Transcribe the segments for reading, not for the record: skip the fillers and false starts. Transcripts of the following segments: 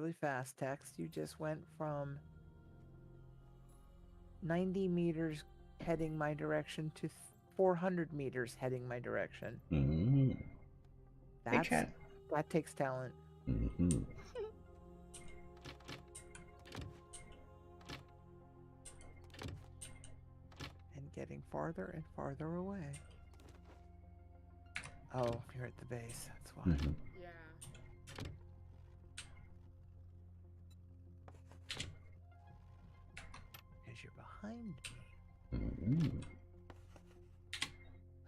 Really fast, Tex. You just went from 90 meters heading my direction to 400 meters heading my direction. Mm-hmm. Hey, chat. That takes talent. Mm-hmm. And getting farther and farther away. Oh, you're at the base. That's why. Mm-hmm. Yeah. Because you're behind me. Mm-hmm.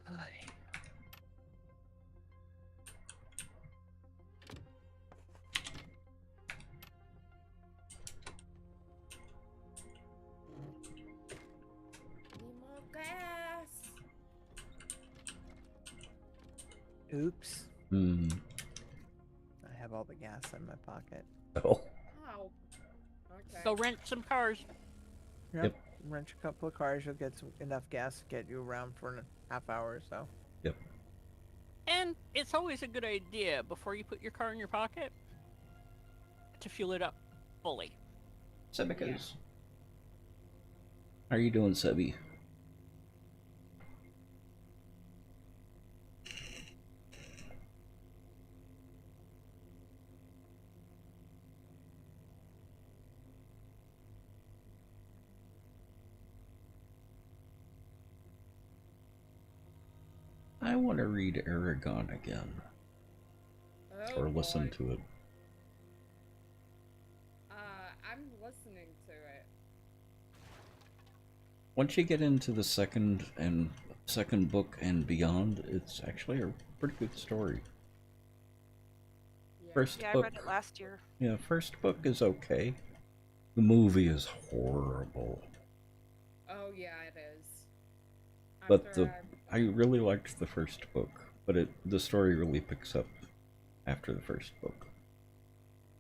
Ay. Need more gas. Oops. Mm-hmm. I have all the gas in my pocket. Oh. Oh. Okay. Go rent some cars. Yep. Rent a couple of cars. You'll get enough gas to get you around for a half hour or so. Yep. And it's always a good idea before you put your car in your pocket to fuel it up fully. Sebicas. How are you doing, Sebi? I want to read Aragon again. Oh, Or listen boy. to it. I'm listening to it. Once you get into the second book and beyond, it's actually a pretty good story. Yeah. First Yeah, book, I read it last year. yeah, first book is okay. The movie is horrible. Oh yeah, it is. But After I really liked the first book, but the story really picks up after the first book.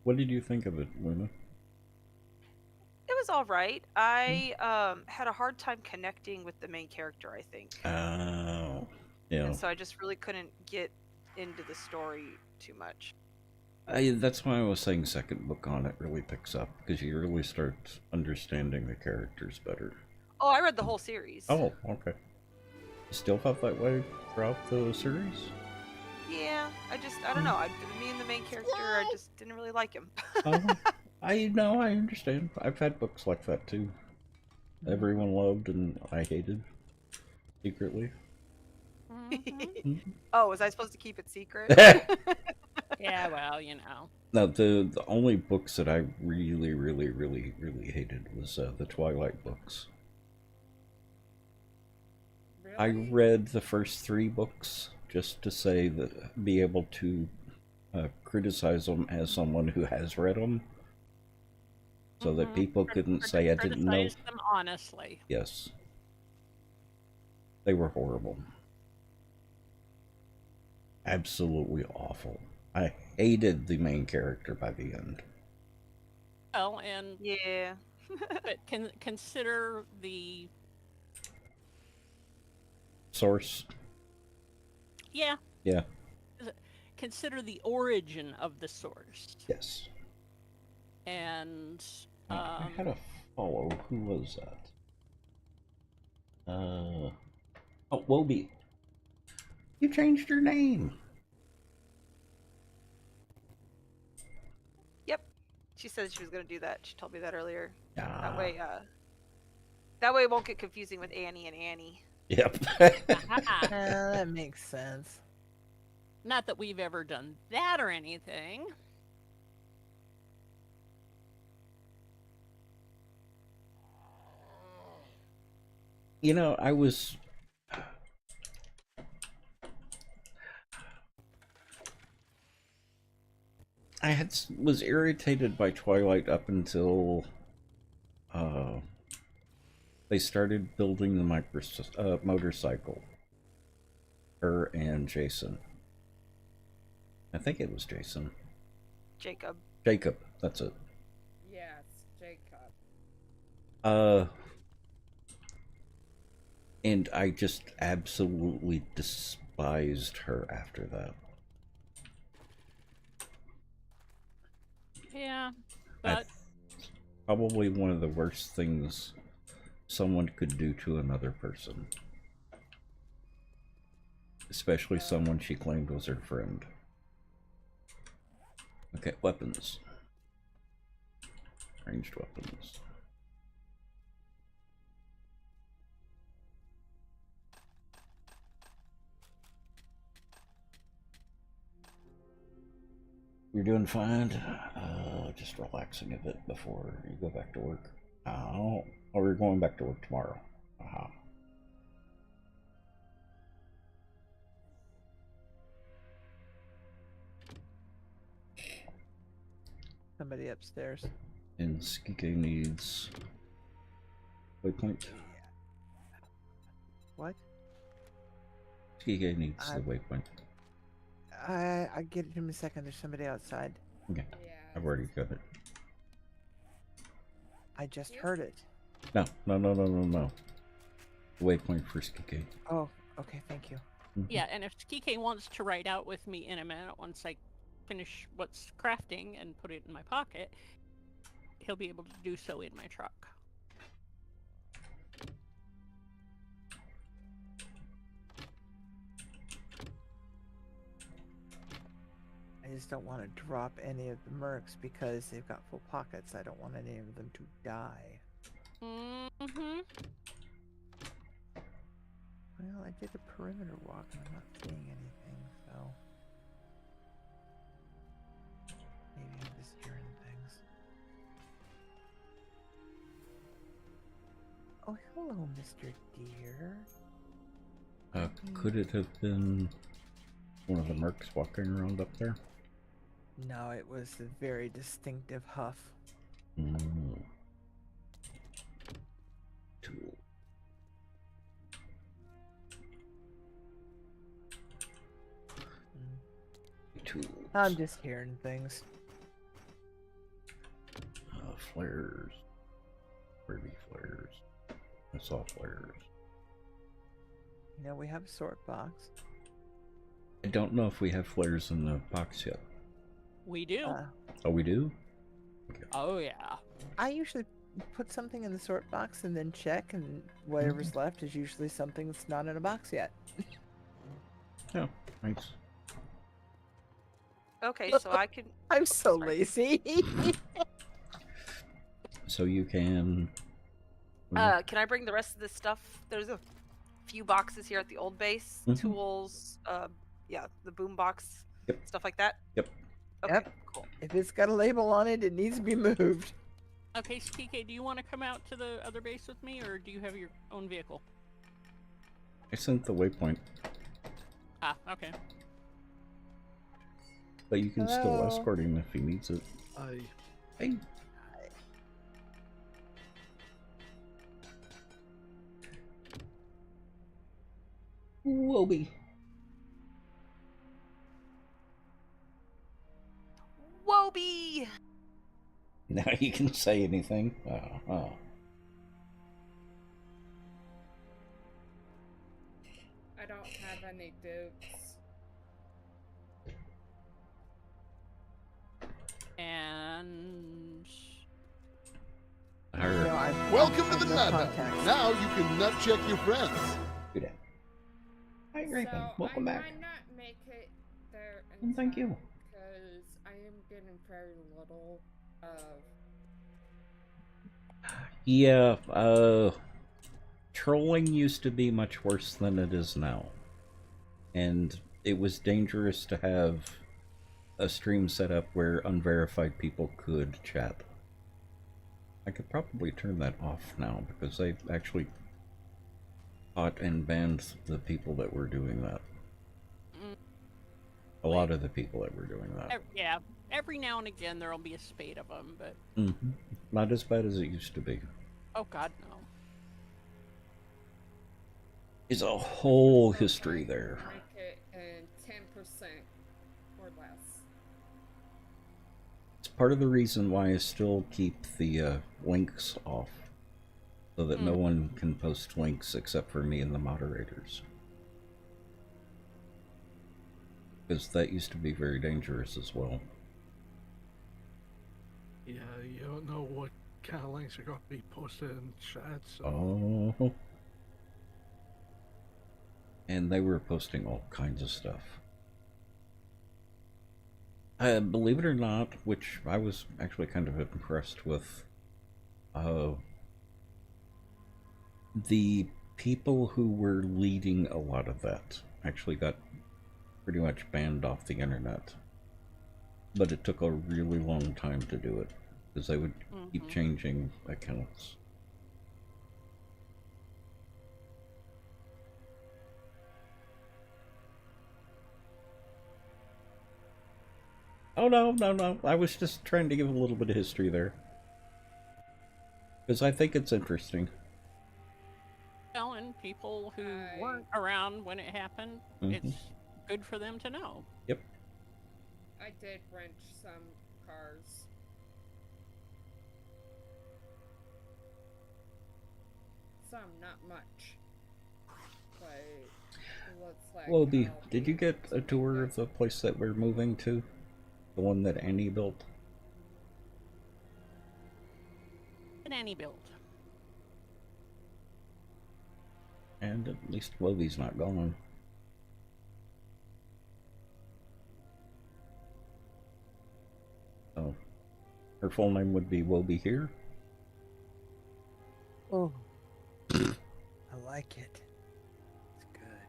What did you think of it, Luna? It was all right. I had a hard time connecting with the main character, I think. Oh, yeah. And so I just really couldn't get into the story too much. That's why I was saying second book on it really picks up, because you really start understanding the characters better. Oh, I read the whole series. Oh, okay. You still felt that way throughout the series? Yeah, I don't know. Me and the main character, I just didn't really like him. I know, I understand. I've had books like that too. Everyone loved and I hated. Secretly. Oh, was I supposed to keep it secret? Yeah, well, you know. No, the only books that I really hated was the Twilight books. really? I read the first 3 books just to say that, be able to criticize them as someone who has read them, so that people couldn't say I didn't know. Criticize them honestly. Yes, they were horrible, absolutely awful. I hated the main character by the end. Well, and Yeah. but consider the Source. yeah. Yeah. Consider the origin of the source. Yes. And I had a follow. Who was that? Oh, Wobie. You changed your name. Yep. She said she was going to do that. She told me that earlier. Ah. That way it won't get confusing with Annie and Annie. Yep. That makes sense. not that we've ever done that or anything. You know, was irritated by Twilight up until they started building the motorcycle. Her and Jason. I think it was Jason. Jacob. Jacob, that's it. Yes, Jacob. And I just absolutely despised her after that. Yeah, But Probably one of the worst things someone could do to another person. Especially someone she claimed was her friend. Okay, weapons. Ranged weapons. You're doing fine. Just relaxing a bit before you go back to work. Oh, we're going back to work tomorrow. Somebody upstairs. And Skike needs waypoint. What? Skike needs the waypoint. I get it in a second. There's somebody outside. Okay, Yeah. I've already got it. I just heard it. No. The waypoint for Skike. Oh, okay. Thank you. yeah, and if Kike wants to ride out with me in a minute once I finish what's crafting and put it in my pocket, he'll be able to do so in my truck. I just don't want to drop any of the mercs because they've got full pockets. I don't want any of them to die. Mm-hmm. Well, I did a perimeter walk and I'm not seeing anything, so maybe I'm just hearing things. Oh, hello, Mr. Deer. Could it have been one of the mercs walking around up there? No, it was a very distinctive huff. Tool. Tools. I'm just hearing things. Flares. Pretty flares. I saw flares. You know, we have a sort box. I don't know if we have flares in the box yet. We do. Oh, we do? Okay. Oh, yeah. I usually put something in the sort box and then check, and whatever's left is usually something that's not in a box yet. Oh, thanks. Okay, so I can. I'm so Sorry. lazy. So you can... Can I bring the rest of this stuff? There's a few boxes here at the old base. Mhm. Tools, yeah, the boom box, Yep. stuff like that. Yep. Okay, Yep. cool. If it's got a label on it, it needs to be moved. Okay, Kike, do you want to come out to the other base with me, or do you have your own vehicle? I sent the waypoint, Ah, okay. but you can still Hello? escort him if he needs it. Hey. Wobie. Wobie! Now you can say anything. Oh. I don't have any dukes. And You know, Welcome to the no Madhouse. contacts. Now you can nut check your friends. Do that. Hi, Raven. So Welcome I back. might not make it there in Well, thank you. because I am getting very little of. Yeah, trolling used to be much worse than it is now. And it was dangerous to have a stream set up where unverified people could chat. I could probably turn that off now because they've actually caught and banned the people that were doing that. A lot of the people that were doing that. yeah, every now and again there'll be a spate of them, but Not as bad as it used to be. oh god, no. There's a whole history there. Make it in 10% or less. It's part of the reason why I still keep the links off. So that no one can post links except for me and the moderators. Because that used to be very dangerous as well. Yeah, you don't know what kind of links are going to be posted in chat, so... Oh. And they were posting all kinds of stuff. Believe it or not, which I was actually kind of impressed with, the people who were leading a lot of that actually got pretty much banned off the internet. But it took a really long time to do it, because they would keep changing accounts. Oh, no. I was just trying to give a little bit of history there. Because I think it's interesting. Telling people who weren't around when it happened, it's good for them to know. Yep. I did wrench some cars. Some, not much. But it looks like... Wobie, did you get a tour of the place that we're moving to? The one that Annie built? An Annie built. And at least Wobie's not gone. Oh. Her full name would be Wobie here? Oh. I like it. It's good.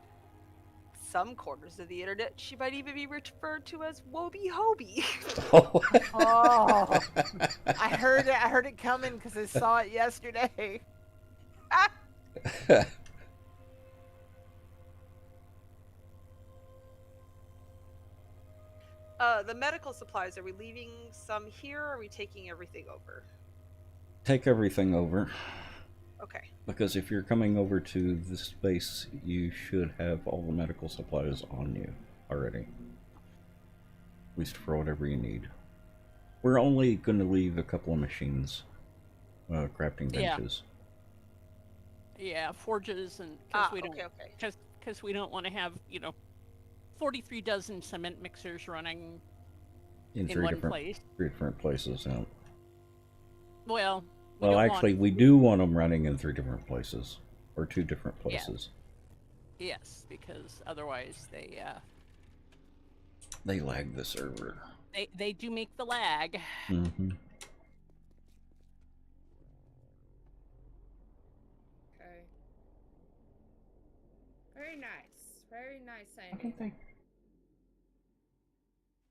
Some corners of the internet, she might even be referred to as Wobie Hobie. Oh, I heard it coming because I saw it yesterday. The medical supplies, are we leaving some here, or are we taking everything over? Take everything over. Okay. Because if you're coming over to this space, you should have all the medical supplies on you already. At least for whatever you need. We're only going to leave a couple of machines. Crafting benches. Yeah, forges, and because we don't, okay. because we don't want to have 43 dozen cement mixers running in one place. 3 different places. Yeah. Well, actually, we do want them running in 3 different places, or 2 different places. Yeah. Yes, because otherwise they lag the server. They do make the lag. Mm-hmm. Okay. Very nice. Very nice, Annie. I don't think...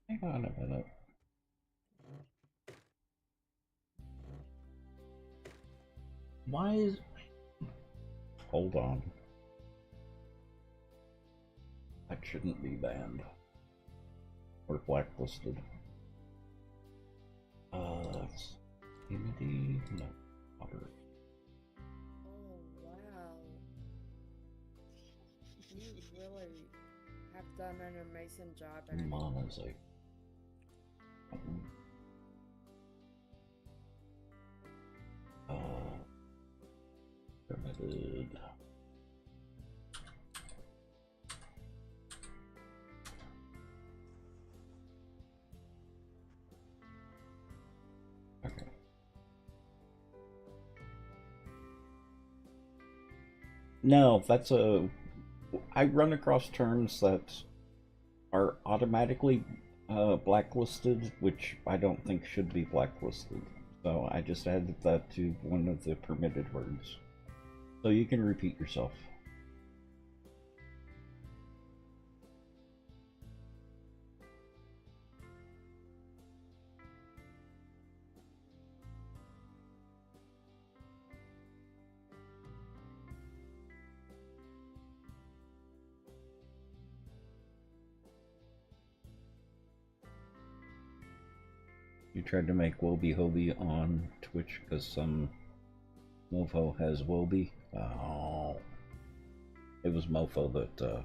Hang on a minute. Why is... Hold on. That shouldn't be banned. Or blacklisted. Unity? No. Water. Oh, wow. You really have done an amazing job. Annie. Monazite. Permitted. Okay. No, that's a... I run across terms that are automatically blacklisted, which I don't think should be blacklisted. So I just added that to one of the permitted words. So you can repeat yourself. You tried to make Wobie Hobie on Twitch because some mofo has Wobie. Oh. It was mofo that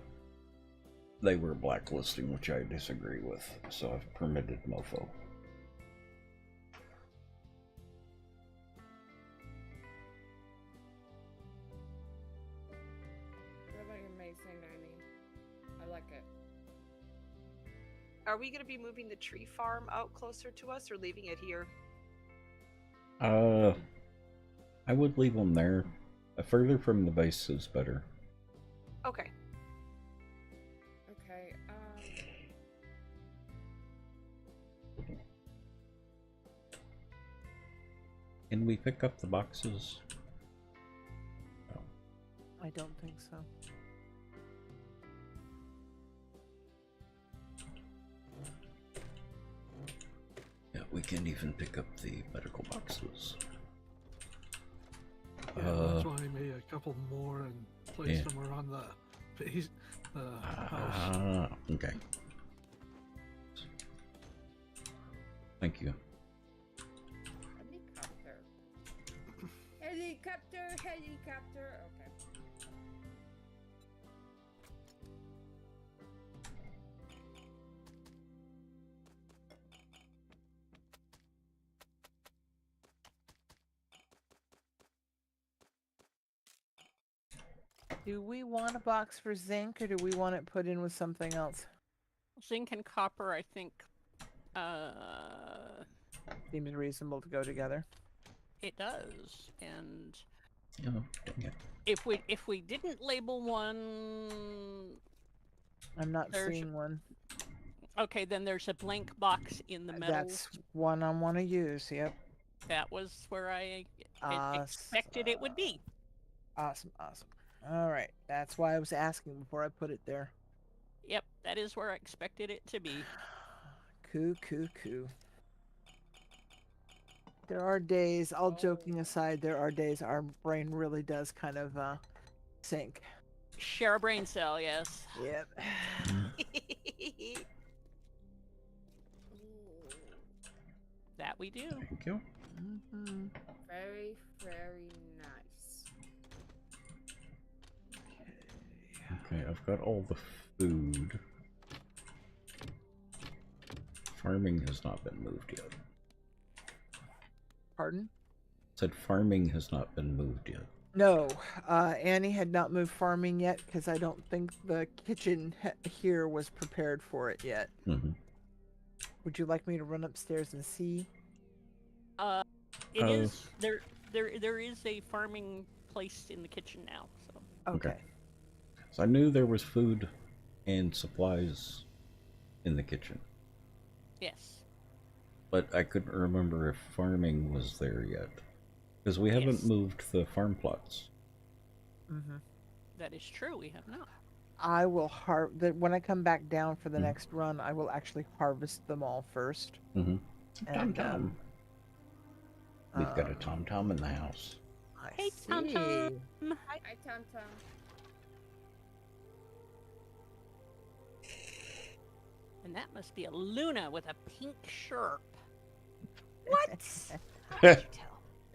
they were blacklisting, which I disagree with. So I've permitted mofo. Really amazing, Annie. I like it. Are we going to be moving the tree farm out closer to us, or leaving it here? I would leave them there. Further from the base is better. Okay. Okay, Can we pick up the boxes? I don't think so. Yeah, we can't even pick up the medical boxes. Yeah, that's why I made a couple more and placed them around the base, house. Okay. Thank you. helicopter. Helicopter. Okay. Do we want a box for zinc, or do we want it put in with something else? Zinc and copper, I think, Seems reasonable to go together. it does. And Oh, dang it. if we didn't label one, I'm not There's- seeing one. okay, then there's a blank box in the metal. That's one I want to use. Yep. That was where I Awesome. expected it would be. Awesome. All right. That's why I was asking before I put it there. Yep, that is where I expected it to be. Coo. There are days, all joking aside, there are days our brain really does kind of sink. Share a brain cell, yes. Yep. Ooh, That we do. Thank you. Mm-hmm. very, very nice. Okay, I've got all the food. Farming has not been moved yet. Pardon? Said farming has not been moved yet. No, Annie had not moved farming yet because I don't think the kitchen here was prepared for it yet. Mm-hmm. Would you like me to run upstairs and see? It is there is a farming place in the kitchen now, so Okay. So I knew there was food and supplies in the kitchen, yes. but I couldn't remember if farming was there yet. Because we haven't Yes. moved the farm plots. Mm-hmm. That is true, we have not. I will when I come back down for the next run, I will actually harvest them all first. Mm-hmm. And, Tom. We've got a Tom in the house. I Hey, see. Tom-Tom. Hi, Tom Tom. And that must be a Luna with a pink shirt. What? How did you tell?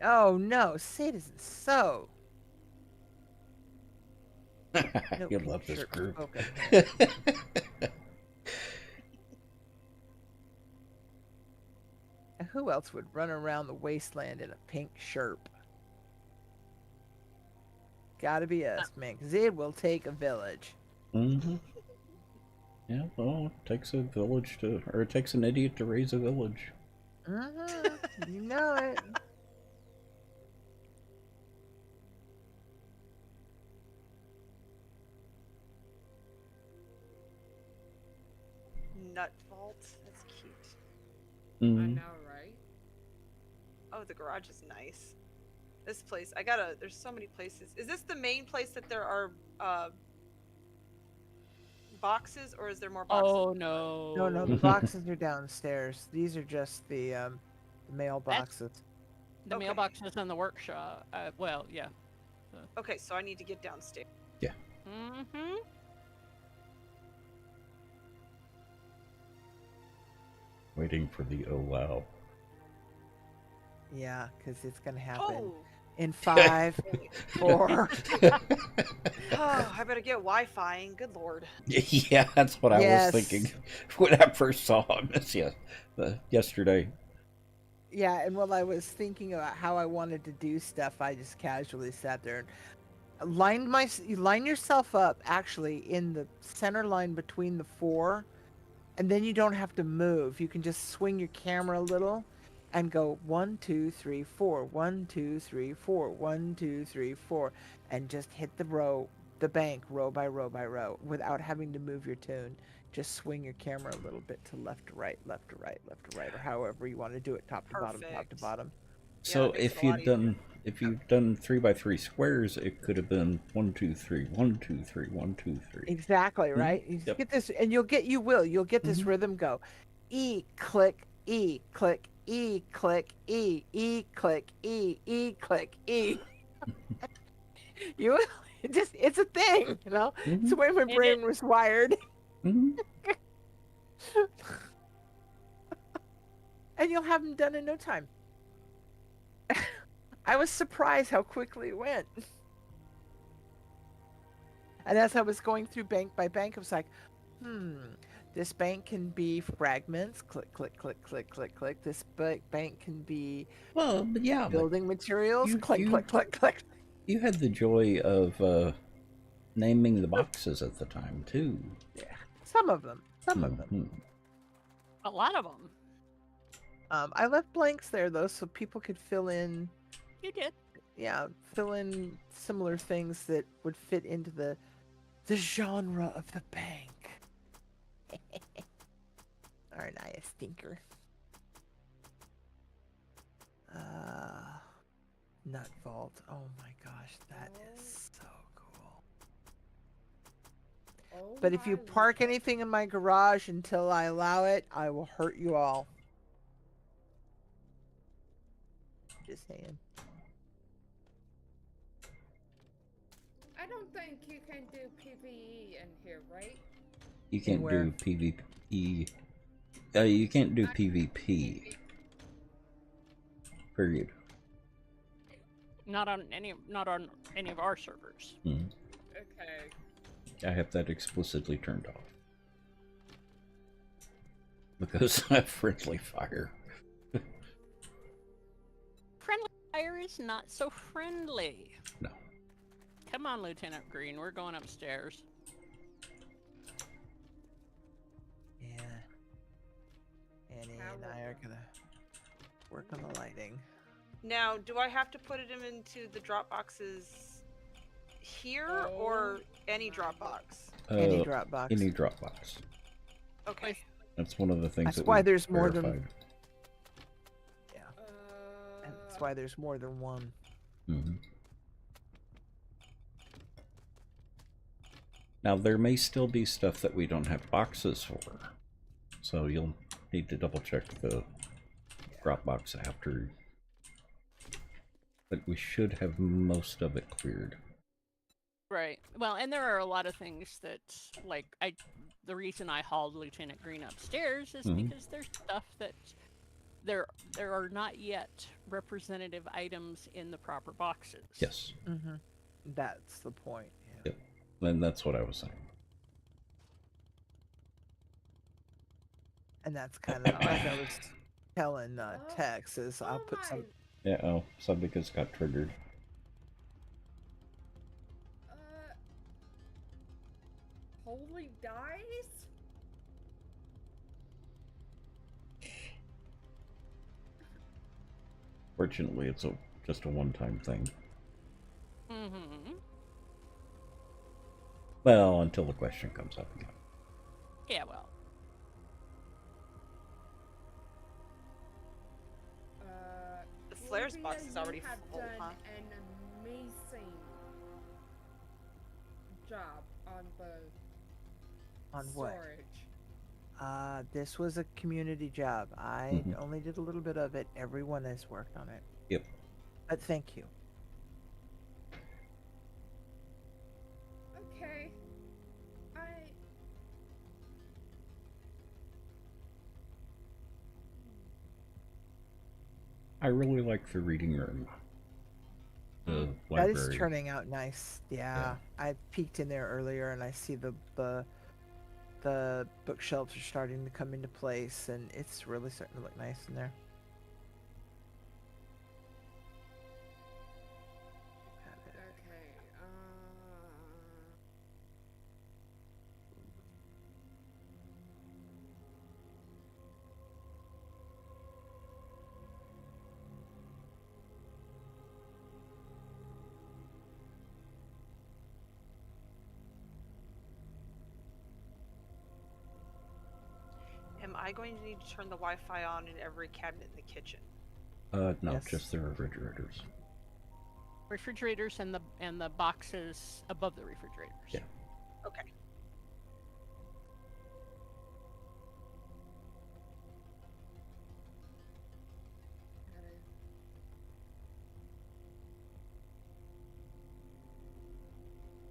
Oh no, Citizen so. No You pink love this shirt group. spoken here. And who else would run around the wasteland in a pink shirt? Gotta be us, man, 'cause it will take a village. Mm-hmm. Yeah, well, it takes a village or it takes an idiot to raise a village. Mm-hmm. You know it. Nut vault. That's cute. I Mm-hmm. know, right? Oh, the garage is nice. This place, there's so many places. Is this the main place that there are boxes, or is there more boxes? Oh no. No, the boxes are downstairs. These are just the mailboxes. The Okay. mailboxes in the workshop. Well, yeah. Okay, so I need to get downstairs. Mm-hmm. Waiting for the oh wow. Yeah, because it's gonna happen Oh, in 5, 4. oh, I better get Wi-Fi. Good lord. Yeah, that's what I Yes. was thinking when I first saw him. Yesterday. Yeah, and while I was thinking about how I wanted to do stuff, I just casually sat there and you line yourself up actually in the center line between the 4, and then you don't have to move. You can just swing your camera a little, and go 1, 2, 3, 4, 1, 2, 3, 4, 1, 2, 3, 4, and just hit the bank row by row by row without having to move your tune. Just swing your camera a little bit to left to right, left to right, left to right, or however you want to do it, top to bottom, top to Perfect. bottom. Yeah, So that makes it if a lot you'd done if you've done 3x3 squares, it could have been 1, 2, 3, 1, 2, 3, 1, 2, 3. Exactly, right? You Yep. get this, and you'll get this rhythm go. E, click, E, click, E, click, E, E, click, E, E, click, E. You it's a thing, you know? It's the way my brain was wired. Mhm. And you'll have them done in no time. I was surprised how quickly it went. And as I was going through bank by bank, I was like, this bank can be fragments. Click, click, click, click, click, click. This bank can be Well, but yeah, but building materials. you- Click, you- click, click, click. you had the joy of naming the boxes at the time too. Yeah, some of them. Some of them. Mhm. A lot of them. I left blanks there though, so people could fill in. You did. Yeah, fill in similar things that would fit into the genre of the bank. Aren't I a stinker? Nut vault. Oh my gosh, that is so cool. Oh But if you my park lord. anything in my garage until I allow it, I will hurt you all. Just saying. I don't think you can do PvE in here, right? You can't Anywhere. do PvE. You can't do PvP. Period. Not on any of our servers. Mhm. Okay. I have that explicitly turned off because I have friendly fire. Friendly fire is not so friendly. No. Come on, Lieutenant Green, we're going upstairs. Yeah. Annie and I are gonna work on the lighting. Now, do I have to put them into the drop boxes here or any drop box? Any drop box. Any Dropbox. Okay. That's one of the things That's that why we there's more than- verified. Yeah. And that's why there's more than one. Mhm. Now there may still be stuff that we don't have boxes for, so you'll need to double check the Dropbox after. But we should have most of it cleared. Right. Well, and there are a lot of things that, like, the reason I hauled Lieutenant Green upstairs is because there's stuff that there are not yet representative items in the proper boxes. Yes. Mm-hmm. That's the point. Yeah. Yep. And that's what I was saying. And that's kind of like I was telling Tex is I'll put some. Yeah. Oh, something just got triggered. Holy dice? Fortunately, it's just a one-time thing. Mm-hmm. Well, until the question comes up again. Yeah, well. The flares Olivia, box is already you have full, done huh? an amazing job on the On what? storage. This was a community job. I only did a little bit of it. Everyone has worked on it. Yep. But thank you. Okay. I really like the reading room. The That library. is turning out nice. Yeah. I peeked in there earlier and I see the bookshelves are starting to come into place and it's really starting to look nice in there. Okay. I going to need to turn the Wi-Fi on in every cabinet in the kitchen? No, Yes. just the refrigerators. Refrigerators and the boxes above the refrigerators. Yeah. Okay.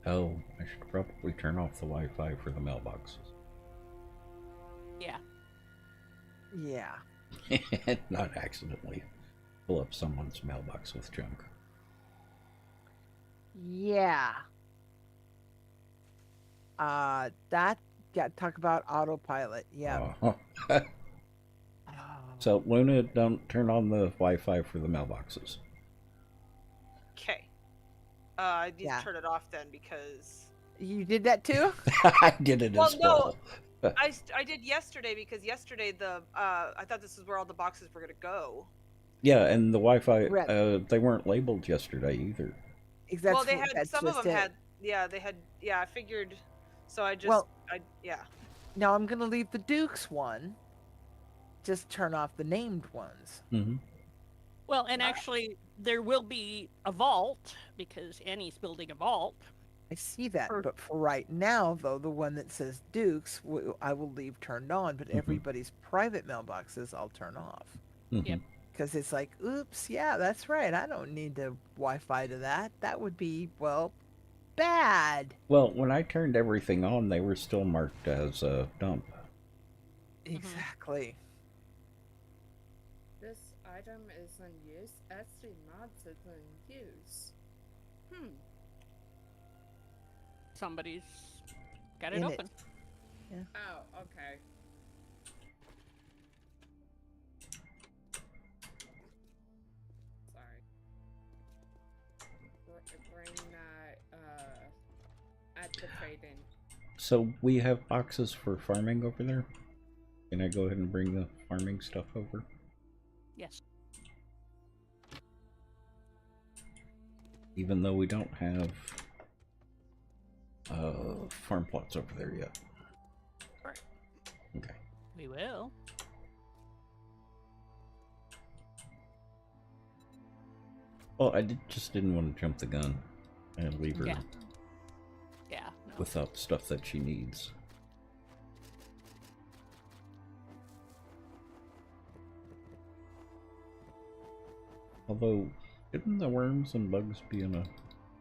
Oh, I should probably turn off the Wi-Fi for the mailboxes. Yeah. Yeah. Not accidentally pull up someone's mailbox with junk. Yeah. Talk about autopilot. Yeah. Uh-huh. Oh. So, Luna, don't turn on the Wi-Fi for the mailboxes. Okay. I need Yeah. to turn it off then because... You did that too? I did it as well. I did yesterday because yesterday I thought this is where all the boxes were gonna go. Yeah, and the Wi-Fi, Right. they weren't labeled yesterday either. Well, they had some of them had. Yeah, they had. Yeah, I figured. So I just. Yeah. Now I'm gonna leave the Duke's one. Just turn off the named ones. Mm-hmm. Well, and actually, there will be a vault because Annie's building a vault. I see that, but for right now, though, the one that says Duke's, I will leave turned on, but everybody's private mailboxes I'll turn off. Mm-hmm. Yep. Because it's like, oops, yeah, that's right. I don't need the Wi-Fi to that. That would be, well, bad. Well, when I turned everything on, they were still marked as a dump. Exactly. This item is in use. SD mods is in use. Somebody's got it In it. open. Oh, okay. Sorry. Brain activating. So, we have boxes for farming over there? Can I go ahead and bring the farming stuff over? Yes. Even though we don't have farm plots over there yet. Right. Okay. We will. Well, I just didn't want to jump the gun and leave her Yeah. Yeah. No. without stuff that she needs. Although, shouldn't the worms and bugs be in a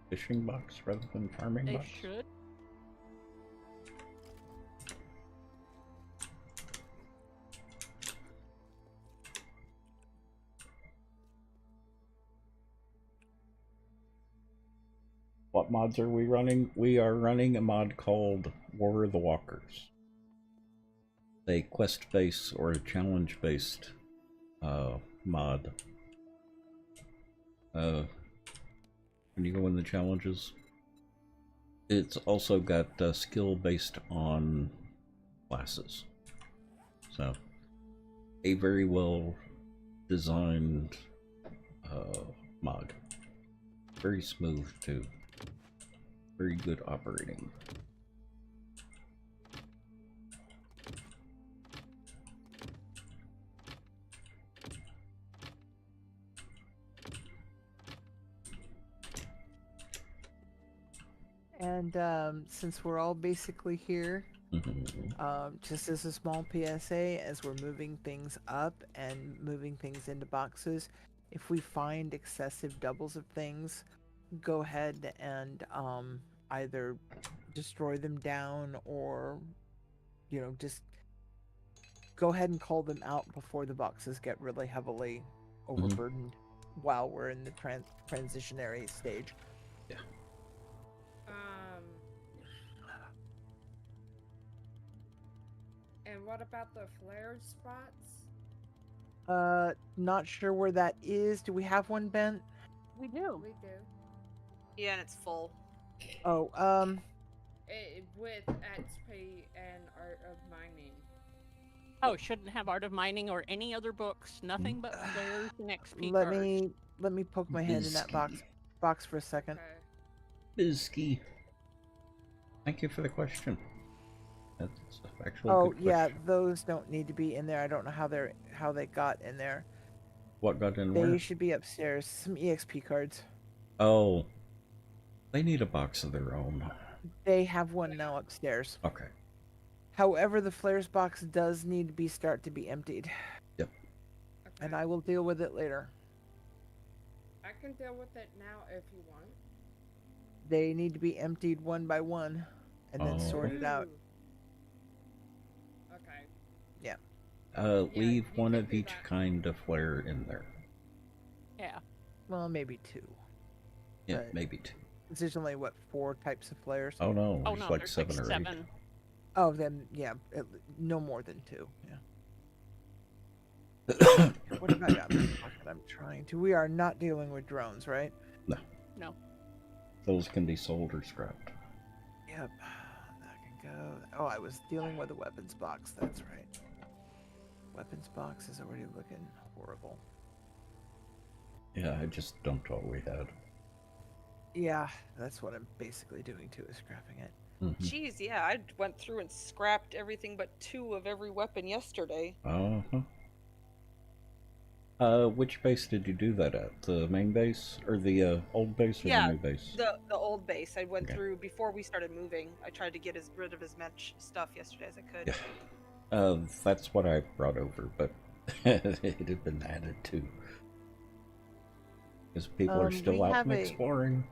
fishing box rather than farming They box? should. What mods are we running? We are running a mod called War of the Walkers. A quest-based or a challenge-based mod. When you go in the challenges, it's also got skill based on classes. So, a very well designed mod. Very smooth too. Very good operating. And since we're all basically here, just as a small PSA, as we're moving things up and moving things into boxes, if we find excessive doubles of things, go ahead and either destroy them down or, just go ahead and call them out before the boxes get really heavily overburdened while we're in the transitionary stage. Yeah. And what about the flare spots? Not sure where that is. Do we have one, Ben? We do. We do. Yeah, and it's full. Oh, With XP and Art of Mining. Oh, shouldn't have Art of Mining or any other books. Nothing but flares and XP let cards. me poke my head in that box for a second. Okay. Bizky. Thank you for the question. That's actually a Oh good yeah, question. those don't need to be in there. I don't know how they got in there. What got in They where? should be upstairs. Some EXP cards. Oh, they need a box of their own. They have one now upstairs. Okay. However, the flares box does need to start to be emptied, Yep. Okay. and I will deal with it later. I can deal with it now if you want. They need to be emptied one by one, and then Oh. sorted out. Ooh. Okay. Yeah. Leave you one can of do each that. kind of flare in there. Yeah. Well, maybe two. Yeah, Right. maybe 2. There's only what 4 types of flares. Oh no, Oh there's no, like there's 7 like or 8. 7. Oh, then yeah, no more than 2. Yeah. What have I got in my pocket? I'm trying to. We are not dealing with drones, right? No. No. Those can be sold or scrapped. Yep. That can go. Oh, I was dealing with a weapons box. That's right. Weapons box is already looking horrible. Yeah, I just dumped all we had. Yeah, that's what I'm basically doing too, is scrapping it. Mm-hmm. Jeez, yeah, I went through and scrapped everything but 2 of every weapon yesterday. Uh-huh. Which base did you do that at? The main base? Or the old base or Yeah, the new base? The old base. I went Okay. through before we started moving. I tried to get rid of as much stuff yesterday as I could. Yeah. That's what I brought over, but it had been added too. Because people are still we out have and a- exploring.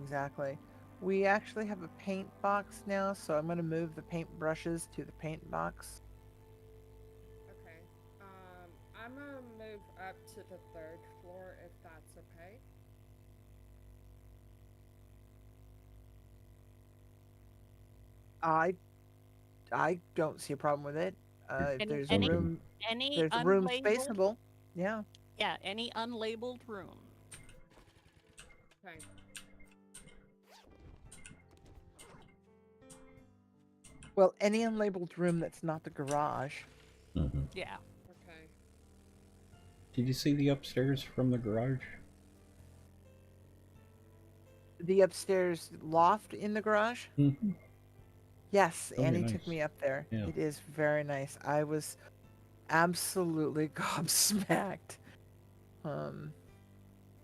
Exactly. We actually have a paint box now, so I'm going to move the paint brushes to the paint box. Okay. I'm gonna move up to the 3rd floor if that's okay. I don't see a problem with it. If Any- there's any- a room, Any there's a room unlabeled? spaceable. Yeah. Yeah, any unlabeled room. Okay. Well, any unlabeled room that's not the garage. Mm-hmm. Yeah. Okay. Did you see the upstairs from the garage? The upstairs loft in the garage? Mm-hmm. Yes, Very Annie took nice. me up there. Yeah. It is very nice. I was absolutely gobsmacked.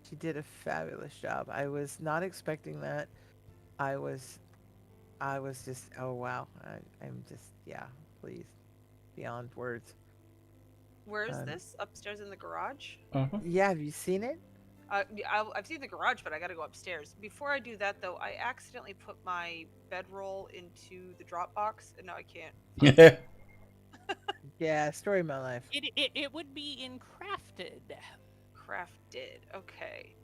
She did a fabulous job. I was not expecting that. I was just, oh wow. I'm just, yeah, pleased. Beyond words. Where is Um, this? Upstairs in the garage? Uh-huh. Yeah, have you seen it? I've seen the garage, but I gotta go upstairs. Before I do that, though, I accidentally put my bedroll into the drop box, and now I can't. Yeah. Yeah, story of my life. It would be in crafted. Crafted. Okay.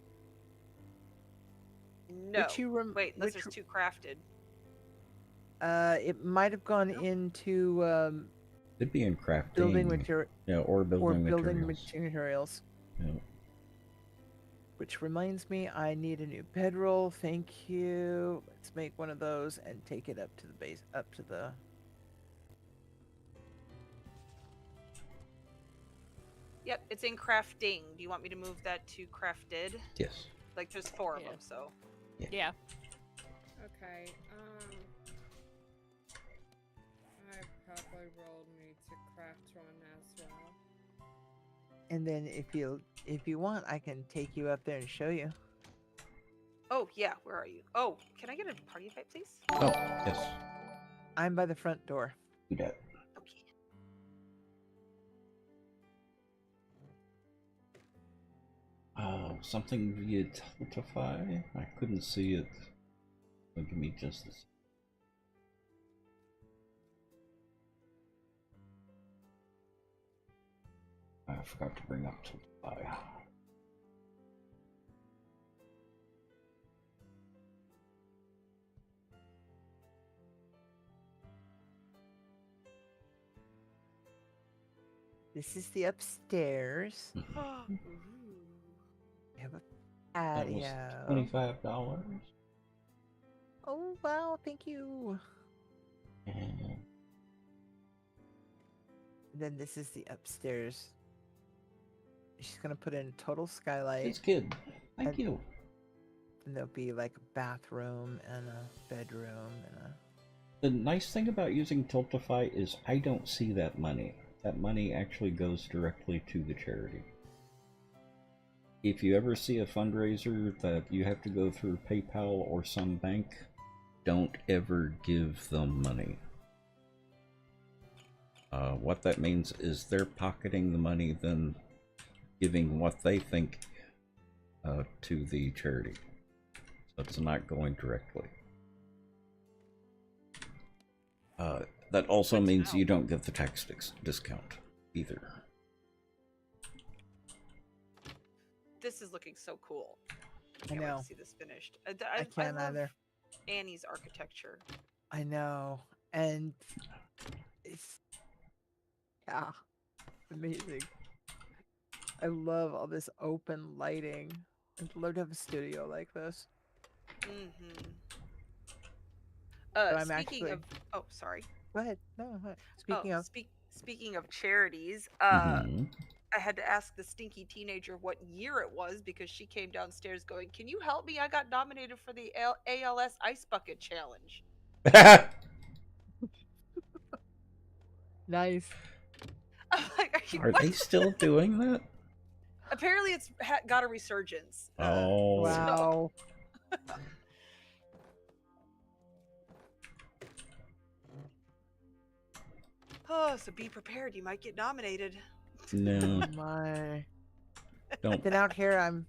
No. Which you Wait, unless which, there's 2 crafted. it might have gone into It'd be in crafting. building material Yeah, or building building materials. materials. Yeah. Which reminds me, I need a new bedroll. Thank you. Let's make one of those and take it up to the base, up to the. Yep, it's in crafting. Do you want me to move that to crafted? Yes. Like, there's 4 of Yeah. them, so. Yeah. Okay. I probably will need to craft one as well. And then if you want, I can take you up there and show you. Oh, yeah, where are you? Oh, can I get a party invite, please? Oh, yes. I'm by the front door. Do that. Okay. Something via Tiltify? I couldn't see it. Give me just this. I forgot to bring up Tiltify. This is the upstairs. Ooh. We have a That was patio. $25. Oh wow, thank you. And Then this is the upstairs. She's gonna put in a total skylight, it's good. Thank And- you. and there'll be like a bathroom and a bedroom and a The nice thing about using Tiltify is I don't see that money. That money actually goes directly to the charity. If you ever see a fundraiser that you have to go through PayPal or some bank, don't ever give them money. What that means is they're pocketing the money, then giving what they think to the charity. So it's not going directly. That also means you don't get the tax discount either. This is looking so cool. I Can't wait know. to see this finished. I can't love either. Annie's architecture. I know. And it's yeah, amazing. I love all this open lighting. I'd love to have a studio like this. Mm-hmm. I'm Speaking actually- of, oh, sorry. Go ahead. No, go ahead. Speaking of, Speaking of charities, Mhm. I had to ask the stinky teenager what year it was because she came downstairs going, "Can you help me? I got nominated for the ALS Ice Bucket Challenge." nice. I'm like, Are what? they still doing that? Apparently, it's got a resurgence. Oh. Wow. Oh, so be prepared. You might get nominated. No, My. don't. Then out here, I'm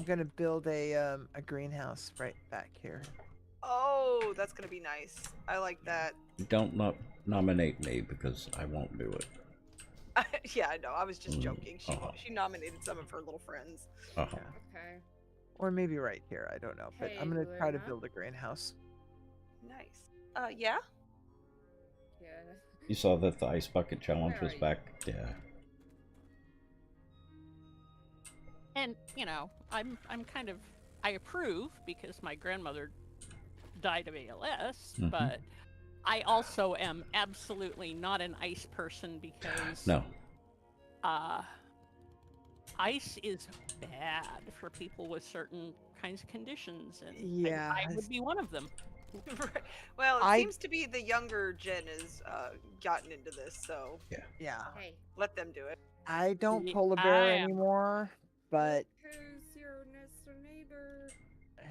gonna build a greenhouse right back here. Oh, that's gonna be nice. I like that. Don't nominate me because I won't do it. Yeah, I know. I was just Mm, joking. uh-huh. She nominated some of her little friends. Uh-huh. Okay. Or maybe right here. I don't know. But I'm Hey, gonna try to Luna. build a greenhouse. Nice. Yeah. Yeah. You saw that the ice bucket challenge Where was are you? back. Yeah. And I'm kind of I approve because my grandmother died of ALS, Mhm. but I also am absolutely not an ice person because No. Ice is bad for people with certain kinds of conditions, and Yeah, I would be one of them. Right. Well, it I- seems to be the younger gen has gotten into this, so Yeah. Hey, let them do it. I don't Ye- polar I bear am. anymore, but who's your next door neighbor?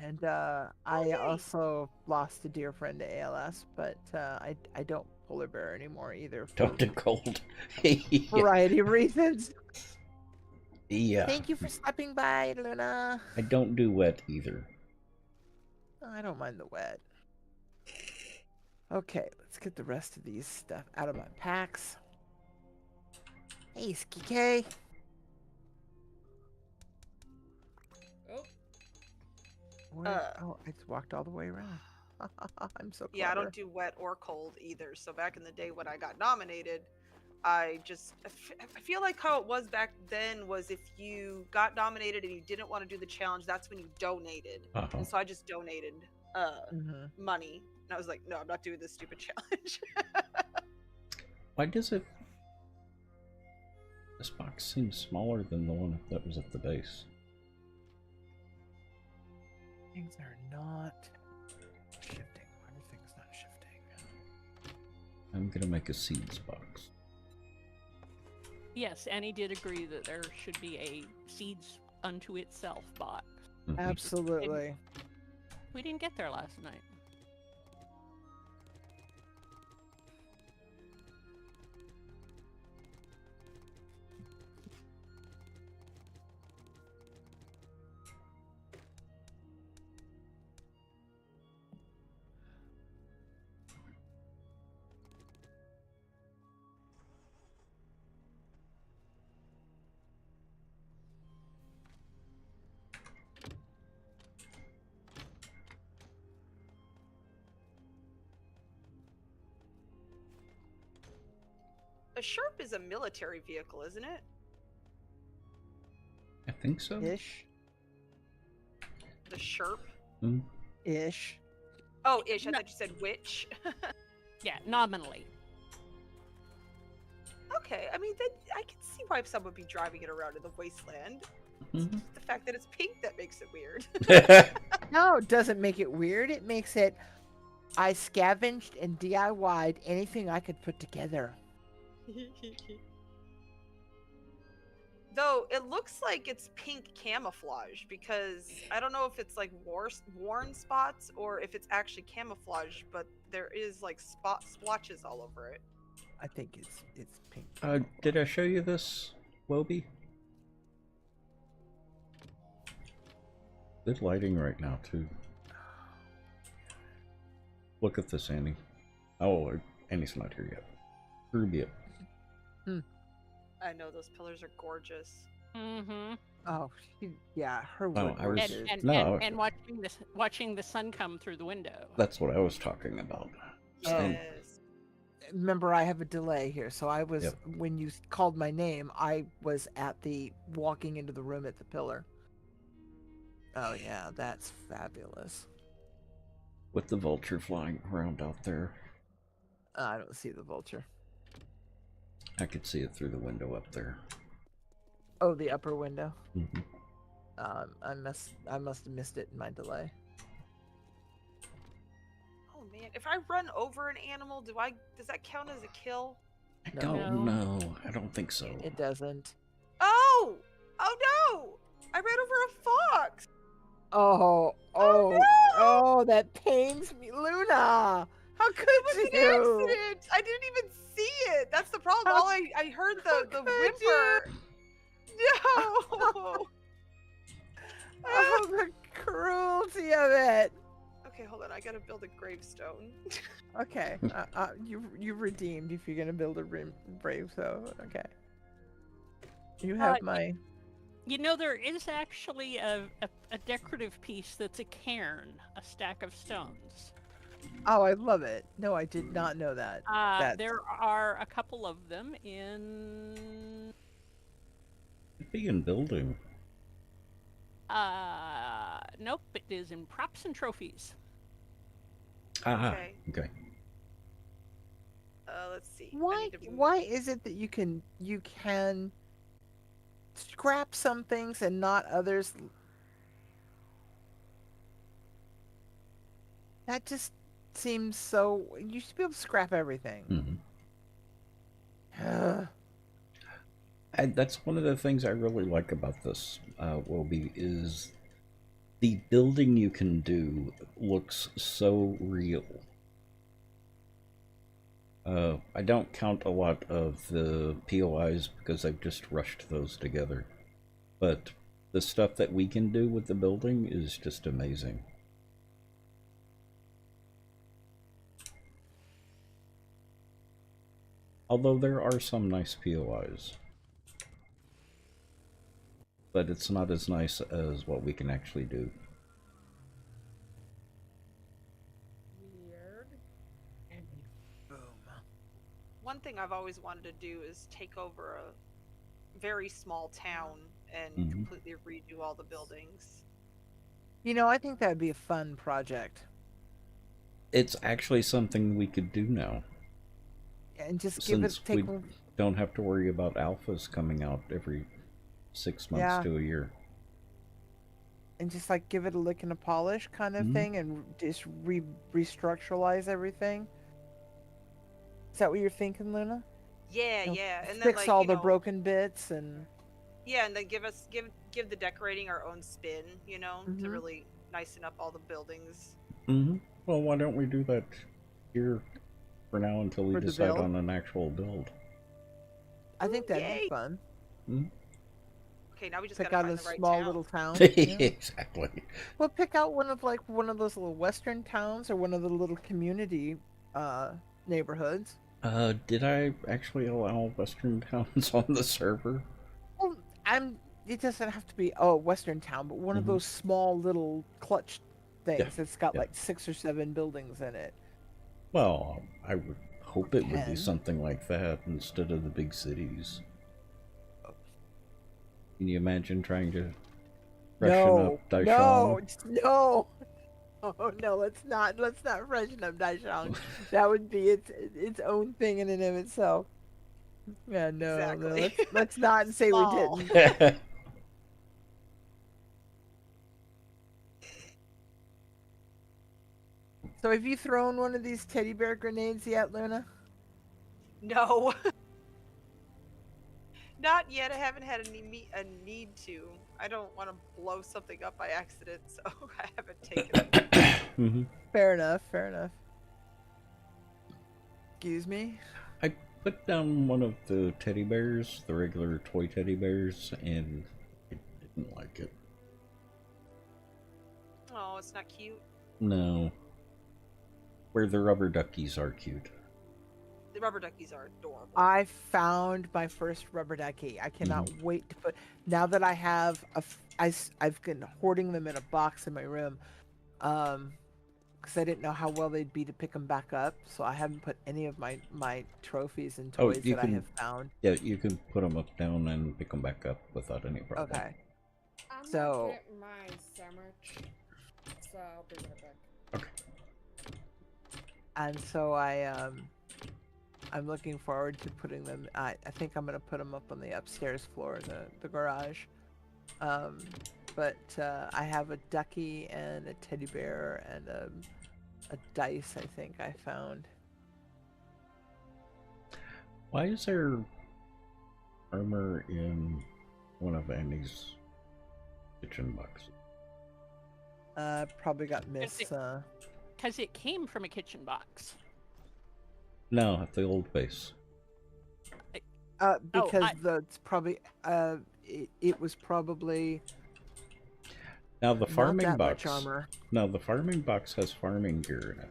and I yay. also lost a dear friend to ALS, but I don't polar bear anymore either. For Don't do cold. a variety of reasons. Yeah. Thank you for stopping by, Luna. I don't do wet either. I don't mind the wet. Okay, let's get the rest of these stuff out of my packs. Hey, Ski K. Oh, Oh, I just walked all the way around. I'm so clever. Yeah, I don't do wet or cold either. So back in the day when I got nominated, I feel like how it was back then was if you got nominated and you didn't want to do the challenge, that's when you donated. Uh-huh. And so I just donated Mhm. money. And I was like, no, I'm not doing this stupid challenge. Why does it... This box seems smaller than the one that was at the base. Things are not shifting. Everything's not shifting. I'm gonna make a seeds box. Yes, Annie did agree that there should be a seeds unto itself box. Mhm. Absolutely. We didn't get there last night. A Sherp is a military vehicle, isn't it? I think so. Ish. The Sherp? Hmm. Ish. Oh, ish. I No. thought you said witch. Yeah, nominally. Okay, I mean, then I can see why someone would be driving it around in the wasteland. Mhm. The fact that it's pink that makes it weird. No, it doesn't make it weird. It makes it I scavenged and DIY'd anything I could put together. Though it looks like it's pink camouflage because I don't know if it's like worn spots or if it's actually camouflage, but there is like splotches all over it. I think it's pink. Did I show you this, Wobie? Good lighting right now, too. Look at this, Annie. Oh, Annie's not here yet. Ruby it. I know those pillars are gorgeous. Mm-hmm. Oh, yeah, her Oh, wood I was- is. And watching the sun come through the window. That's what I was talking about. Yes. Remember, I have a delay here, so I was Yep. when you called my name, I was at the walking into the room at the pillar. Oh yeah, that's fabulous. With the vulture flying around out there. I don't see the vulture. I could see it through the window up there. Oh, the upper window. Mm-hmm. I must have missed it in my delay. Oh man, if I run over an animal, does that count as a kill? I No. don't know. I don't think so. It doesn't. Oh! Oh no! I ran over a fox! Oh, Oh, no! oh, that pains me, Luna. How could It was an you? accident! I didn't even see it! That's the problem. How- All I heard how the could whimper. No! Oh, the cruelty of it. Okay, hold on. I gotta build a gravestone. Okay, you redeemed if you're gonna build a brave. So okay, you have my. You know, there is actually a decorative piece that's a cairn, a stack of stones. Oh, I love it. No, I did not know that. That's- There are a couple of them in. It'd be in building. Nope, it is in props and trophies. Ah, Okay. okay. Let's see. I Why? need to move- Why is it that you can scrap some things and not others? That just seems so. You should be able to scrap everything. Mm-hmm. And that's one of the things I really like about this, Wilby, is the building you can do looks so real. I don't count a lot of the POIs because I've just rushed those together. But the stuff that we can do with the building is just amazing. Although there are some nice POIs. But it's not as nice as what we can actually do. Weird. Boom. One thing I've always wanted to do is take over a very small town and Mhm. completely redo all the buildings. You know, I think that'd be a fun project, It's actually something we could do now. and just give it Since take. we don't have to worry about alphas coming out every 6 months Yeah. to a year. And just like give it a lick and a polish kind of Mhm. thing, and just restructuralize everything. Is that what you're thinking, Luna? Yeah, You know, yeah, and then fix like all you the know, broken bits and. yeah, and then give the decorating our own spin, you know, to Mhm. really nicen up all the buildings. Mm-hmm. Well, why don't we do that here for now until we For the decide build? on an actual build? I think that'd Yay. be fun. Okay, now we just Pick gotta out a find the right small town. little town. Yeah. Exactly. Well, pick out one of those little western towns or one of the little community neighborhoods. Did I actually allow Western towns on the server? Well, it doesn't have to be a western town, but one of Mhm. those small little clutch things Yeah, that's got yeah. like 6 or 7 buildings in it. Well, I would hope it would be 10. something like that instead of the big cities. Can you imagine trying to freshen No, up Daishan? no, no. Oh no, let's not freshen up Daishang. That would be its own thing in and of itself. Yeah, no, Exactly. let's not say Small. we didn't. So have you thrown one of these teddy bear grenades yet, Luna? No. Not yet. I haven't had a need to. I don't want to blow something up by accident, so I haven't taken them. Fair enough, fair enough. Excuse me? I put down one of the teddy bears, the regular toy teddy bears, and it didn't like it. Oh, it's not cute. No. Where the rubber duckies are cute. The rubber duckies are adorable. I found my first rubber ducky. I cannot wait to put. Now that I have I've been hoarding them in a box in my room, because I didn't know how well they'd be to pick them back up. So I haven't put any of my trophies and toys that I have found. Yeah, you can put them up, down, and pick them back up without any problem. Okay. I'm So- gonna get my sandwich, so I'll be right back. Okay. And so I'm looking forward to putting them. I think I'm gonna put them up on the upstairs floor, the garage. But I have a ducky and a teddy bear and a dice. I think I found. Why is there armor in one of Andy's kitchen boxes? Probably got missed. Because it came from a kitchen box. No, at the old base. Because it's probably it was probably Now the farming not that box. much armor. Now the farming box has farming gear in it.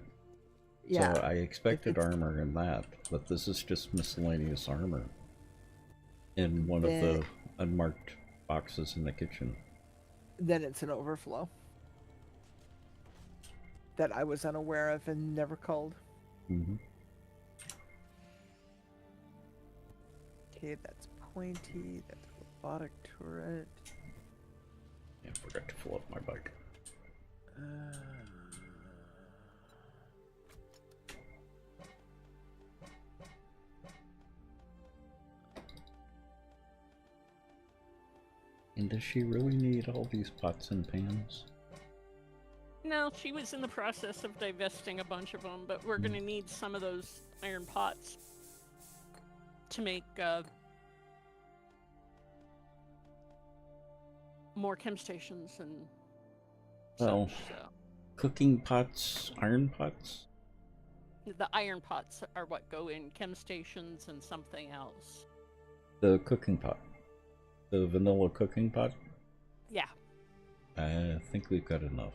Yeah. So I expected it's- armor in that, but this is just miscellaneous armor in one of Then- the unmarked boxes in the kitchen. Then it's an overflow that I was unaware of and never called. Mm-hmm. Okay, that's pointy. That's robotic turret. Yeah, I forgot to fill up my bike. And does she really need all these pots and pans? No, she was in the process of divesting a bunch of them, but we're gonna need some of those iron pots to make more chem stations and Well, such. So cooking pots, iron pots? the iron pots are what go in chem stations and something else. The cooking pot. The vanilla cooking pot? Yeah. I think we've got enough.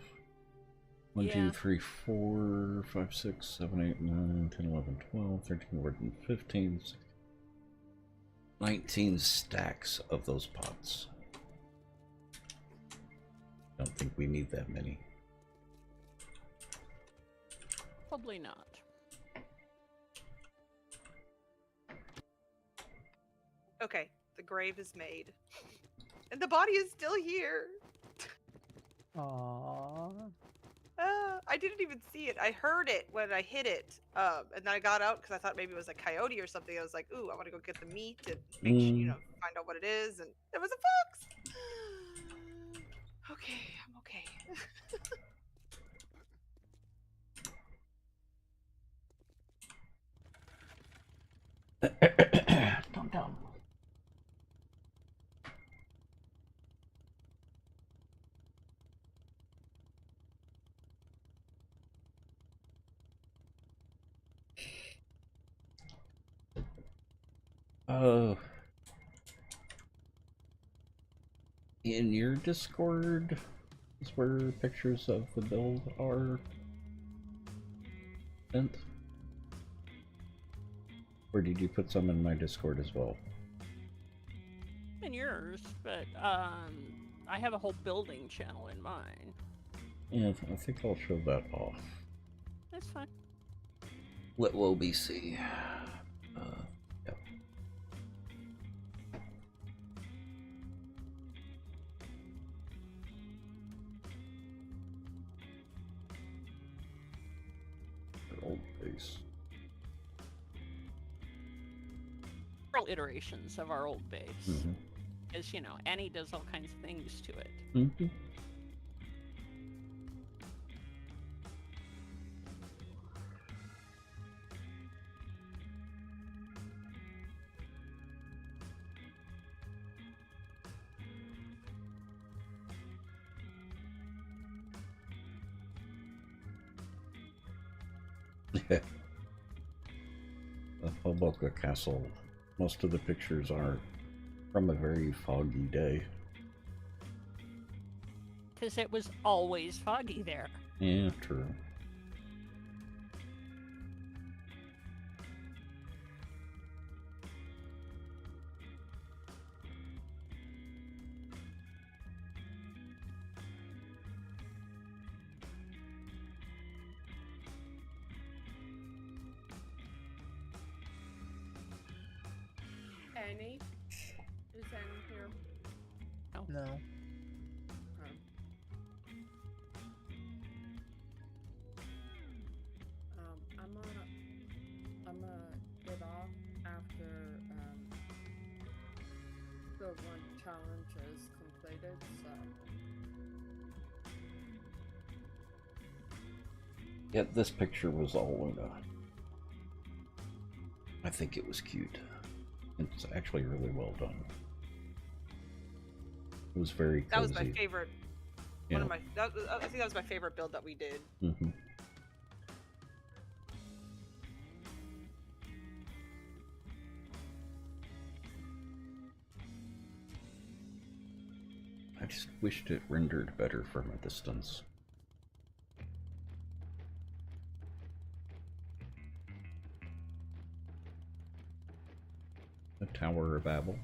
1, Yeah. 2, 3, 4, 5, 6, 7, 8, 9, 10, 11, 12, 13, 14, 15, 16, 19 stacks of those pots. Don't think we need that many. Probably not. Okay, the grave is made. And the body is still here. Aww. I didn't even see it. I heard it when I hit it. And then I got out because I thought maybe it was a coyote or something. I was like, ooh, I want to go get the meat and make sure, find out what it is. And it was a fox. Okay, I'm okay. Calm down. In your Discord is where pictures of the build are sent? Or did you put some in my Discord as well? In yours, but I have a whole building channel in mine. Yeah, I think I'll show that off. That's fine. Let Wobie see. Yep. Old base. Several iterations of our old base. Mm-hmm. Because, you know, Annie does all kinds of things to it. Mm-hmm. The Hoboken Castle, most of the pictures are from a very foggy day. Because it was always foggy there. Yeah, true. Annie? Is Annie here? No. Okay. I'm gonna get off after the one challenge is completed, so Yeah, this picture was all Luna. I think it was cute. It's actually really well done. It was very cozy. That was my favorite. Yeah. One of my. I think that was my favorite build that we did. Mm-hmm. I just wished it rendered better from a distance. The Tower of Babel.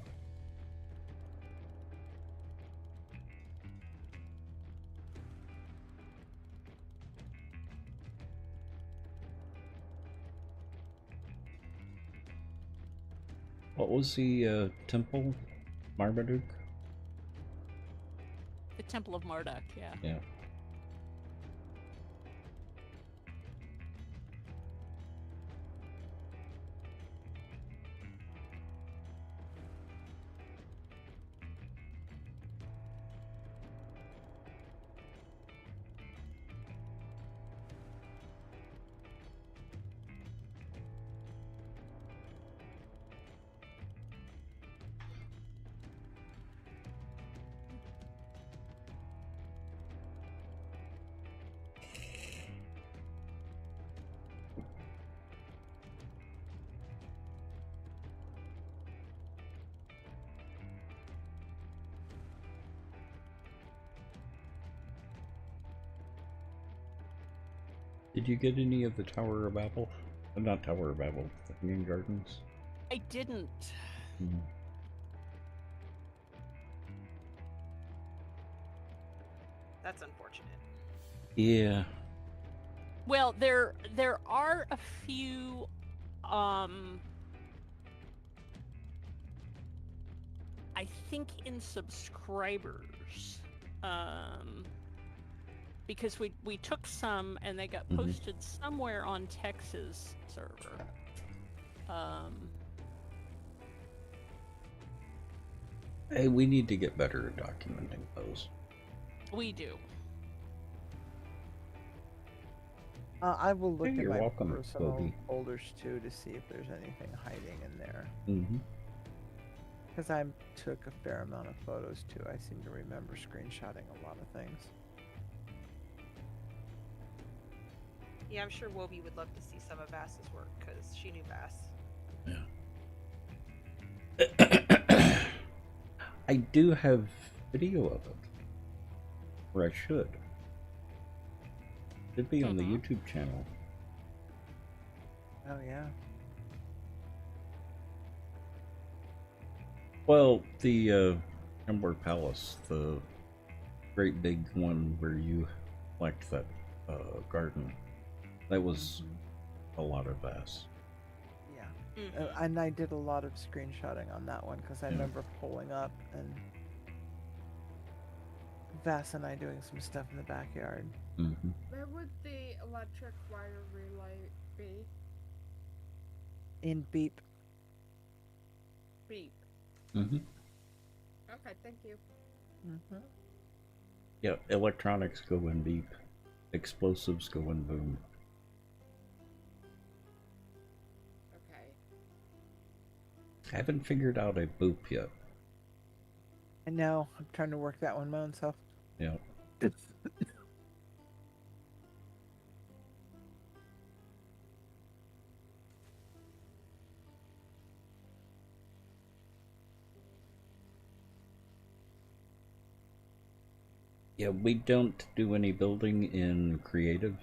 What was the temple? Marmaduke? The Temple of Marduk, yeah. Yeah. Did you get any of the Tower of Babel? Not Tower of Babel, the Hanging Gardens? I didn't. Mm. That's unfortunate. Yeah. Well, there are a few I think in subscribers. Because we took some and they got posted somewhere on Texas server. Hey, we need to get better at documenting those. We do. I will look Hey, at you're my welcome, personal Bobby. folders too to see if there's anything hiding in there. Mm-hmm. Because I took a fair amount of photos too. I seem to remember screenshotting a lot of things. Yeah, I'm sure Wobie would love to see some of Vass's work because she knew Vass. Yeah. I do have video of it. Or I should. It'd be on the YouTube channel. Oh yeah. Well, the Ember Palace, the great big one where you liked that garden, that was a lot of Vass. Yeah. And I did a lot of screenshotting on that one because I remember pulling up and Vass and I doing some stuff in the backyard. Mm-hmm. where would the electric wire relay be? In Beep. Beep. Mm-hmm. Okay, thank you. Mm-hmm. Yeah, electronics go in beep. Explosives go in boom. Okay. I haven't figured out a boop yet. I know. I'm trying to work that one my own self. Yeah. Yeah, we don't do any building in creative.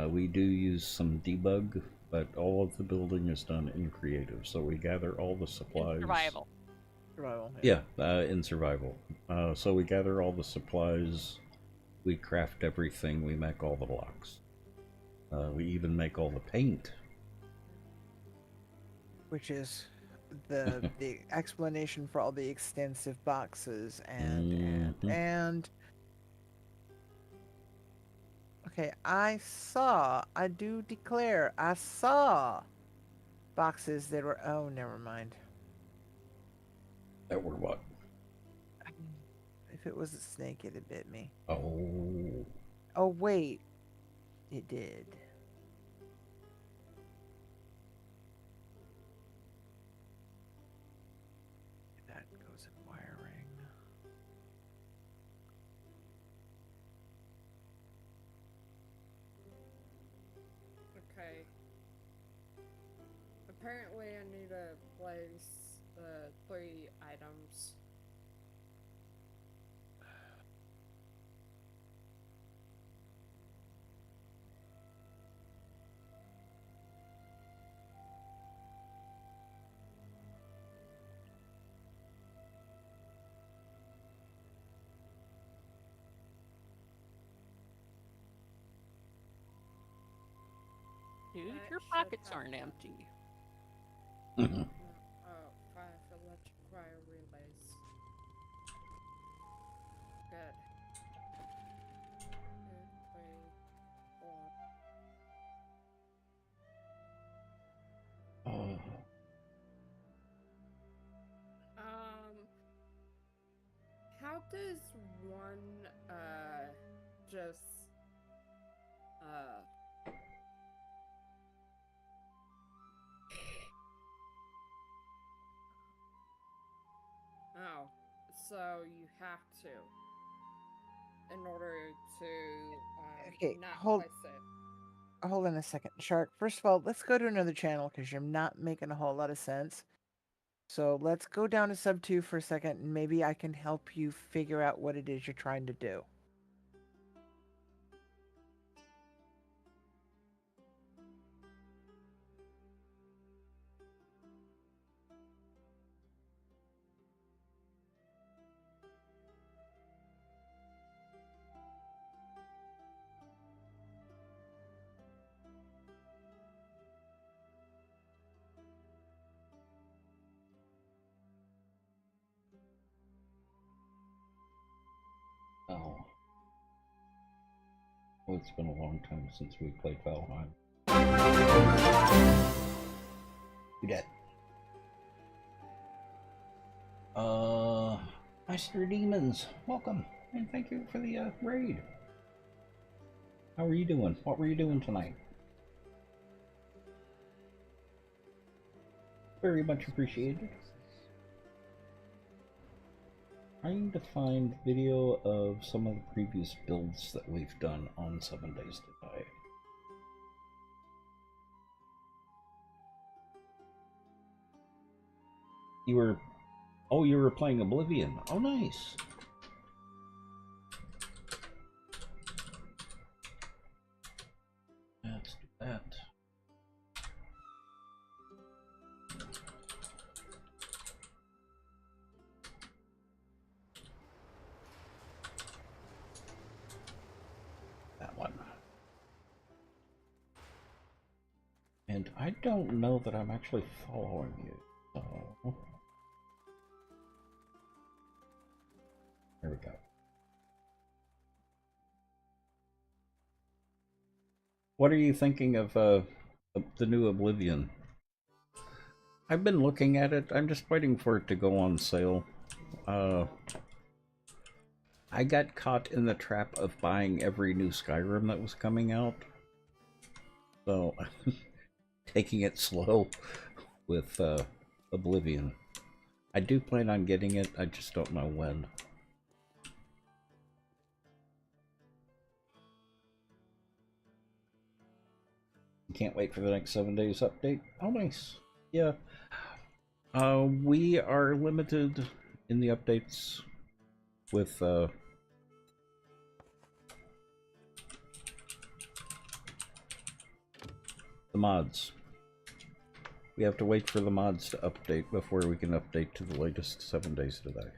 We do use some debug, but all of the building is done in creative. So we gather all the In supplies. survival. Survival, Yeah, in survival. So we gather all the supplies, we craft everything, we make all the blocks. We even make all the paint. Which is the explanation for all the extensive boxes and okay, I do declare I saw boxes that were, oh, never mind. That were what? If it was a snake, it'd bit me. Oh. Oh wait, it did. That goes in wiring. Okay. Apparently, I need to place the 3 items. Dude, That your should pockets have aren't that. empty. No. Oh, 5 electric wire relays. Good. 2, 3, 4. Oh. How does one, just, oh, so you have to, in order to, Okay, not hold place it. on a second, Shark. First of all, let's go to another channel because you're not making a whole lot of sense. So let's go down to sub 2 for a second, and maybe I can help you figure out what it is you're trying to do. Oh. Well, it's been a long time since we played Valheim. You dead. Master Demons, welcome, and thank you for the raid. How are you doing? What were you doing tonight? Very much appreciated. Trying to find video of some of the previous builds that we've done on 7 Days to Die. You were playing Oblivion. Oh, nice. Let's do that. That one. And I don't know that I'm actually following you, so... There we go. What are you thinking of the new Oblivion? I've been looking at it. I'm just waiting for it to go on sale. I got caught in the trap of buying every new Skyrim that was coming out. So, taking it slow with Oblivion. I do plan on getting it, I just don't know when. Can't wait for the next 7 days update. Oh, nice. Yeah. We are limited in the updates with The mods. We have to wait for the mods to update before we can update to the latest 7 days today.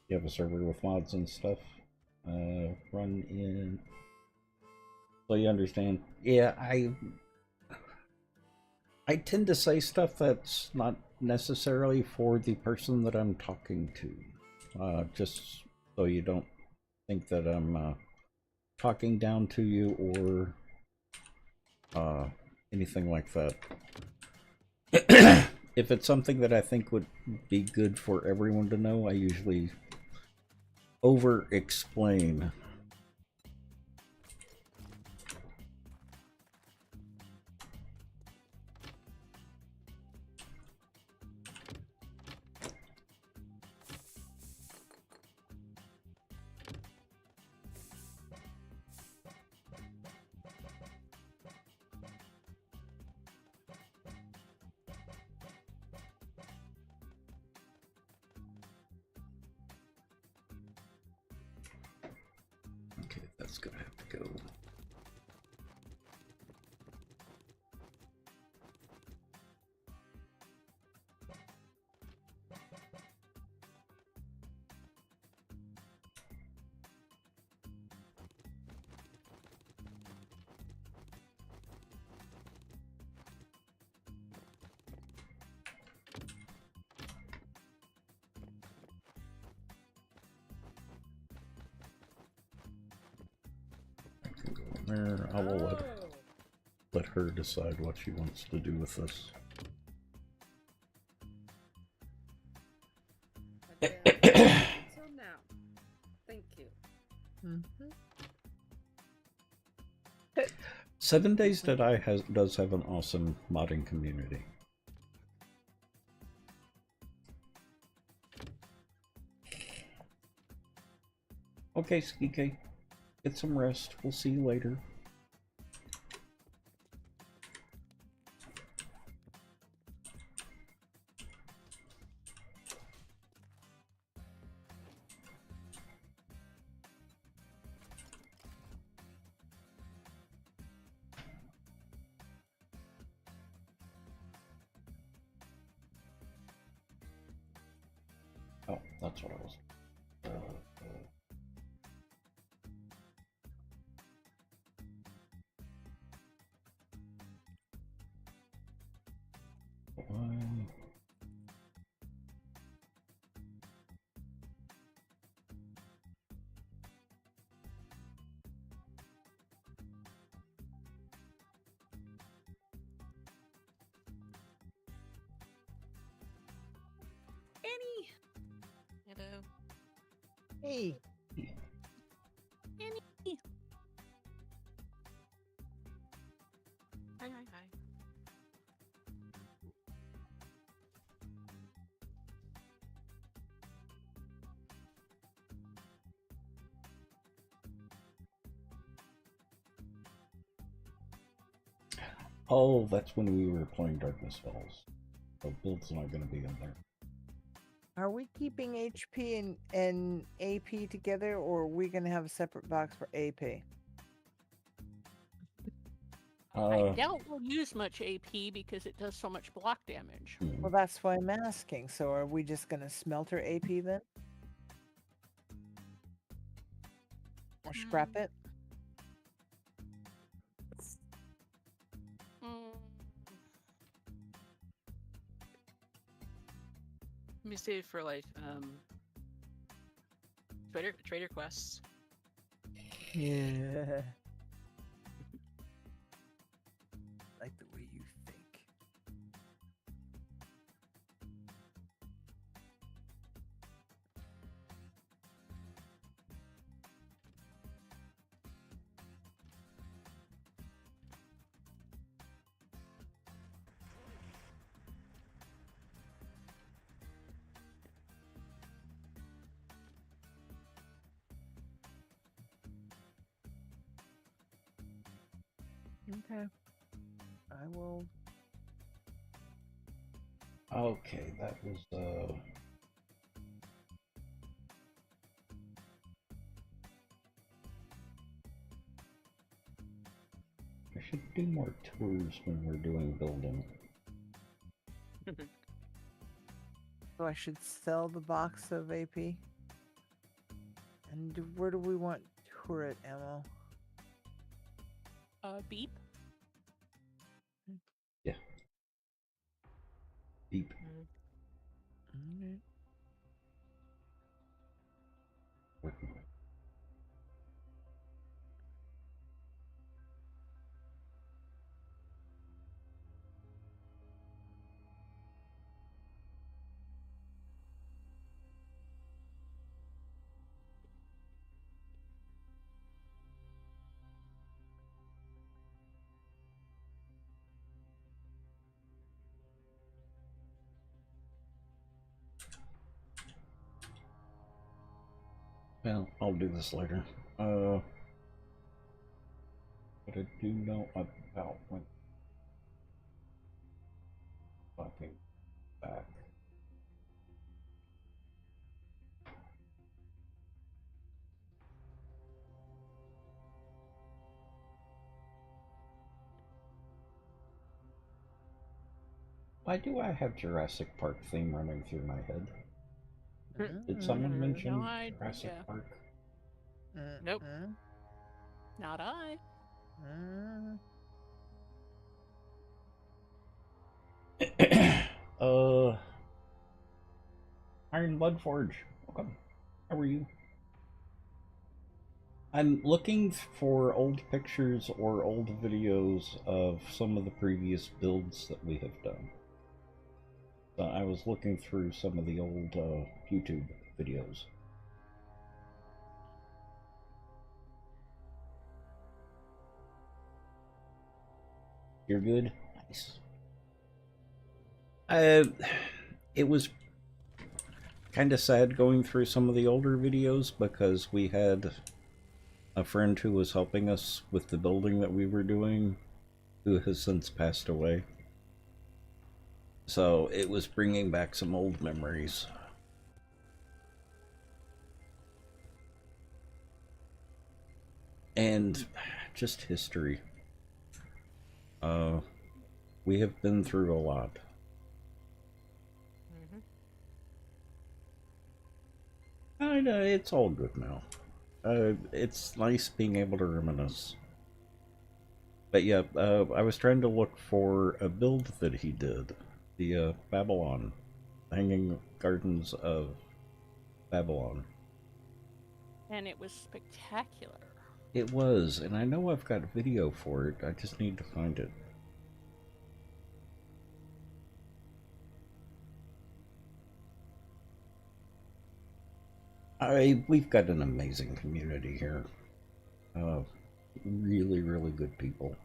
You have a server with mods and stuff. Run in. So you understand? Yeah, I tend to say stuff that's not necessarily for the person that I'm talking to. Just so you don't think that I'm talking down to you or anything like that. If it's something that I think would be good for everyone to know, I usually over-explain. Okay, that's gonna have to go. There, I will let her decide what she wants to do with this. Until now. Thank you. Mm-hmm. 7 Days to Die does have an awesome modding community. Okay, Skike. Get some rest. We'll see you later. Oh, that's what I was. Annie! Hello. Hey. Annie. Hi, hi, hi. Oh, that's when we were playing Darkness Falls. So Build's not going to be in there. Are we keeping HP and AP together, or are we going to have a separate box for AP? I doubt we'll use much AP because it does so much block damage. Well, that's why I'm asking. So are we just going to smelter AP then? Or scrap it? Let me save it for like trader quests. Yeah. Like the way you think. Okay. I will. Okay, that was I should do more tours when we're doing building. So I should sell the box of AP. And where do we want turret ammo? Beep. Yeah. Beep. Alright. Well, I'll do this later. But I do know about when talking back. Why do I have Jurassic Park theme running through my head? Did someone mention No idea. Jurassic Park? Nope. Not I. Iron Blood Forge. Welcome. How are you? I'm looking for old pictures or old videos of some of the previous builds that we have done. So I was looking through some of the old YouTube videos. You're good? Nice. It was kind of sad going through some of the older videos because we had a friend who was helping us with the building that we were doing who has since passed away. So it was bringing back some old memories. And just history. We have been through a lot. I know, it's all good now. It's nice being able to reminisce. But yeah, I was trying to look for a build that he did. The Babylon. Hanging Gardens of Babylon. And it was spectacular. It was, and I know I've got a video for it. I just need to find it. We've got an amazing community here. Really, really good people.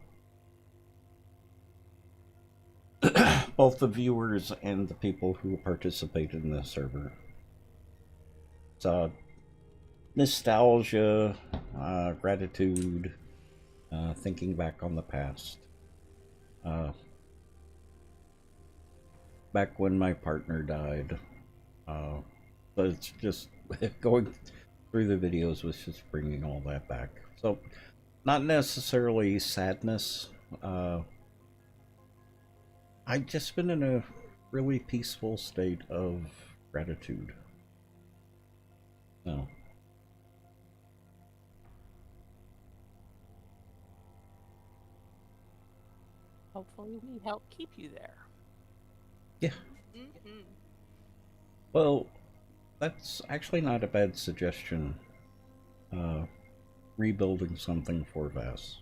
Both the viewers and the people who participate in the server. It's nostalgia, gratitude, thinking back on the past. Back when my partner died. But it's just going through the videos was just bringing all that back. So, not necessarily sadness. I've just been in a really peaceful state of gratitude. No. Hopefully we help keep you there. Yeah. Well, that's actually not a bad suggestion. Rebuilding something for Vass.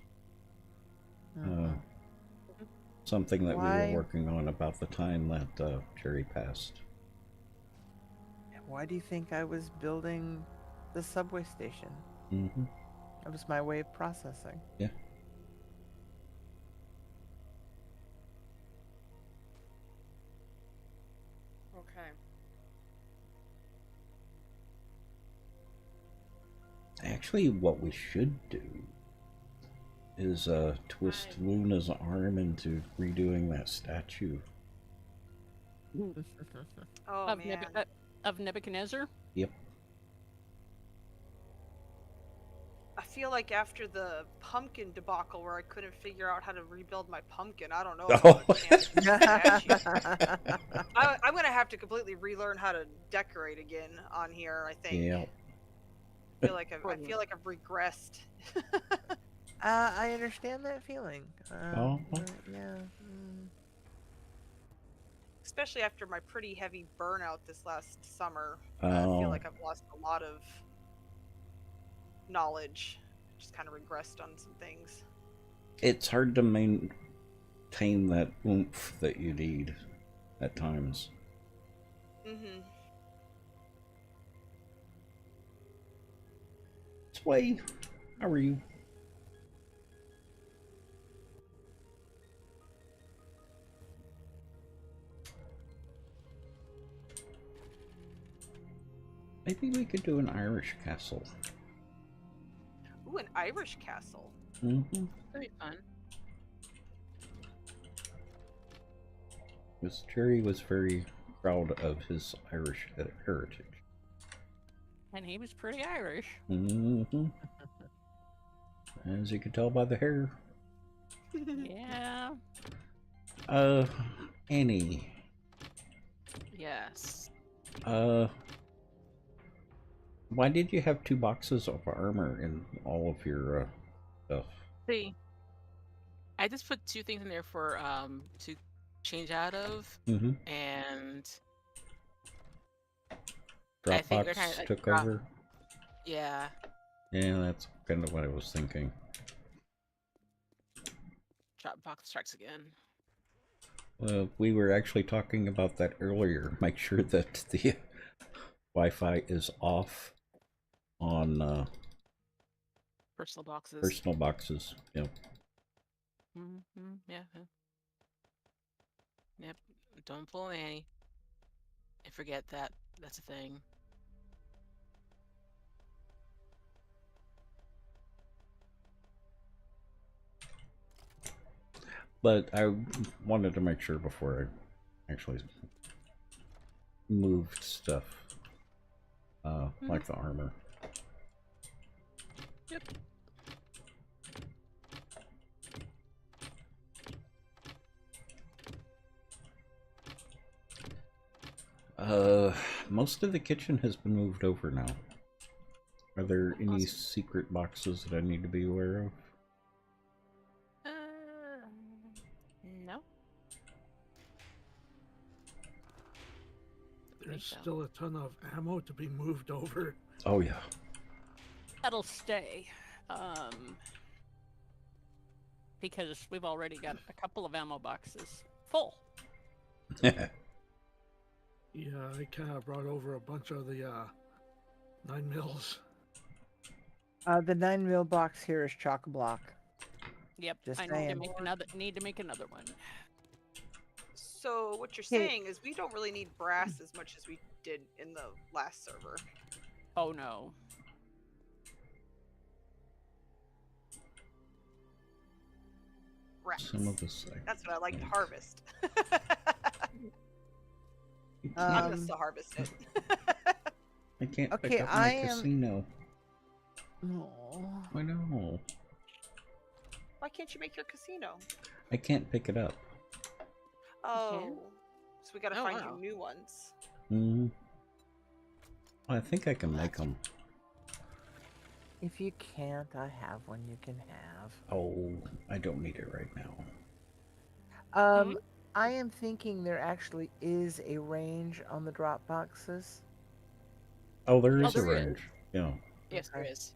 Something that we were working on about the time that Jerry passed. Why do you think I was building the subway station? Mm-hmm. That was my way of processing. Yeah. Okay. Actually, what we should do is twist Luna's arm into redoing that statue. Oh of, man. of Nebuchadnezzar. Yep. I feel like after the pumpkin debacle where I couldn't figure out how to rebuild my pumpkin, I don't know if Oh. I'm a champion statue. I'm gonna have to completely relearn how to decorate again on here, I think. Yeah. I feel like I've regressed. I understand that feeling. Oh. Yeah. Especially after my pretty heavy burnout this last summer. I Oh. feel like I've lost a lot of knowledge. Just kind of regressed on some things. It's hard to maintain that oomph that you need at times. Mm-hmm. Sway, how are you? Maybe we could do an Irish castle. Ooh, an Irish castle. Mm-hmm. That'd be fun. Because Jerry was very proud of his Irish heritage. And he was pretty Irish. Mm-hmm. As you can tell by the hair. Yeah. Annie. Yes. Why did you have 2 boxes of armor in all of your stuff? See, I just put 2 things in there for to change out of, Mm-hmm. and I think they're Dropbox kinda, took drop- over? Yeah. Yeah, that's kind of what I was thinking. Dropbox strikes again. We were actually talking about that earlier. Make sure that the Wi-Fi is off on Personal boxes. personal boxes. Yep. Mm-hmm. Yeah. Yep. Don't pull Annie. And forget that. That's a thing. But I wanted to make sure before I actually moved stuff, like the armor. Yep. Most of the kitchen has been moved over now. Are there any secret boxes that I need to be aware of? No. There's so. still a ton of ammo to be moved over. Oh yeah. That'll stay. Because we've already got a couple of ammo boxes full. Yeah, I kind of brought over a bunch of the 9mm. The 9mm box here is chock-a-block. Yep. Just I saying. need to make another one. So what you're saying is we don't really need brass as much as we did in the last server. Oh no. Rats. Some of us. That's what I like to harvest. I'm gonna still harvest it. I can't Okay, pick up I my am- casino. Oh. I know. Why can't you make your casino? I can't pick it up. Oh, so we gotta Oh, find wow. you new ones. Hmm. I think I can make them. If you can't, I have one you can have. Oh, I don't need it right now. I am thinking there actually is a range on the drop boxes. Oh, there is a there is. range. Yeah. Yes, there Okay. is.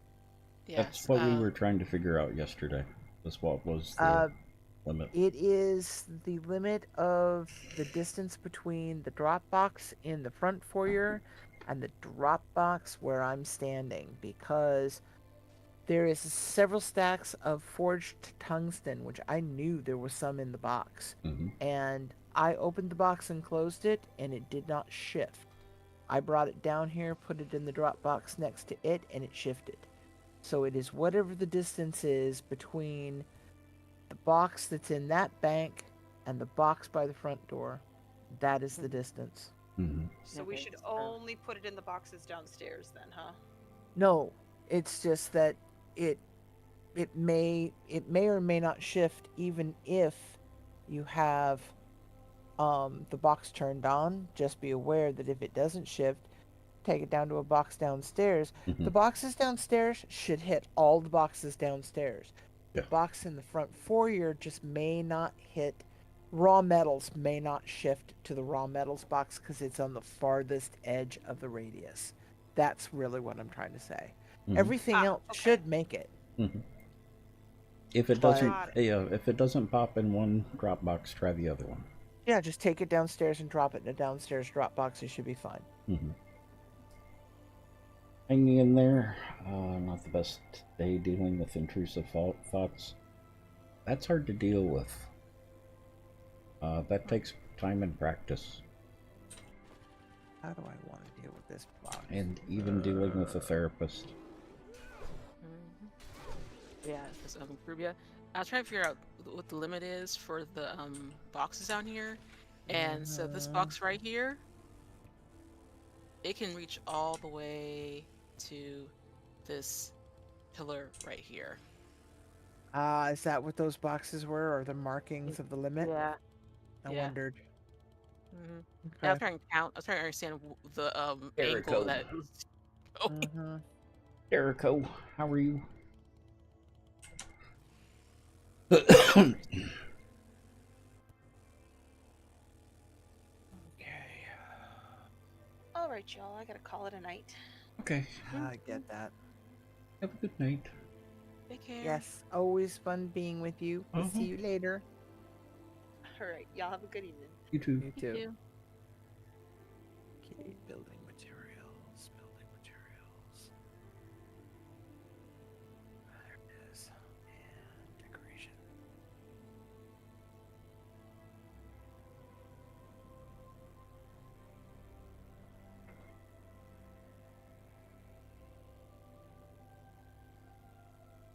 Yes. That's what we were trying to figure out yesterday. That's what was the limit. It is the limit of the distance between the drop box in the front foyer and the drop box where I'm standing, because there is several stacks of forged tungsten, which I knew there was some in the box. Mm-hmm. And I opened the box and closed it, and it did not shift. I brought it down here, put it in the drop box next to it, and it shifted. So it is whatever the distance is between the box that's in that bank and the box by the front door. That is the distance. Mm-hmm. So we Okay, should so- only put it in the boxes downstairs then, huh? No, it's just that it may or may not shift even if you have the box turned on. Just be aware that if it doesn't shift, take it down to a box downstairs. Mm-hmm. The boxes downstairs should hit all the boxes downstairs. The Yeah. box in the front foyer just may not hit. Raw metals may not shift to the raw metals box because it's on the farthest edge of the radius. That's really what I'm trying to say. Mhm. Everything else okay. should make it. Mm-hmm. If it But- doesn't, Got if it doesn't pop in one drop box, try the other one. Yeah, just take it downstairs and drop it in a downstairs drop box. You should be fine. Mm-hmm. Hanging in there. Not the best day dealing with intrusive thoughts. That's hard to deal with. That takes time and practice, How do I want to deal with this box? and even dealing with a therapist. Yeah, because Caribbean. I was trying to figure out what the limit is for the boxes down here, and so this box right here, it can reach all the way to this pillar right here. Is that what those boxes were, or the markings of the limit? Yeah. I yeah. wondered. Mm-hmm. Okay. I was trying to count. I was trying to understand the Jericho. angle that. Oh, Mhm. Jericho, how are you? Okay. All right, y'all. I gotta call it a night. Okay. I get that. Have a good night. take care. Yes, always fun being with you. We'll see you later. All right, y'all have a good evening. You too. You You too. too. Okay, building materials. Building materials. There it is. And decoration.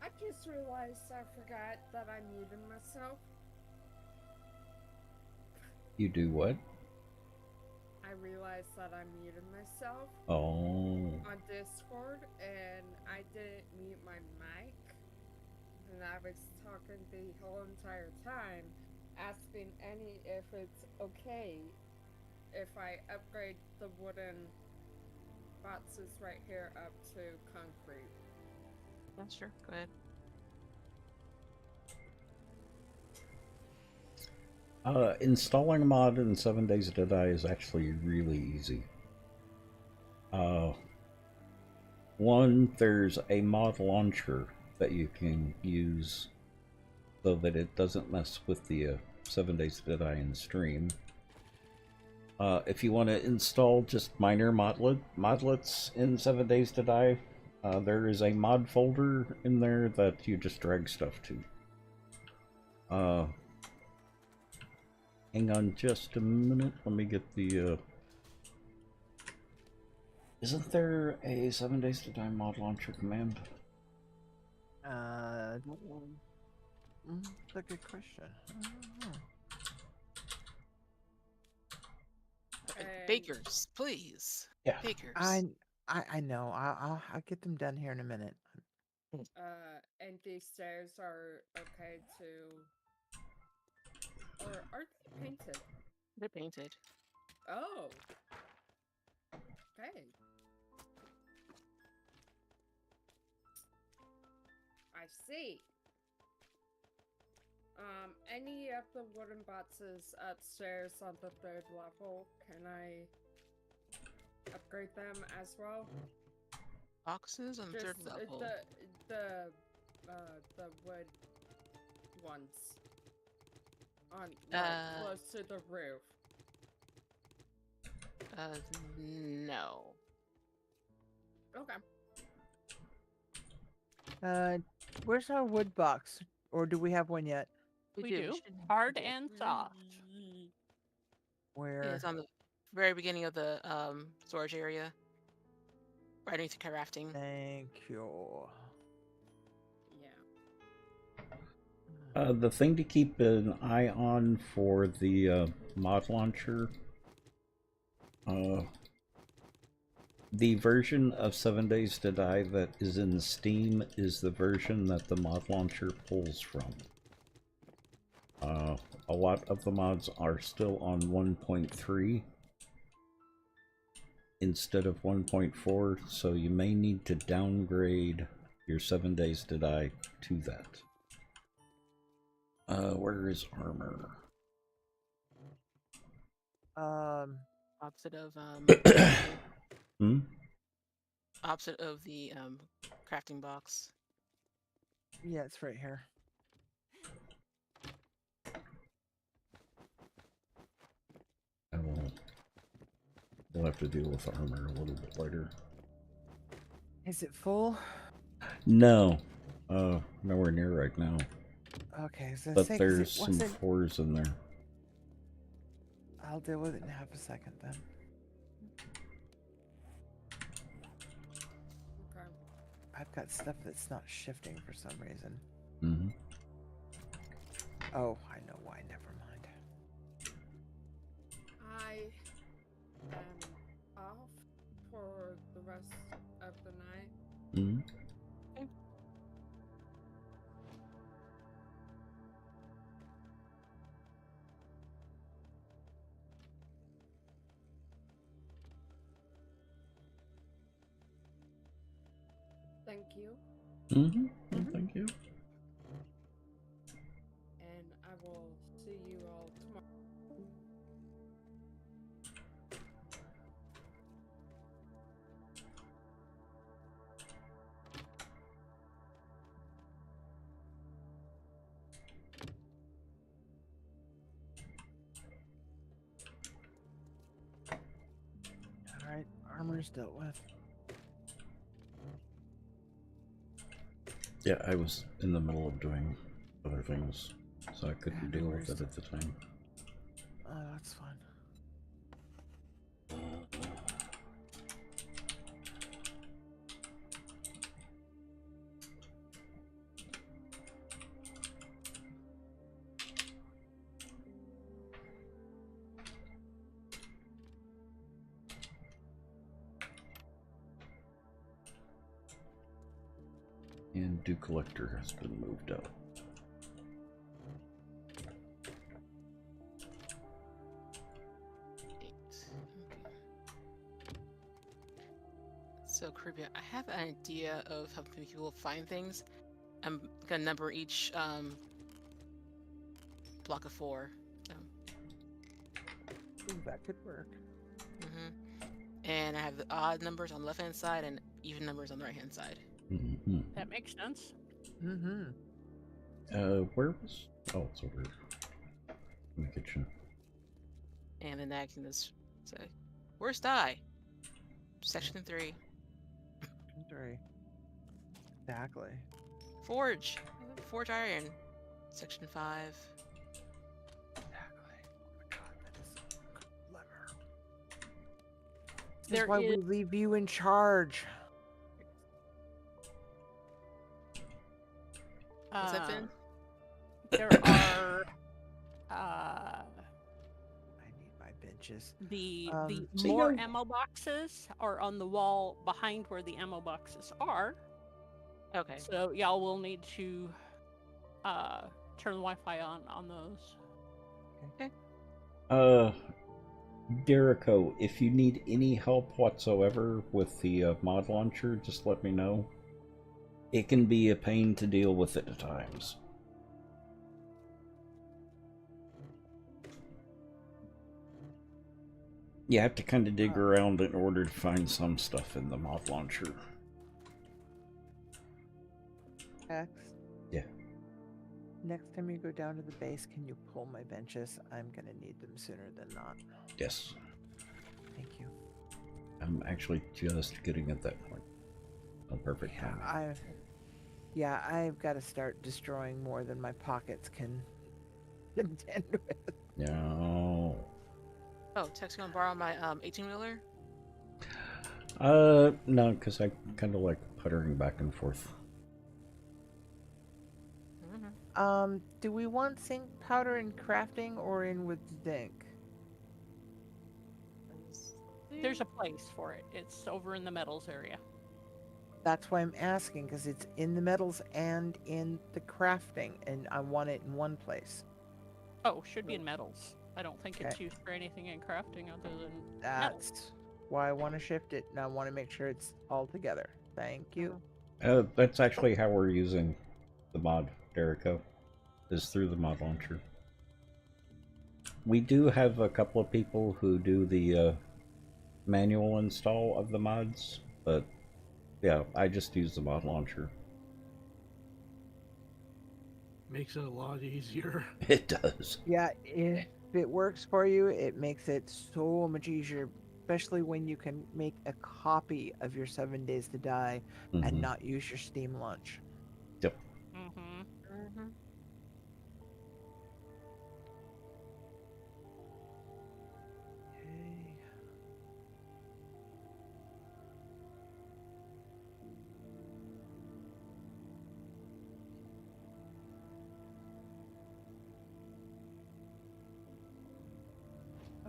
I just realized I forgot that I muted myself. You do what? I realized that I muted myself Oh. on Discord and I didn't mute my mic. And I was talking the whole entire time, asking Annie if it's okay if I upgrade the wooden boxes right here up to concrete. Yeah, sure. Go ahead. Installing a mod in 7 Days to Die is actually really easy. One, there's a mod launcher that you can use so that it doesn't mess with the 7 Days to Die in stream. If you want to install just minor modlets in 7 Days to Die, there is a mod folder in there that you just drag stuff to. Hang on just a minute. Let me get the. Isn't there a 7 Days to Die mod launcher command? That's a good question. I don't know. And- Bakers, please. Yeah. Bakers. I know. I'll get them done here in a minute. And these stairs are okay to. Or are they painted? They're painted. Oh. Okay. I see. Any of the wooden boxes upstairs on the 3rd level, can I upgrade them as well? Boxes on the 3rd Just level. the wood ones on like, close to the roof. No. Okay. Where's our wood box? Or do we have one yet? We We do. should- Hard and soft. Where? Yeah, it's on the very beginning of the storage area. Right underneath the crafting. Thank you. The thing to keep an eye on for the mod launcher, the version of 7 Days to Die that is in Steam is the version that the mod launcher pulls from. A lot of the mods are still on 1.3 instead of 1.4, so you may need to downgrade your 7 Days to Die to that. Where is armor? Opposite of Hmm? opposite of the crafting box. Yeah, it's right here. We'll have to deal with armor a little bit later. Is it full? No. Nowhere near right now. Okay, so But say, 'cause there's it some wasn't... 4s in there. I'll deal with it in half a second then. Okay. I've got stuff that's not shifting for some reason. Mm-hmm. Oh, I know why. Never mind. I am off for the rest of the night. Mm-hmm. Thank you, Mm-hmm. Thank you. and I will see you all tomorrow. Alright, armor's dealt with. Yeah, I was in the middle of doing other things, so I couldn't deal with it at the time. Oh, that's fine. And Dew Collector has been moved out. So Caribbean, I have an idea of how many people find things. I'm gonna number each block of 4. So. Ooh, that could work. And I have the odd numbers on the left hand side and even numbers on the right hand side. Mm-hmm. That makes sense. Mm-hmm. Where was... Oh, it's over in the kitchen. And then I can just say, where's die? Section 3. 3. Exactly. Forge. Forge iron. Section 5. Exactly. Oh my god, that is clever. This There is why we is- leave you in charge. What's that, Finn? There are I need my benches. the So more you go- ammo boxes are on the wall behind where the ammo boxes are. Okay. So y'all will need to turn the Wi-Fi on those. Derico, if you need any help whatsoever with the mod launcher, just let me know. It can be a pain to deal with at times. You have to kind of dig around in order to find some stuff in the mod launcher. X. Yeah. Next time you go down to the base, can you pull my benches? I'm gonna need them sooner than not. Yes. Thank you. I'm actually just getting at that point. Oh, perfect timing. I've got to start destroying more than my pockets can contend with. No. Oh, Tex, you want to borrow my 18-wheeler? No, because I kind of like puttering back and forth. Do we want zinc powder in crafting or in with zinc? There's a place for it. It's over in the metals area. That's why I'm asking, because it's in the metals and in the crafting, and I want it in one place. Oh, should be in metals. I don't think it's Okay. used for anything in crafting other than metals. That's why I want to shift it, and I want to make sure it's all together. Thank you. That's actually how we're using the mod, Derico, is through the mod launcher. We do have a couple of people who do the manual install of the mods, but yeah, I just use the mod launcher. Makes it a lot easier. It does. Yeah, if it works for you, it makes it so much easier, especially when you can make a copy of your 7 Days to Die and not use your Steam launch. Yep. Okay.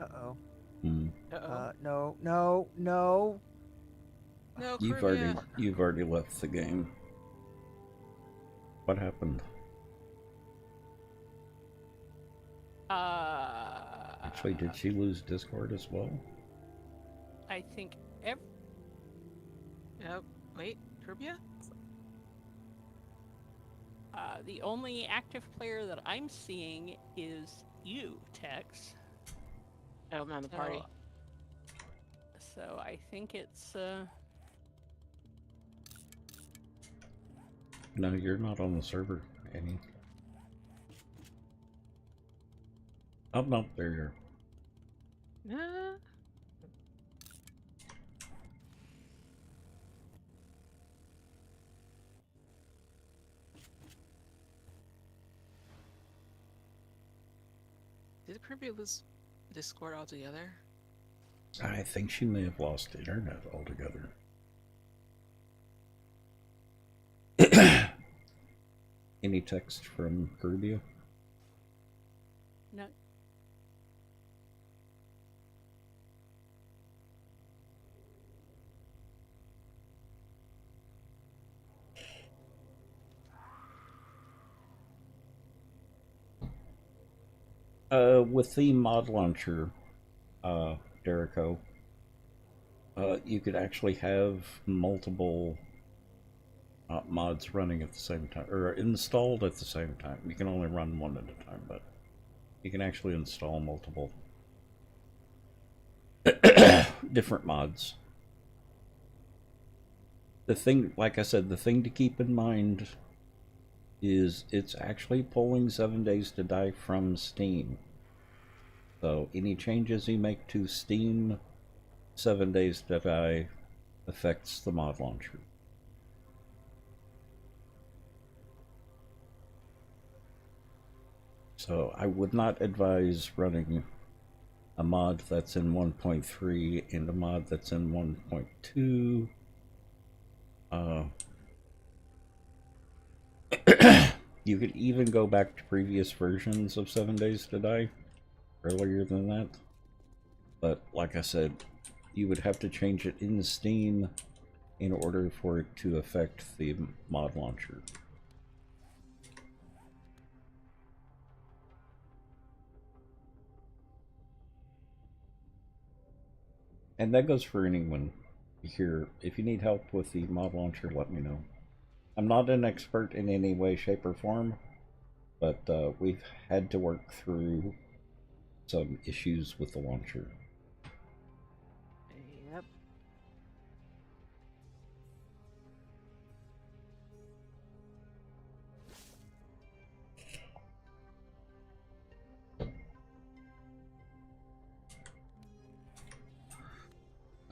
Uh-oh. Uh-oh. No, no, no. No, You've already left the game. What happened? Actually, did she lose Discord as well? I think Yep. Wait, Curbia? the only active player that I'm seeing is you, Tex. Oh, I'm on the party. So I think it's No, you're not on the server, Annie. Oh, no, there you are. Did Curbia lose Discord altogether? I think she may have lost internet altogether. Any text from Curbia? no. With the mod launcher, Derico, you could actually have multiple mods running at the same time, or installed at the same time. You can only run one at a time, but you can actually install multiple different mods. The thing, like I said, the thing to keep in mind is it's actually pulling 7 Days to Die from Steam. So any changes you make to Steam 7 Days to Die affects the mod launcher. So I would not advise running a mod that's in 1.3 and a mod that's in 1.2. You could even go back to previous versions of 7 Days to Die earlier than that. But like I said, you would have to change it in Steam in order for it to affect the mod launcher. And that goes for anyone here. If you need help with the mod launcher, let me know. I'm not an expert in any way, shape, or form, but we've had to work through some issues with the launcher. Yep.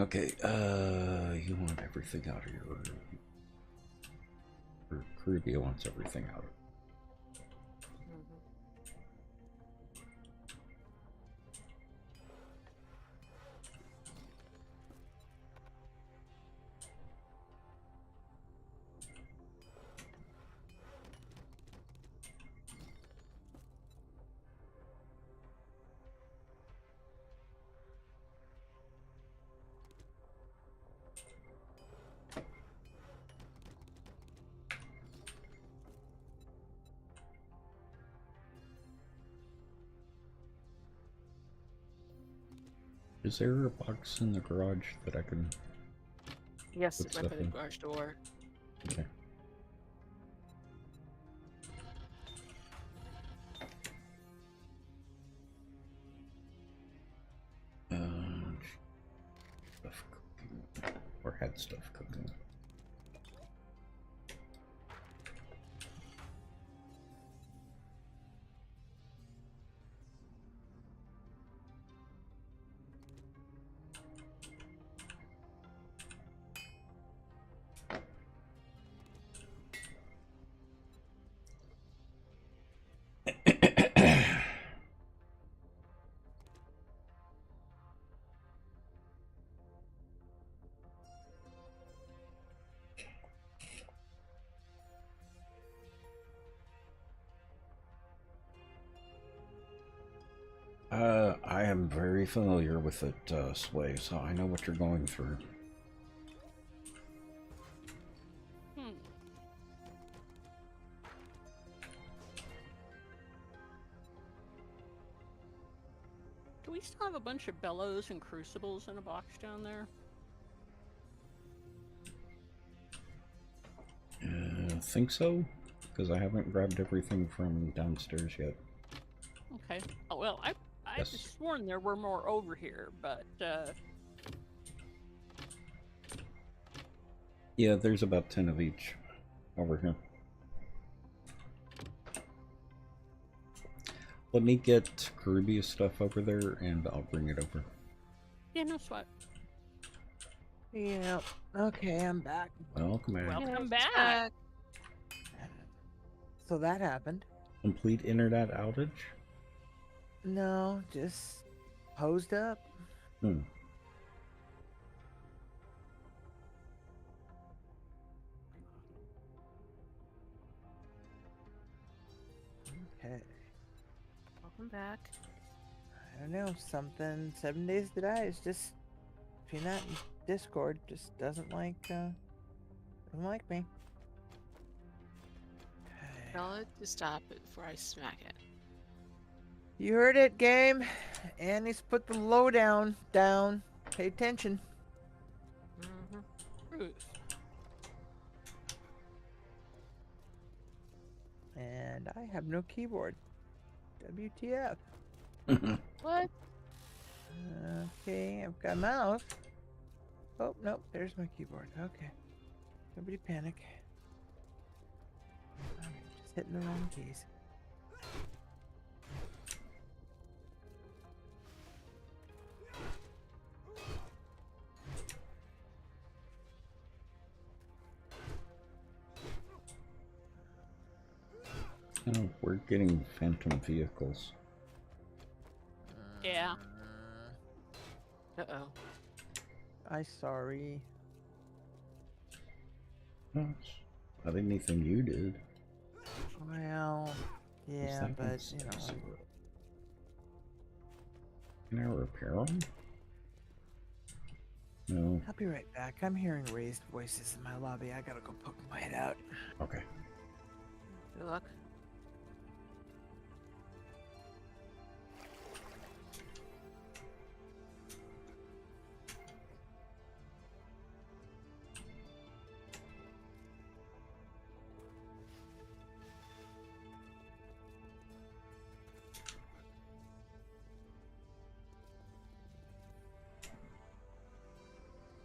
Okay, you want everything out of your... Or Caribbean wants everything out of it. Is there a box in the garage that I can Yes, put right stuff by the in? garage door. Okay. Stuff cooking. Or had stuff cooking. I am very familiar with it, Sway, so I know what you're going through. Hmm. Do we still have a bunch of bellows and crucibles in a box down there? Think so? Because I haven't grabbed everything from downstairs yet. Okay. Oh, well, I've Yes. sworn there were more over here, but, Yeah, there's about 10 of each over here. Let me get Caribbean stuff over there and I'll bring it over. yeah, no sweat. Yeah. Okay, I'm back. Welcome back. Welcome back. So that happened. Complete internet outage? No, just hosed up. Hmm. Okay. Welcome back. I don't know, something 7 days to die is just between that and Discord just doesn't like me. Okay. Tell it to stop it before I smack it. You heard it, game. Annie's put the lowdown down. Pay attention. Truth. And I have no keyboard. WTF. What? Okay, I've got a mouse. Oh, nope, there's my keyboard. Okay. Nobody panic. I'm just hitting the wrong keys. Oh, we're getting phantom vehicles. Yeah. Uh-oh. I sorry. Oh, it's not anything you did. Well, yeah, that but one you know. says- Can I repair them? No. I'll be right back. I'm hearing raised voices in my lobby. I gotta go poke my head out. Okay. Good luck.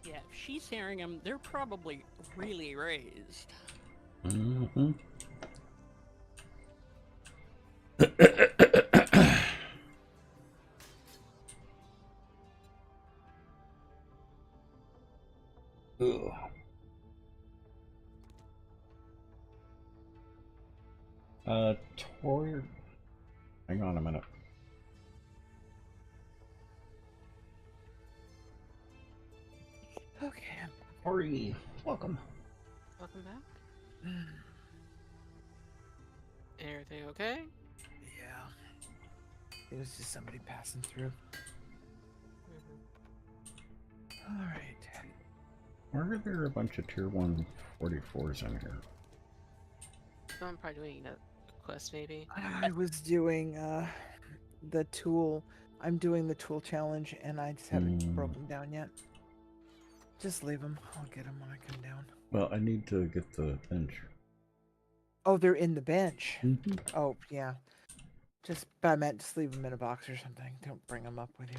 Yeah, if she's hearing them, they're probably really raised. Mm-hmm. Ugh. Tor... Hang on a minute. Okay. Tori, welcome. Welcome back. Everything okay? Yeah. It was just somebody passing through. Alright. Why are there a bunch of tier 1 44s in here? I'm probably doing a quest, maybe. I was doing the tool I'm doing the tool challenge, and I just haven't Mm. broken down yet. Just leave them. I'll get them when I come down. Well, I need to get the bench. Oh, they're in the bench. Mhm. Oh, yeah. But I meant just leave them in a box or something. Don't bring them up with you.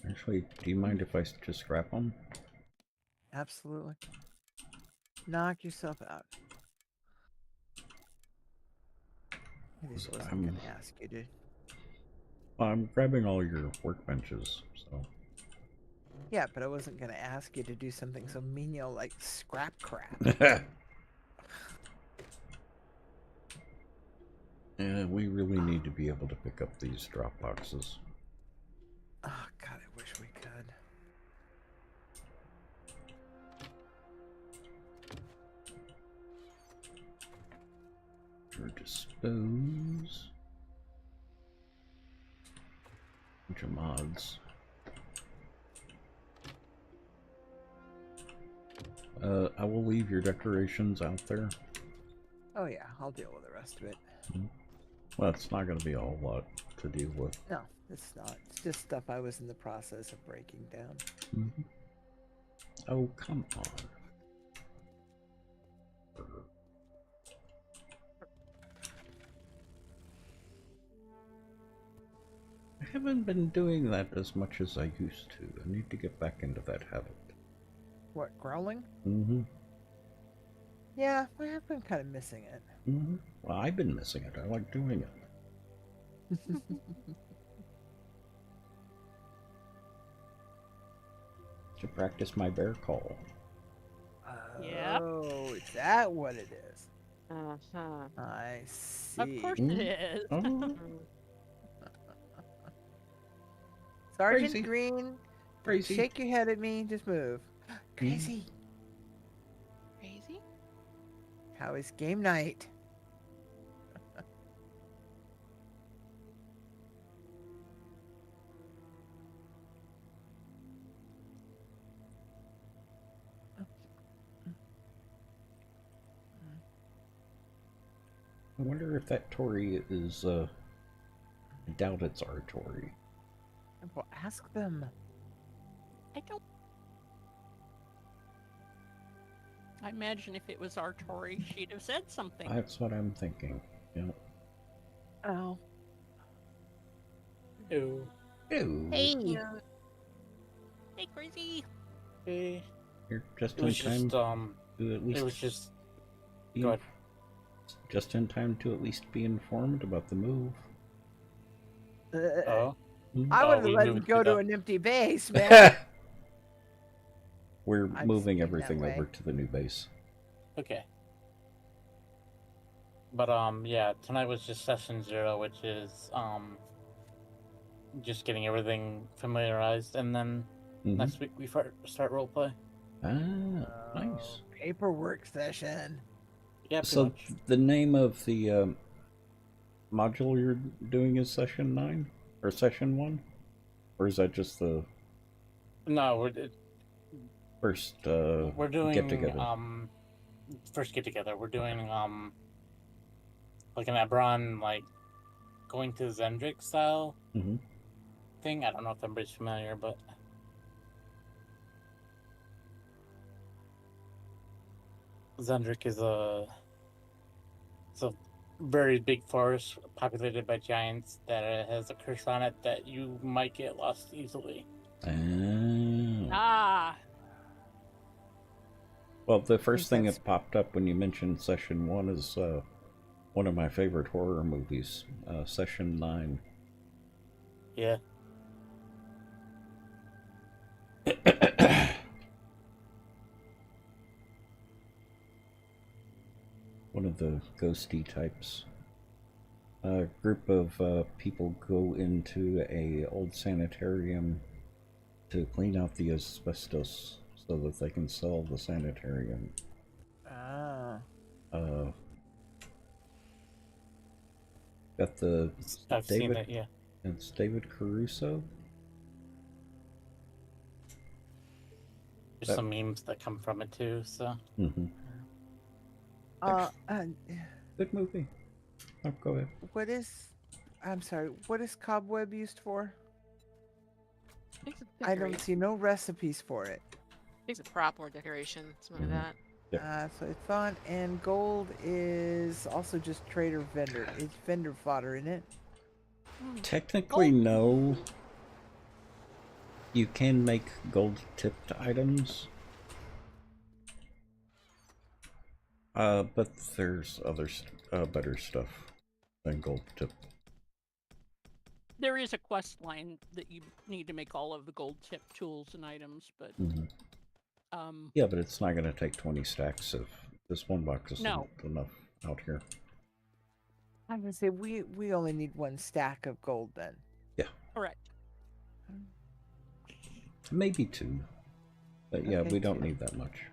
Actually, do you mind if I just scrap them? Absolutely. Knock yourself out. I just wasn't I'm- going to ask you to. Well, I'm grabbing all your workbenches, so. Yeah, but I wasn't going to ask you to do something so menial like scrap crap. Yeah, we really need to be able to pick up these drop boxes. Oh, God, I wish we could. Or dispose. Bunch of mods. I will leave your decorations out there. Oh, yeah, I'll deal with the rest of it. Well, it's not going to be a whole lot to deal with. No, it's not. It's just stuff I was in the process of breaking down. Mm-hmm. Oh, come on. I haven't been doing that as much as I used to. I need to get back into that habit. What, growling? Mm-hmm. Yeah, I have been kind of missing it. Mm-hmm. Well, I've been missing it. I like doing it. To practice my bear call. Yep. Oh, is that what it is? Uh-huh. I see. Of course it is. Oh, Sergeant Crazy. Green, crazy. shake your head at me. Just move. Crazy. Crazy? How is game night? I wonder if that Tory is, I doubt it's our Tory. Well, ask them. I don't. I imagine if it was our Tory, she'd have said something. That's what I'm thinking. Yeah. Oh. Ew. Ew. Hey. Hey, crazy. Hey. You're just It in was time just to at least it was just be go ahead. just in time to at least be informed about the move. Oh. I would have we let knew him it go did to that. an empty base, man. We're I'm moving speaking that everything way. over to the new base. Okay. But yeah, tonight was just session 0, which is just getting everything familiarized, and then Mhm. next week we start roleplay. Ah, nice. Paperwork session. Yeah, pretty So much. the name of the module you're doing is session 9 or session 1, or is that just the No, first we're doing get together? First get together. We're doing like an Ebron, like going to Zendrick style Mm-hmm. thing. I don't know if everybody's familiar, but Zendrick is a very big forest populated by giants that has a curse on it that you might get lost easily. Ah. Well, the first thing that's- that popped up when you mentioned session 1 is one of my favorite horror movies, session 9. Yeah. One of the ghosty types. A group of people go into a old sanitarium to clean out the asbestos so that they can sell the sanitarium. Ah. Got the I've seen David. it, yeah. It's David Caruso. There's some memes that come from it too, so. Mm-hmm. Uh, Good movie. Oh, go ahead. what is I'm sorry. What is cobweb used for? I think it's I don't decoration. see no recipes for it. I think it's a prop or decoration, something like that. Yep. So it's fun. And gold is also just trader vendor. It's vendor fodder, isn't it? Technically, no. You can make gold-tipped items. But there's other better stuff than gold-tipped. There is a quest line that you need to make all of the gold tip tools and items, but Yeah, but it's not going to take 20 stacks of this one box isn't enough out here. I'm gonna say we only need 1 stack of gold then. Yeah. correct. Maybe 2. But yeah, Okay, we don't 2. need that much.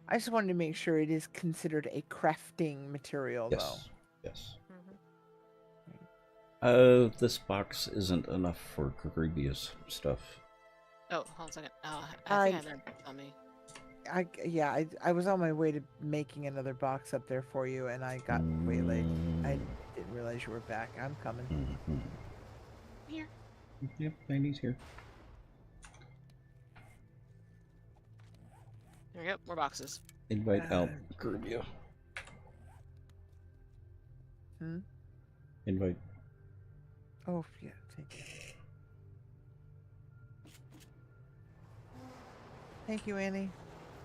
I just wanted to make sure it is considered a crafting material, Yes. Yes. Mm-hmm. This box isn't enough for Karibia's stuff. Oh, hold on a second. I think I learned on me. I was on my way to making another box up there for you, and I got waylaid. I didn't realize you were back. I'm coming. Here. Yep, Andy's here. There we go. More boxes. Invite out Karibia. Invite. Oh, yeah, thank you. Thank you, Annie.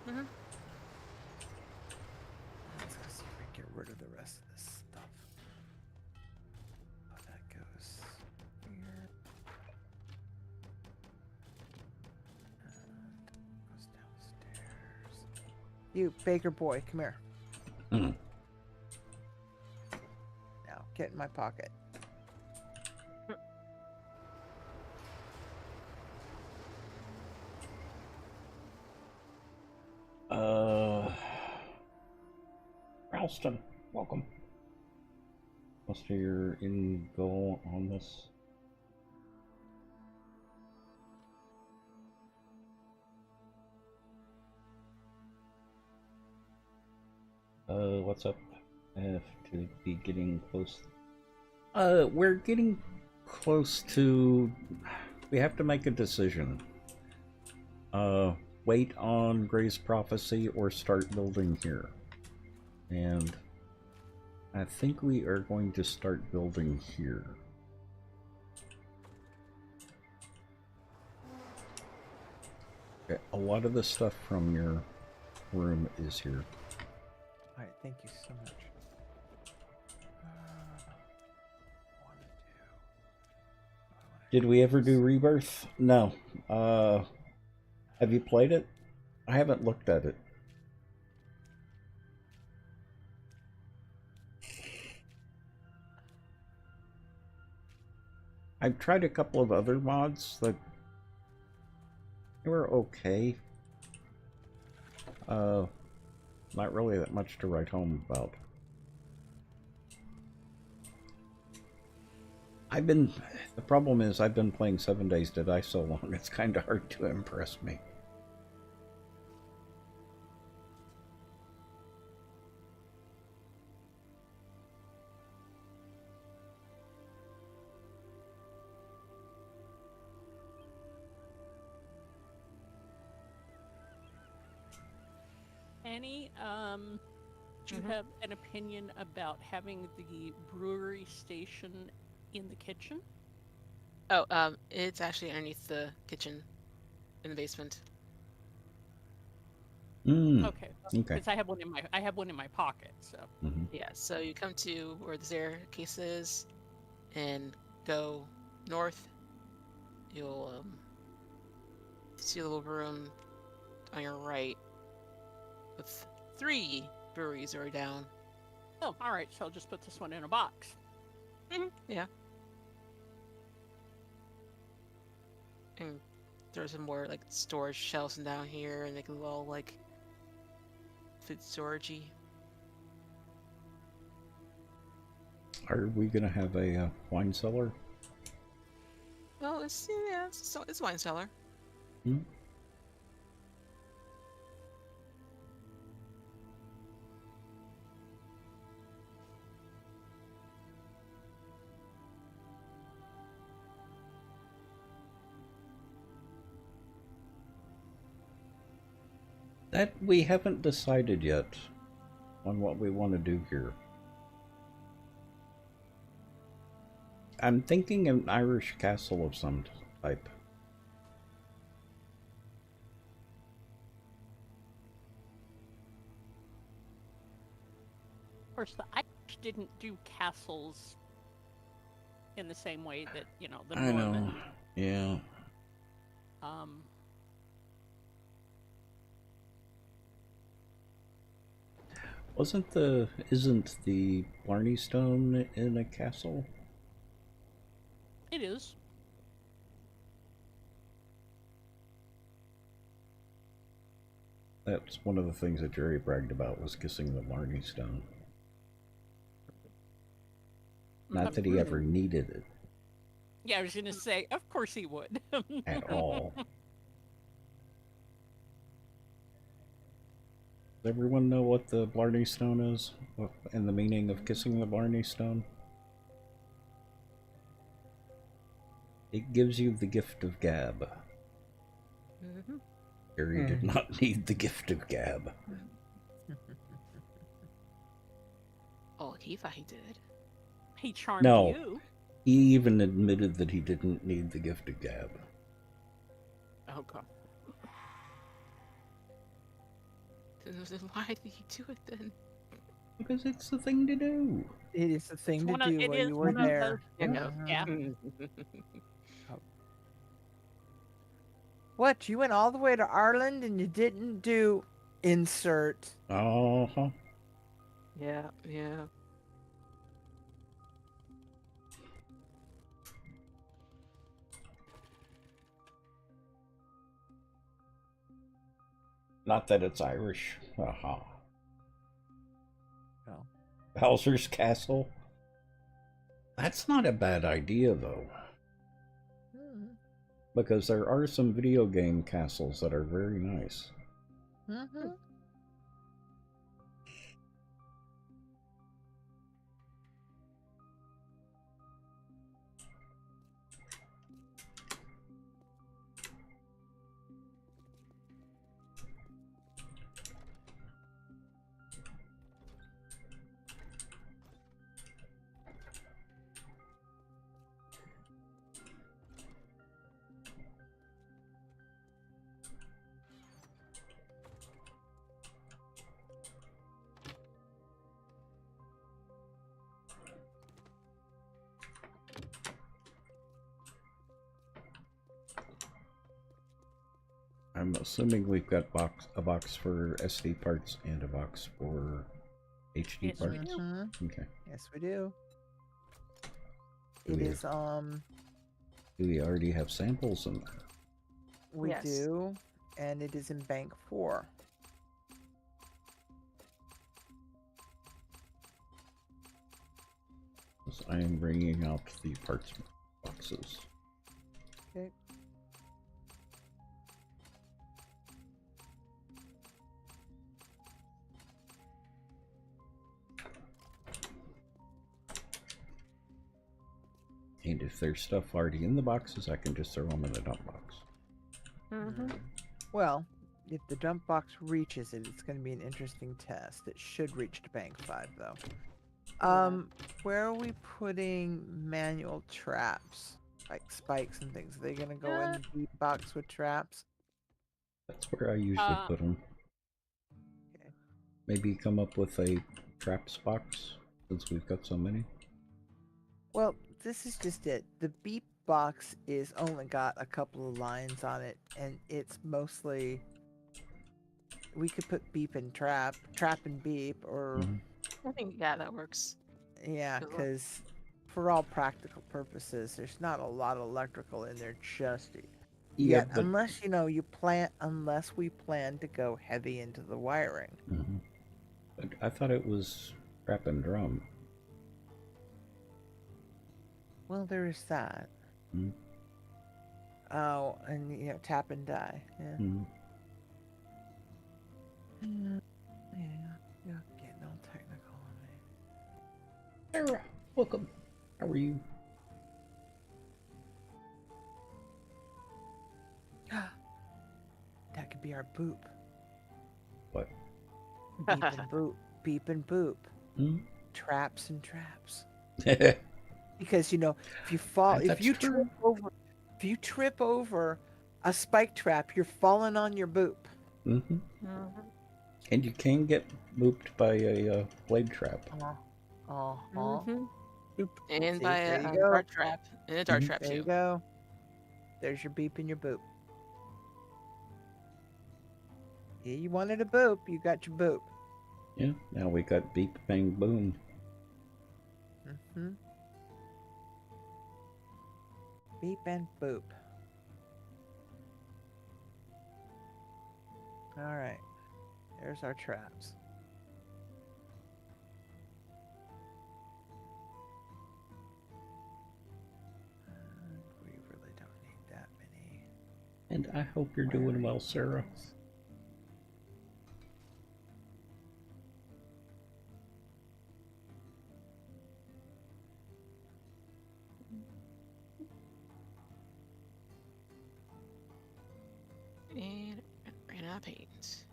Mm-hmm. Let's go see if we can get rid of the rest of this stuff. Oh, that goes here. And goes downstairs. You, Baker boy, come here. Now, get in my pocket. Ralston, welcome. What's your end goal on this? What's up? Have to be getting close. We're getting close to. We have to make a decision. Wait on Gray's prophecy or start building here. And I think we are going to start building here. Okay, a lot of the stuff from your room is here. Alright, thank you so much. 1, 2. Did we ever do Rebirth? No. Have you played it? I haven't looked at it. I've tried a couple of other mods that they were okay. Not really that much to write home about. The problem is I've been playing 7 Days to Die so long, it's kind of hard to impress me. Annie, do you have an opinion about having the brewery station in the kitchen? Oh, it's actually underneath the kitchen, in the basement. Okay. Okay. Because I have one in my pocket. So. Yeah. So you come to where the staircase is, and go north. You'll see a little room on your right with 3 breweries already down. Oh, all right. So I'll just put this one in a box. Yeah. And there's some more like storage shelves down here, and they can all like food storagey. Are we gonna have a wine cellar? Well, it's wine cellar. That we haven't decided yet on what we want to do here. I'm thinking an Irish castle of some type. Of course, the Irish didn't do castles in the same way that, you know, the I know. Norman. Yeah. Isn't the Blarney Stone in a castle? It is. That's one of the things that Jerry bragged about, was kissing the Blarney Stone. Not that he ever needed it Yeah, I was gonna say, of course he would. at all. Does everyone know what the Blarney Stone is? And the meaning of kissing the Blarney Stone? It gives you the gift of gab. Harry did not need the gift of gab. Oh, he thought he did. He charmed No. you. He even admitted that he didn't need the gift of gab. Oh god. Then why did he do it then? Because it's the thing to do. It is the thing to One of- do it while is you were one of there. You know. Yeah. What? You went all the way to Ireland and you didn't do insert. Uh-huh. Yeah, yeah. Not that it's Irish. Aha. No. Bowser's Castle? That's not a bad idea, though. Because there are some video game castles that are very nice. Mm-hmm. I'm assuming we've got a box for SD parts and a box for HD Yes, we parts. do. Mm-hmm. Okay. Yes, we do. Do It we- is, Do we already have samples in there? we Yes. do, and it is in Bank 4. Because I am bringing out the parts boxes. Okay. And if there's stuff already in the boxes, I can just throw them in the dump box. Well, if the dump box reaches it, it's going to be an interesting test. It should reach to Bank 5, though. Where are we putting manual traps? Like spikes and things. Are they going to go in the deep box with traps? That's where I usually put them. Okay. Maybe come up with a traps box, since we've got so many. Well, this is just it. The beep box is only got a couple of lines on it, and it's mostly... We could put beep and trap and beep, or... I think, yeah, that works. Yeah, Good luck. because for all practical purposes, there's not a lot of electrical in there just yet, but unless unless we plan to go heavy into the wiring. But I thought it was rap and drum. Well, there is that. Mhm. Oh, and tap and die. Yeah. Yeah, you're getting all technical on me. Sarah, welcome. How are you? That could be our boop. What? Beep and boop. Beep and boop. Hmm? Traps and traps. That's Because if you fall, if you true. trip over a spike trap, you're falling on your boop. Mm-hmm. Mhm. And you can get booped by a blade trap. Mhm. And See, by there a you go. dart trap. And a dart Mhm. trap, There you too. go. There's your beep and your boop. Yeah, you wanted a boop, you got your boop. Yeah, now we got beep, bang, boom. Mm-hmm. Beep and boop. All right. There's our traps. And we really don't need that many. And I hope you're doing well, Sarah. And ran out of paint.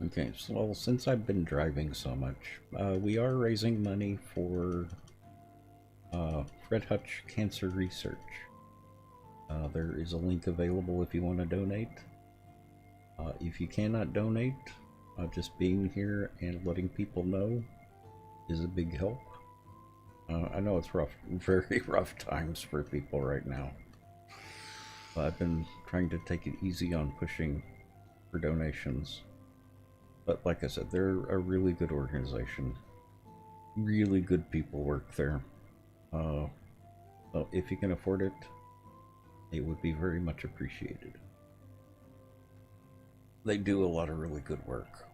Okay, so well, since I've been driving so much, we are raising money for Fred Hutch Cancer Research. There is a link available if you want to donate. If you cannot donate, just being here and letting people know is a big help. I know it's rough, very rough times for people right now. I've been trying to take it easy on pushing for donations. But like I said, they're a really good organization. Really good people work there. So if you can afford it, it would be very much appreciated. They do a lot of really good work.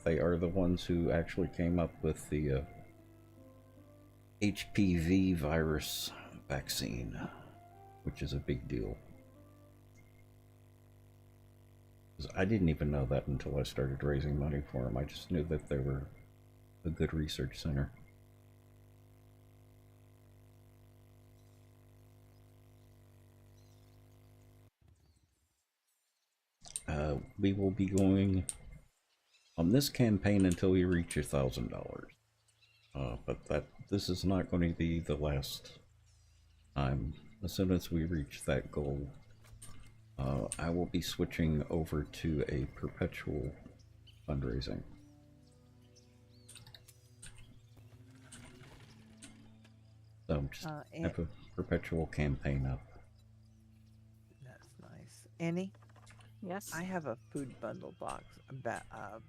They are the ones who actually came up with the HPV virus vaccine, which is a big deal. I didn't even know that until I started raising money for them. I just knew that they were a good research center. We will be going on this campaign until we reach $1,000. But this is not going to be the last time. As soon as we reach that goal, I will be switching over to a perpetual fundraising. So just have a perpetual campaign up. That's nice. Annie, Yes. I have a food bundle box. A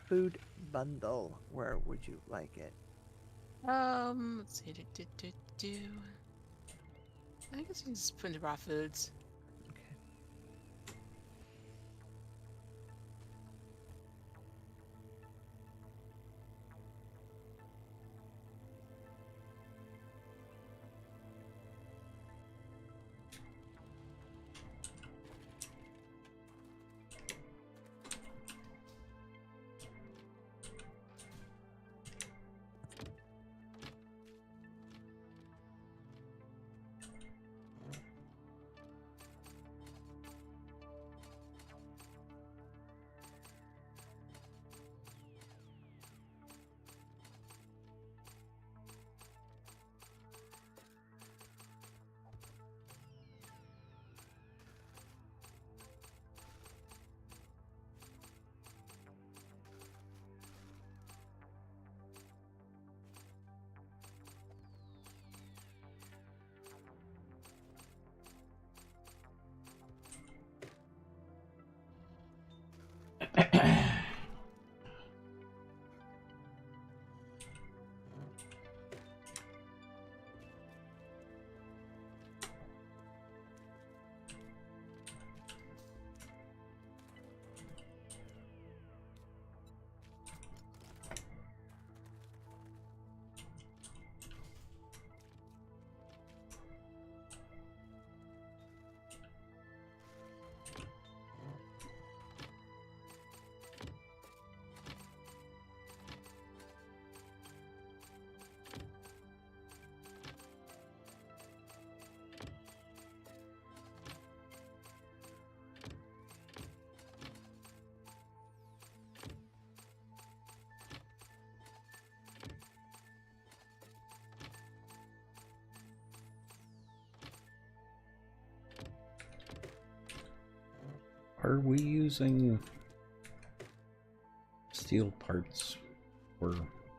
food bundle. Where would you like it? Let's see. I guess you can just put into raw foods. Okay. Are we using steel parts for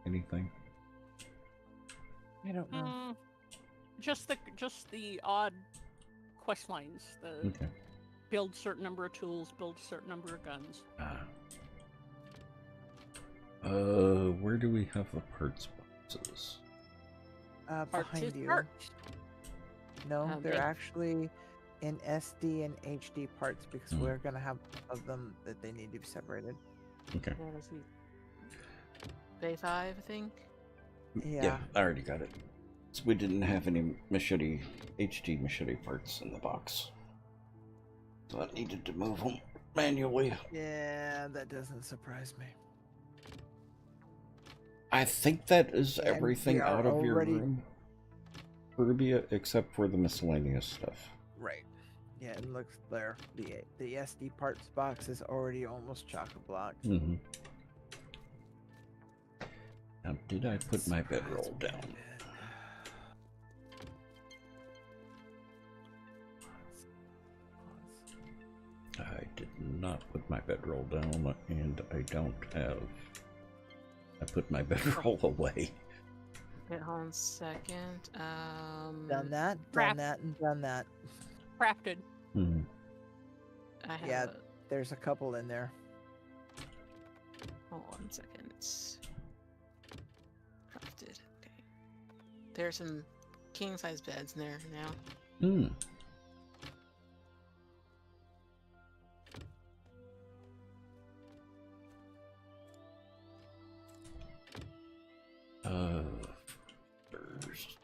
anything? I don't know. Just the odd quest lines. The Okay. build certain number of tools, build a certain number of guns. Where do we have the parts boxes? Behind is you. parts. No, they're Okay. actually in SD and HD parts because we're gonna have of them that they need to be separated. Okay. Yeah, let's see. Bay 5, I think. Yeah. I already got it. So we didn't have any machete, HD machete parts in the box. So I needed to move them manually. Yeah, that doesn't surprise me. I think that is And everything we are out of your already- room, Burbia, except for the miscellaneous stuff. Right. Yeah, it looks there. The SD parts box is already almost chock-a-block. Mm-hmm. Now, did I put my bedroll down? I did not put my bedroll down, and I don't have... I put my bedroll away. Wait, hold on a second. Done that, Crap. done that, and done that. Crafted. Hmm. I have Yeah. There's a couple in there. Hold on a second. Crafted. Okay. There's some king-size beds in there now. Hmm. There's...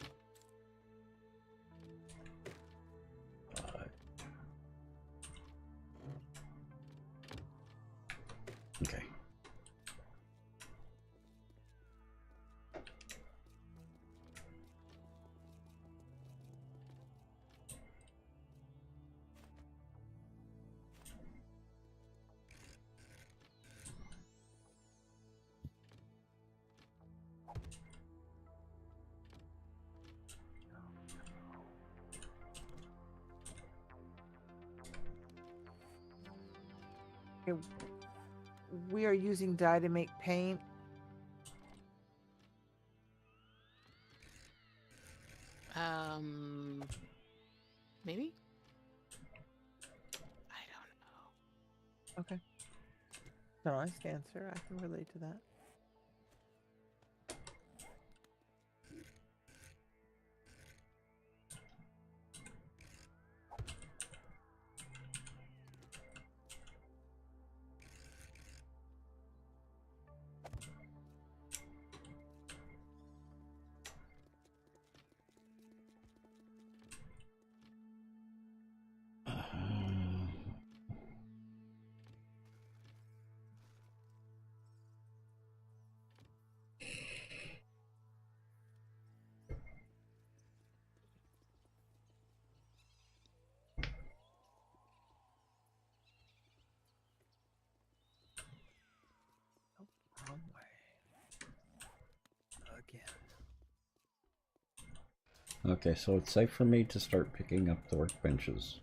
Okay. We are using dye to make paint. Maybe? I don't know. Okay. No, I answer. I can relate to that. Wrong way. Again. Okay, so it's safe for me to start picking up the workbenches.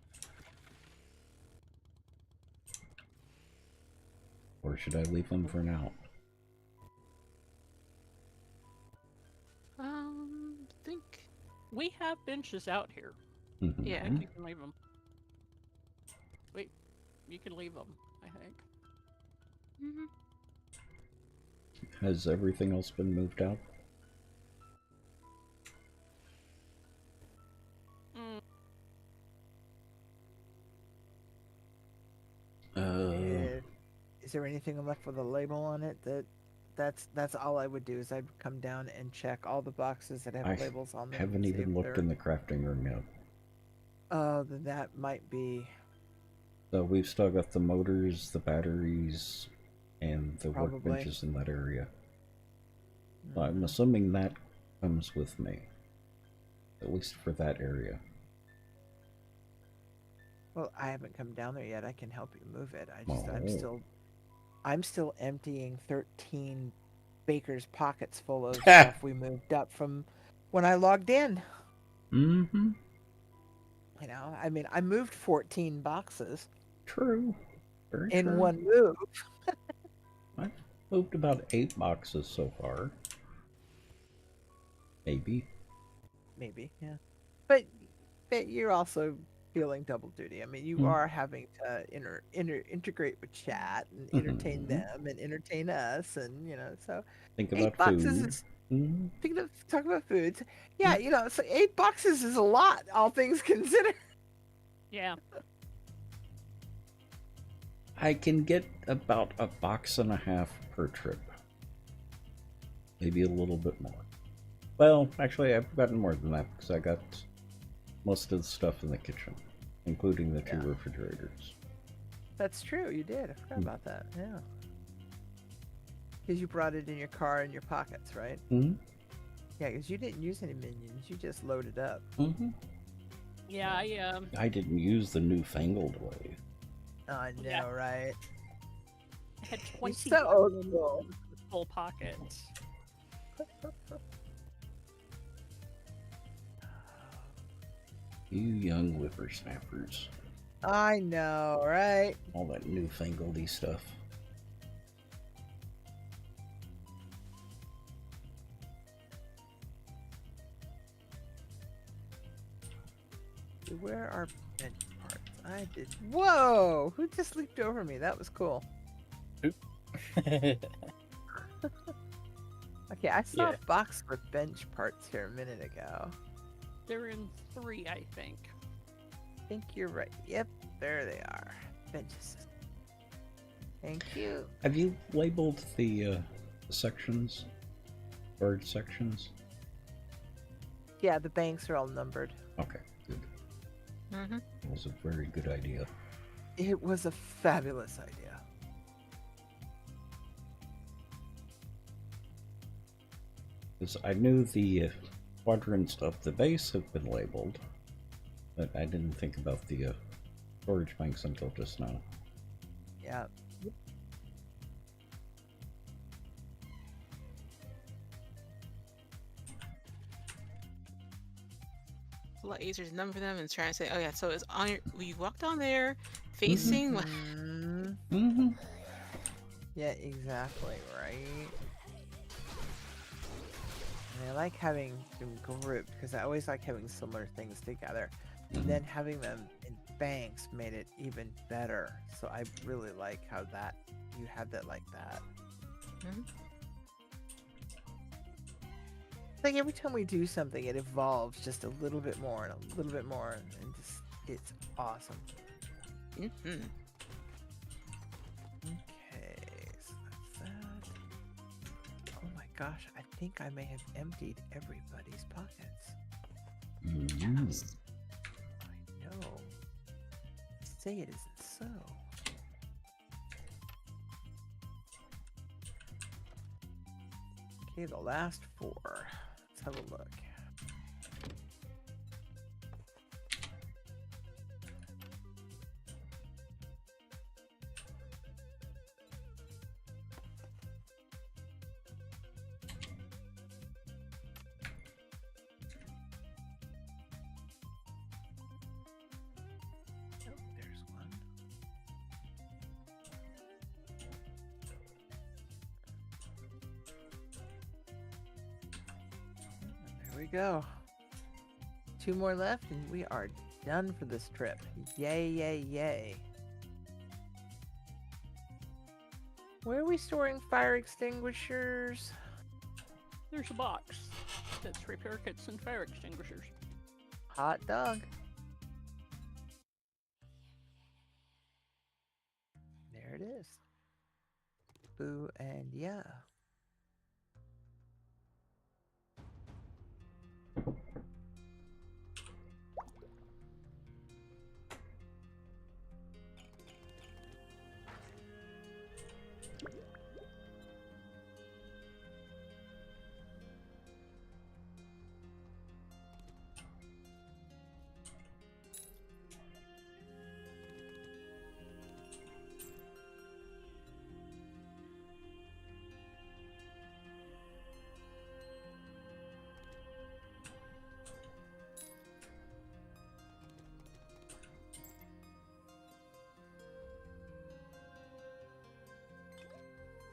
Or should I leave them for now? I think. We have benches out here. Mm-hmm. Yeah. You can leave them. Wait, you can leave them, I think. Mm-hmm. Has everything else been moved out? Is there anything left with a label on it? That's all I would do is I'd come down and check all the boxes that have labels on them. Haven't even looked in the crafting room yet. Oh, then that might be. So we've still got the motors, the batteries, and the Probably. workbenches in that area. So I'm assuming that comes with me. At least for that area. Well, I haven't come down there yet. I can help you move it. Oh. I'm still emptying 13 Baker's pockets full of stuff we moved up from when I logged in. Mm-hmm. You know, I mean, I moved 14 boxes. True. Very in true. one move. I've moved about 8 boxes so far. Maybe. Maybe, yeah. But you're also feeling double duty. I mean, you are having to integrate with chat and entertain them and entertain us, and so Think 8 about boxes food. is. Speaking of talking about foods, yeah, so 8 boxes is a lot, all things considered. Yeah. I can get about 1.5 boxes per trip. Maybe a little bit more. Well, actually, I've gotten more than that because I got most of the stuff in the kitchen, including the 2 refrigerators. That's true. You did. I forgot about that. Yeah. Because you brought it in your car in your pockets, right? Mm-hmm. Yeah, because you didn't use any minions. You just loaded up. Mm-hmm. Yeah, I didn't use the newfangled way. I know, right? I had You're 20 so old school. full pockets. You young whippersnappers. I know, right? All that newfangledy stuff. Where are bench parts? I did. Whoa! Who just leaped over me? That was cool. Okay, I saw Yeah. a box with bench parts here a minute ago. They're in 3, I think. I think you're right. Yep, there they are. Benches. Thank you. Have you labeled the sections? Bird sections? Yeah, the banks are all numbered. Okay, good. Mm-hmm. That was a very good idea. It was a fabulous idea. Because I knew the quadrants of the base have been labeled, but I didn't think about the storage banks until just now. Yeah. It's a lot easier to number them and try and say, oh yeah, so it's on your. You walk down there, facing. Mhm. Mm-hmm. Yeah, exactly, right? And I like having them grouped because I always like having similar things together. And then having them in banks made it even better. So I really like how that you have that like that. Mhm. Like every time we do something, it evolves just a little bit more and a little bit more, and just it's awesome. Mm-hmm. Okay, so that's that. Oh my gosh, I think I may have emptied everybody's pockets. Mm-hmm. I know. Say it isn't so. Okay, the last 4. Let's have a look. Oh, there's one. There we go. 2 more left and we are done for this trip. Yay, yay, yay. Where are we storing fire extinguishers? There's a box that's repair kits and fire extinguishers. Hot dog. There it is. Boo and yeah.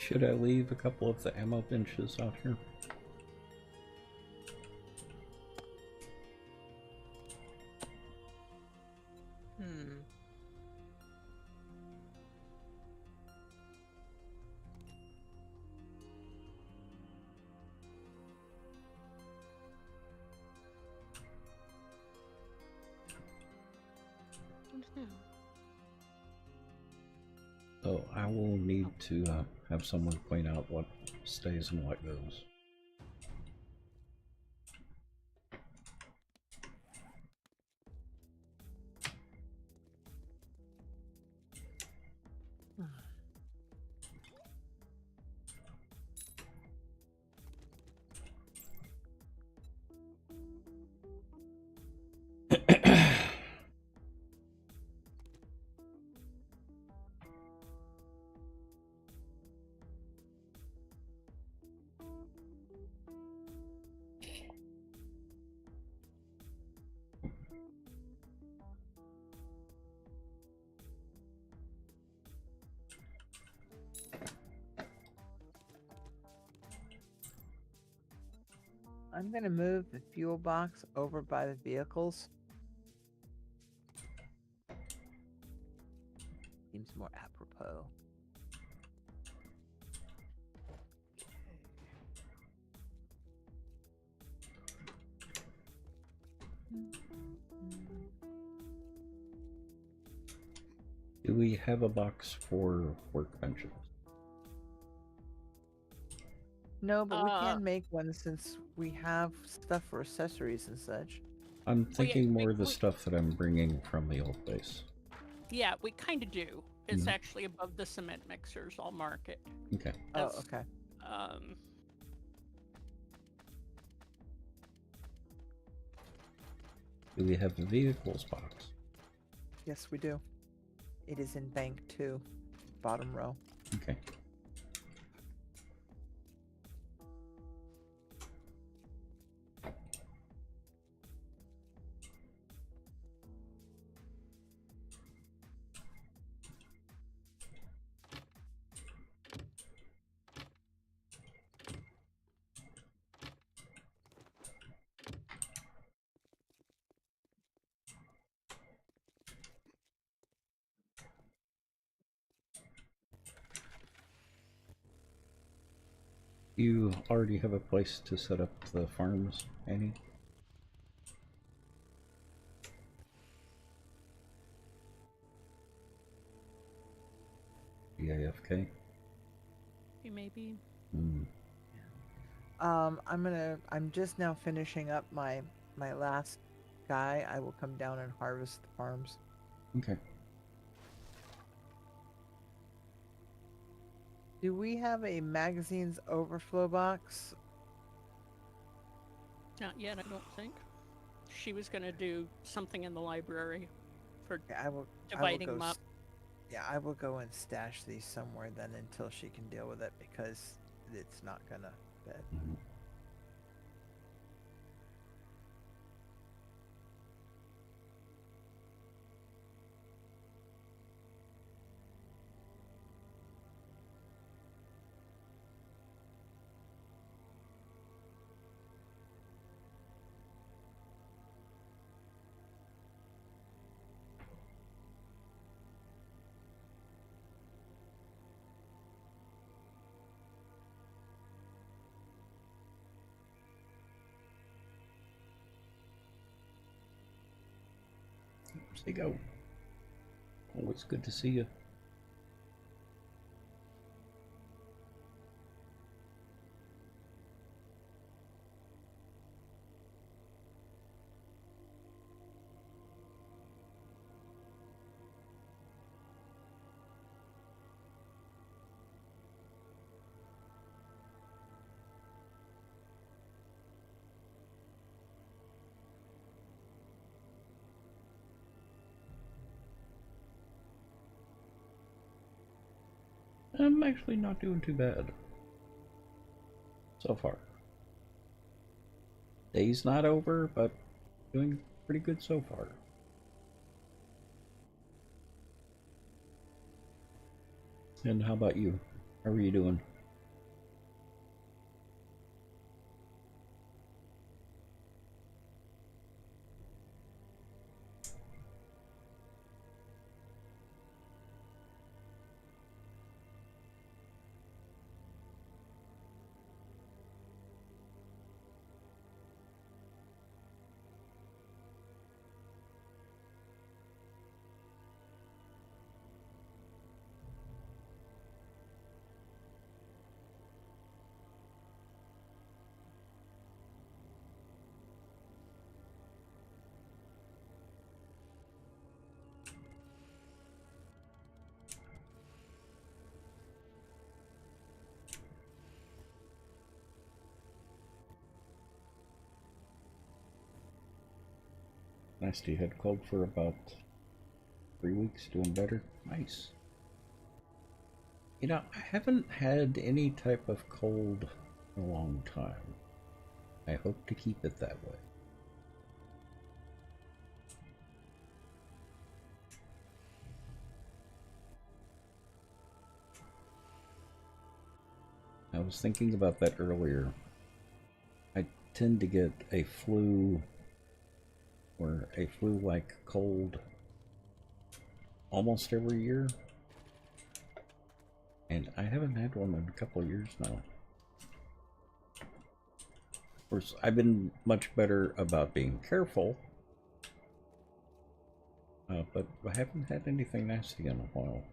Should I leave a couple of the ammo benches out here? Hmm. So I will need to have someone point out what stays and what goes. I'm gonna move the fuel box over by the vehicles. Seems more apropos. Do we have a box for workbenches? No, but we can make one since we have stuff for accessories and such. I'm thinking more of the stuff that I'm bringing from the old base. Yeah, we kind of do. It's actually above the cement mixers. I'll mark it. Okay. Oh, okay. Do we have the vehicles box? Yes, we do. It is in bank 2, bottom row. Okay. You already have a place to set up the farms, Annie? AFK? You may be. I'm just now finishing up my last guy. I will come down and harvest the farms. Okay. Do we have a magazine's overflow box? Not yet, I don't think. She was going to do something in the library for dividing them up. Yeah, I will go and stash these somewhere then until she can deal with it because it's not gonna fit. Where's they go? Oh, it's good to see you. I'm actually not doing too bad so far. Day's not over, but doing pretty good so far. And how about you? How are you doing? Nasty head cold for about 3 weeks, doing better. Nice. You know, I haven't had any type of cold in a long time. I hope to keep it that way. I was thinking about that earlier. I tend to get a flu or a flu-like cold almost every year, and I haven't had one in a couple of years now. Of course, I've been much better about being careful, but I haven't had anything nasty in a while.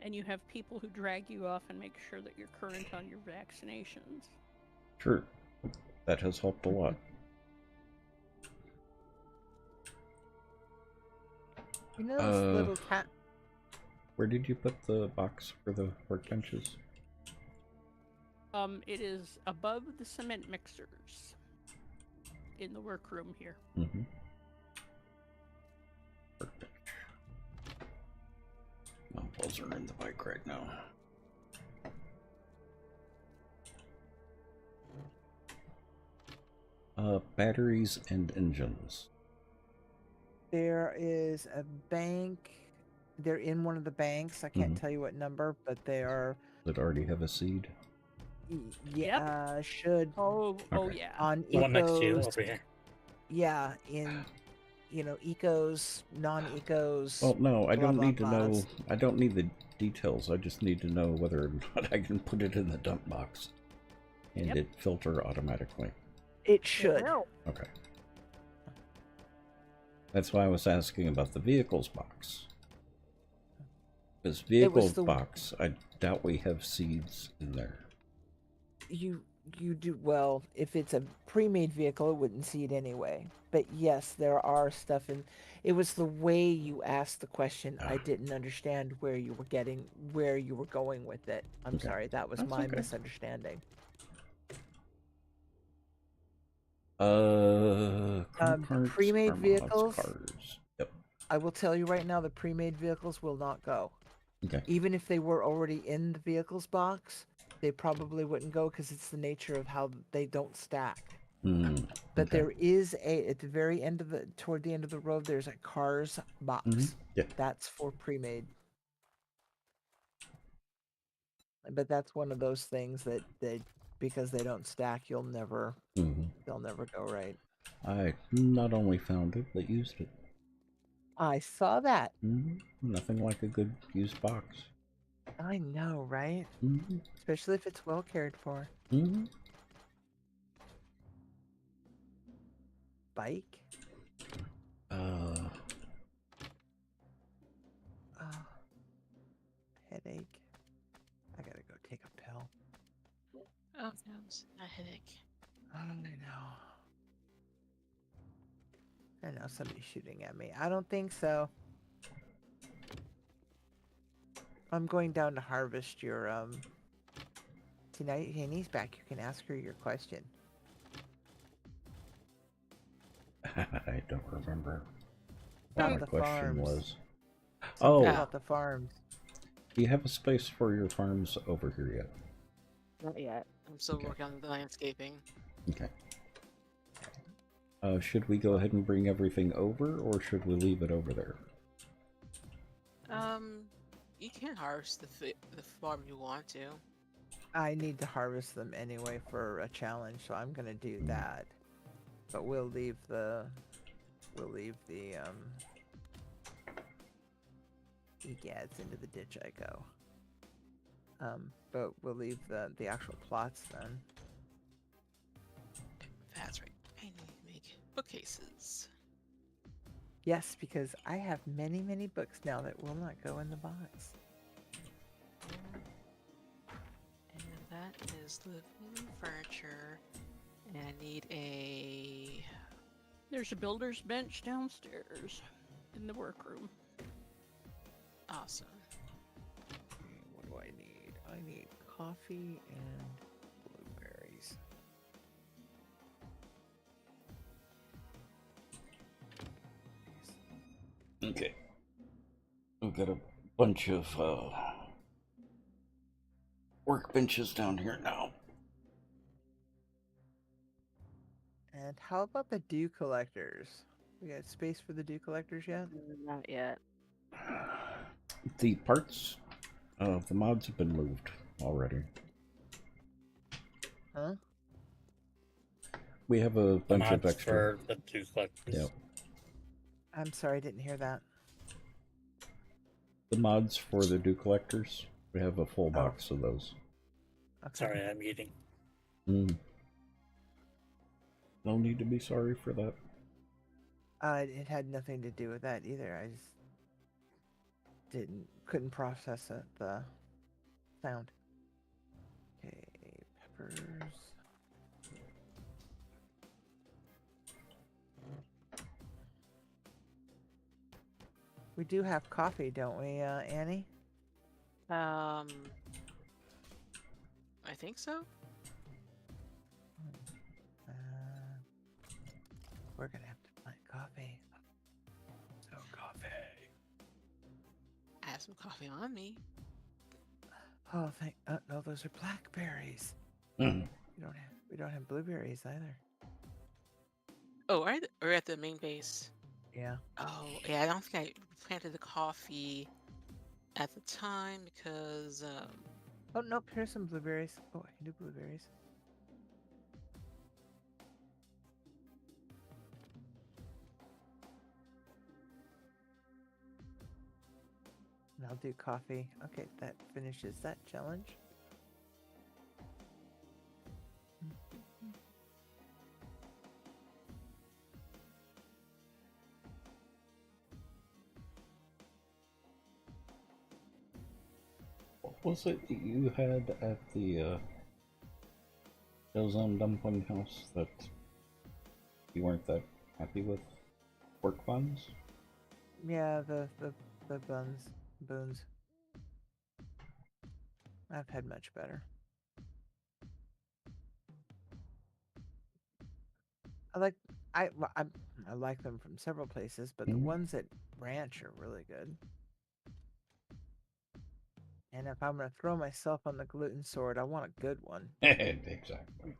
And you have people who drag you off and make sure that you're current on your vaccinations. Sure, that has helped a lot. You know those little cat. Where did you put the box for the workbenches? It is above the cement mixers in the workroom here. Mm-hmm. Workbench. Oh, those are in the bike right now. Batteries and engines. There is a bank. They're in one of the banks. I can't tell you what number, but they are. That already have a seed? Yeah, should. Oh Okay. yeah. On The one next to you ecos. over here. Yeah, in ecos, non-ecos. Well, no, I blah, don't blah, need to know. blahs. I don't need the details. I just need to know whether or not I can put it in the dump box and Yep. it filter automatically. It should. Okay. That's why I was asking about the vehicles box. Because vehicles box, I doubt we have seeds in there. You do well if it's a pre-made vehicle. It wouldn't see it anyway. But yes, there are stuff in. It was the way you asked the question. I didn't understand where you were going with it. I'm Okay. sorry. That was That's my okay. misunderstanding. Parts, pre-made car mods, vehicles. cars. Yep. I will tell you right now, the pre-made vehicles will not go. Okay. Even if they were already in the vehicles box, they probably wouldn't go because it's the nature of how they don't stack. But okay. there is at the very end of toward the end of the road, there's a cars box. Yeah. That's for pre-made. But that's one of those things that because they don't stack, they'll never go right. I not only found it, but used it. I saw that. Nothing like a good used box. I know, right? Especially if it's well cared for. Bike? Headache. I gotta go take a pill. Oh, no, it's not a headache. I know somebody's shooting at me. I don't think so. I'm going down to harvest your See, now Haney's back. You can ask her your question. I don't remember About what my the question farms. was. Something Oh, about the farms. do you have a space for your farms over here yet? Not yet. I'm still Okay. working on the landscaping. Okay. Should we go ahead and bring everything over, or should we leave it over there? You can harvest the farm you want to. I need to harvest them anyway for a challenge, so I'm gonna do that. But we'll leave the egads into the ditch I go. But we'll leave the actual plots then. That's right. I need to make bookcases. Yes, because I have many, many books now that will not go in the box. And that is living furniture. And I need a... There's a builder's bench downstairs in the workroom. Awesome. What do I need? I need coffee and Okay. We've got a bunch of workbenches down here now. And how about the dew collectors? We got space for the dew collectors yet? Not yet. The parts of the mods have been moved already. Huh? We have a bunch of Mods extra. for the two collectors. Yep. I'm sorry, I didn't hear that. The mods for the dew collectors. We have a full box of those. Okay. Sorry, I'm eating. No need to be sorry for that. It had nothing to do with that either. I just couldn't process it, the sound. Okay, peppers. We do have coffee, don't we, Annie? I think so. We're gonna have to plant coffee. So coffee. I have some coffee on me. Oh, no, those are blackberries. Mhm. We don't have blueberries either. Oh, we're at the main base. Yeah. Oh, yeah, I don't think I planted the coffee at the time because, Oh, nope, here's some blueberries. Oh, I can do blueberries. And I'll do coffee. Okay, that finishes that challenge. What was it that you had at the Showzone Dumpling House that you weren't that happy with? Work buns? Yeah, the boons. I've had much better. I like them from several places, but the ones at Ranch are really good. And if I'm gonna throw myself on the gluten sword, I want a good one. Exactly.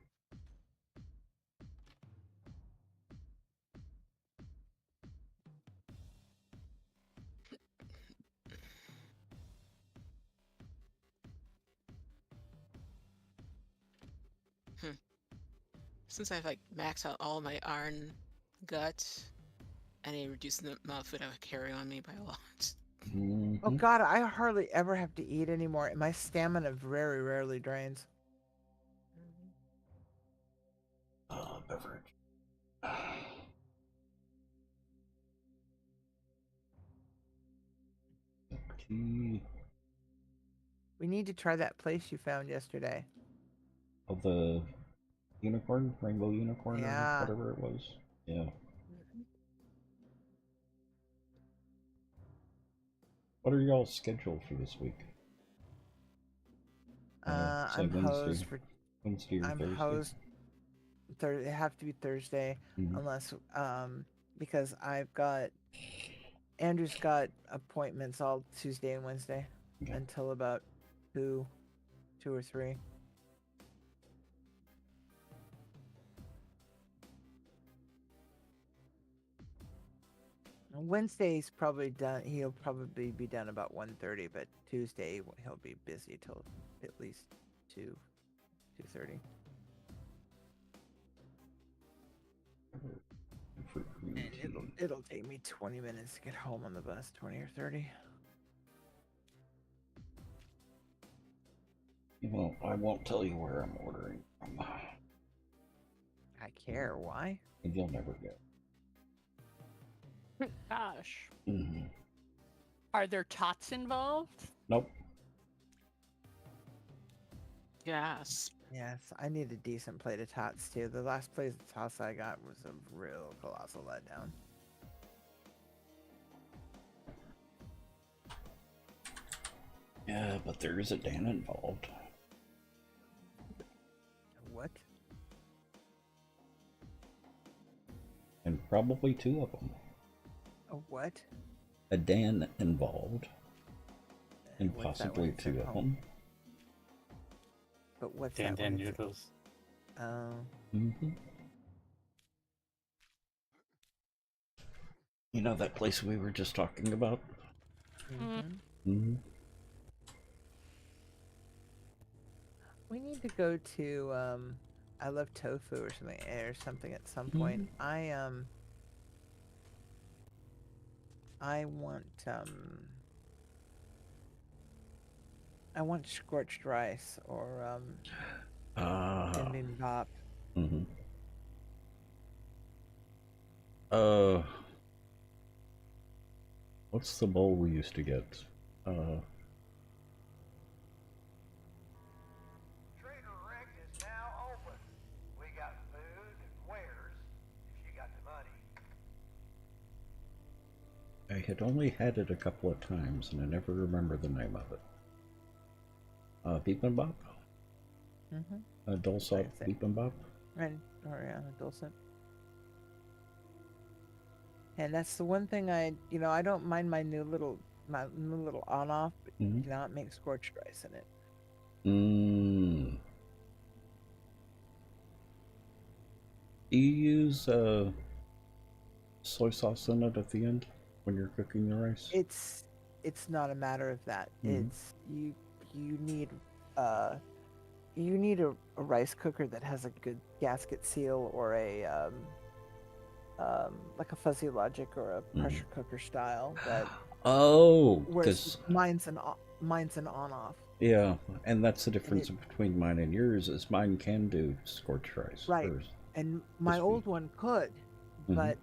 since I've like maxed out all my iron gut, I need to reduce the amount of food I would carry on me by a lot. Oh god, I hardly ever have to eat anymore, and my stamina very rarely drains. Beverage. Tea. We need to try that place you found yesterday. Of the unicorn? Rainbow unicorn Yeah. or whatever it was? Yeah. What are y'all scheduled for this week? Say I'm hosed Wednesday or I'm Thursday? hosed. It have to be Thursday, unless because Andrew's got appointments all Tuesday and Wednesday until about 2 or 3. Wednesday's probably done. He'll probably be done about 1:30, but Tuesday he'll be busy till at least 2:30. And it'll take me 20 minutes to get home on the bus, 20 or 30. Well, I won't tell you where I'm ordering from. I care. Why? And you'll never go. Gosh. Mm-hmm. Are there tots involved? Nope. Yes. Yes, I need a decent plate of tots too. The last plate of tots I got was a real colossal letdown. Yeah, but there is a Dan involved. What? And probably 2 of them. A what? a Dan involved, and What's that possibly one? It's at 2 of home. them. But what's Dan that one? It's noodles. Mm-hmm. You know that place we were just talking about? Mm-hmm. We need to go to I love tofu or something at some point. I want scorched rice or bibimbap. Mm-hmm. What's the bowl we used to get? Trader Rick is now open. We got food and wares if you got the money. I had only had it a couple of times, and I never remember the name of it. Bibimbap? Dulcet bibimbap? Right, or yeah, dulcet. And that's the one thing I don't mind my new little on-off, but do not make scorched rice in it. Do you use soy sauce in it at the end when you're cooking the rice? It's not a matter of that. It's you need a rice cooker that has a good gasket seal or a like a Fuzzy Logic or a pressure cooker style. That because mine's an on-off. Yeah, and that's the difference between mine and yours. Is mine can do scorched rice, right? And my old one could, but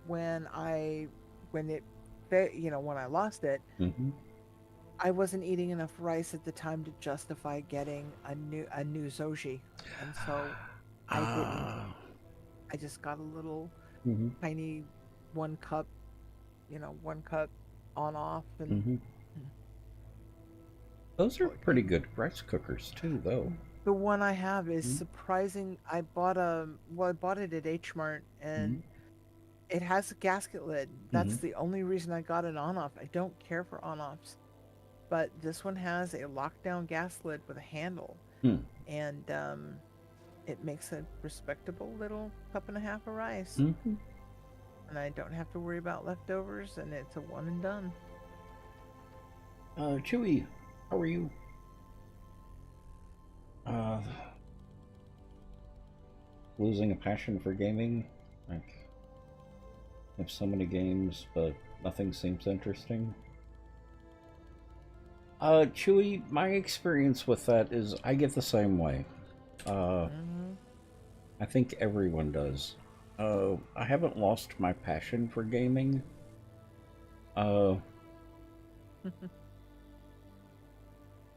when I lost it, I wasn't eating enough rice at the time to justify getting a new Zoji, and so I didn't. I just got a little tiny 1 cup, 1 cup on off, and those are pretty good rice cookers too, though. The one I have is surprising. I bought it at H Mart, and it has a gasket lid. That's the only reason I got an on-off. I don't care for on-offs, but this one has a lockdown gas lid with a handle, and it makes a respectable little 1.5 cups of rice, and I don't have to worry about leftovers, and it's a one and done. Chewy, how are you? Losing a passion for gaming? Like, I have so many games, but nothing seems interesting. Chewy, my experience with that is I get the same way. I think everyone does. I haven't lost my passion for gaming.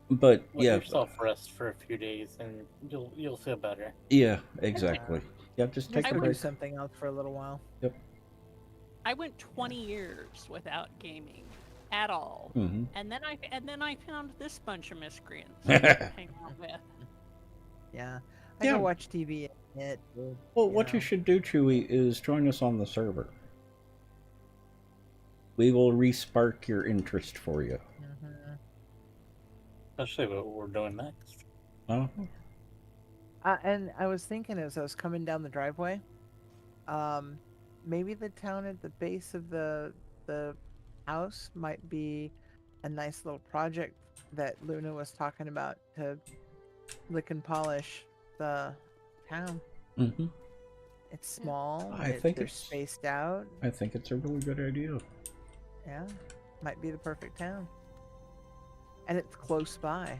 But let yourself rest for a few days, and you'll feel better. Yeah, exactly. Yeah, just take a do break. something else for a little while. Yep. I went 20 years without gaming at all, and then I found this bunch of miscreants to hang out with. Yeah, I can watch TV. Well, what you should do, Chewy, is join us on the server. We will re-spark your interest for you. Especially what we're doing next. And I was thinking as I was coming down the driveway, maybe the town at the base of the house might be a nice little project that Luna was talking about to lick and polish the town. It's small. I think they're it's spaced out. I think it's a really good idea. Yeah, might be the perfect town. And it's close by.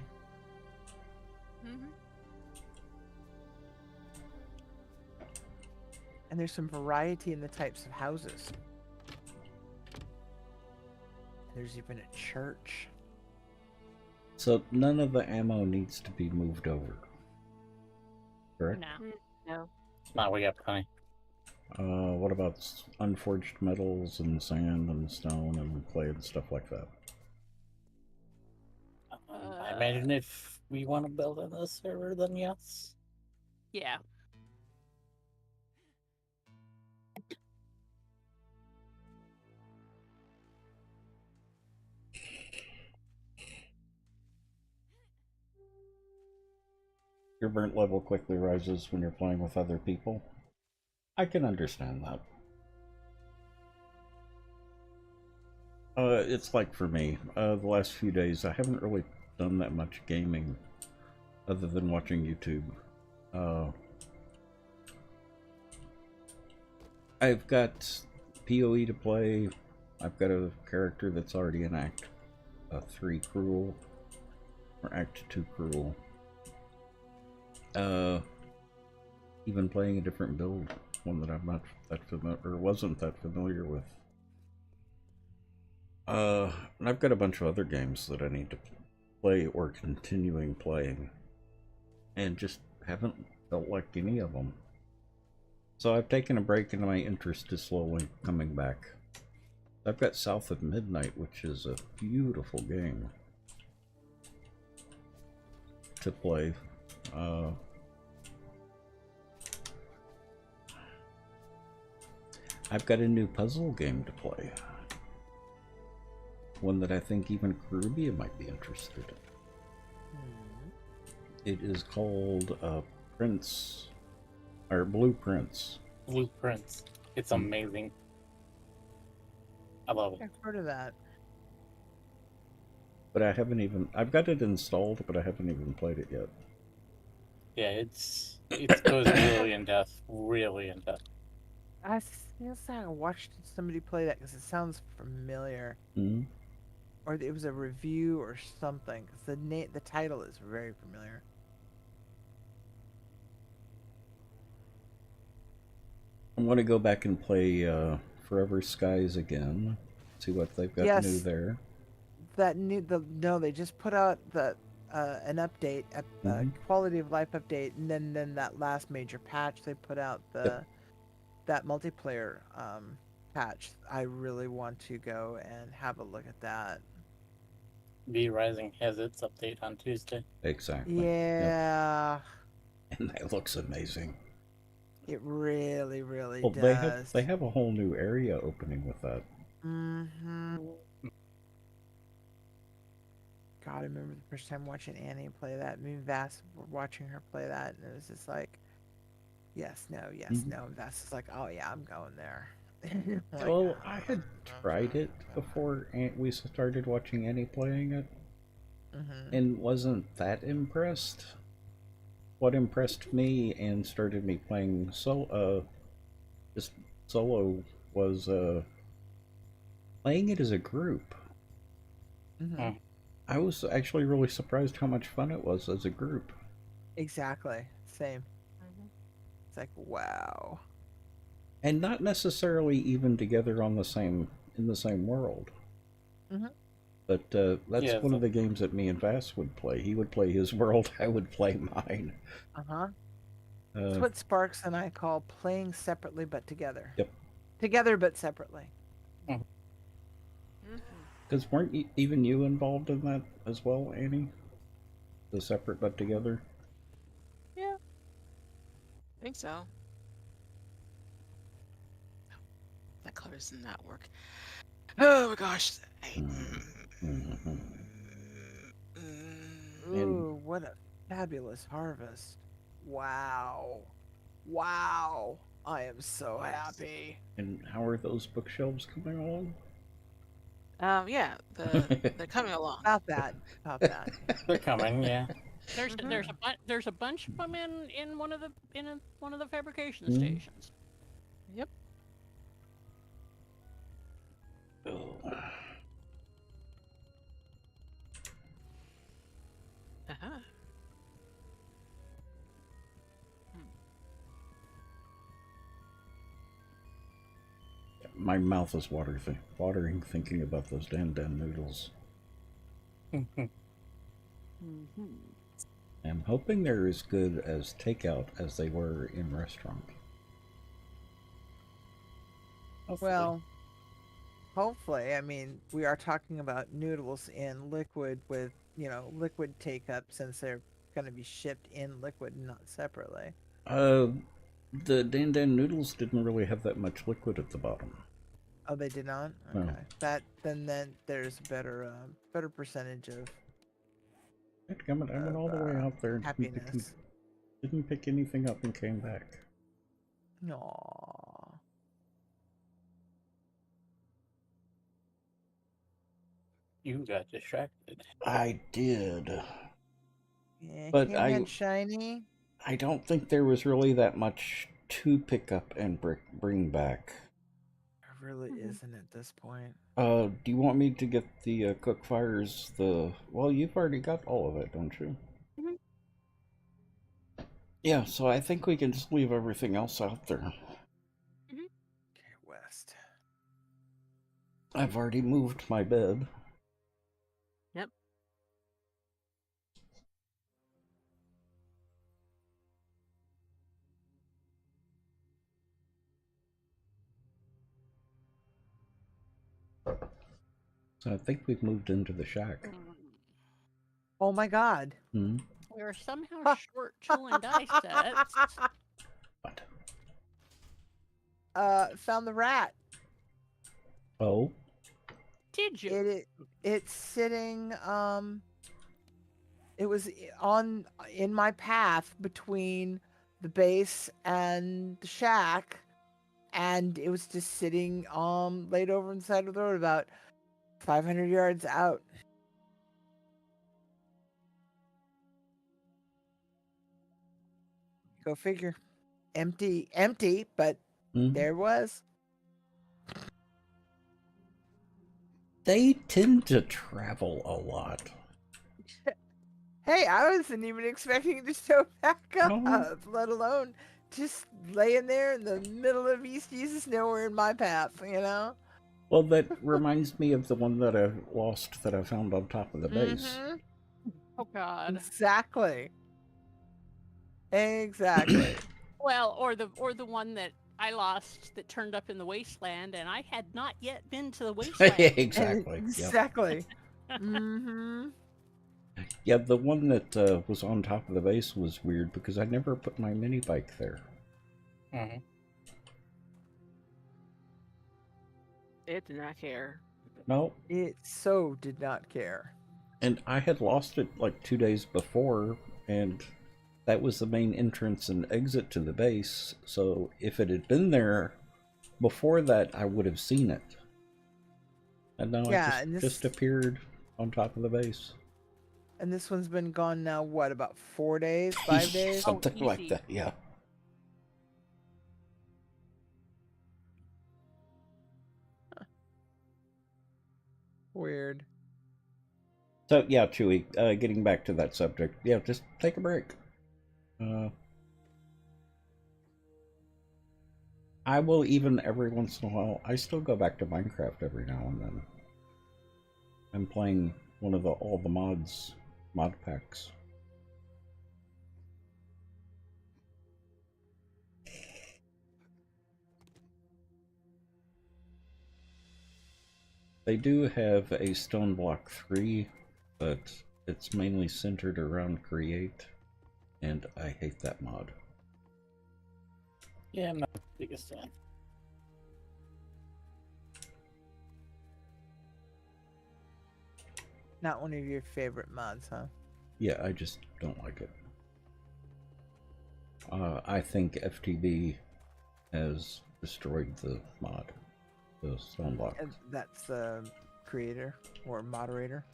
And there's some variety in the types of houses. There's even a church. So none of the ammo needs to be moved over. Correct? No. No, we got plenty. What about unforged metals and sand and stone and clay and stuff like that? I imagine if we want to build on this server, then yes. Yeah. your burnt level quickly rises when you're playing with other people. I can understand that. It's like for me, the last few days I haven't really done that much gaming other than watching YouTube. I've got PoE to play. I've got a character that's already in Act 3 Cruel, or Act 2 Cruel. Even playing a different build, one that I'm not that familiar, or wasn't that familiar with. And I've got a bunch of other games that I need to play or continuing playing, and just haven't felt like any of them. So I've taken a break and my interest is slowly coming back. I've got South of Midnight, which is a beautiful game to play. I've got a new puzzle game to play. One that I think even Caribbean might be interested in. It is called Prince, or Blueprints. Blueprints. It's amazing. I love it. I've heard of that. But I haven't even, I've got it installed, but I haven't even played it yet. Yeah, it goes really in depth, really in depth. I watched somebody play that because it sounds familiar. Mm-hmm. Or it was a review or something, because the title is very familiar. I want to go back and play Forever Skies again, see what they've got new there. They just put out an update, quality of life update, and then that last major patch they put out, that multiplayer patch. I really want to go and have a look at that. V Rising has its update on Tuesday. Exactly. Yeah. Yep. And that looks amazing. It really, really well, does. They have a whole new area opening with that. Mm-hmm. God, I remember the first time watching Annie play that. Me and Vass were watching her play that, and it was just like, yes, no, yes, no. And Vass is like, oh yeah, I'm going there. Like, well, I had tried it before we started watching Annie playing it, and wasn't that impressed. What impressed me and started me playing just solo was playing it as a group. I was actually really surprised how much fun it was as a group. Exactly, same. It's like, wow. And not necessarily even together in the same world. But that's one of the games that me and Vass would play. He would play his world, I would play mine. It's what Sparks and I call playing separately but together. Yep. Together but separately. Because weren't even you involved in that as well, Annie? The separate but together? Yeah. I think so. That color does not work. Oh my gosh. Ooh, what a fabulous harvest. Wow. Wow. I am so happy. And how are those bookshelves coming along? Yeah, they're coming along. About that. They're coming, yeah. There's a bunch of them in one of the fabrication stations. Yep. Oh. My mouth is watering thinking about those Dan noodles. I'm hoping they're as good as takeout as they were in restaurant. Well, hopefully. I mean, we are talking about noodles in liquid with, liquid take-up, since they're going to be shipped in liquid and not separately. The Dan noodles didn't really have that much liquid at the bottom. Oh, they did not? Okay. No. Then there's better percentage of I'm all the way out there. Happiness. Didn't pick anything up and came back. Aww. You got distracted. I did. Yeah, But came in shiny. I don't think there was really that much to pick up and bring back. There really isn't at this point. Do you want me to get the cook fires? Well, you've already got all of it, don't you? Mhm. Yeah, so I think we can just leave everything else out there. Okay, west. I've already moved my bed. Yep. So I think we've moved into the shack. Oh my god. Hmm? We are somehow short tool and die sets. What? Found the rat. Oh? Did you? It's sitting, it was in my path between the base and the shack, and it was just sitting, laid over on the side of the road about 500 yards out. Go figure. Empty, but there it was. They tend to travel a lot. Hey, I wasn't even expecting it to show back up, Oh. let alone just laying there in the middle of East Jesus, nowhere in my path, you know? Well, that reminds me of the one that I lost that I found on top of the base. Mhm. Oh God. Exactly. Exactly. Well, or the one that I lost that turned up in the wasteland, and I had not yet been to the wasteland. Exactly. Exactly. Mm-hmm. Yeah, the one that was on top of the base was weird because I never put my mini bike there. Mm-hmm. It did not care. No. It so did not care. And I had lost it like 2 days before, and that was the main entrance and exit to the base. So if it had been there before that, I would have seen it. And now Yeah, it and just appeared on top of the base. And this one's been gone now, what, about 4 days, 5 days? Something like that, yeah. Weird. So, yeah, Chewy, getting back to that subject, yeah, just take a break. I will even, every once in a while, I still go back to Minecraft every now and then. I'm playing one of all the mod packs. They do have a Stone Block 3, but it's mainly centered around Create, and I hate that mod. Yeah, I'm not the biggest fan. Not one of your favorite mods, huh? Yeah, I just don't like it. I think FTB has destroyed the mod, the Stone Block. And that's the creator or moderator?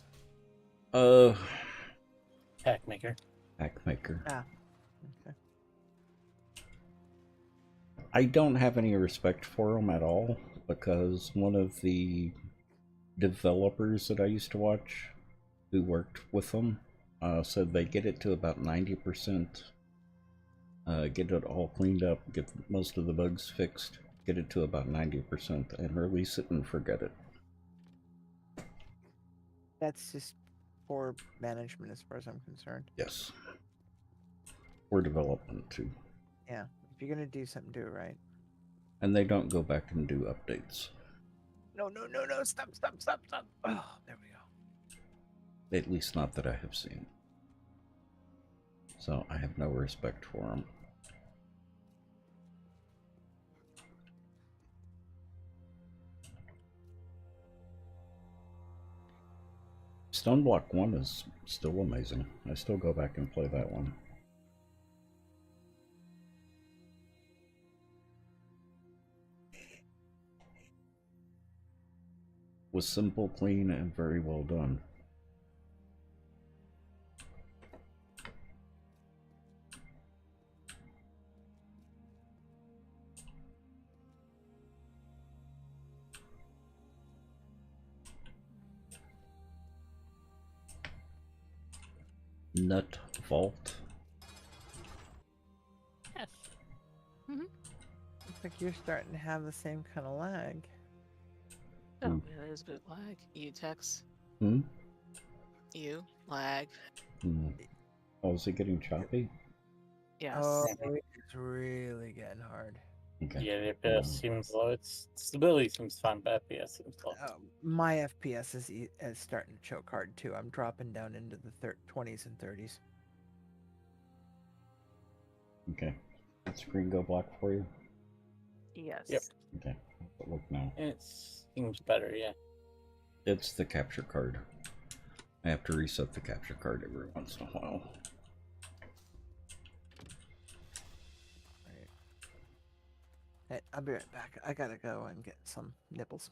Pack maker. Pack maker. Ah, okay. I don't have any respect for him at all, because one of the developers that I used to watch who worked with them said they get it to about 90%, get it all cleaned up, get most of the bugs fixed, get it to about 90%, and release it and forget it. That's just poor management as far as I'm concerned. Yes. Or development, too. Yeah, if you're gonna do something, do it right. And they don't go back and do updates. No, stop. Oh, there we go. At least not that I have seen. So I have no respect for them. Stone Block 1 is still amazing. I still go back and play that one. was simple, clean, and very well done. Nut Vault. Yes. Looks like you're starting to have the same kind of lag. Oh, Hmm. yeah, there's a bit of lag. You text. Hmm? You lag. Hmm. Oh, is it getting choppy? Yes. Oh, it's really getting hard. Okay. Yeah, the Hold FPS on. seems low. Its stability seems fine, but FPS seems low. My FPS is starting to choke hard too. I'm dropping down into the 20s and 30s. Okay. Did screen go black for you? Yes. Yep. Okay. Look now. It seems better, yeah. It's the capture card. I have to reset the capture card every once in a while. Right. Hey, I'll be right back. I gotta go and get some nipples.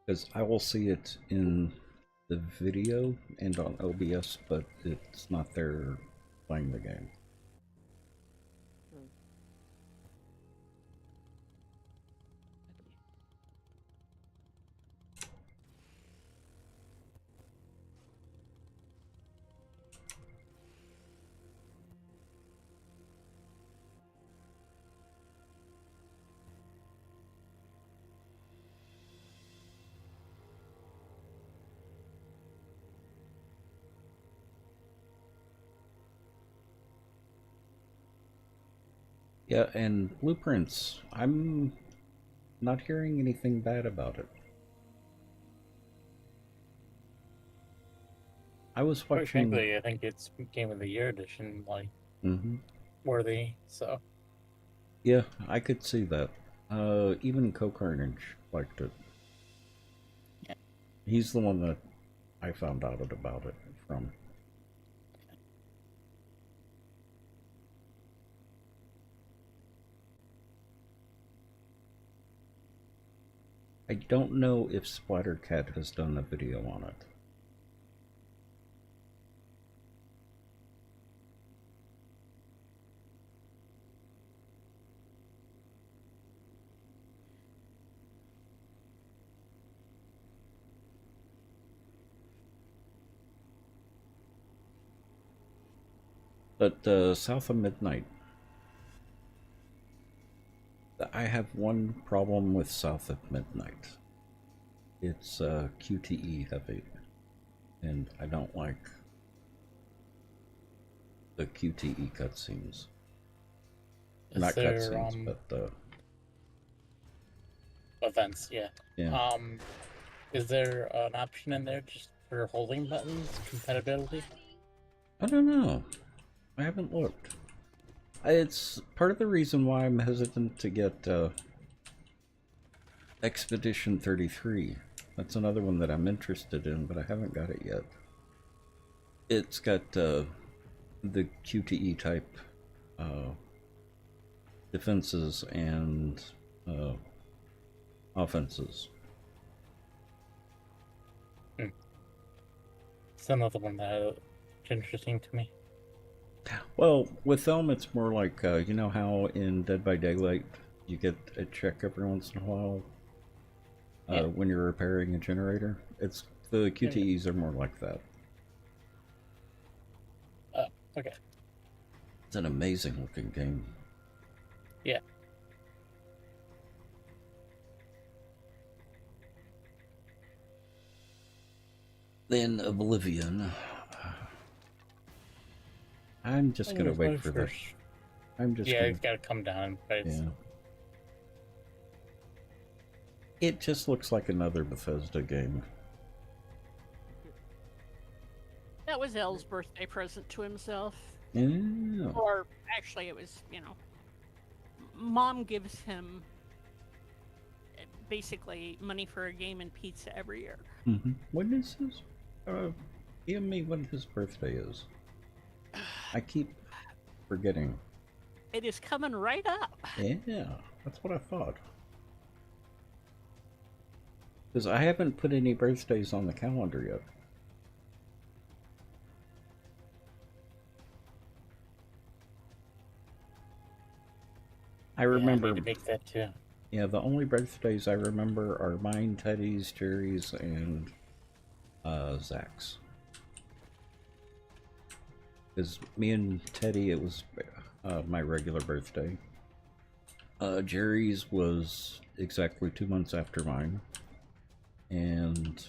Because I will see it in the video and on OBS, but it's not there playing the game. Yeah, and Blueprints, I'm not hearing anything bad about it. I was Quite watching... frankly, I think it's Game of the Year edition, like, Mm-hmm. worthy, so. Yeah, I could see that. Even Co-Carnage liked it. Yeah. He's the one that I found out about it from. I don't know if Splattercat has done a video on it. But South of Midnight, I have one problem with South of Midnight. It's QTE heavy, and I don't like the QTE cutscenes. Not cutscenes, but events, yeah. yeah. Is there an option in there just for holding buttons, compatibility? I don't know. I haven't looked. It's part of the reason why I'm hesitant to get Expedition 33. That's another one that I'm interested in, but I haven't got it yet. It's got the QTE type defenses and offenses. It's another one that's interesting to me. Well, with them, it's more like, you know how in Dead by Daylight you get a check every once in a while when you're repairing a generator? It's the QTEs are more like that. Okay. It's an amazing looking game. Yeah. Then Oblivion. I'm just gonna wait for that. I'm just it's gotta come down, but yeah. It just looks like another Bethesda game. That was Elle's birthday present to himself. Yeah. Or actually, it was, Mom gives him basically money for a game and pizza every year. Mm-hmm. When is his? Give me when his birthday is. I keep forgetting. It is coming right up. Yeah, that's what I thought. Because I haven't put any birthdays on the calendar yet. I Yeah, I remember. need to make that too. Yeah, the only birthdays I remember are mine, Teddy's, Jerry's, and Zach's. Because me and Teddy, it was my regular birthday. Jerry's was exactly 2 months after mine. And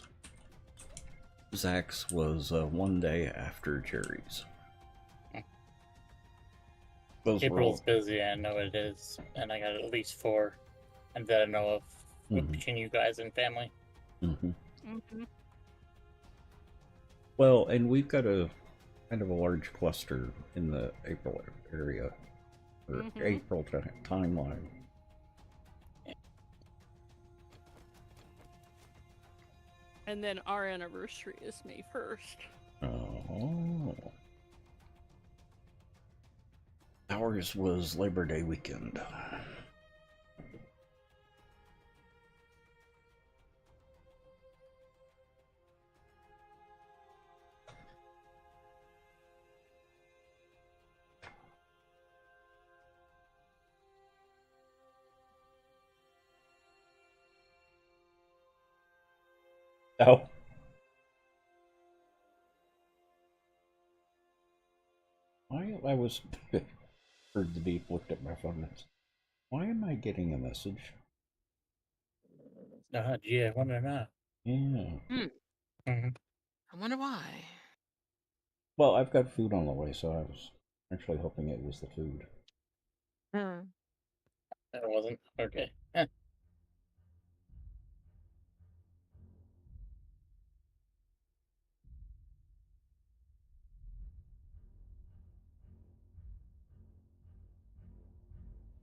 Zach's was 1 day after Jerry's. Those were April's all... busy, I know it is, and I got at least 4, and that I know of between you guys and family. Mm-hmm. Mm-hmm. Well, and we've got a kind of a large cluster in the April area, or April timeline. And then our anniversary is May 1st. Oh. Ours was Labor Day weekend. Oh. I was heard the beep, looked at my phone. Why am I getting a message? Yeah, I wonder now. Yeah. I wonder why. Well, I've got food on the way, so I was actually hoping it was the food. It wasn't? Okay.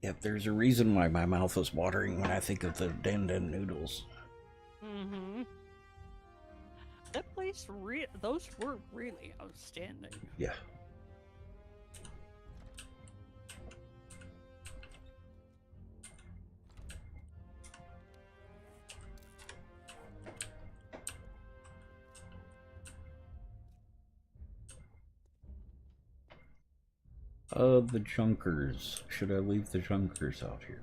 Yep, there's a reason why my mouth is watering when I think of the Dan Dan noodles. Mm-hmm. That place, those were really outstanding. Yeah. The junkers. Should I leave the junkers out here?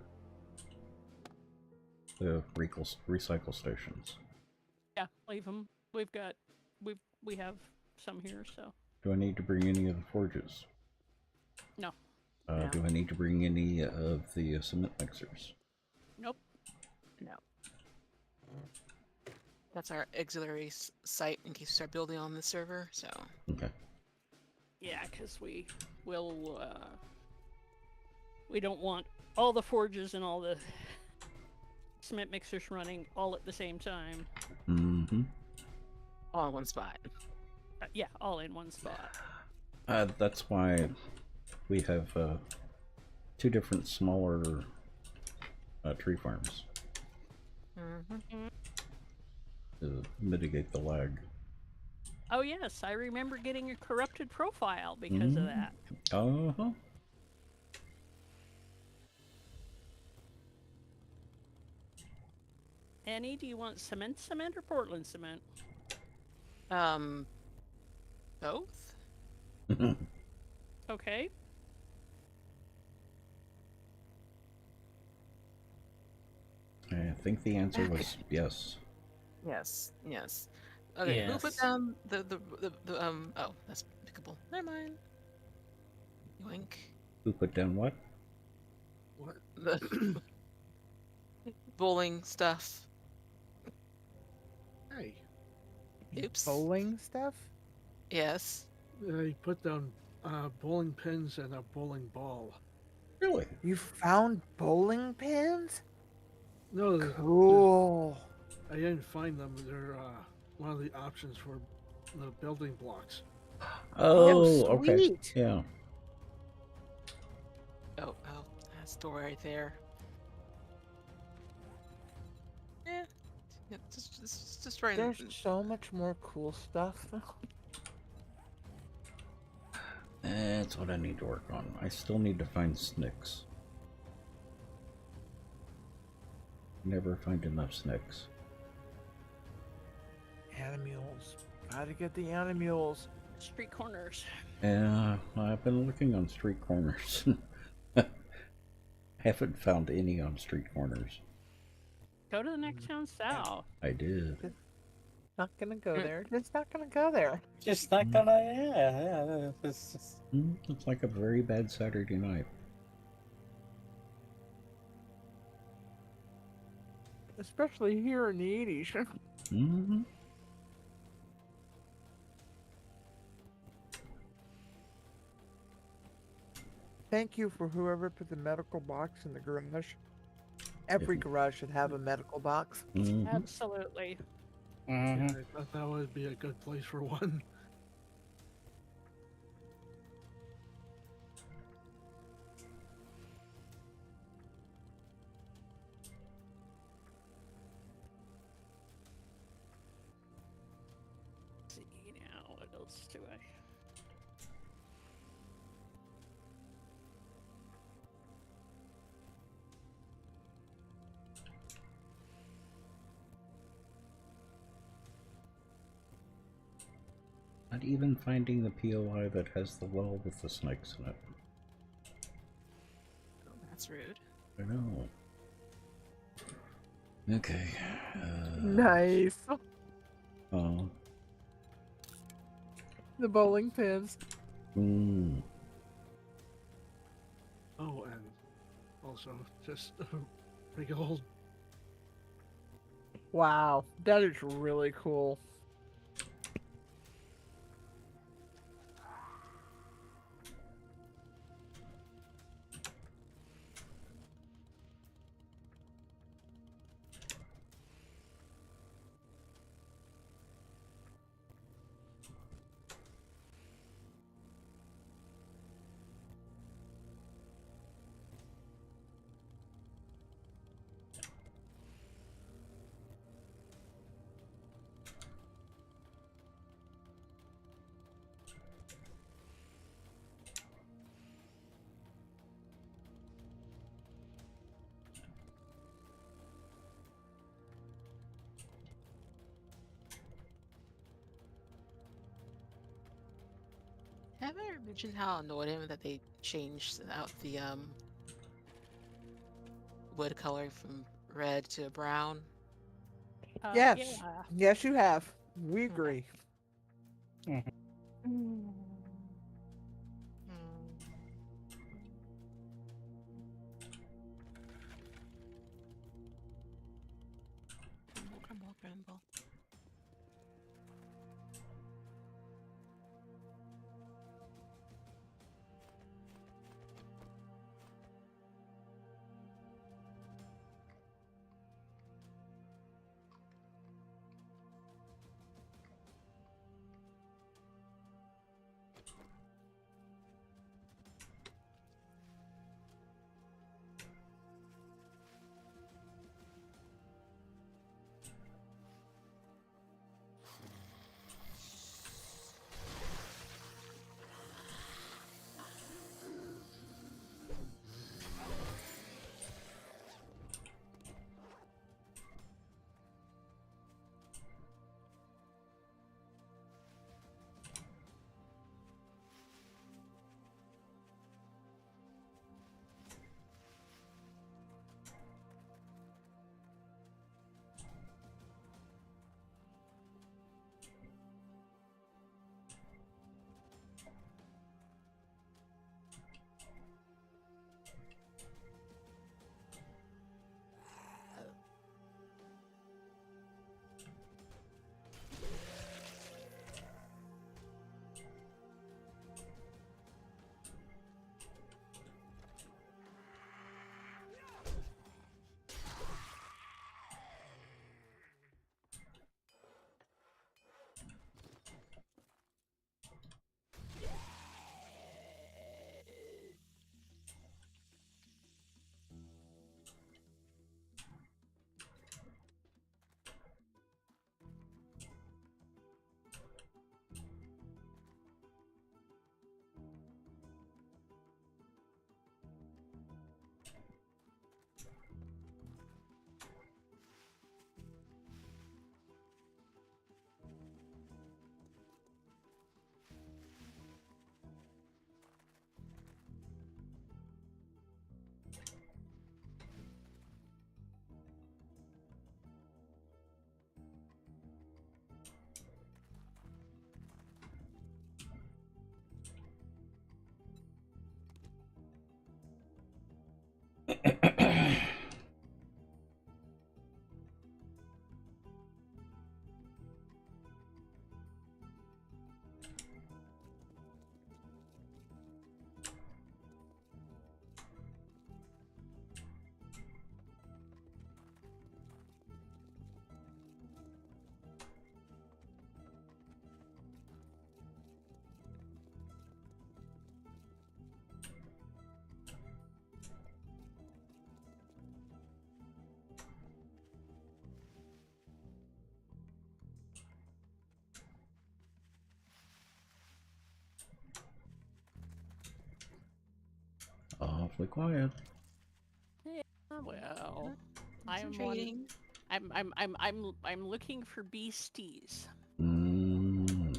The recycle stations. Yeah, leave them. We have some here, so. Do I need to bring any of the forges? No. No. Do I need to bring any of the cement mixers? Nope. No. That's our auxiliary site in case we start building on the server, so. Okay. Yeah, because we don't want all the forges and all the cement mixers running all at the same time. Mm-hmm. All in one spot. Yeah, all in one spot. That's why we have 2 different smaller tree farms. To mitigate the lag. Oh yes, I remember getting a corrupted profile because of that. Uh-huh. Annie, do you want cement or Portland cement? Both? Okay. I think the answer was yes. Yes, yes. Okay, who put Yes. down the oh, that's pickable. Never mind. Yoink. Who put down what? What? The bowling stuff. Hey, Oops. Bowling stuff? Yes. they put down bowling pins and a bowling ball. Really? You found bowling pins? No, Cool. I didn't find them. They're one of the options for the building blocks. Oh, okay. Sweet. Yeah. Oh, that's the door right there. Yeah. Yeah, just right. There's so much more cool stuff. That's what I need to work on. I still need to find snicks. Never find enough snicks. animals. Gotta get the animals. Street corners. Yeah, I've been looking on street corners. Haven't found any on street corners. Go to the next town south. I did. Not gonna go there. Just not gonna go there. Just not gonna. Yeah. It's just, It's like a very bad Saturday night. Especially here in the 80s. Mm-hmm. Thank you for whoever put the medical box in the garage. Every garage should have a medical box. Mm-hmm. Absolutely. mhm. Yeah, I thought that would be a good place for one. Let's see now, what else do I? Not even finding the POI that has the well with the snakes in it. Oh, that's rude. I know. Okay. Nice. Oh. The bowling pins. Mm. Oh, and also just a big old. Wow, that is really cool. Have I ever mentioned how annoyed him that they changed out the wood color from red to brown? Yes. Yeah. Yes, you have. We agree. Crumble, crumble. awfully quiet. Yeah, well, I'm one. Concentrating. I'm looking for beasties. Mm.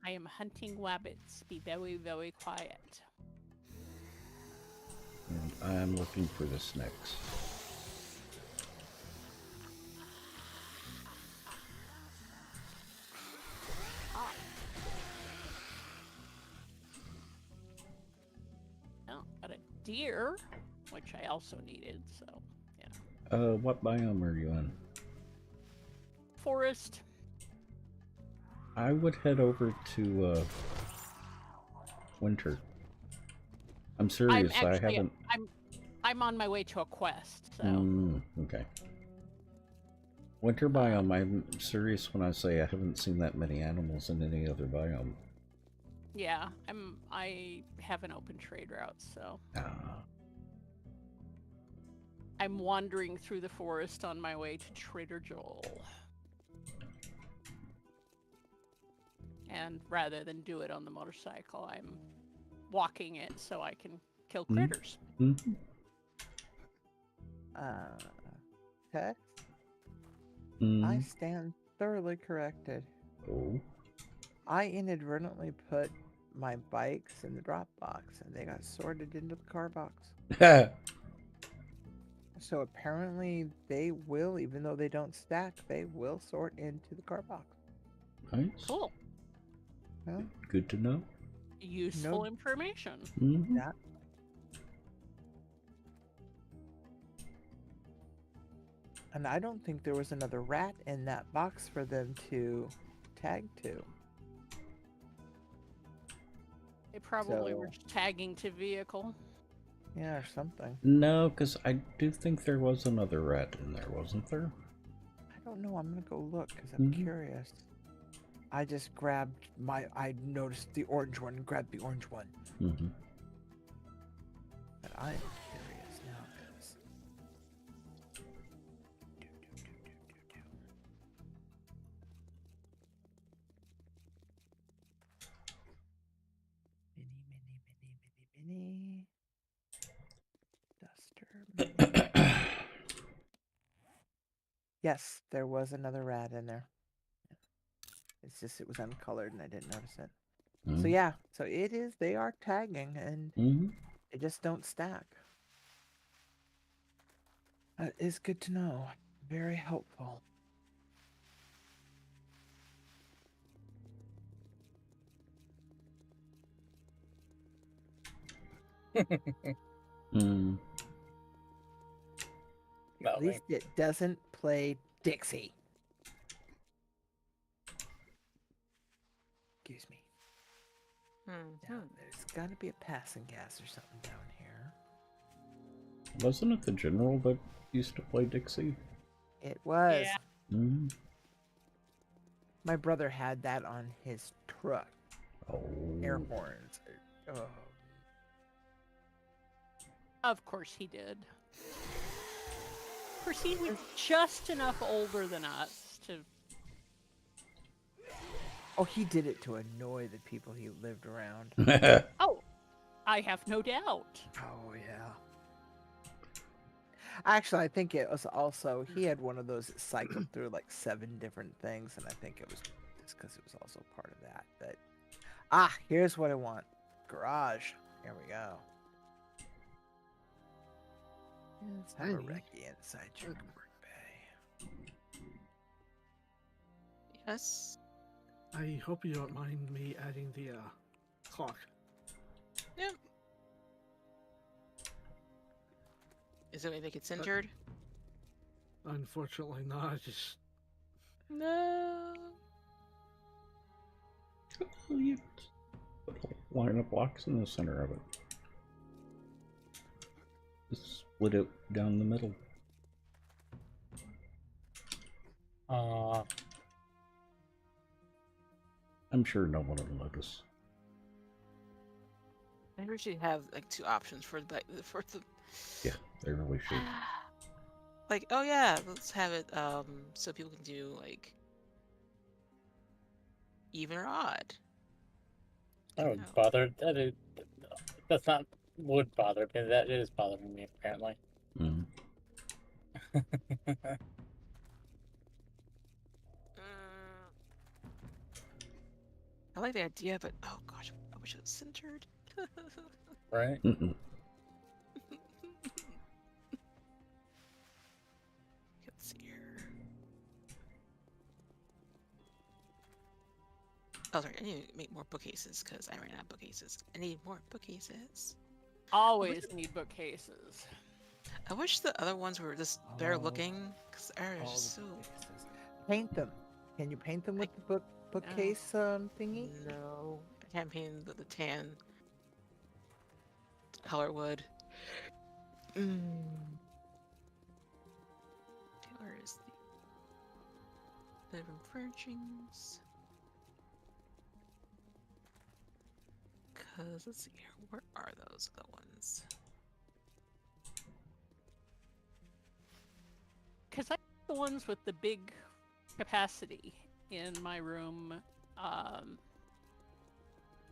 I am hunting wabbits. Be very, very quiet. And I'm looking for the snakes. Oh, got a deer, which I also needed. So, yeah. What biome are you in? Forest. I would head over to winter. I'm serious. I haven't. I'm on my way to a quest. So. Okay. Winter biome. I'm serious when I say I haven't seen that many animals in any other biome. Yeah, I have an open trade route, so I'm wandering through the forest on my way to Trader Joel. And rather than do it on the motorcycle, I'm walking it so I can kill critters. Mm-hmm. Okay. I stand thoroughly corrected. Oh. I inadvertently put my bikes in the drop box and they got sorted into the car box. So apparently they will, even though they don't stack, they will sort into the car box. Nice. Cool. Well, good to know. Useful information. Mm-hmm. Yeah. And I don't think there was another rat in that box for them to tag to. They probably were just tagging to vehicle. Yeah, or something. No, because I do think there was another rat in there, wasn't there? I don't know. I'm going to go look because I'm curious. I just grabbed I noticed the orange one and grabbed the orange one. Mm-hmm. But I'm curious now because... Mini. Duster. Yes, there was another rat in there. It's just it was uncolored and I didn't notice it. So yeah, so it is. They are tagging and they just don't stack. That is good to know. Very helpful. At least it doesn't play Dixie. Excuse me. Now, there's got to be a passing gas or something down here. Wasn't it the general that used to play Dixie? It was. Yeah. My brother had that on his truck. Oh. Air horns. Oh. Of course he did. Of course he was just enough older than us to... Oh, he did it to annoy the people he lived around. Oh, I have no doubt. Oh, yeah. Actually, I think it was also, he had one of those that cycled through like 7 different things, and I think it was just because it was also part of that. But, here's what I want. Garage. Here we go. Let's have a recce inside your work bay. Yes. I hope you don't mind me adding the clock. Yeah. Is there anything it's injured? Unfortunately not. Just No. Oh, you put a line of blocks in the center of it. Just split it down the middle. I'm sure no one will notice. Maybe we should have like 2 options for the Yeah, they really should. Like, oh yeah, let's have it so people can do like even or odd. I would bother. That's not would bother me. That is bothering me apparently. Mm. I like the idea, but oh gosh, I wish it was centered. Right? Let's see here. Oh, sorry, I need to make more bookcases because I ran out of bookcases. I need more bookcases. Always need bookcases. I wish the other ones were just better looking because they're All just the so. bookcases. Paint them. Can you paint them with the bookcase thingy? No, I can't paint the tan color wood. Where is the living furnishings? Because let's see here, where are those other ones? Because I the ones with the big capacity in my room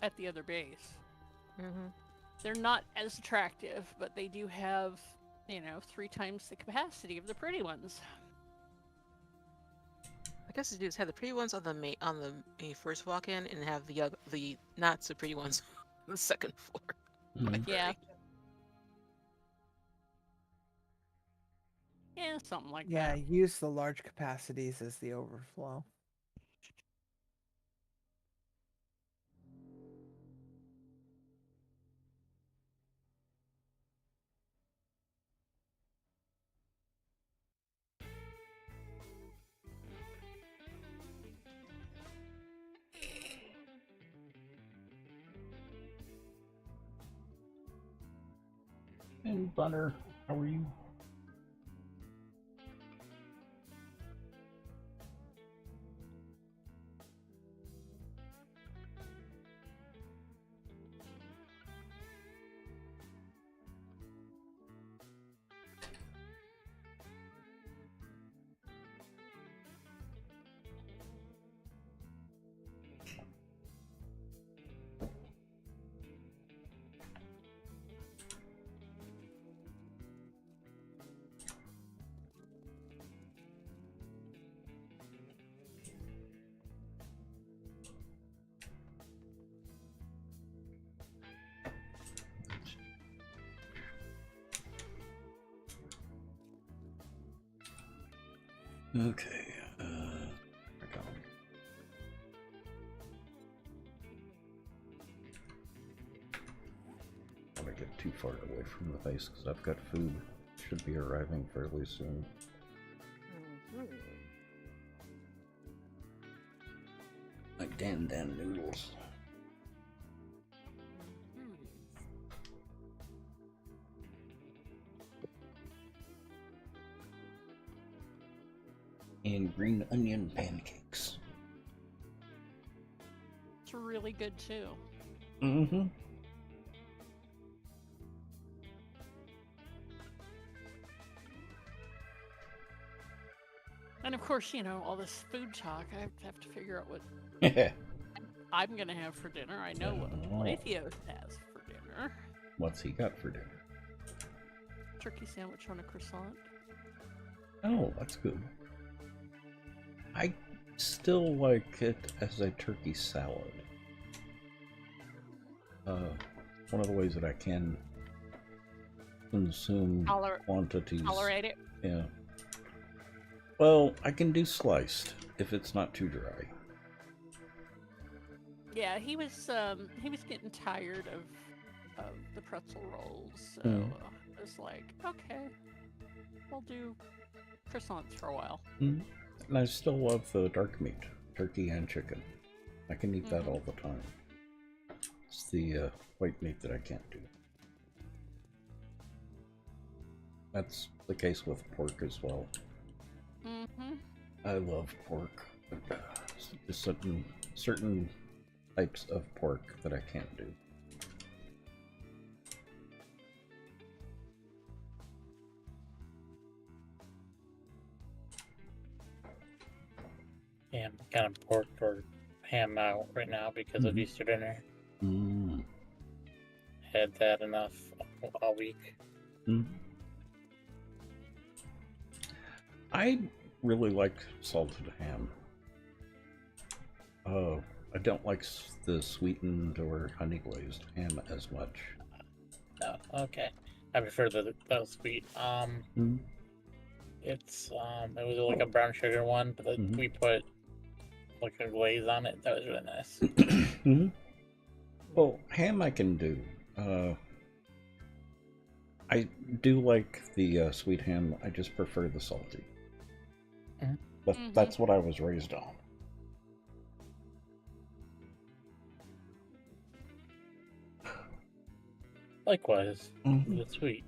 at the other base. Mm-hmm. They're not as attractive, but they do have, 3 times the capacity of the pretty ones. I guess to do is have the pretty ones on the when you first walk in, and have the not so pretty ones on the second floor. Mhm. Yeah. Yeah, something like Yeah, that. use the large capacities as the overflow. And Bunner, how are you? Okay, I got him. Don't want to get too far away from the base because I've got food. Should be arriving fairly soon. Like Dan noodles. And green onion pancakes. It's really good too. Mm-hmm. And of course, all this food talk, I have to figure out what I'm gonna have for dinner. I know what Latheos has for dinner. What's he got for dinner? Turkey sandwich on a croissant. Oh, that's good. I still like it as a turkey salad. One of the ways that I can consume quantities. Tolerate it. Yeah. Well, I can do sliced if it's not too dry. Yeah, he was getting tired of the pretzel rolls, so I was like, okay, we'll do croissants for a while. And I still love the dark meat, turkey and chicken. I can eat that all the time. It's the white meat that I can't do. That's the case with pork as well. I love pork, but there's certain types of pork that I can't do. Yeah, I'm kind of pork or ham out right now because of Easter dinner. Had that enough a week. Mm. I really like salted ham. I don't like the sweetened or honey glazed ham as much. Oh, okay. I prefer the sweet. Mm. It's it was like a brown sugar one, but we put like a glaze on it. That was really nice. Mm-hmm. Well, ham I can do. I do like the sweet ham. I just prefer the salty. But that's what I was raised on. Likewise, the sweet.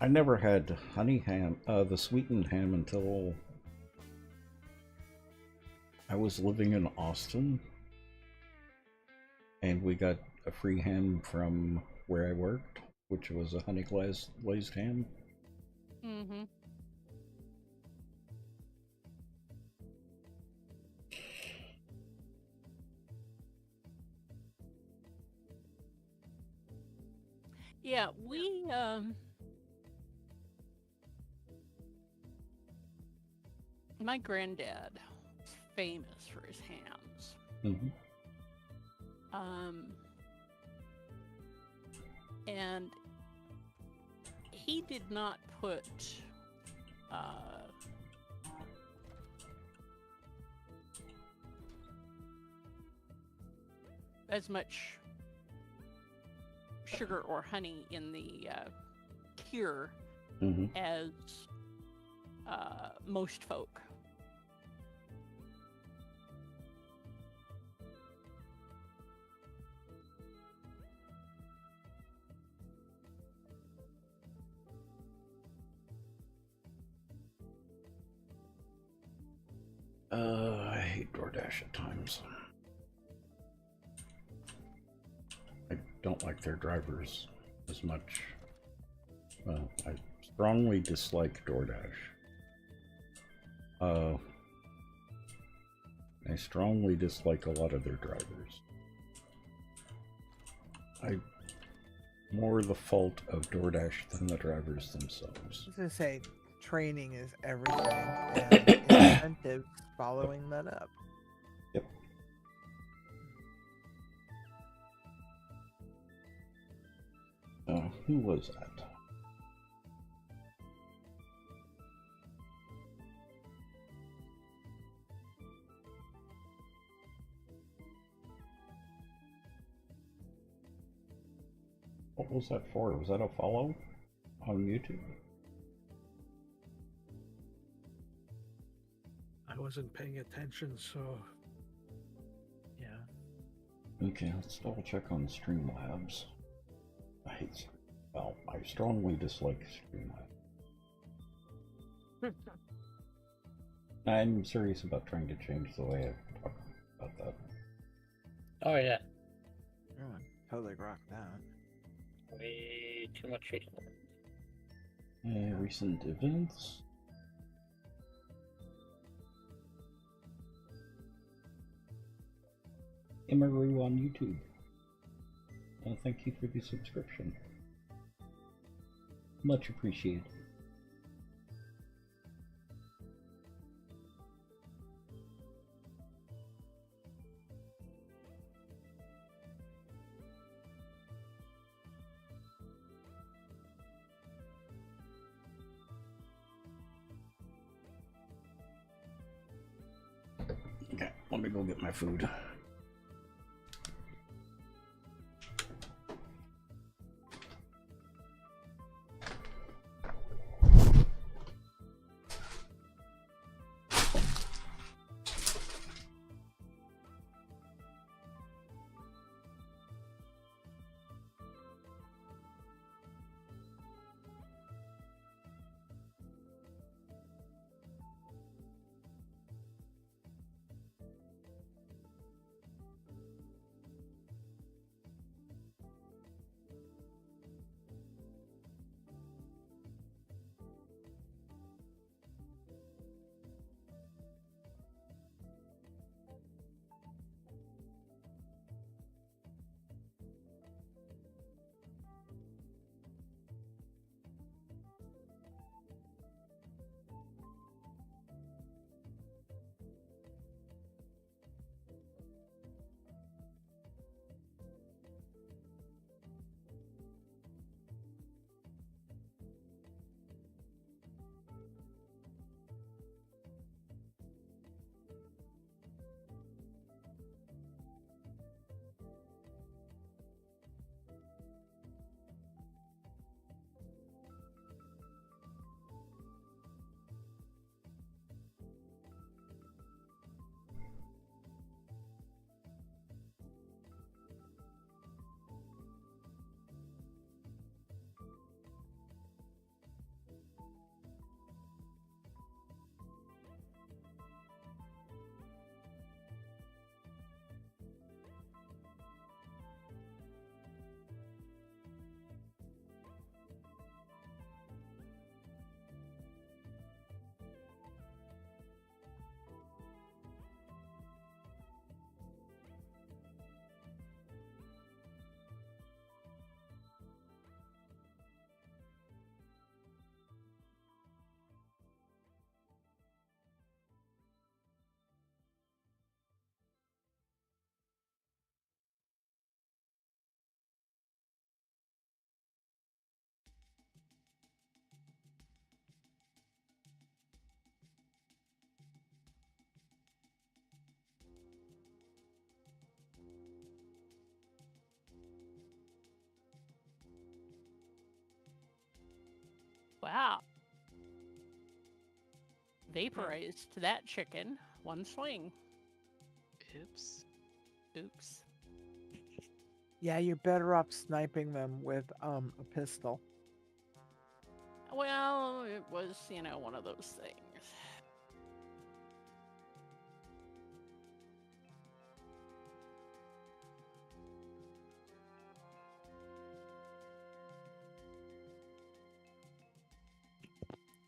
I never had honey ham, the sweetened ham, until I was living in Austin, and we got a free ham from where I worked, which was a honey glazed ham. Mm-hmm. Yeah, we my granddad was famous for his hams. Mm-hmm. And he did not put as much sugar or honey in the cure as most folk. I hate DoorDash at times. I don't like their drivers as much. Well, I strongly dislike DoorDash. I strongly dislike a lot of their drivers. More the fault of DoorDash than the drivers themselves. I was gonna say, training is everything, and incentives following that up. Yep. Who was that? What was that for? Was that a follow on YouTube? I wasn't paying attention, so yeah. Okay, let's double check on Streamlabs. I strongly dislike Streamlabs. I'm serious about trying to change the way I talk about that. Oh yeah. Oh, totally rock that. Way too much chicken. Recent events. Imaru on YouTube. Thank you for the subscription. Much appreciated. Okay, let me go get my food. Wow. Vaporized that chicken. One swing. Oops. Oops. Yeah, you're better off sniping them with a pistol. Well, it was, one of those things.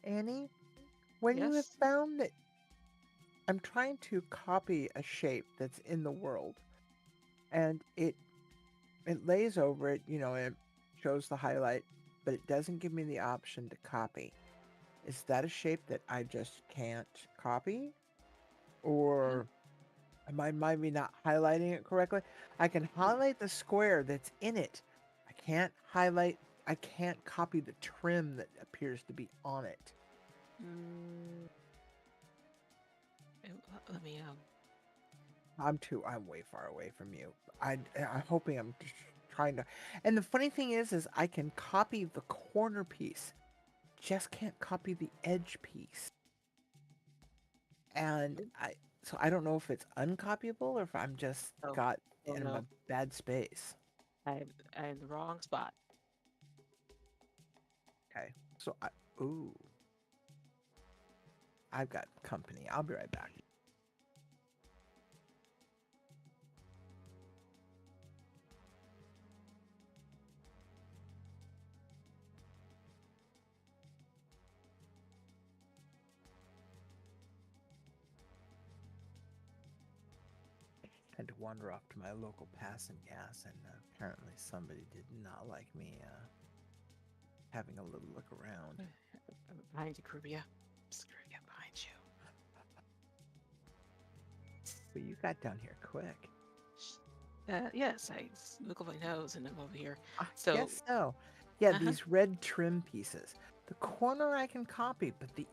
Annie, when you have Yes. found that I'm trying to copy a shape that's in the world, and it lays over it, it shows the highlight, but it doesn't give me the option to copy. Is that a shape that I just can't copy? Or am I maybe not highlighting it correctly? I can highlight the square that's in it. I can't copy the trim that appears to be on it. Let me I'm way far away from you. I'm hoping I'm just trying to. And the funny thing is I can copy the corner piece, just can't copy the edge piece. And so I don't know if it's uncopyable or if I'm just got in no. a bad space. I'm in the wrong spot. Okay. So I've got company. I'll be right back. Had to wander off to my local pass and gas, and apparently somebody did not like me having a little look around. I'm behind you, Krubia. Krubia, behind you. But you got down here quick. Yes, I look at my nose and I'm over here. I So, guess so. Yeah, these red trim pieces. The corner I can copy, but the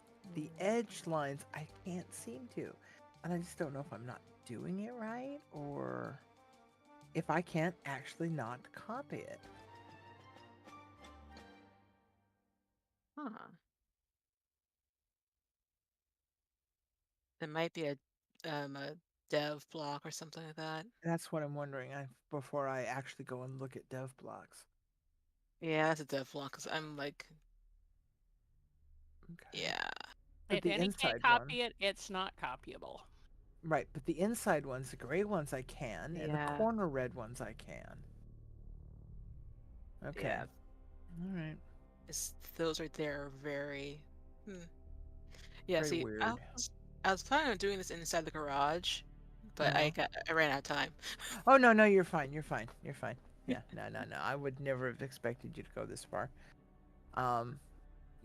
edge lines I can't seem to. And I just don't know if I'm not doing it right or if I can't actually not copy it. It might be a dev block or something like that. That's what I'm wondering before I actually go and look at dev blocks. Yeah, that's a dev block because I'm like, Okay. yeah. But If the Annie inside can't copy it, it's not copyable. Right, but the inside ones, the gray ones I can, and the Yeah. corner red ones I can. Okay. Yeah. All right. Those right there are very. Yeah. Very See, weird. I was planning on doing this inside the garage, but I ran out of time. Oh no, you're fine. You're fine. You're fine. Yeah, no. I would never have expected you to go this far.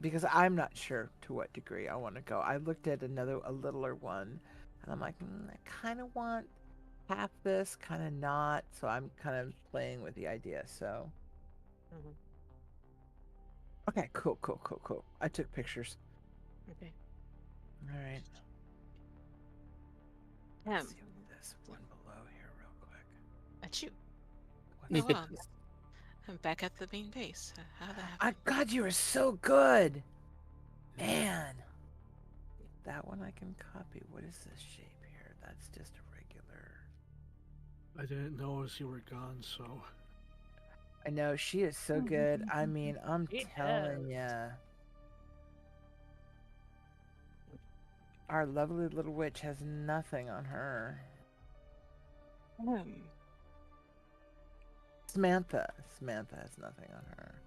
Because I'm not sure to what degree I want to go. I looked at a littler one, and I'm like, I kind of want half this, kind of not. So I'm kind of playing with the idea. So. Okay, cool. I took pictures. Okay. All right. Yeah. Let's see this one below here real quick. At you. What's Oh, this? I'm back at the main base. How did that happen? God, you are so good, man. That one I can copy. What is this shape here? That's just a regular. I didn't notice you were gone, so. I know she is so good. I mean, I'm She telling ya. Our lovely little witch has nothing on her. Samantha has nothing on her.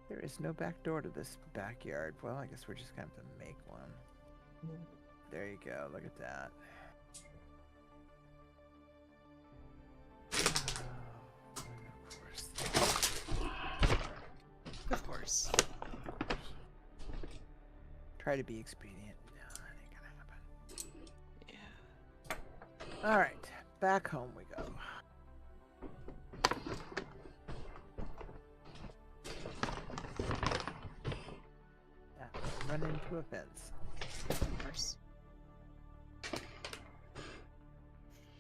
There is no back door to this backyard. Well, I guess we're just gonna have to make one. There you go. Look at that. Of course. Try to be expedient. No, that ain't gonna happen. Yeah. All right, back home we go. Run into a fence. Of course.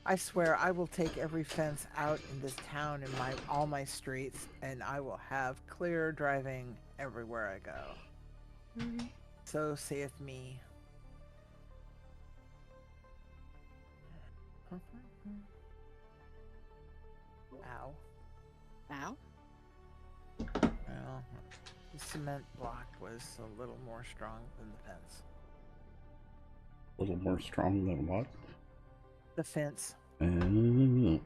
I swear I will take every fence out in this town in all my streets, and I will have clear driving everywhere I go. Mhm. So saith me. Ow. Now? Well, the cement block was a little more strong than the fence. A little more strong than what? The fence. Oh. Yeah.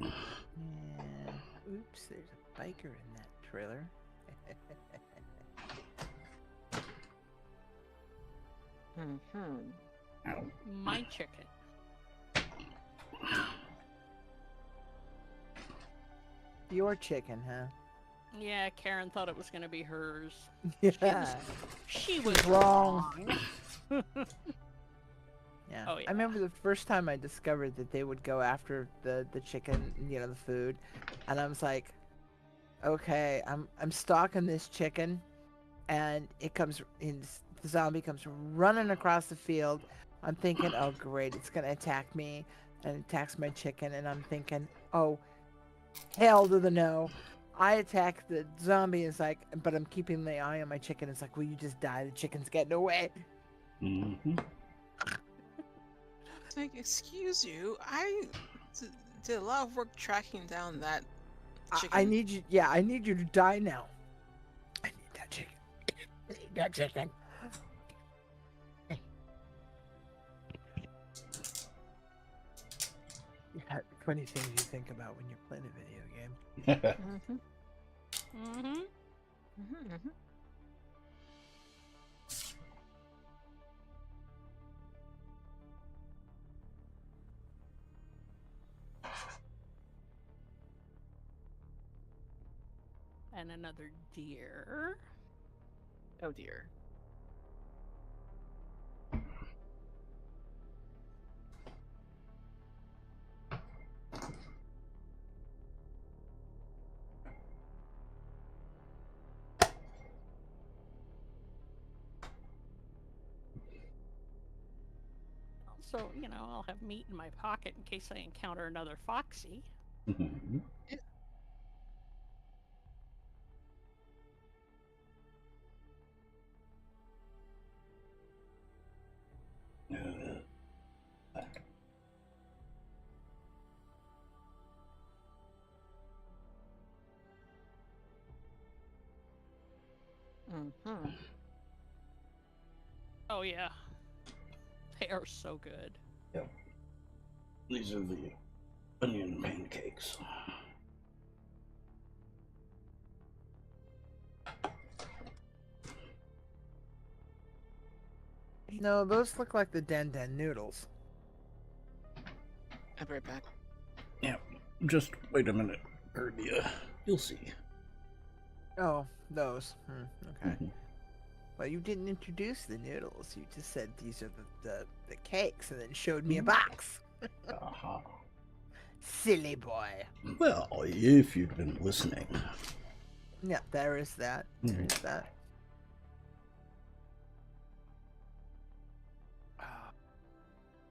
Oops, there's a biker in that trailer. Mm-hmm. My chicken. Your chicken, huh? Yeah, Karen thought it was going to be hers. Yeah. She was Wrong. wrong. Yeah. Oh, yeah. I remember the first time I discovered that they would go after the chicken, the food, and I was like, okay, I'm stalking this chicken, and it comes in. The zombie comes running across the field. I'm thinking, oh great, it's gonna attack me, and it attacks my chicken, and I'm thinking, oh, hell to the no. I attack the zombie, and it's like, but I'm keeping the eye on my chicken. It's like, will you just die? The chicken's getting away. Mm-hmm. It's like, excuse you, I did a lot of work tracking down that chicken. I need you. Yeah, I need you to die now. I need that chicken. I need that chicken. Yeah, funny things you think about when you're playing a video game. Mm-hmm. Mm-hmm. Mm-hmm. Mm-hmm. And another deer. Oh dear. So, I'll have meat in my pocket in case I encounter another foxy. Mm-hmm. Mm-hmm. Oh, yeah. They are so good. Yep. These are the onion pancakes. No, those look like the Den noodles. I'll be right back. Yeah, just wait a minute, Herbia. You'll see. Oh, those. Okay. Mhm. Well, you didn't introduce the noodles. You just said these are the cakes, and then showed me a box. Uh-huh. Silly boy. Well, if you'd been listening. Yeah, there is that. There is that.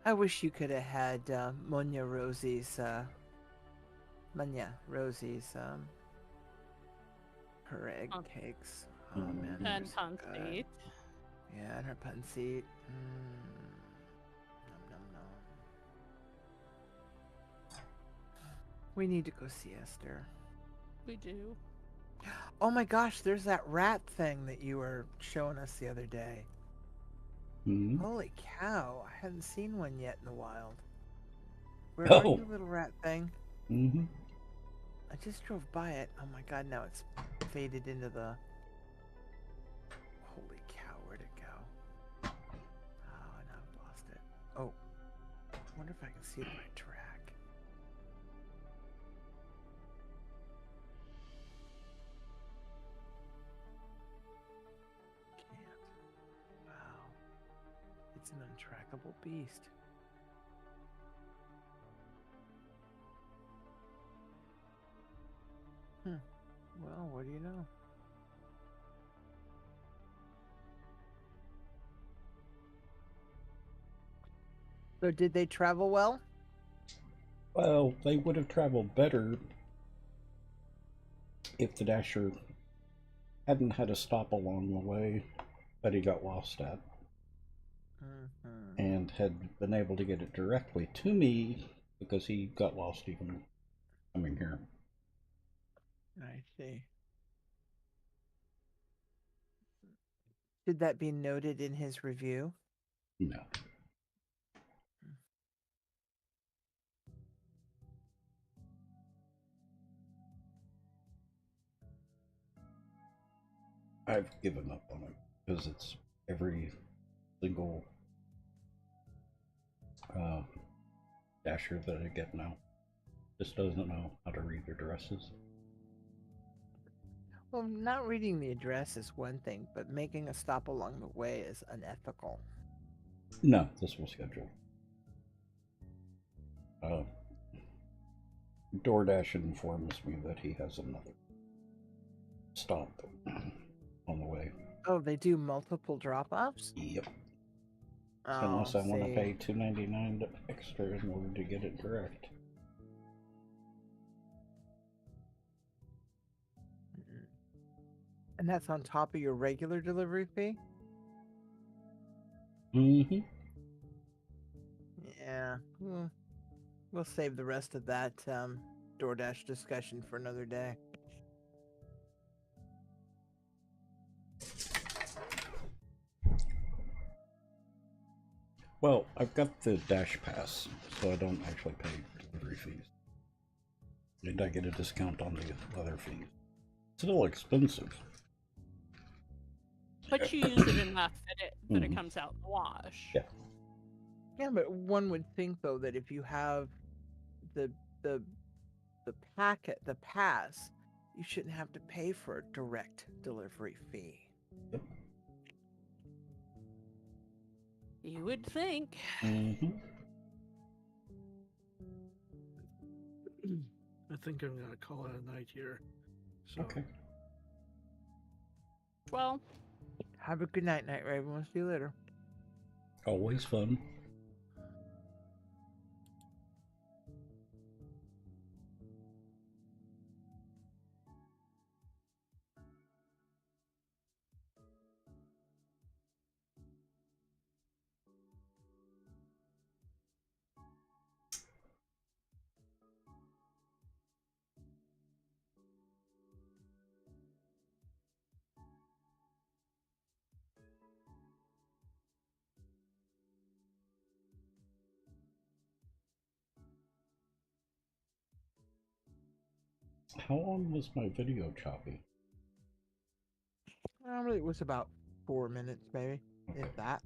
I wish you could have had Monya Rosie's her egg cakes. Oh man, they're And so pancit. good. Yeah, and her pancit. Nom nom nom. We need to go see Esther. We do. Oh my gosh, there's that rat thing that you were showing us the other day. Mm-hmm. Holy cow, I hadn't seen one yet in the wild. Where are you, little rat thing? Mm-hmm. I just drove by it. Oh my god, now it's faded into the... Holy cow, where'd it go? Oh, now I've lost it. Oh, I wonder if I can see the right track. Can't. Wow. It's an untrackable beast. Well, what do you know? So did they travel well? Well, they would have traveled better if the Dasher hadn't had a stop along the way that he got lost at, and had been able to get it directly to me because he got lost even coming here. I see. Should that be noted in his review? No. I've given up on it because it's every single Dasher that I get now just doesn't know how to read addresses. Well, not reading the address is one thing, but making a stop along the way is unethical. No, this was scheduled. DoorDash informs me that he has another stop on the way. Oh, they do multiple drop-offs? Yep. Oh, Unless I want to see. pay $2.99 extra in order to get it direct. And that's on top of your regular delivery fee? Mm-hmm. Yeah. We'll save the rest of that DoorDash discussion for another day. Well, I've got the Dash Pass, so I don't actually pay delivery fees. And I get a discount on the other fees. Still expensive. But you use it enough that it Mhm. comes out in the wash. Yeah. Yeah, but one would think though that if you have the packet, the pass, you shouldn't have to pay for a direct delivery fee. Yep. You would think. Mm-hmm. I think I'm gonna call it a night here. So, Okay. Well, Have a good night, Night Raven. We'll see you later. Always fun. How long was my video choppy? It was about 4 minutes, maybe, if that.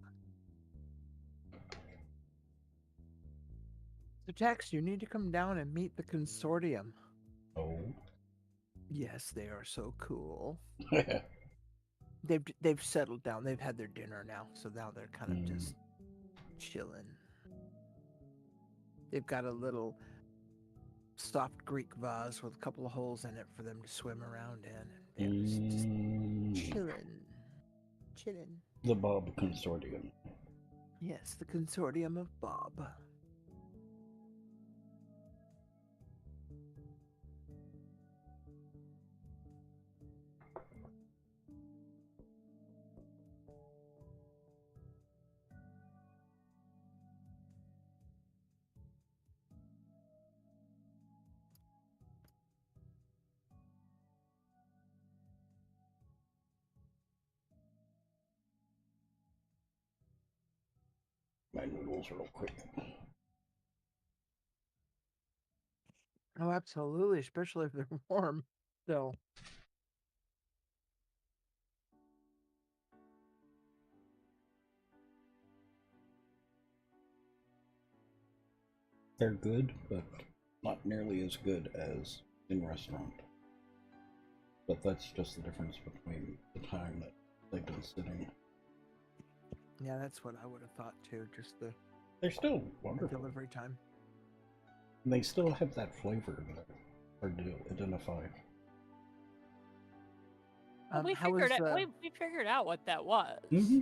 So, Tex, you need to come down and meet the consortium. Oh. Yes, they are so cool. They've settled down. They've had their dinner now, so now they're kind of just chilling. They've got a little soft Greek vase with a couple of holes in it for them to swim around in. And they're just chilling. The Bob Consortium. Yes, the consortium of Bob. My noodles real quick. Oh, absolutely, especially if they're warm. So, They're good, but not nearly as good as in restaurant. But that's just the difference between the time that they've been sitting. yeah, that's what I would have thought too. Just the They're still wonderful. delivery time. And they still have that flavor that hard to identify. well, we how figured was it. We figured out what that was. Mm-hmm.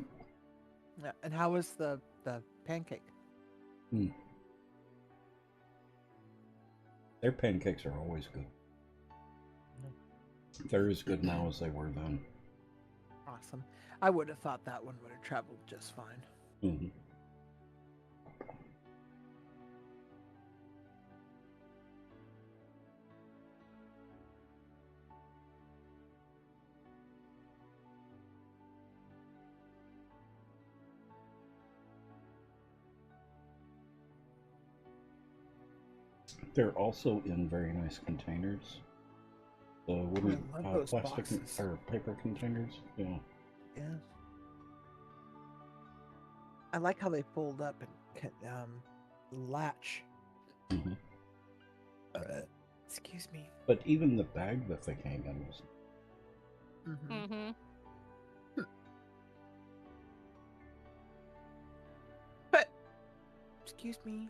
yeah, and how was the pancake? Their pancakes are always good. They're as good now as they were then. Awesome. I would have thought that one would have traveled just fine. Mm-hmm. They're also in very nice containers. The wooden I love those plastic boxes. or paper containers. Yeah. Yes. I like how they fold up and latch. Mm-hmm. Excuse me. But even the bag that they came in was. Mm-hmm. Mm-hmm. But excuse me.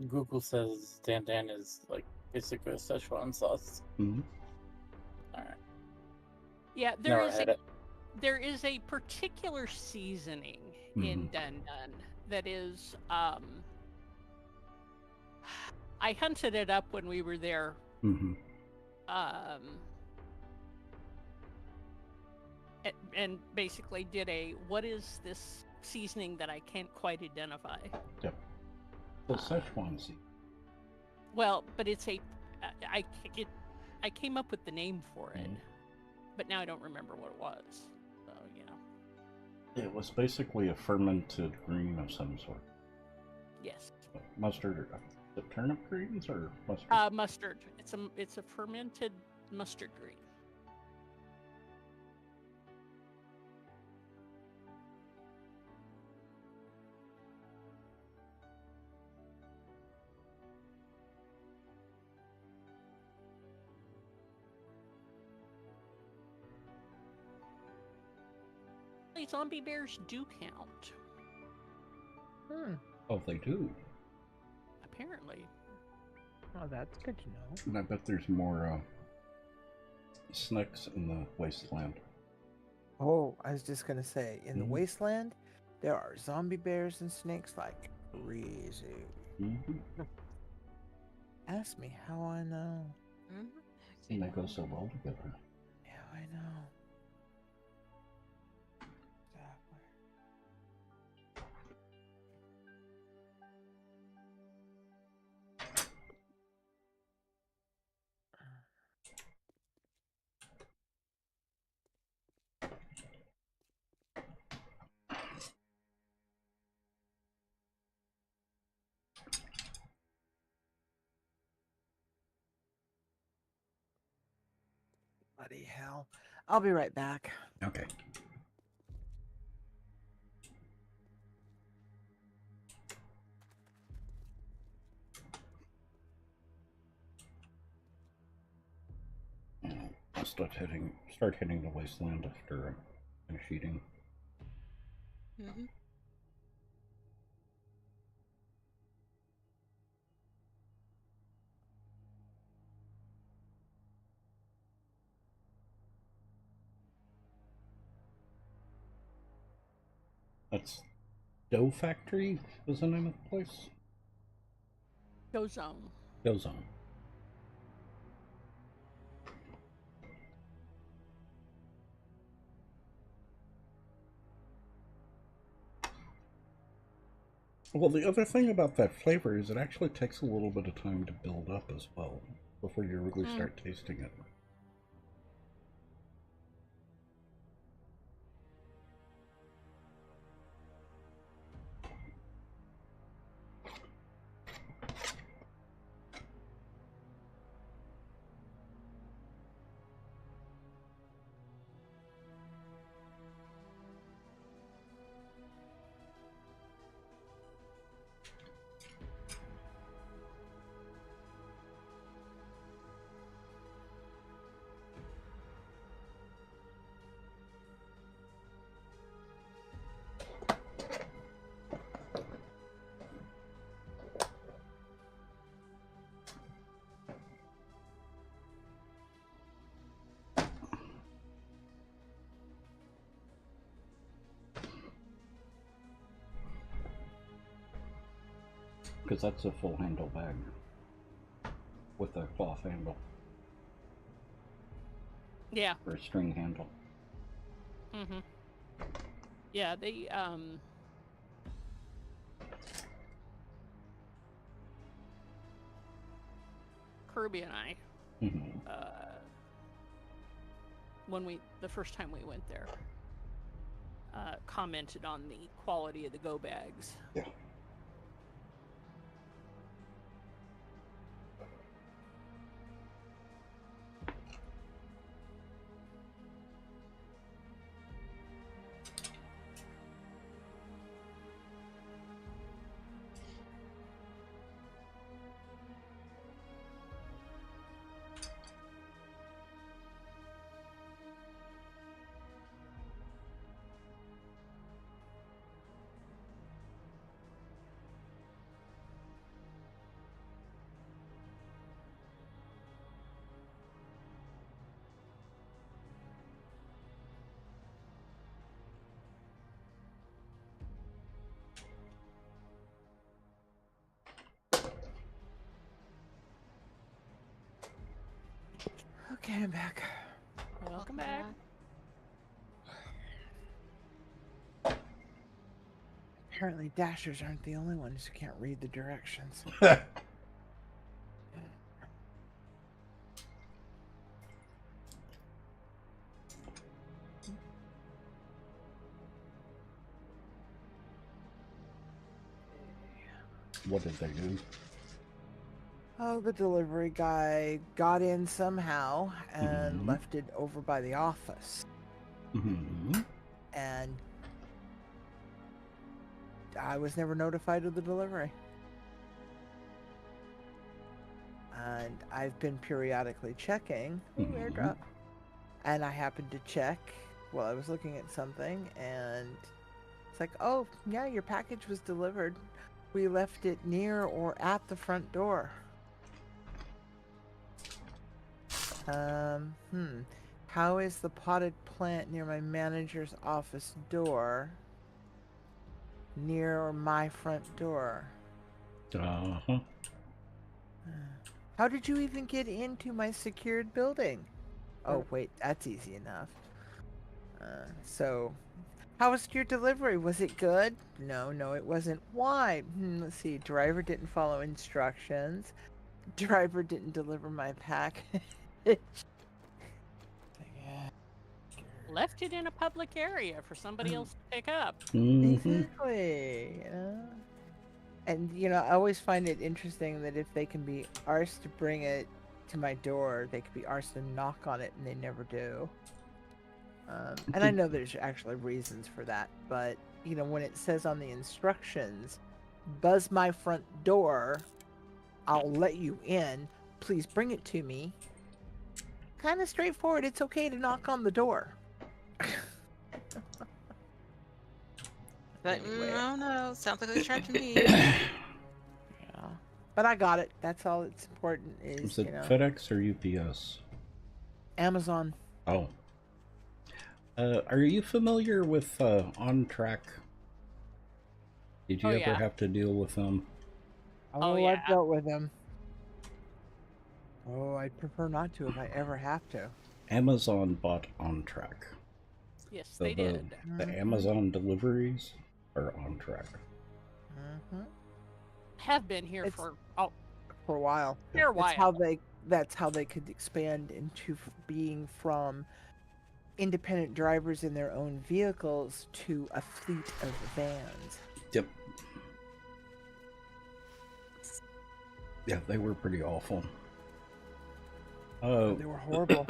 Google says Dan Dan is like basically a Szechuan sauce. Mm-hmm. Alright. Yeah, Never had it. there is a particular seasoning in Mhm. Dun Dun that is I hunted it up when we were there. Mm-hmm. And basically did a what is this seasoning that I can't quite identify. Yep. The Szechuan seed. Well, but it's a I came up with the name for it, but now I don't remember what it was. So you know. It was basically a fermented green of some sort. Yes. Mustard or the turnip greens or mustard? Mustard. It's a fermented mustard green. Zombie bears do count. Oh, they do. Apparently. Oh, that's good to know. And I bet there's more snakes in the wasteland. Oh, I was just gonna say, in the Mhm. wasteland, there are zombie bears and snakes like crazy. Mm-hmm. Ask me how I know. And they go so well together. Yeah, I know. Exactly. Bloody hell. I'll be right back. Okay. I'll start hitting the wasteland after I finish eating. Mm-hmm. That's Dough Factory was the name of the place? Go zone. Goes on. Well, the other thing about that flavor is it actually takes a little bit of time to build up as well before you really start tasting it. because that's a full handle bag with a cloth handle Yeah. or a string handle. Mm-hmm. Yeah, they Kirby and I, Mm-hmm. the first time we went there, commented on the quality of the go bags. Yeah. Okay, I'm back. Welcome back. Apparently, dashers aren't the only ones who can't read the directions. What did they do? Oh, the delivery guy got in somehow and left it over by the office. Mm-hmm. And I was never notified of the delivery. And I've been periodically checking. Airdrop. And I happened to check while I was looking at something, and it's like, oh, yeah, your package was delivered. We left it near or at the front door. How is the potted plant near my manager's office door near my front door? Uh-huh. How did you even get into my secured building? Oh, wait, that's easy enough. So, how was your delivery? Was it good? No, it wasn't. Why? Let's see. Driver didn't follow instructions. Driver didn't deliver my package. Left it in a public area for somebody else to pick up. Exactly. And, I always find it interesting that if they can be arsed to bring it to my door, they could be arsed to knock on it, and they never do. And I know there's actually reasons for that, but, when it says on the instructions, buzz my front door, I'll let you in, please bring it to me. Kind of straightforward. It's okay to knock on the door. But Anyway. no, sounds like they tried to me. Yeah. But I got it. That's all that's important is, Is it FedEx or UPS? Amazon. Oh. Are you familiar with On Track? Did you ever have to deal with them? Oh, yeah. I've dealt with them. Oh, I'd prefer not to if I ever have to. Amazon bought On Track. Yes, So they did. The Amazon deliveries are On Track. Have been here for a while. For a while. That's how they could expand into being from independent drivers in their own vehicles to a fleet of vans. Yep. Yeah, they were pretty awful. They were horrible.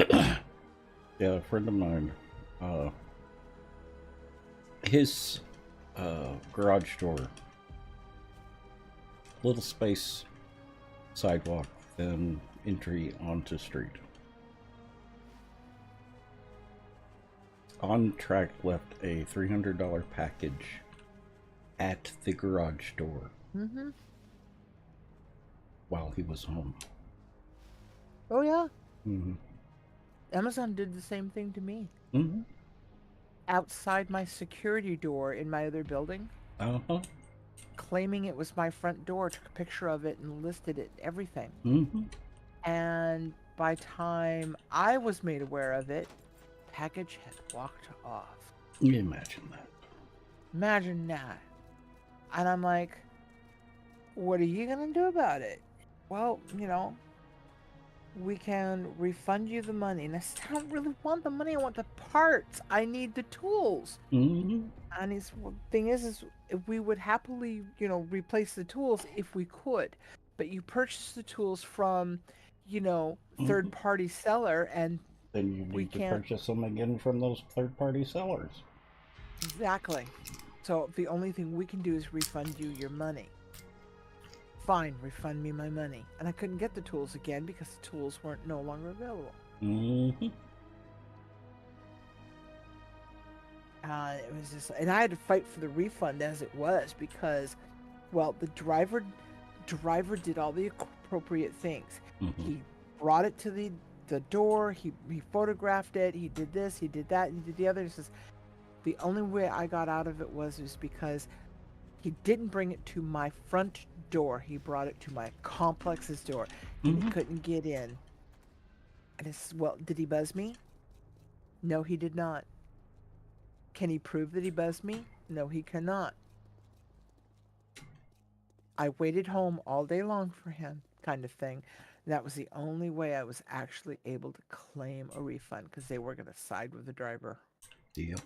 Yeah, a friend of mine, his garage door, little space, sidewalk, then entry onto street. On Track left a $300 package at the garage door while he was home. Oh, yeah. Amazon did the same thing to me. Outside my security door in my other building. claiming it was my front door, took a picture of it and listed it, everything. Mm-hmm. And by time I was made aware of it, package had walked off. You imagine that. Imagine that. And I'm like, what are you going to do about it? Well, we can refund you the money. And I said, I don't really want the money. I want the parts. I need the tools. Mm-hmm. And the thing is if we would happily, replace the tools if we could. But you purchase the tools from, third-party seller, and then you we need to can't purchase them again from those third-party sellers. Exactly. So the only thing we can do is refund you your money. Fine, refund me my money. And I couldn't get the tools again because the tools weren't no longer available. Mm-hmm. It was just, and I had to fight for the refund as it was because, well, the driver did all the appropriate things. Mm-hmm. He brought it to the door. He photographed it. He did this. He did that. He did the other. He says, the only way I got out of it was because he didn't bring it to my front door. He brought it to my complex's door, and he couldn't get in. And I said, well, did he buzz me? No, he did not. Can he prove that he buzzed me? No, he cannot. I waited home all day long for him, kind of thing. That was the only way I was actually able to claim a refund because they were going to side with the driver. Yep.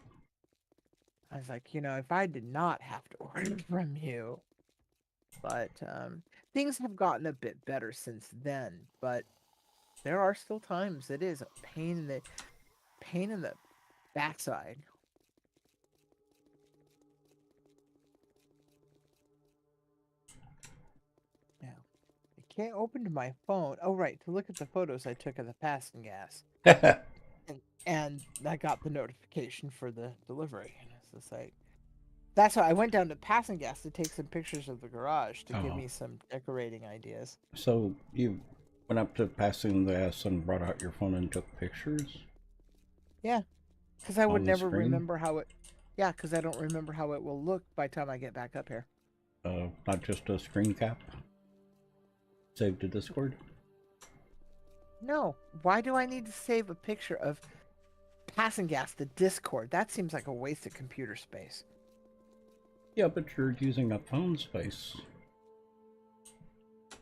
I was like, if I did not have to order from you. But things have gotten a bit better since then. But there are still times it is a pain in the backside. Now, I can't open to my phone. Oh, right, to look at the photos I took of the passing gas. And I got the notification for the delivery. And it's just like, that's why I went down to Passing Gas to take some pictures of the garage to give me some decorating ideas. So you went up to Passing Gas and brought out your phone and took pictures? Yeah, because I would On the never screen? remember how it. Yeah, because I don't remember how it will look by the time I get back up here. Not just a screen cap? Saved to Discord? No, why do I need to save a picture of Passing Gas to Discord? That seems like a waste of computer space. Yeah, but you're using up phone space.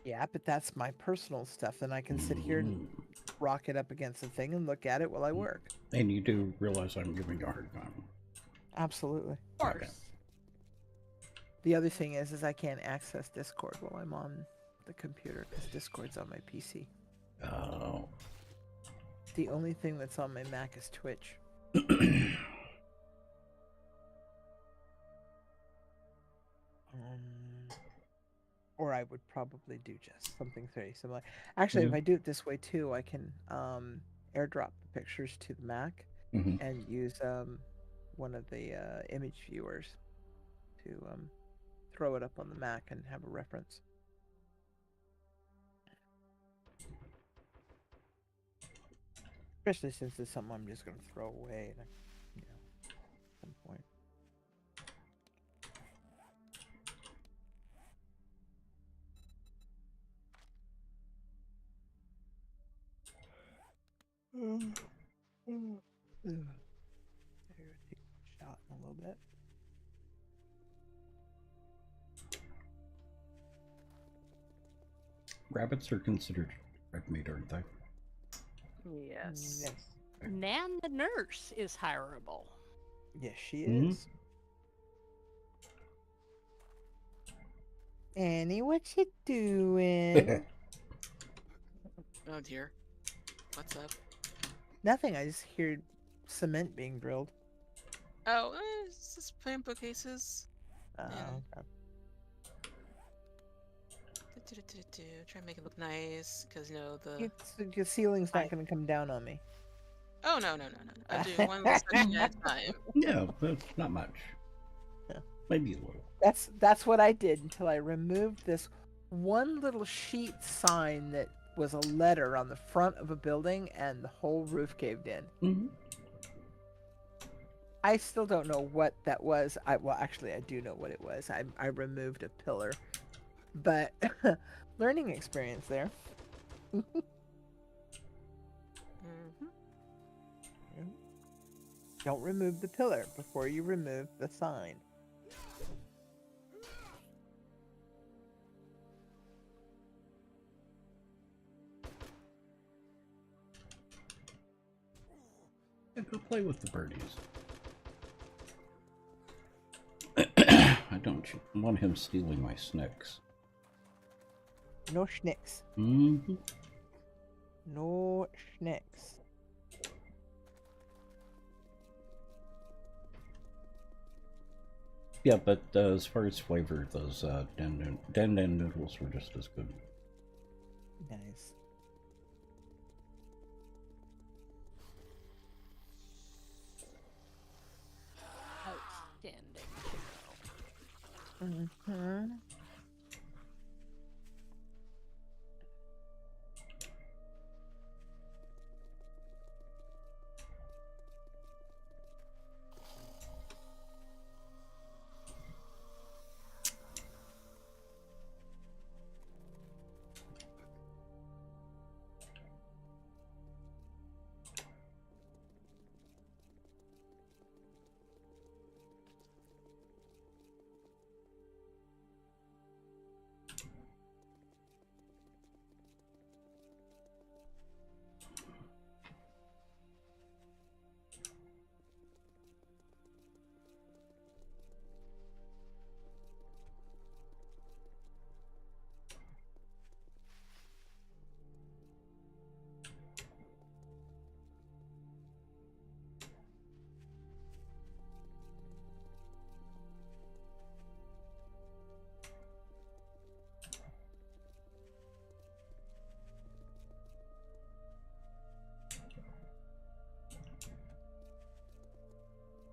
Yeah, but that's my personal stuff. Then I can sit here and rock it up against the thing and look at it while I work. And you do realize I'm giving you a hard time. Absolutely. Of course. Okay. The other thing is I can't access Discord while I'm on the computer because Discord's on my PC. Oh. The only thing that's on my Mac is Twitch. Or I would probably do just something very similar. Actually, if I do it this way too, I can airdrop the pictures to the Mac and use one of the image viewers to throw it up on the Mac and have a reference. Especially since it's something I'm just going to throw away, at some point. I'm going to take a shot in a little bit. Rabbits are considered red meat, aren't they? Yes. Yes. Nan the nurse is hireable. Yes, she is. Annie, what you doing? Oh dear. What's up? Nothing. I just hear cement being drilled. Oh, it's just playing bookcases. Oh, Yeah. okay. Try and make it look nice, because the. Your ceiling's not going to come down on me. Oh no. I do one section at a time. Yeah, but not much. Yeah. Maybe a little. That's what I did until I removed this one little sheet sign that was a letter on the front of a building, and the whole roof caved in. I still don't know what that was. Well, actually, I do know what it was. I removed a pillar, but learning experience there. Mm-hmm. Don't remove the pillar before you remove the sign. Yeah, go play with the birdies. I don't want him stealing my snacks. No schnicks. Mm-hmm. No schnicks. Yeah, but as far as flavor, those Dan Dan noodles were just as good. Nice. Outstanding. Mm-hmm.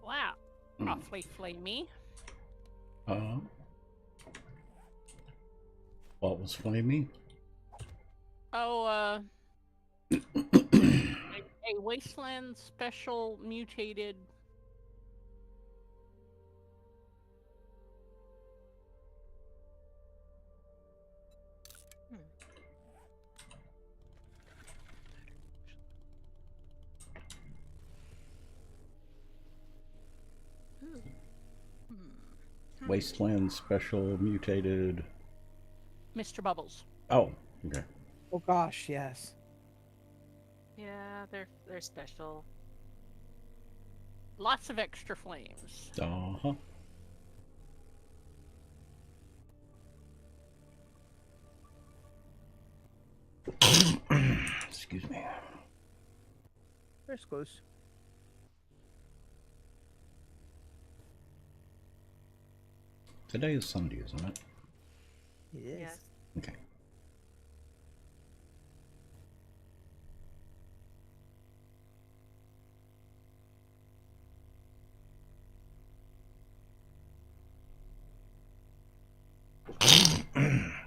Wow. Awfully flamey. What was flamey? Oh, a wasteland special mutated. Wasteland special mutated. Mr. Bubbles. Oh, okay. Oh gosh, yes. Yeah, they're special. Lots of extra flames. Uh-huh. Excuse me. First goes. Today is Sunday, isn't it? It is. Yes. Okay.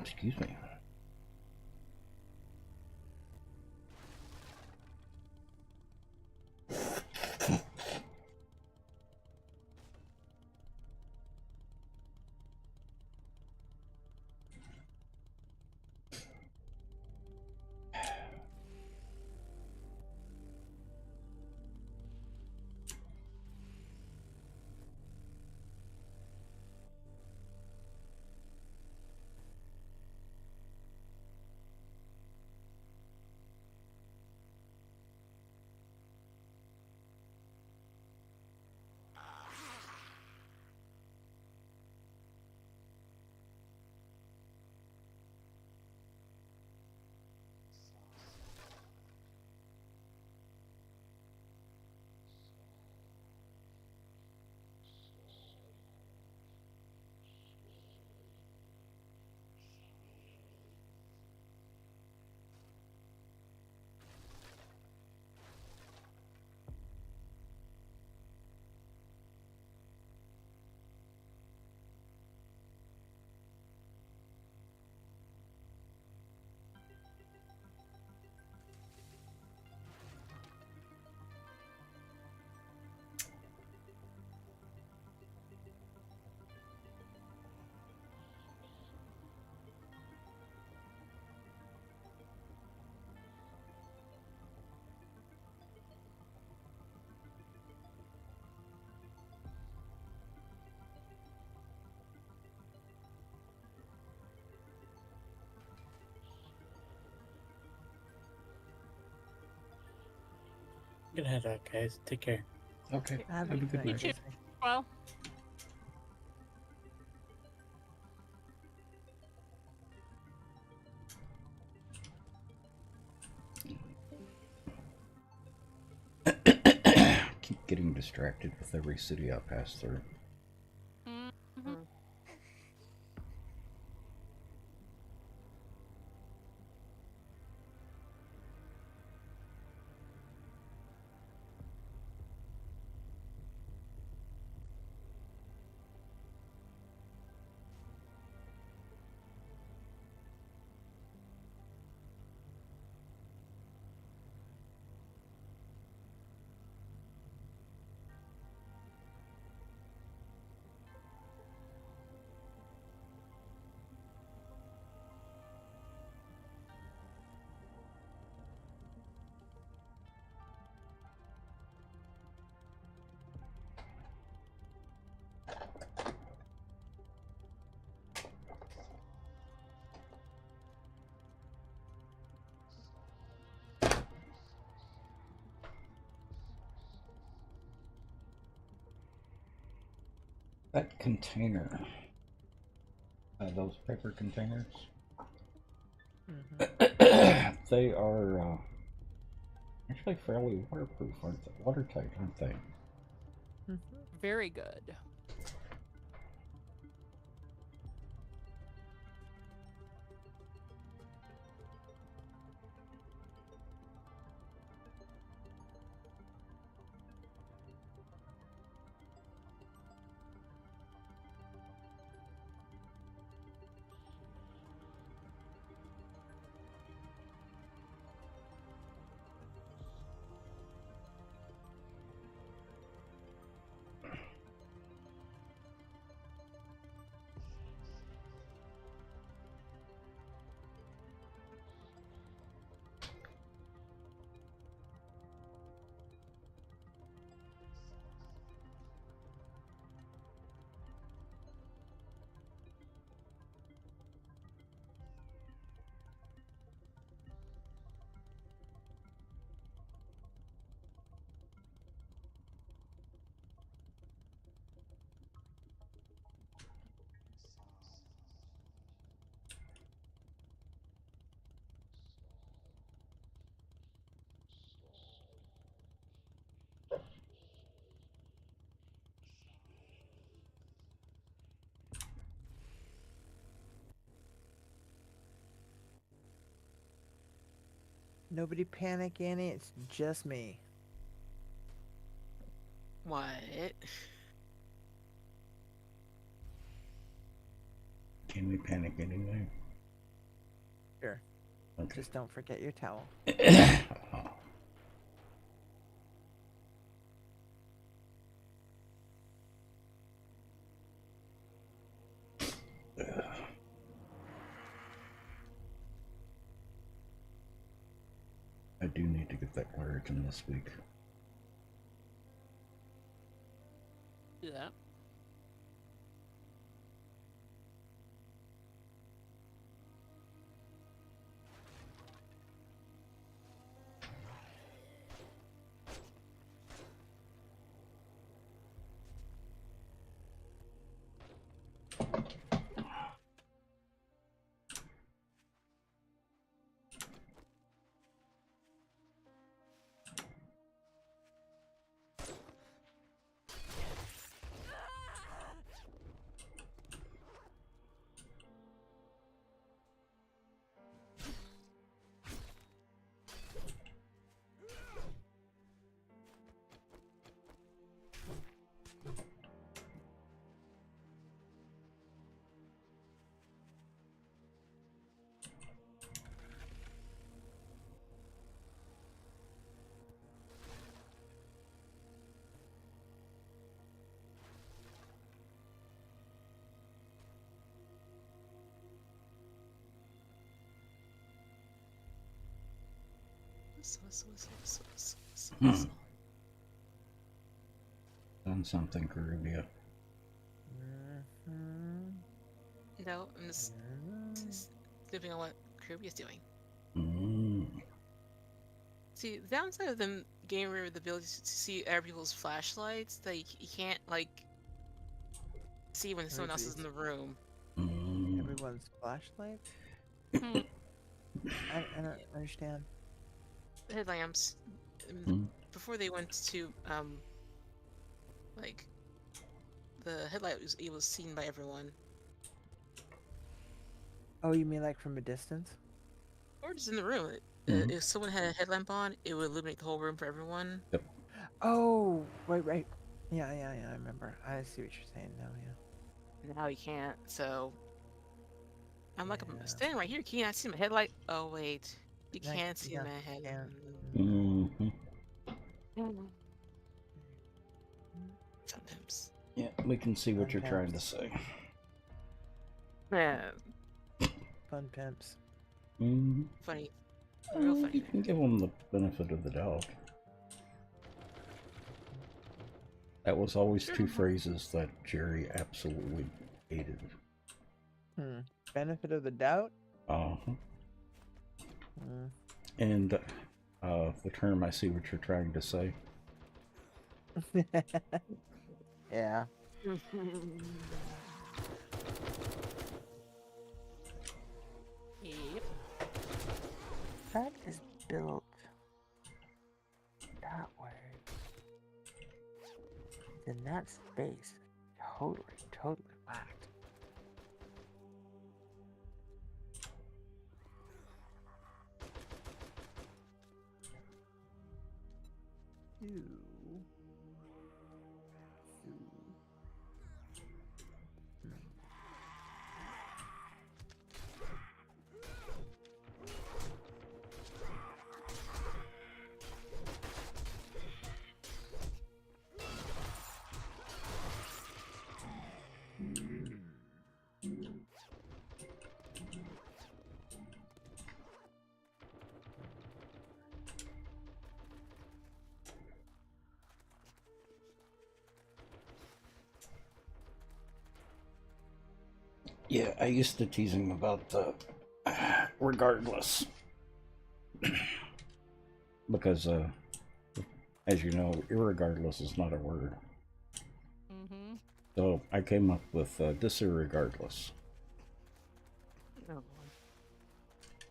Excuse me. gonna head out, guys. Take care. Okay. Have Have a good night, night. too. Disney. Well, Keep getting distracted with every city I pass through. mhm. That container. Those paper containers. Mm-hmm. They are actually fairly waterproof, aren't they? Watertight, aren't they? Mm-hmm. Very good. Nobody panic, Annie. It's just me. What? Can we panic anyway? Sure. Okay. Just don't forget your towel. Oh. I do need to get that origin this week. Do that. Done something, Caribbean. Mm-hmm. No, I'm just sniffing on what Kirby is doing. Mm. See, the downside of them getting rid of the ability to see other people's flashlights, that you can't, like, see when someone else is in the room. Everyone's flashlights? Hmm. I don't understand. The headlamps, Hmm. before they went to, like, the headlight was seen by everyone. Oh, you mean like from a distance? Or just in the room. Mhm. If someone had a headlamp on, it would illuminate the whole room for everyone. Oh, right. Yeah, I remember. I see what you're saying now, yeah. Now you can't, so... I'm like, I'm Yeah. standing right here, can I see my headlight? Oh, wait. You I- can't see yeah, my headlight. Mm-hmm. Sometimes. Yeah, we can see what you're trying to say. Yeah, Fun pimps. Mm-hmm. funny. Real funny. You can give them the benefit of the doubt. That was always two phrases that Jerry absolutely hated. Benefit of the doubt? Uh-huh. Mm. And the term I see what you're trying to say. Yeah. Yep. That is built that way. Then that space totally whacked. Ew. Yeah, I used to tease him about the regardless. Because, as you know, irregardless is not a word. Mm-hmm. So I came up with disregardless. Oh.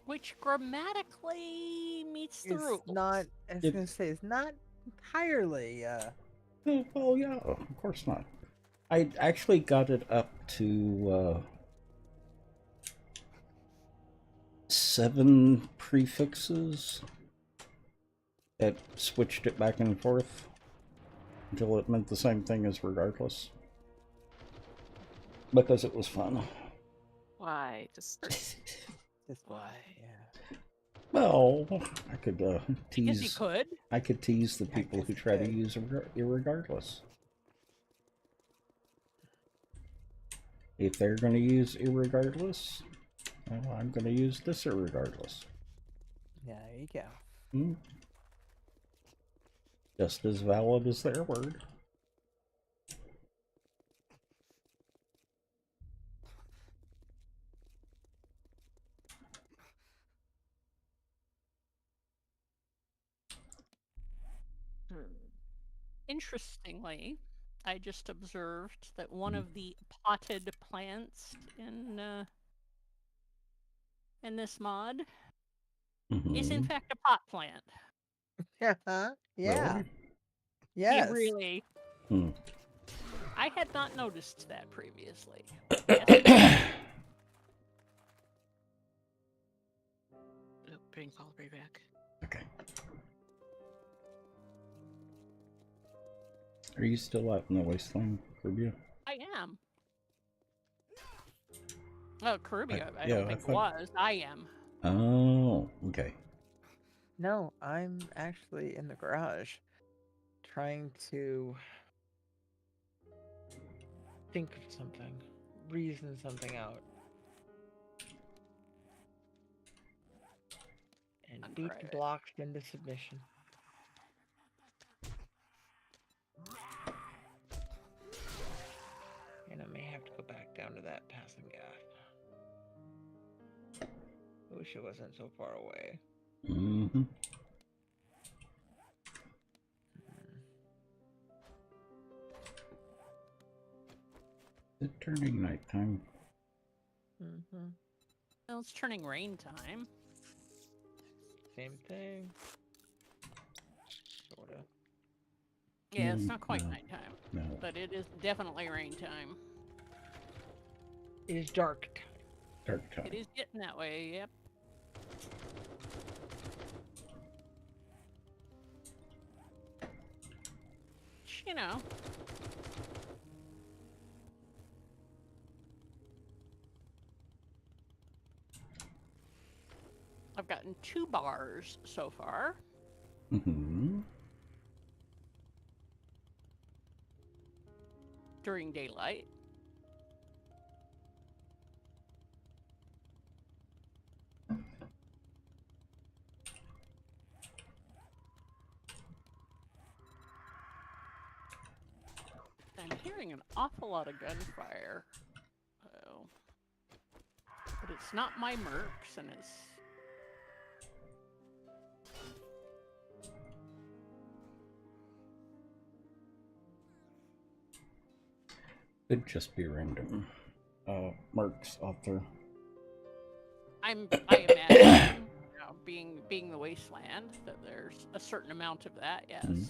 Which Grammatically meets the It's rules. not, I was gonna say, it's not entirely, Well, yeah, of course not. I actually got it up to 7 prefixes. It switched it back and forth until it meant the same thing as regardless. Because it was fun. Why? Just why, yeah. Well, I could Because tease. you could. I could tease the Yeah, I people guess who you try to could. use irregardless. If they're going to use irregardless, well, I'm going to use disregardless. Yeah, there you go. Hmm. Just as valid as their word. Interestingly, I just observed that one of the potted plants in this mod is in fact a pot plant. Yeah. Yeah. Really? Yes. Really. Hmm. I had not noticed that previously. bring Colbury back. Okay. Are you still out in the wasteland, Caribbean? I am. Oh, Caribbean. I yeah, don't I think thought- was. I am. Oh, okay. No, I'm actually in the garage trying to think of something, reason something out. And beat the blocks into submission. And I may have to go back down to that passing gas. I wish it wasn't so far away. Mm-hmm. turning nighttime. Mm-hmm. Well, it's turning rain time. Same thing. Sorta. Yeah, it's not quite No. nighttime, No. but it is definitely rain time. It is dark time. Dark time. It is getting that way, yep. You know. I've gotten 2 bars so far. Mm-hmm. During daylight. I'm hearing an awful lot of gunfire. Oh. But it's not my mercs, and it's... It'd just be random. Marks out there. I imagine, you know, being the wasteland, that there's a certain amount of that, yes. Mhm.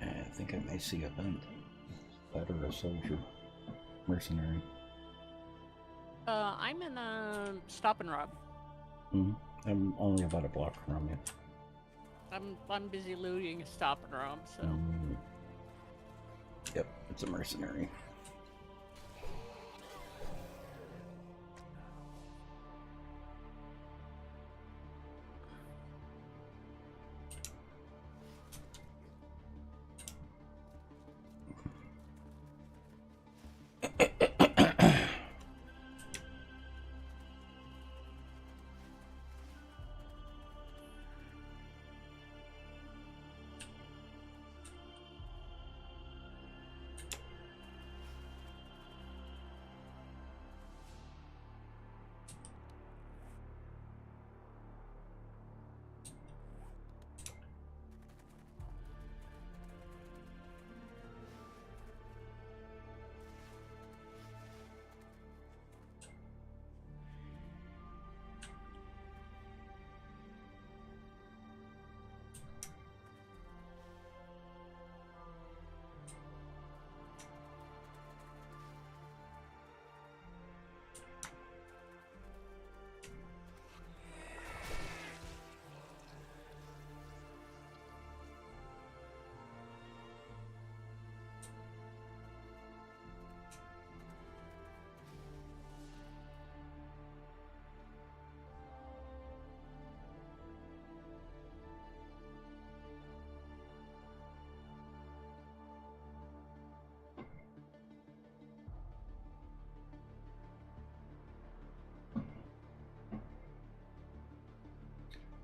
I think I may see a vent. That or a soldier. Mercenary. I'm in a stop and rob. I'm only about a block from you. I'm busy looting a stop and rob, so... Yep, it's a mercenary.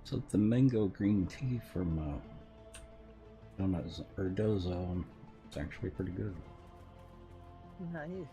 So the mango green tea from Dozo, it's actually pretty good. Nice.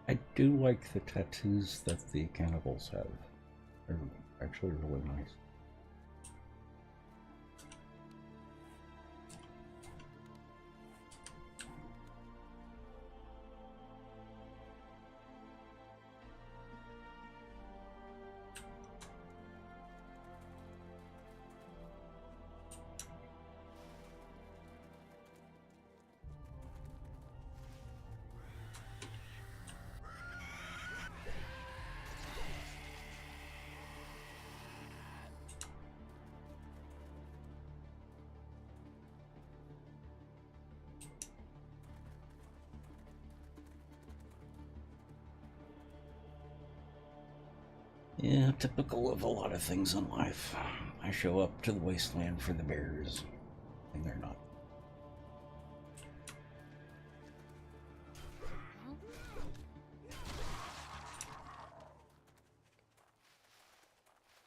I do like the tattoos that the cannibals have. They're actually really nice. Yeah, typical of a lot of things in life. I show up to the wasteland for the bears, and they're not.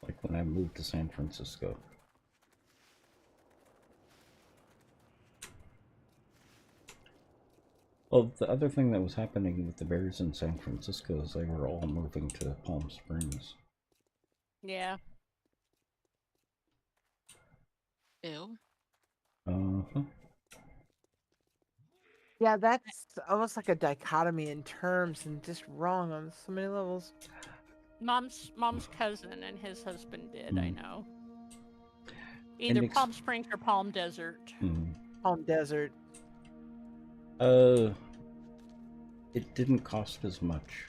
Like when I moved to San Francisco. Well, the other thing that was happening with the bears in San Francisco is they were all moving to Palm Springs. Yeah. Ew. Uh-huh. Yeah, that's almost like a dichotomy in terms and just wrong on so many levels. Mom's cousin and his husband did, I know. And Either Palm Springs or Palm Desert. Palm Desert. It didn't cost as much.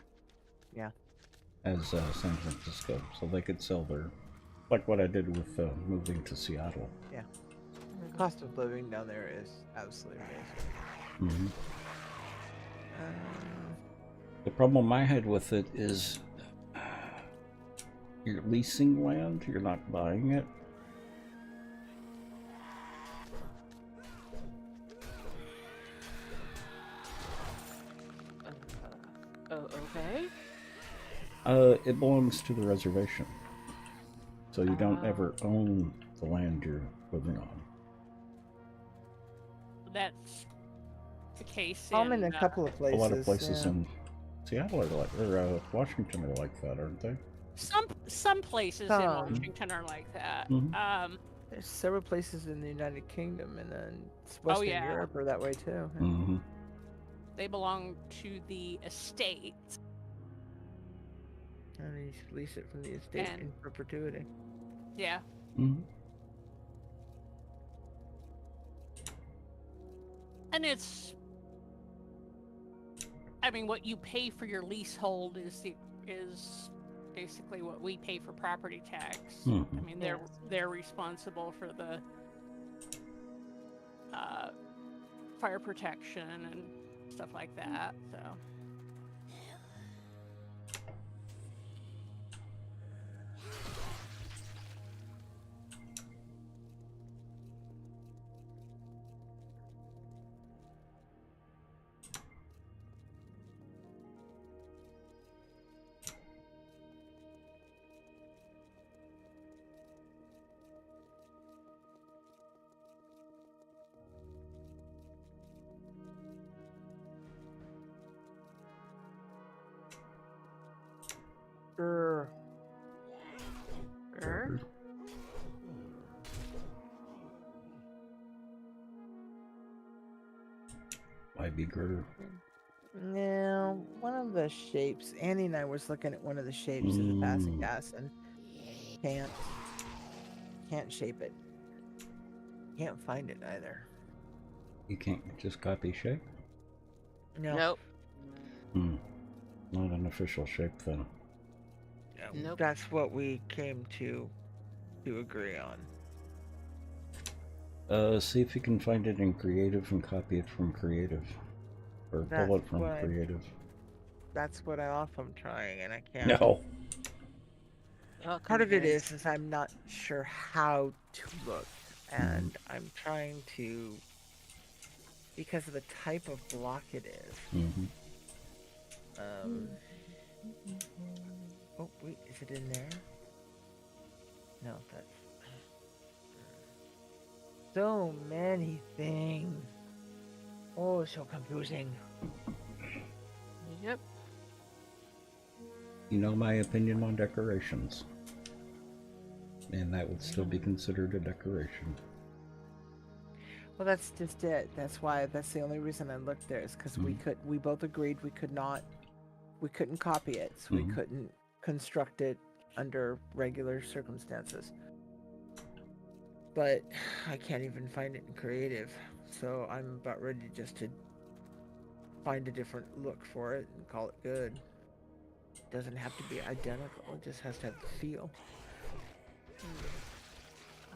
Yeah. As San Francisco, so they could sell their, like what I did with moving to Seattle. Yeah. The cost of living down there is absolutely amazing. The problem I had with it is you're leasing land, you're not buying it. Okay. It belongs to the reservation, so you don't ever own the land you're living on. That's the case I'm in a couple of places. A lot of places in Seattle are like, or Washington are like that, aren't they? Some places in Washington are like that. There's several places in the United Kingdom, and then Western Europe are that way too. They belong to the estate. And you should lease it from the estate in perpetuity. Yeah. And it's, I mean, what you pay for your leasehold is basically what we pay for property tax. I mean, they're responsible for the fire protection and stuff like that. So. Why bigger? Now, one of the shapes, Annie and I was looking at one of the shapes of the Passacast and can't shape it. Can't find it either. You can't just copy shape? No. Nope. Not an official shape then. Nope. That's what we came to agree on. See if you can find it in creative and copy it from creative. Or pull it from creative. That's what I often trying, and I can't. No. Oh, Part of it convinced. is I'm not sure how to look, and I'm trying to, because of the type of block it is. Oh wait, is it in there? No, that's so many things. Oh, so confusing. Yep. You know my opinion on decorations. And that would still be considered a decoration. Well, that's just it. That's the only reason I looked there is because we both agreed we couldn't copy it, so we couldn't construct it under regular circumstances. But I can't even find it in creative, so I'm about ready just to find a different look for it and call it good. It doesn't have to be identical, it just has to have the feel.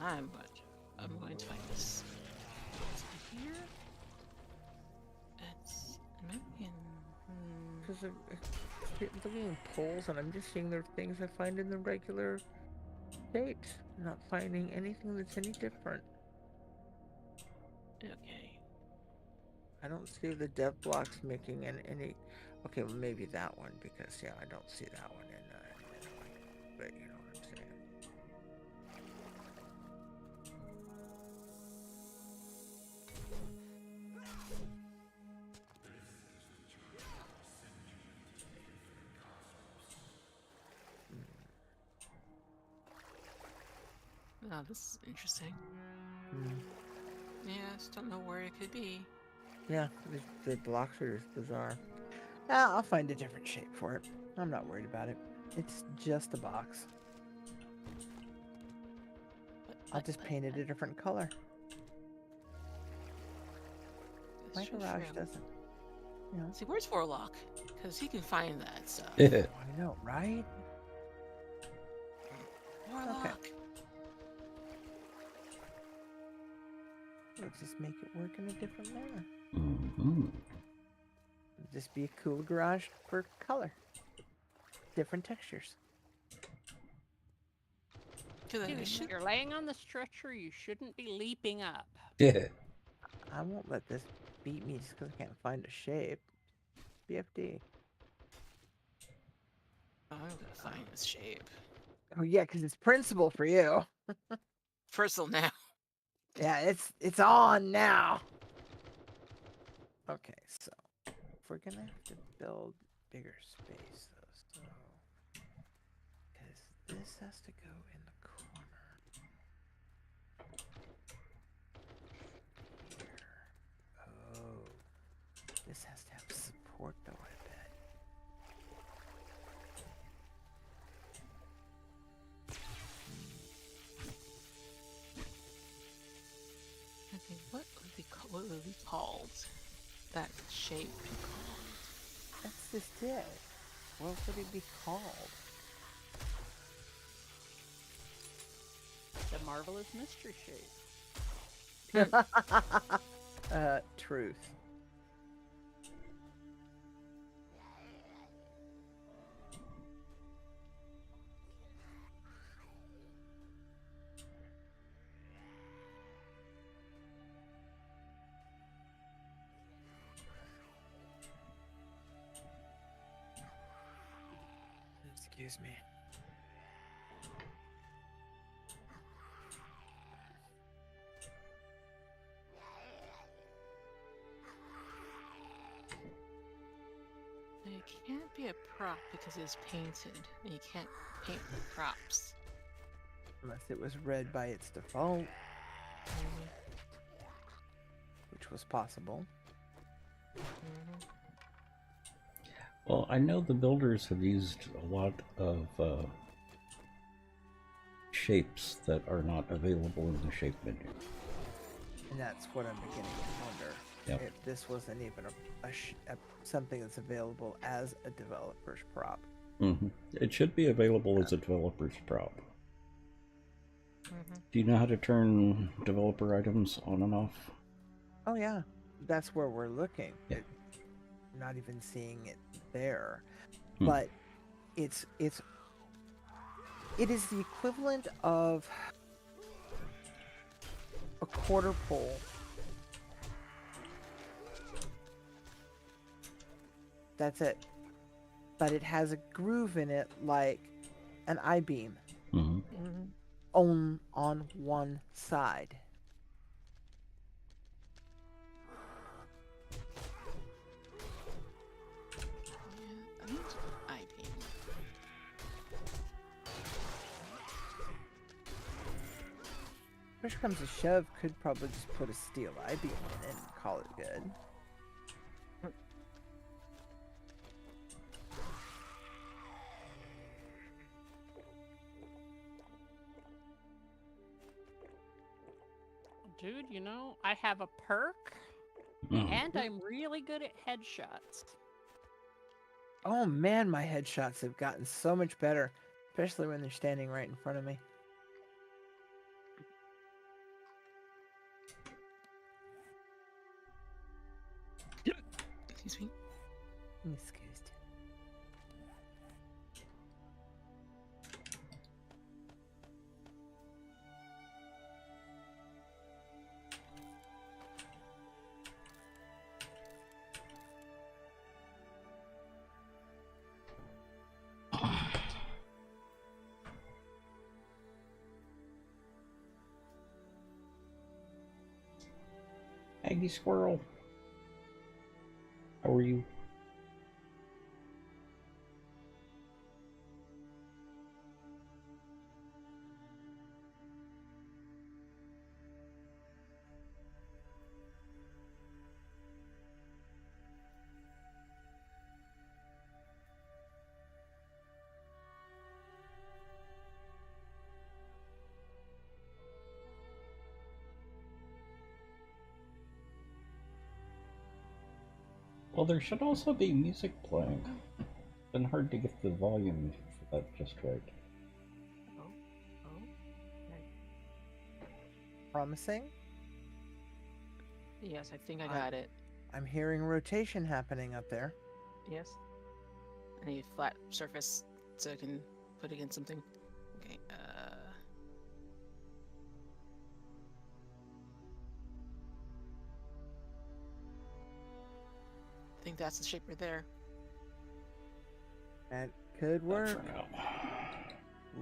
I'm going to find this. It's here. It's maybe in. Because looking at poles, and I'm just seeing the things I find in the regular shapes, not finding anything that's any different. Okay. I don't see the dev blocks making any. Okay, well maybe that one, because yeah, I don't see that one in but you know what I'm saying. Oh, this is interesting. Yeah, I just don't know where it could be. Yeah, the blocks are just bizarre. I'll find a different shape for it. I'm not worried about it. It's just a box. I'll just paint it a different color. My garage doesn't. You know. See, where's Warlock? Because he can find that stuff. Yeah. I know, right? Warlock. Okay. Let's just make it work in a different manner. Just be a cool garage for color. Different textures. Dude, if you're laying on the stretcher, you shouldn't be leaping up. Yeah. I won't let this beat me just because I can't find a shape. BFD. I'm gonna find this shape. Oh yeah, because it's principal for you. Personal now. Yeah, it's on now. Okay, so we're gonna have to build bigger space though, so because this has to go in the corner here. Oh, this has to have support though, I bet. Okay, what would be called? That shape be called? That's just it. What would it be called? The marvelous mystery shape. Truth. Excuse me. It can't be a prop because it's painted, and you can't paint the props. Unless it was red by its default, which was possible. Well, I know the builders have used a lot of shapes that are not available in the shape menu. And that's what I'm beginning to wonder. Yep. If this wasn't even something that's available as a developer's prop. Mm-hmm. It should be available as a developer's prop. Do you know how to turn developer items on and off? Oh yeah, that's where we're looking. Yeah. Not even seeing it there, Hmm. but it is the equivalent of a quarter pole. That's it. But it has a groove in it like an I-beam on one side. I think it's I-beam. Push comes to shove, could probably just put a steel I-beam in it and call it good. Dude, you know, I have a perk, and I'm really good at headshots. Oh man, my headshots have gotten so much better, especially when they're standing right in front of me. Excuse me. Excused. Aggie Squirrel, how are you? Well, there should also be music playing. It's been hard to get the volume for that just right. Promising? Yes, I think I got it. I'm hearing rotation happening up there. Yes. I need a flat surface so I can put against something. Okay, I think that's the shape right there. That could work. For now.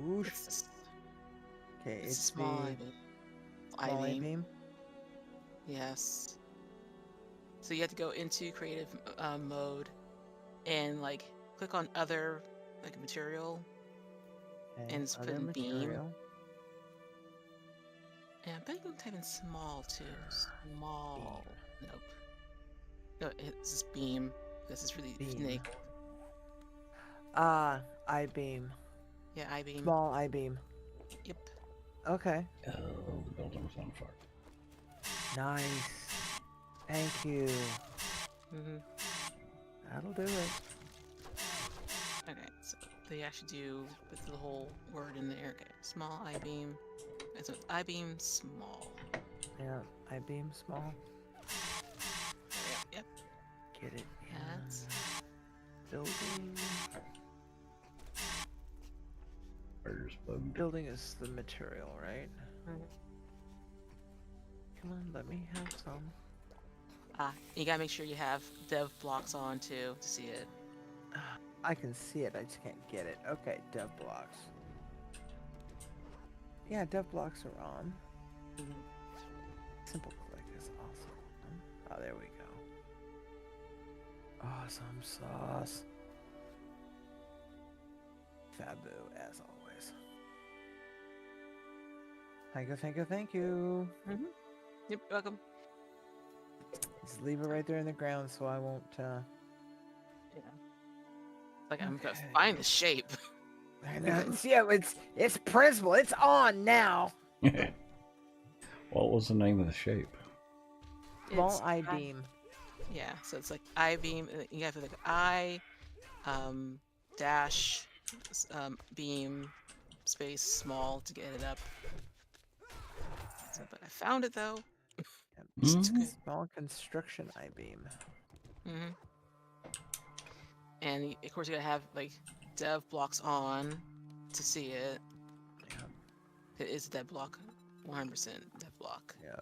Whoosh. It's this, Okay, it's it's small the I-beam. small I-beam. I-beam. Yes. So you have to go into creative mode and like click on other like material and just put other in beam. material. And I bet you can type in small too. Small. Nope. No, it's just beam. This is really Beam. snake. I-beam. Yeah, I-beam. Small I-beam. Yep. Okay. Oh, the building's on fire. Nice. Thank you. That'll do it. Okay, so they actually do put the whole word in there. Okay, small I-beam. And so it's I-beam small. Yeah, I-beam small. Yep. Get it in That's building. Fire's bugged. Building is the material, right? Come on, let me have some. you gotta make sure you have dev blocks on too to see it. I can see it, I just can't get it. Okay, dev blocks. Yeah, dev blocks are on. Simple click is awesome. Oh, there we go. Awesome sauce. Fabu, as always. Thank you, thank you, thank you. Yep, welcome. Just leave it right there in the ground so I won't. Yeah. Like I'm gonna Okay. find the shape. I know. Yeah, it's principle. It's on now. What was the name of the shape? Small It's I beam. Yeah, so it's like I beam. You have like I, dash, beam, space, small to get it up. So, but I found it though. It's good. Small construction I beam. Mm-hmm. And of course you gotta have like dev blocks on to see it. Yeah. It is a dev block, 100% dev block. Yeah.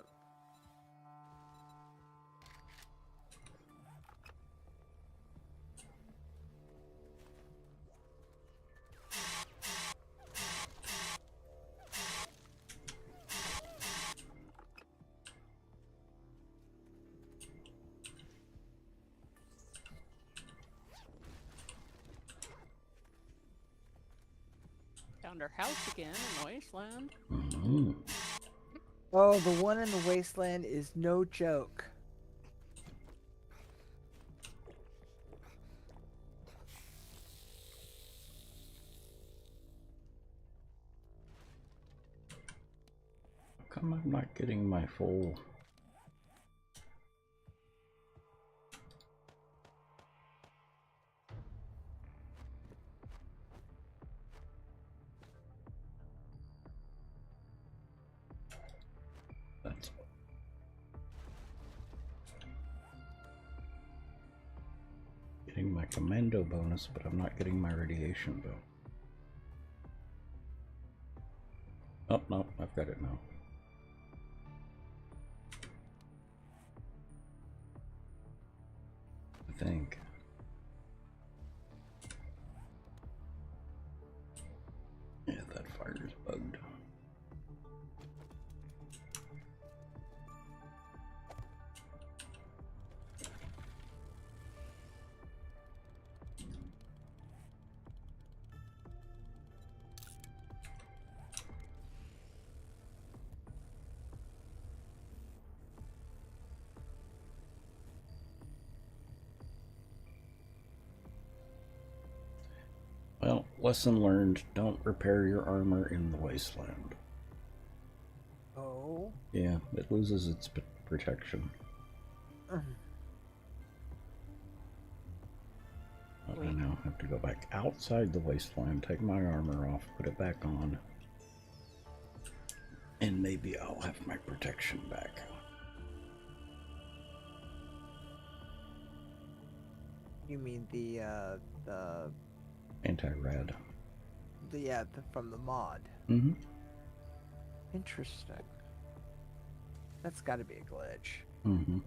Found our house again in the wasteland. Mm-hmm. Oh, the one in the wasteland is no joke. How come I'm not getting my full... That's... Getting my commando bonus, but I'm not getting my radiation bonus. Oh, no, I've got it now. I think. Yeah, that fire's bugged. Well, lesson learned, don't repair your armor in the wasteland. Oh. Yeah, it loses its protection. I now have to go back outside the wasteland, take my armor off, put it back on, and maybe I'll have my protection back. You mean the Anti-rad. from the mod. Mm-hmm. Interesting. That's got to be a glitch. Mm-hmm.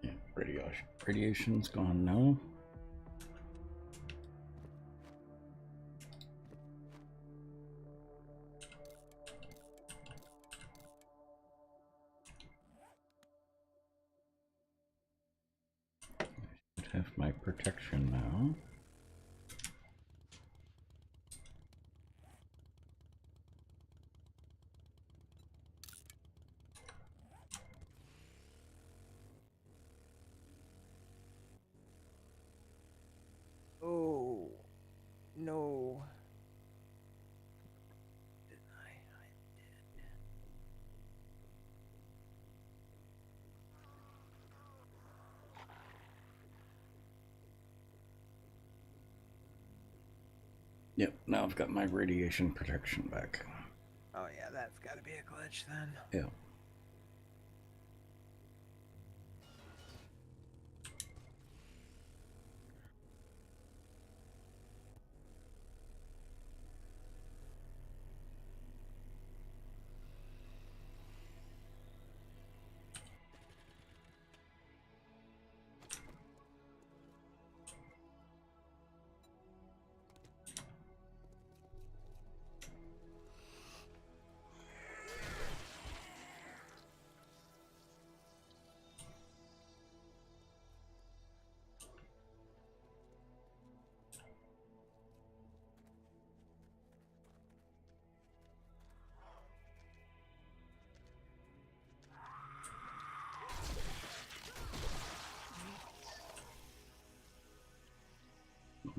Yeah, radiation's gone now. I should have my protection now. Oh. No. Yep, now I've got my radiation protection back. Oh yeah, that's got to be a glitch then. Yeah.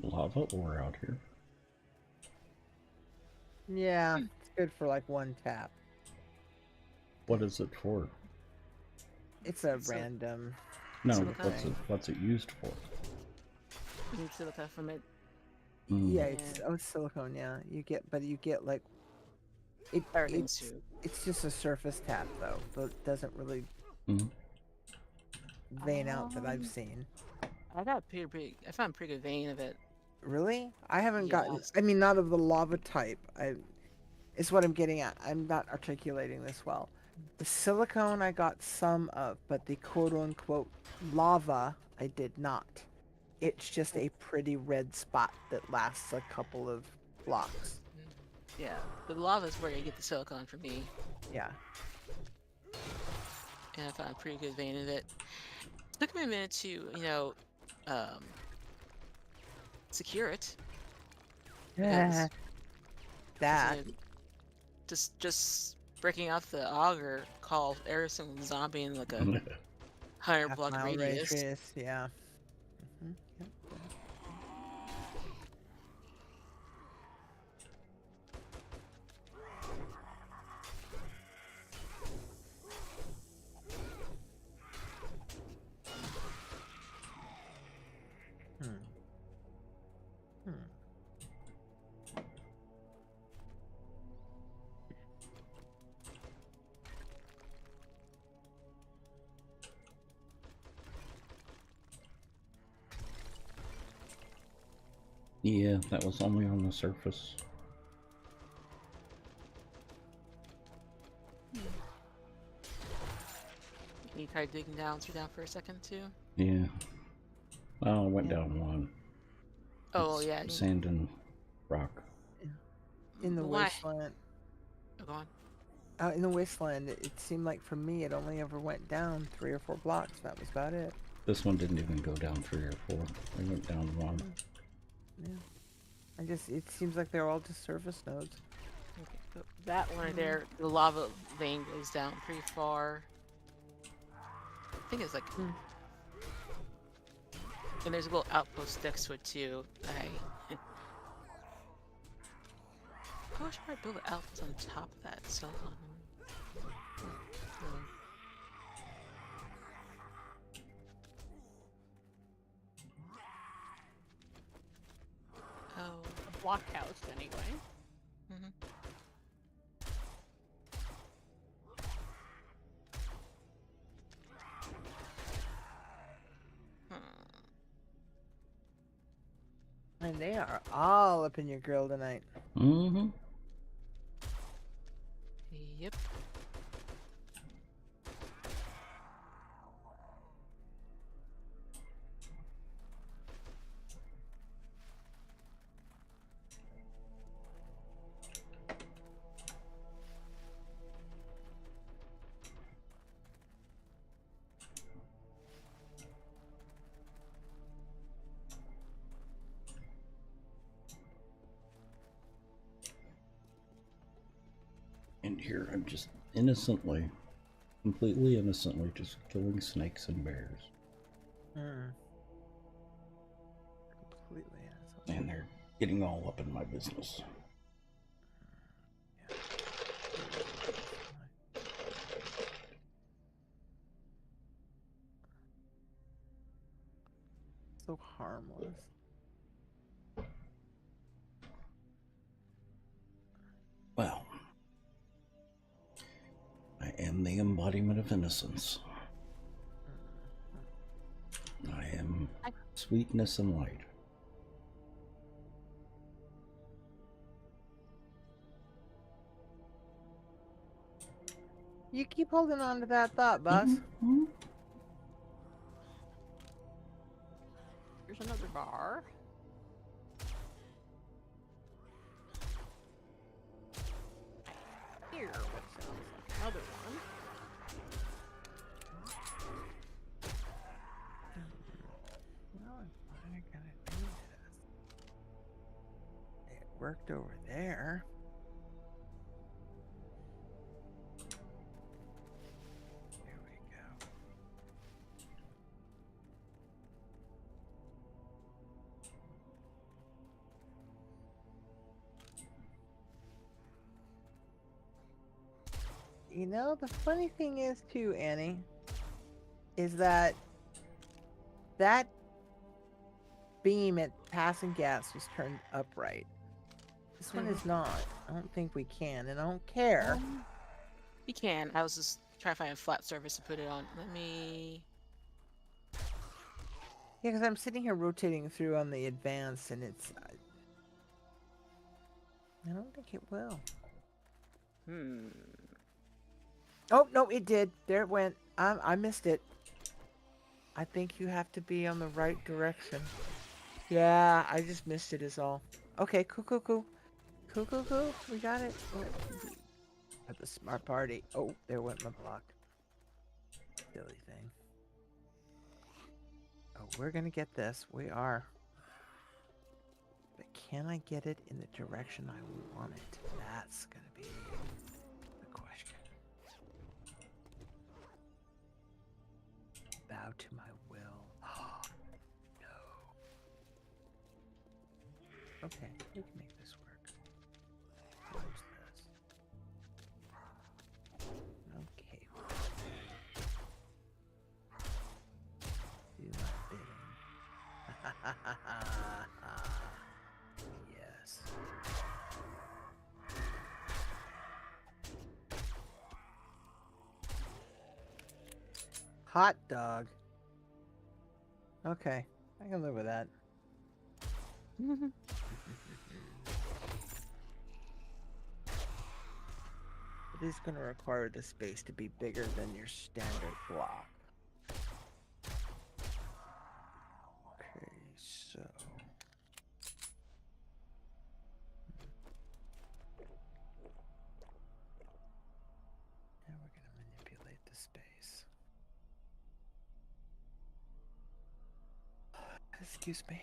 Lava ore out here. Yeah, it's good for like one tap. What is it for? It's a So- random. No, Silicon. what's it used for? You need silica from it. Yeah, Mm. it's silicone. Yeah, you get like Other things it's too. it's just a surface tap though, so it doesn't really Mm. vein out that I've seen. I got pretty big. I found a pretty good vein of it. Really? I haven't gotten. Yes. I mean, not of the lava type. It's what I'm getting at. I'm not articulating this well. The silicone I got some of, but the quote unquote lava I did not. It's just a pretty red spot that lasts a couple of blocks. Yeah, the lava is where you get the silicon for me, Yeah. and I found a pretty good vein of it. Took me a minute to, um, secure it. Yeah. Because, That. just breaking out the auger called every single zombie in like a 100 Half block mile radius. Yeah. Mhm, yep. Hmm. Hmm. Yeah, that was only on the surface. Can you try digging down for a second too? Yeah. Oh, I went Yeah. down one. Oh It's yeah. sand and rock. In the Why? wasteland. Oh, go on. In the wasteland, it seemed like for me it only ever went down 3 or 4 blocks. That was about it. This one didn't even go down 3 or 4. It went down 1. Yeah. It seems like they're all just surface nodes. Okay, so that one right there, the lava vein goes down pretty far. I think it's like, and there's a little outpost next to it too. How should I build an outpost on top of that? So, oh, Blockhouse, anyway. mm-hmm. And they are all up in your grill tonight. Mm-hmm. Yep. And here I'm just innocently, completely innocently, just killing snakes and bears. Completely. And they're getting all up in my business. So harmless. embodiment of innocence. I am sweetness and light. You keep holding on to that thought, boss. Mm-hmm. Here's another bar. Here, what sounds like another one. Well, I'm finally gonna do this. It worked over there. There we go. You know, the funny thing is too, Annie, is that beam at passing gas was turned upright. This one is not. I don't think we can, and I don't care. You can. I was just trying to find a flat surface to put it on. Let me. Yeah, because I'm sitting here rotating through on the advance, and it's. I don't think it will. Oh, no, it did. There it went. I missed it. I think you have to be on the right direction. Yeah, I just missed it is all. Okay, cool. Cool. We got it. At the smart party. Oh, there went my block. Silly thing. Oh, we're gonna get this. We are. But can I get it in the direction I want it? That's gonna be the question. Bow to my will. Oh, no. Okay, we can make this work. Close this. Okay. Do my bidding. Yes. Hot dog. Okay, I can live with that. It is going to require the space to be bigger than your standard block. Okay, so... Now we're going to manipulate the space. Excuse me.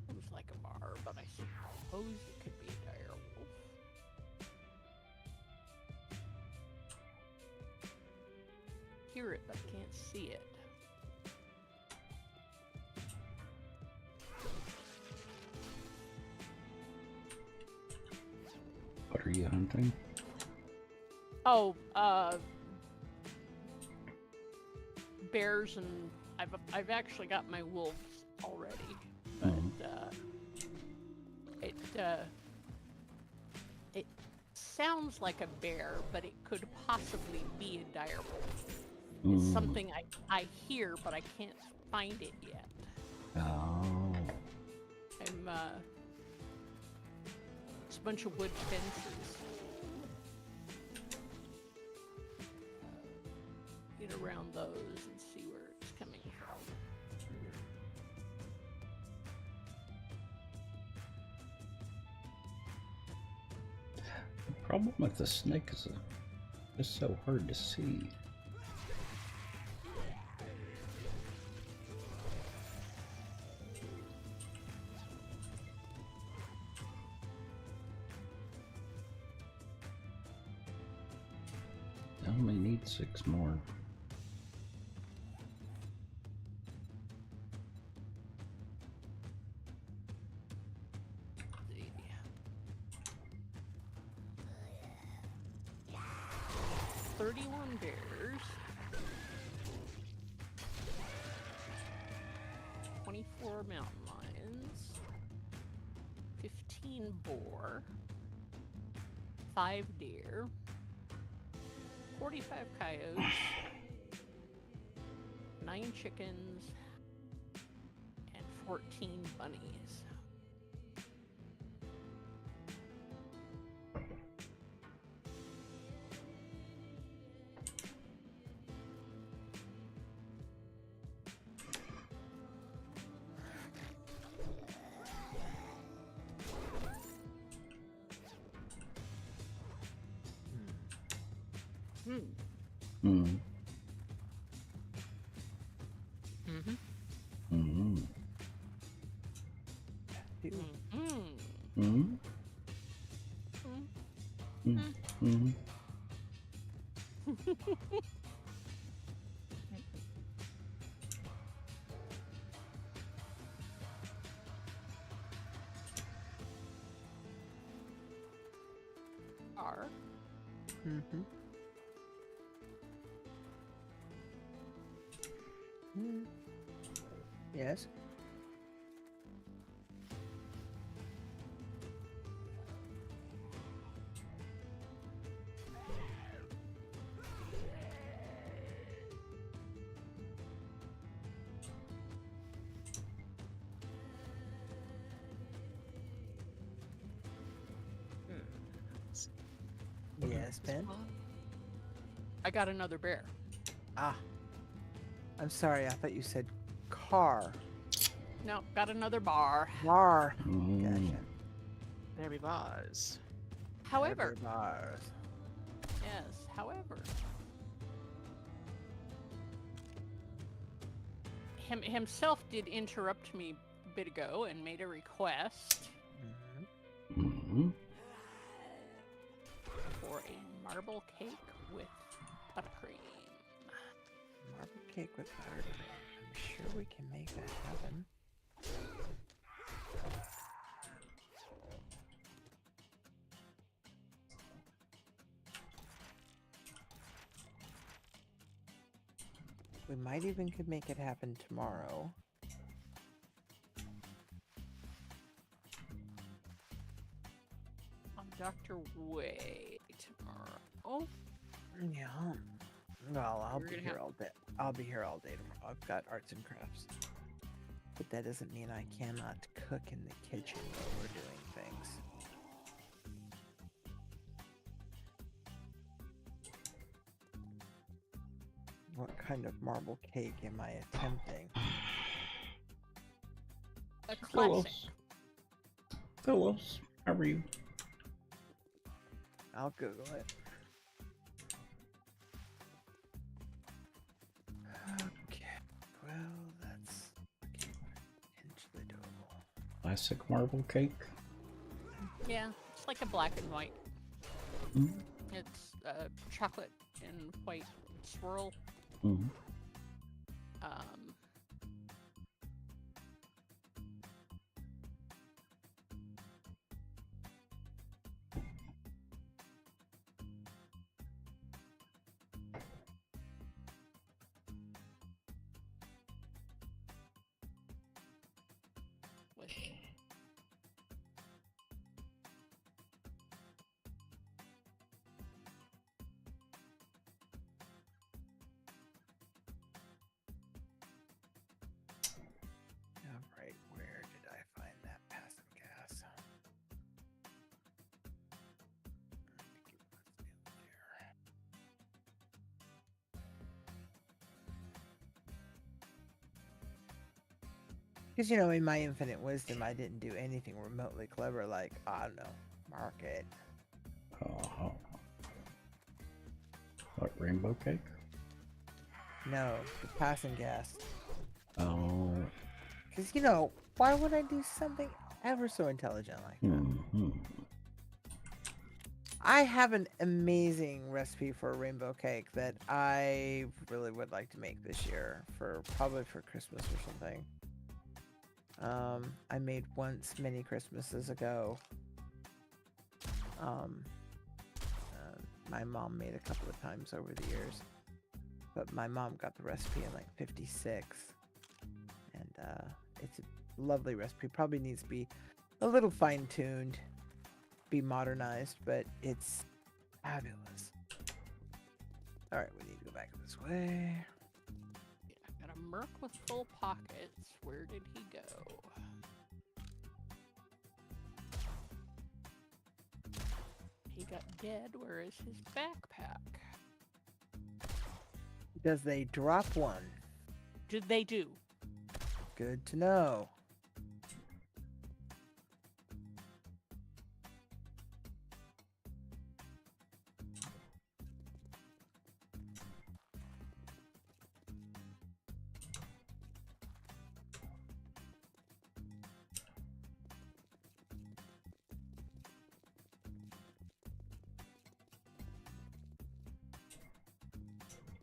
Looks like a bar, but I suppose it could be a dire wolf. Hear it, but can't see it. What are you hunting? Oh, bears, and I've actually got my wolves already, but it sounds like a bear, but it could possibly be a dire wolf. It's something I hear, but I can't find it yet. Oh. It's a bunch of wood fences. Get around those and see where it's coming from. The problem with the snake is It's so hard to see. I only need 6 more. See. 31 bears. 24 mountain lions. 15 boar. 5 deer. 45 coyotes. 9 chickens. And 14 bunnies. Hmm. Mm-hmm. Hmm. Mm-hmm. Hmm. Hmm. Are. Mm-hmm. Mm. Yes. Yes, Ben. I got another bear. Ah. I'm sorry. I thought you said car. No, got another bar. Bar. Mm. Gotcha. There we was. However, Bars. yes, however, himself did interrupt me a bit ago and made a request Mm-hmm. Hmm. for a marble cake with buttercream. Marble cake with buttercream. I'm sure we can make that happen. We might even could make it happen tomorrow. On Dr. Way tomorrow. Yeah. Well, I'll We're be gonna here have- all day. I'll be here all day tomorrow. I've got arts and crafts. But that doesn't mean I cannot cook in the kitchen while we're doing things. What kind of marble cake am I attempting? A classic. Phyllis. Phyllis, how are you? I'll Google it. Okay. Well, that's potentially doable. Classic marble cake. Yeah, it's like a black and white. Mm. It's chocolate and white swirl. Mm. Um, with Alright, where did I find that passive gas? Because, you know, in my infinite wisdom, I didn't do anything remotely clever like, I don't know, market. Oh. rainbow cake? No, the passing gas. Oh. Because, you know, why would I do something ever so intelligent like that? Mm-hmm. I have an amazing recipe for a rainbow cake that I really would like to make this year, probably for Christmas or something. I made once many Christmases ago. My mom made a couple of times over the years, but my mom got the recipe in like '56, and it's a lovely recipe. Probably needs to be a little fine-tuned, be modernized, but it's fabulous. All right, we need to go back this way. Yeah, got a merc with full pockets. Where did he go? He got dead. Where is his backpack? Does they drop one? Did they do? Good to know.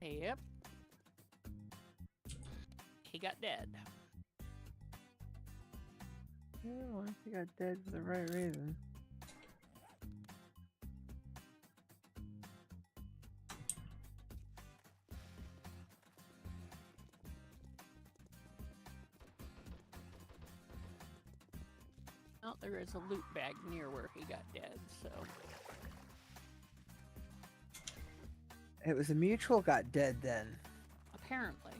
Yep. He got dead. Oh, he got dead for the right reason. Well, there is a loot bag near where he got dead, so. It was a mutual got dead then. Apparently.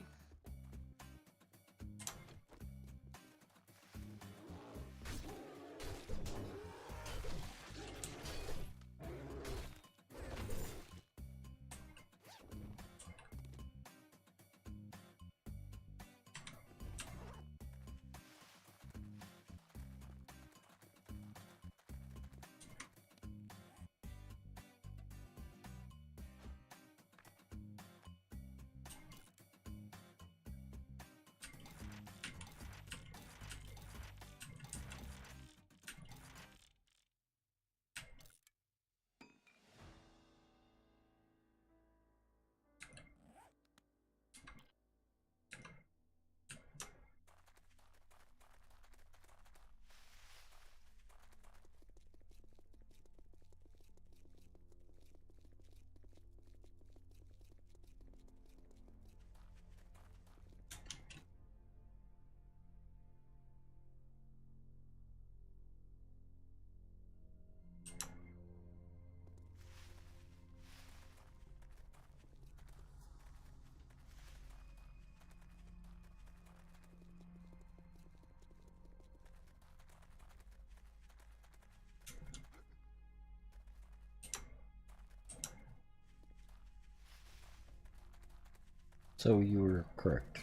So you were correct.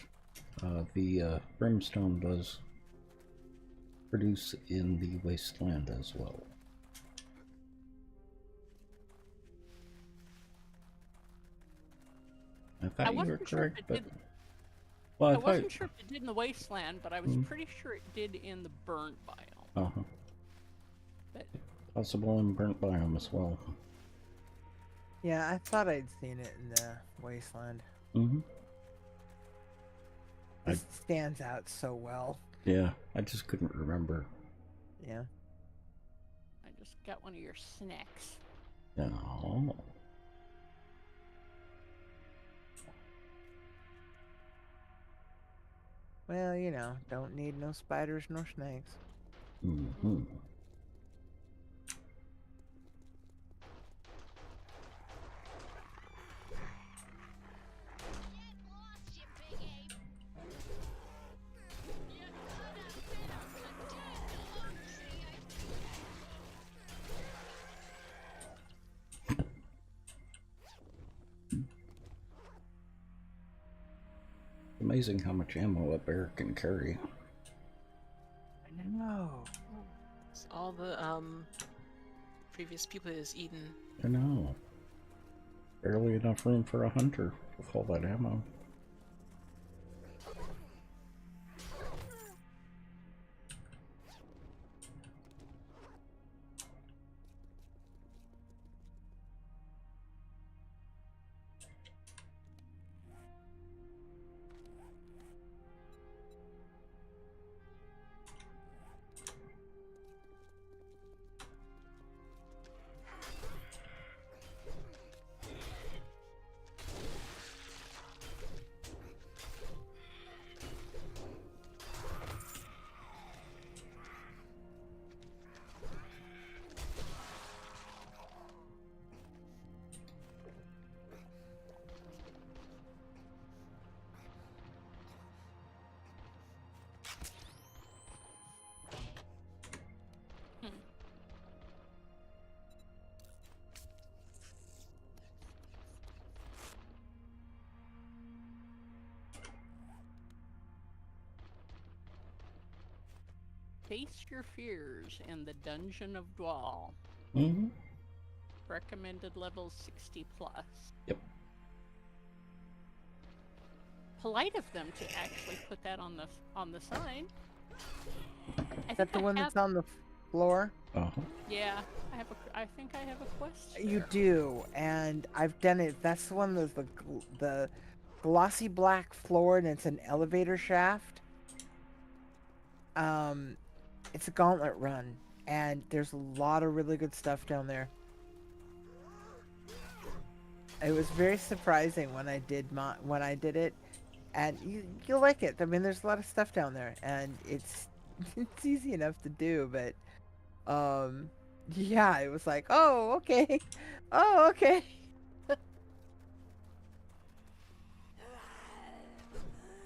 The brimstone does produce in the wasteland as well. I thought you were correct, but well, I wasn't sure if it did in the wasteland, but I was pretty sure it did in the burnt biome. Uh-huh. But Possible in burnt biome as well. Yeah, I thought I'd seen it in the wasteland. Mm-hmm. It stands out so well. Yeah, I just couldn't remember. Yeah. I just got one of your snacks. No. Well, you know, don't need no spiders nor snakes. Mm-hmm. Amazing how much ammo a bear can carry. I know. It's all the previous people has eaten. I know. Barely enough room for a hunter with all that ammo. Face your fears in the Dungeon of Dwall. Mm-hmm. Recommended level 60 plus. Yep. Polite of them to actually put that on the sign. Is that the one that's on the floor? Uh-huh. Yeah, I think I have a quest. You there. do, and I've done it. That's the one that's the glossy black floor, and it's an elevator shaft. It's a gauntlet run, and there's a lot of really good stuff down there. It was very surprising when I did it, and you'll like it. I mean, there's a lot of stuff down there, and it's it's easy enough to do, but yeah, it was like, oh, okay, oh, okay.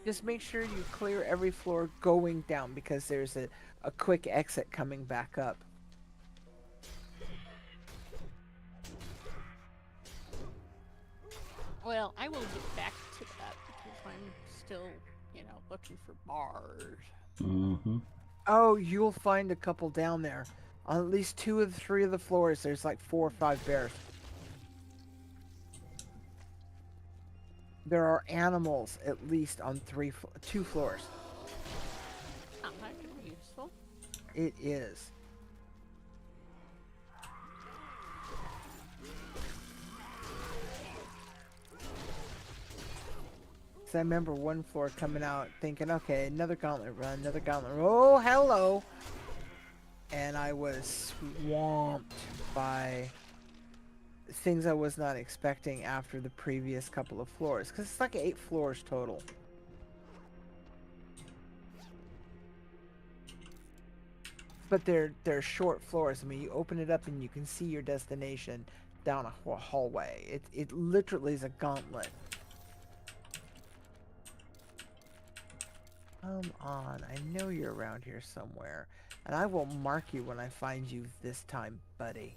Just make sure you clear every floor going down, because there's a quick exit coming back up. Well, I will get back to that because I'm still, looking for bars. Mm-hmm. Oh, you'll find a couple down there. On at least 2 of the 3 of the floors, there's like 4 or 5 bears. There are animals at least on 2 floors. Oh, that could be useful. It is. So I remember one floor coming out thinking, okay, another gauntlet run, another gauntlet run. Oh, hello! And I was swamped by things I was not expecting after the previous couple of floors. Because it's like 8 floors total. But they're short floors. I mean, you open it up and you can see your destination down a hallway. It literally is a gauntlet. Come on, I know you're around here somewhere. And I will mark you when I find you this time, buddy.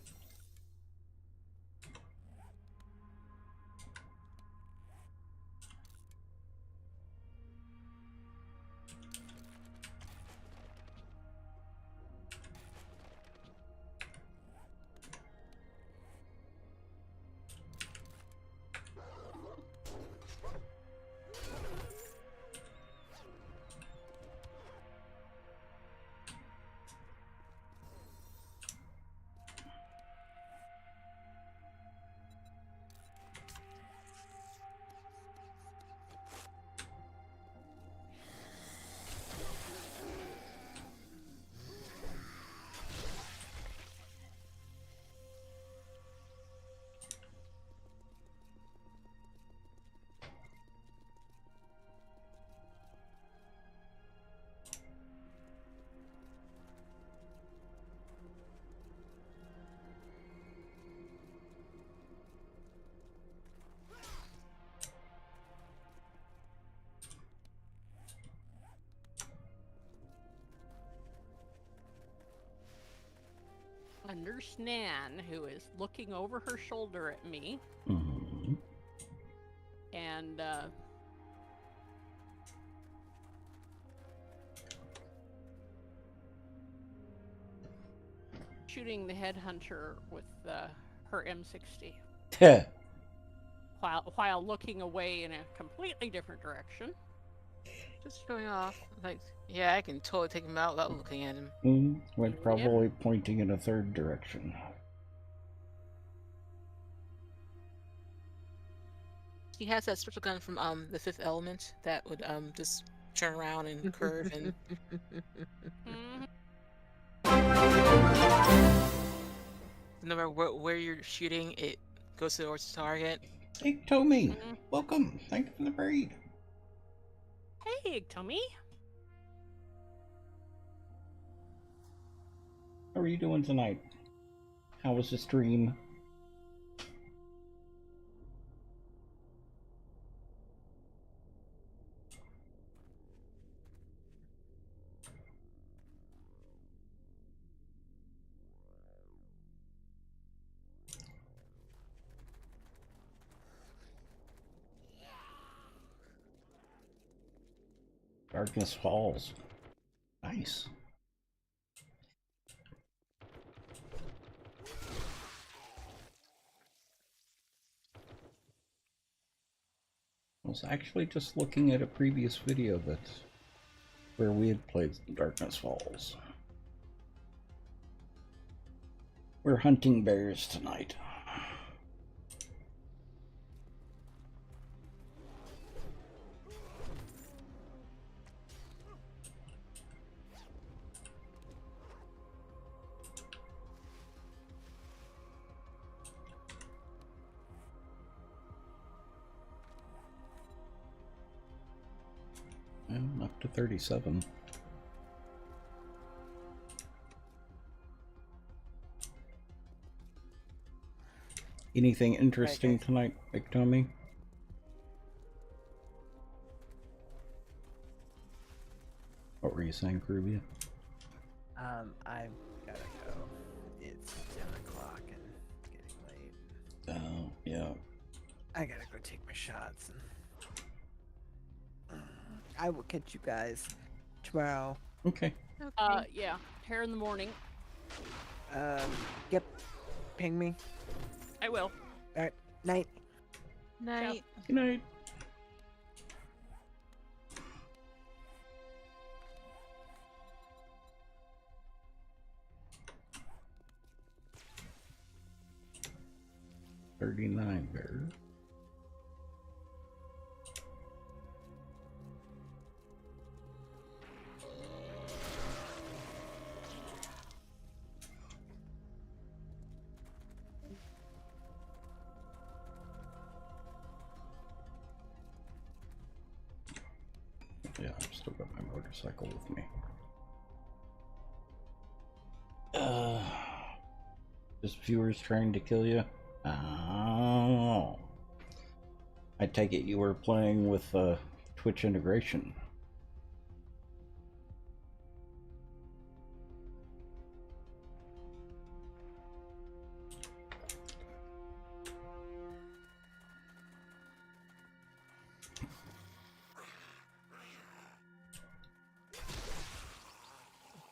A Nurse Nan, who is looking over her shoulder at me, Mm-hmm. and shooting the headhunter with her M60. while looking away in a completely different direction. Just showing off. Like, yeah, I can totally take him out without looking at him. When Yep. probably pointing in a third direction. He has that special gun from the Fifth Element that would just turn around and curve and Mhm. no matter where you're shooting, it goes towards the target. Hey, Tommy! Mhm. Welcome! Thank you for the braid! Hey, Tommy. How are you doing tonight? How was the stream? Darkness Falls. Nice. I was actually just looking at a previous video where we had played Darkness Falls. We're hunting bears tonight. I'm up to 37. Anything interesting guys. tonight, Big Tommy? What were you saying, Caribbean? I've gotta go. It's 10 o'clock and getting late. Oh, yeah. I gotta go take my shots. And I will catch you guys tomorrow. Okay. Yeah, here in the morning. Yep. Ping me. I will. Alright. Night. Night. Good night. $39 bear. Yeah, I've still got my motorcycle with me. Just viewers trying to kill you? Oh. I take it you were playing with Twitch integration.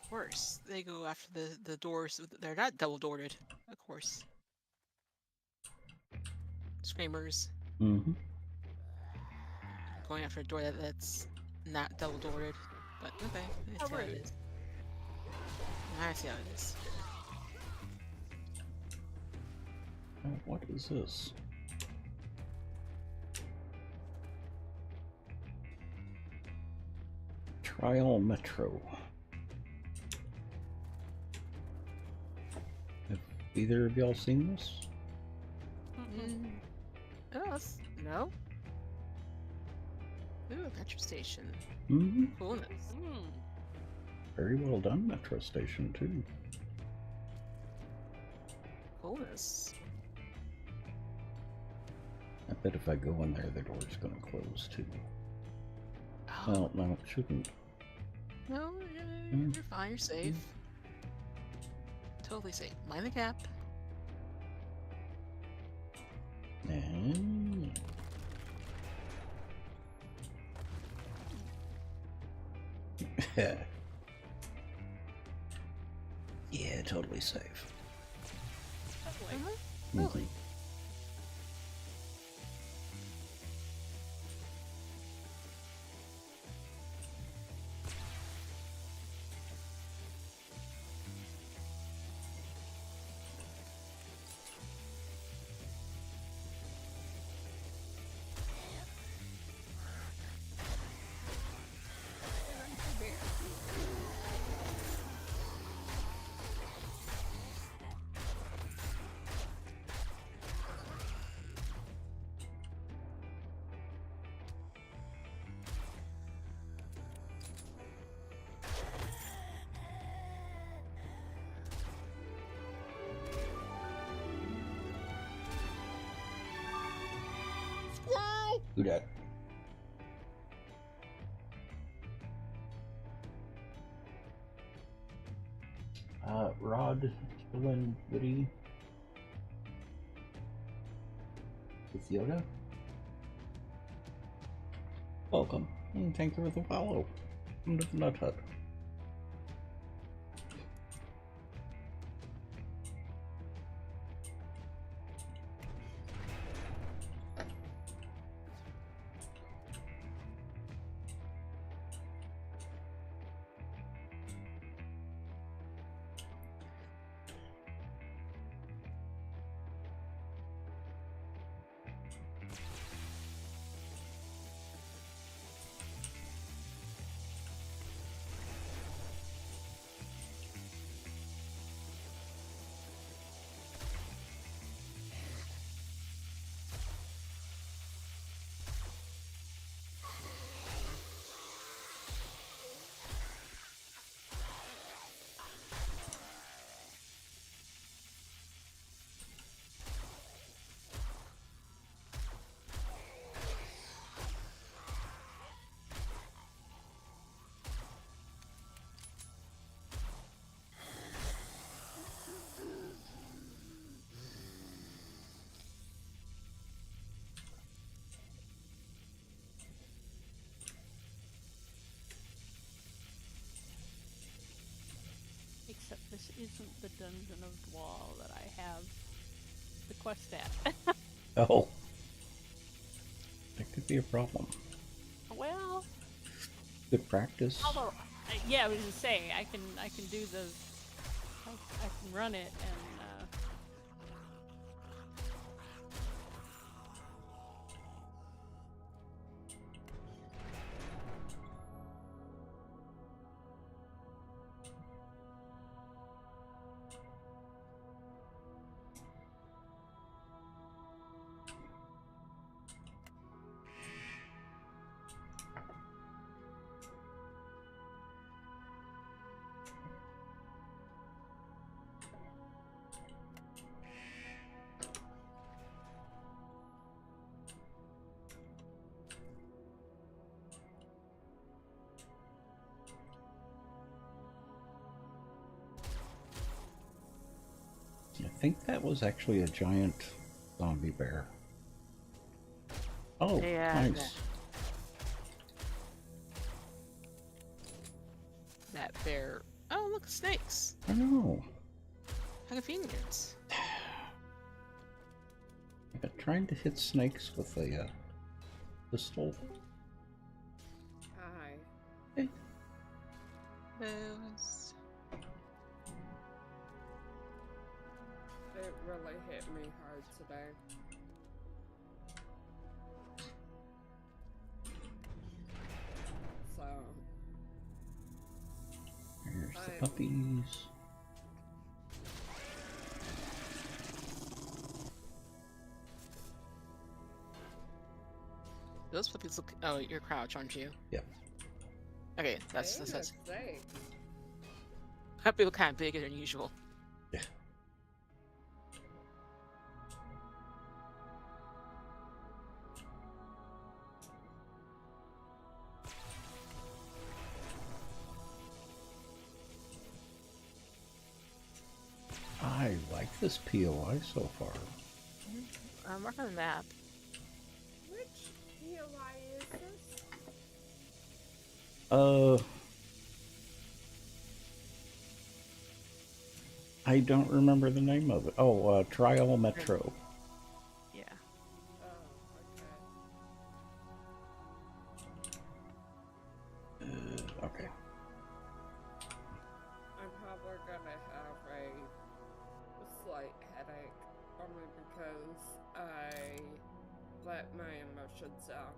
Of course, they go after the doors. They're not double doored, of course. Screamers Mm-hmm. going after a door that's not double doored, but okay, that's how it is. I see how it is. Oh, what is this? Trial Metro. Have either of y'all seen this? No. Ooh, a metro station. Mm-hmm. Coolness. Very well done, Metro Station, too. Coolness. I bet if I go in there, the door's gonna close, too. Oh, Well, no, it shouldn't. no, you're fine. You're safe. Totally safe. Mind the gap. And... yeah, totally safe. Totally. Who dat? Rod, still in Woody with Yoda. Welcome, and thank you for the follow. Come to the Nut Hut. Except this isn't the Dungeon of Dwall that I have the quest at. Oh, that could be a problem. Well, Good practice. although, yeah, I was gonna say I can do the, I can run it and. I think that was actually a giant zombie bear. Oh, Yeah, nice. That bear. Oh, look, snakes. I know. How convenient. Yeah, trying to hit snakes with a pistol. Hi. Hey. Those. It really hit me hard today. So. Here's the I'm- puppies. Those puppies look. Oh, you're crouch, aren't you? Yep. Okay, I that's am that's. a that's snake. Puppy look kind of bigger than usual. Yeah. I like this POI so far. I'm working on the map. Which POI is this? I don't remember the name of it. Oh, Trial Metro. Yeah. Oh, okay. Okay. I'm probably gonna have a slight headache only because I let my emotions out.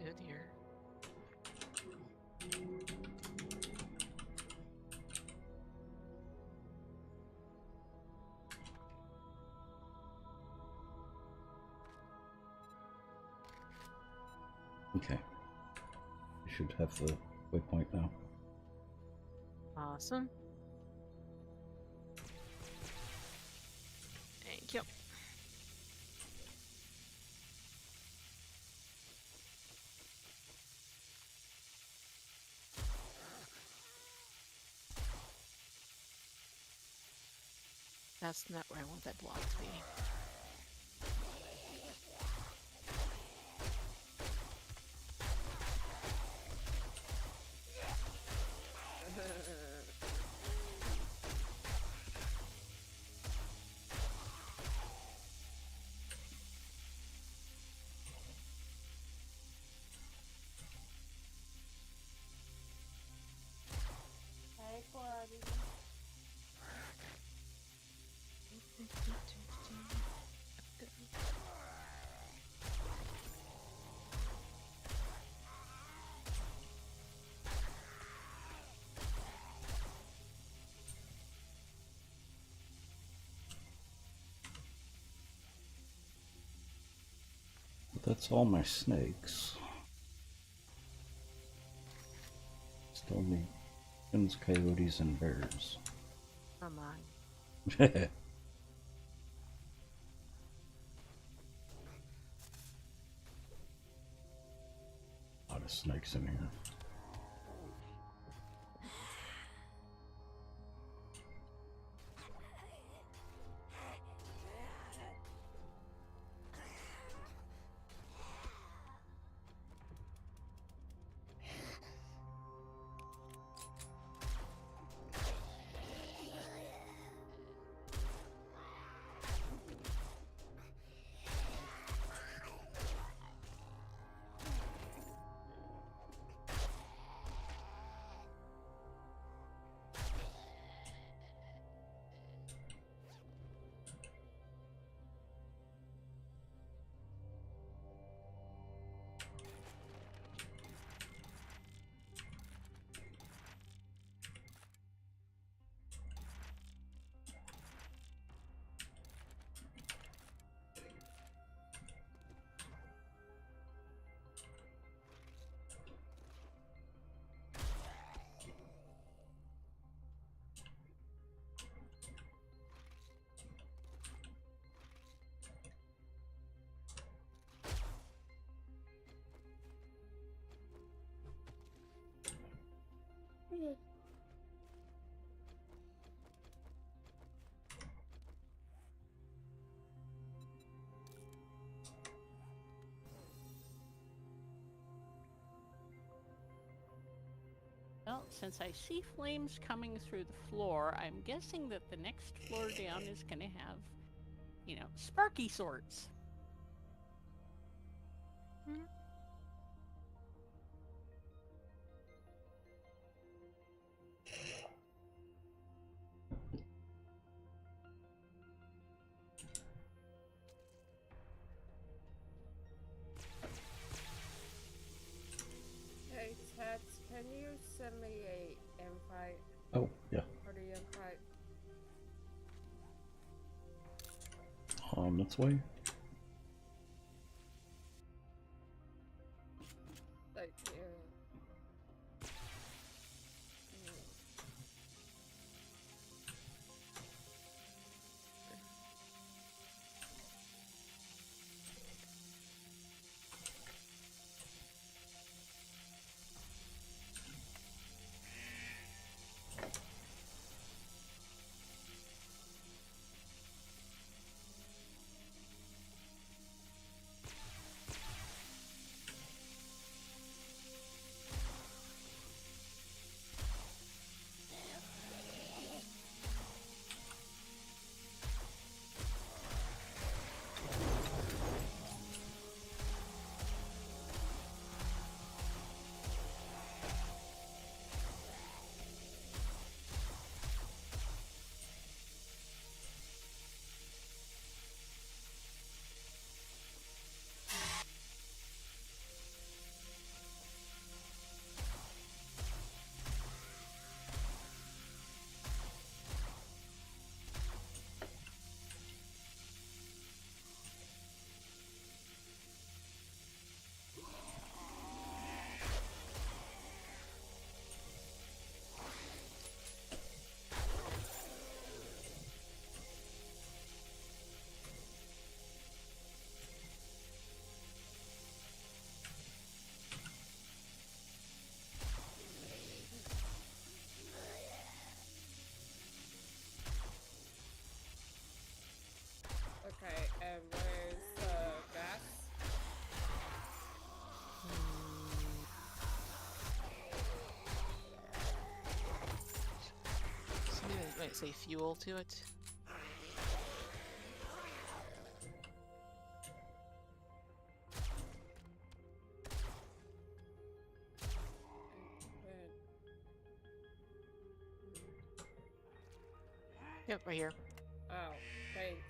Oh dear. Okay. You should have the waypoint now. Awesome. Thank you. That's not where I want that block to be. Hey, Claudia. But that's all my snakes. Still need chickens, coyotes, and bears. Oh my. A lot of snakes in here. Well, since I see flames coming through the floor, I'm guessing that the next floor down is going to have, you know, sparky sorts. Hey, Ted, can you send me a invite Oh, yeah. for the invite? On its way. Thank you. say, fuel to it. Yep, right here. Oh, thanks.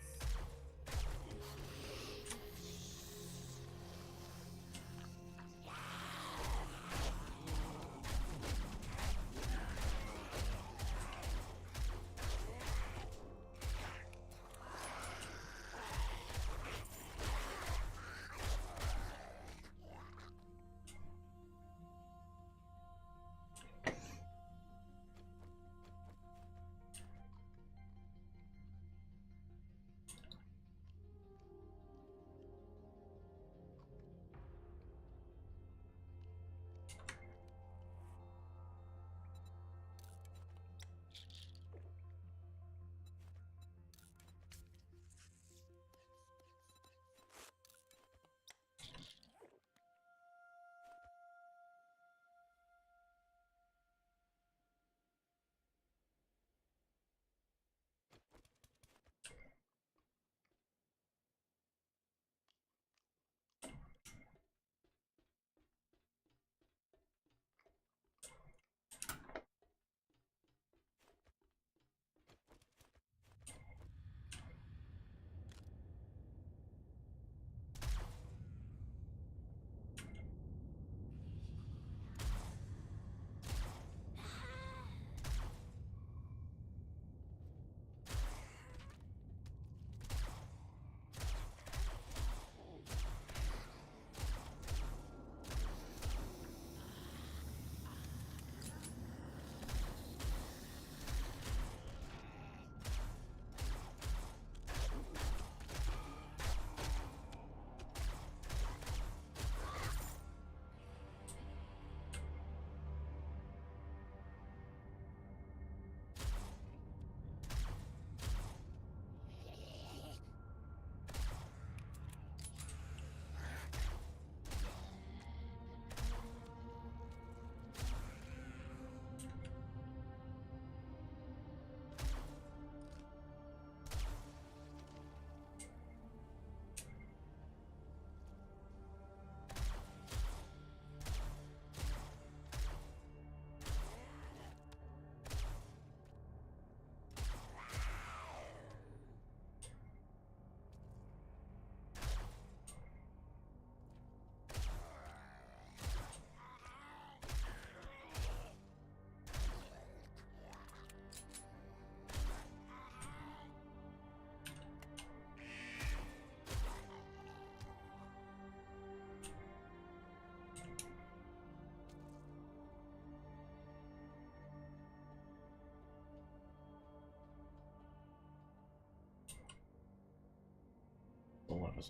A lot of,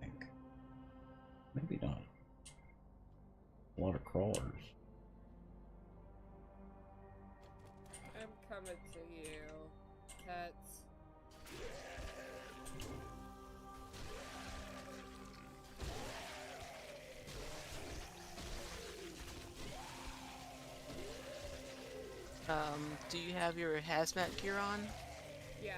I think. Maybe not. A lot of crawlers. I'm coming to you, pets. Do you have your hazmat gear on? Yeah.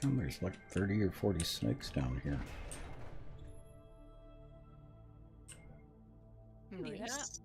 come there's like 30 or 40 snakes down here? Nice.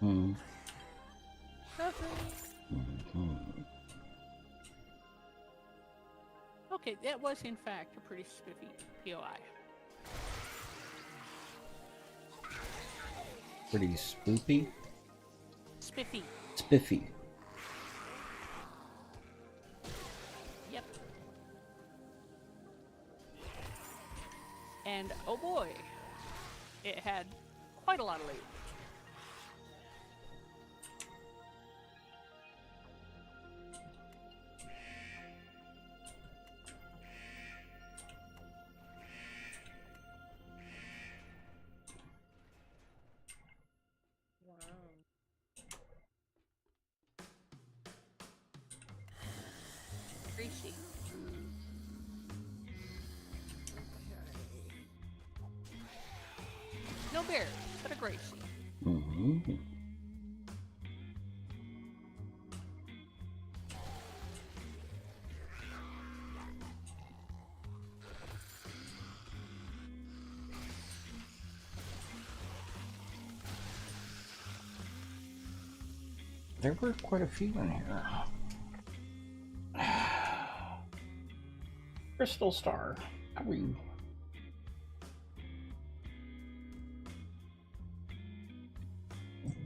Mm. Okay, that was in fact a pretty spiffy POI. Pretty spoopy. Spiffy. Spiffy. Yep. And oh boy, it had quite a lot of loot. Greasy. No bears, but a Gracie. Mm-hmm. There were quite a few in here. Crystal Star. How are you?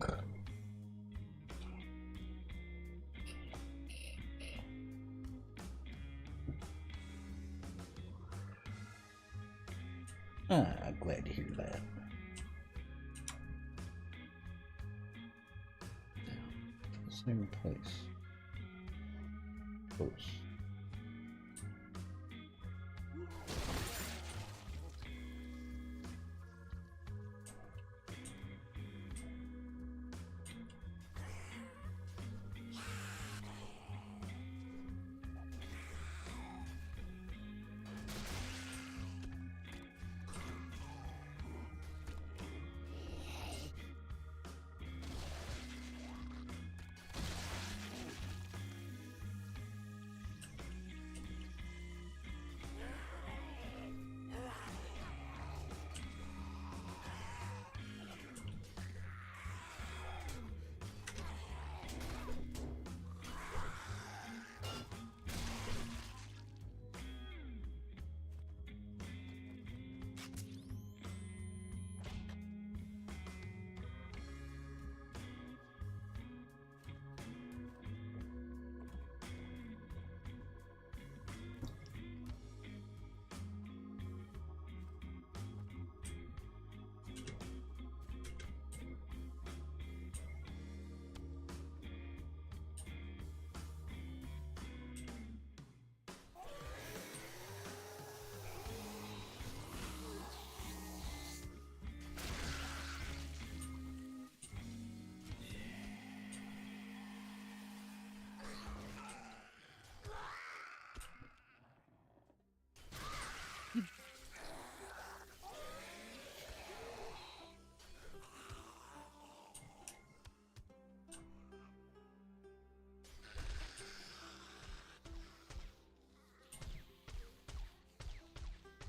Okay. Glad to hear that. Same place. Close.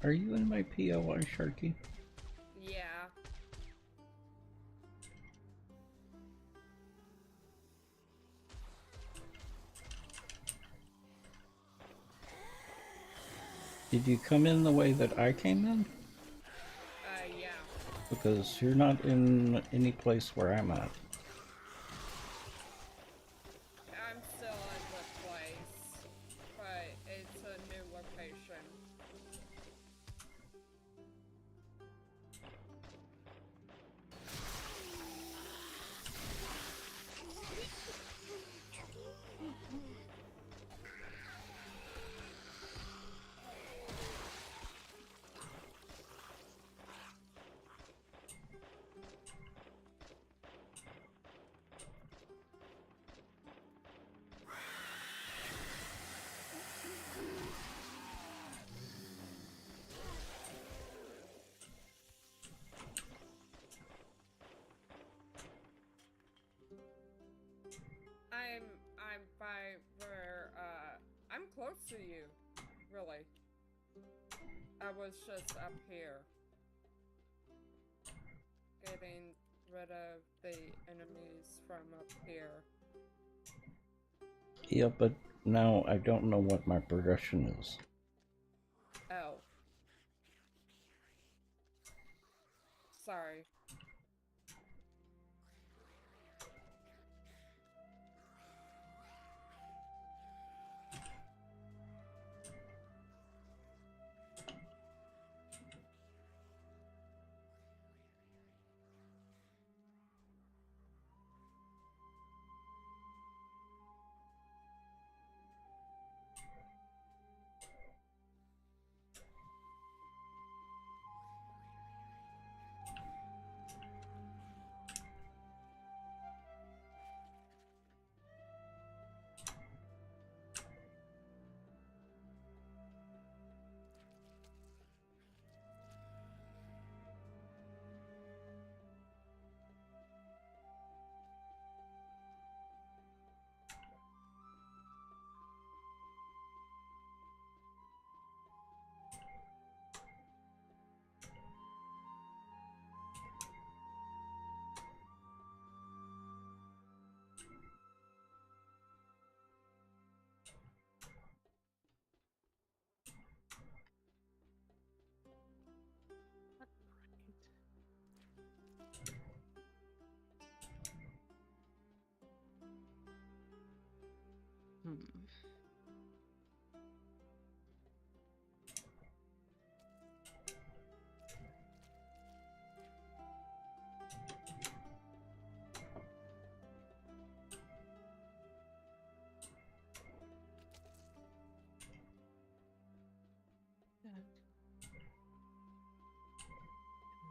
Are you in my POI, Sharky? Yeah. Did you come in the way that I came in? Yeah. Because you're not in any place where I'm at. I'm still in the place, but it's a new location. I'm by where, I'm close to you, really. I was just up here. rid of the enemies from up here. Yeah, but now I don't know what my progression is. Oh. Sorry.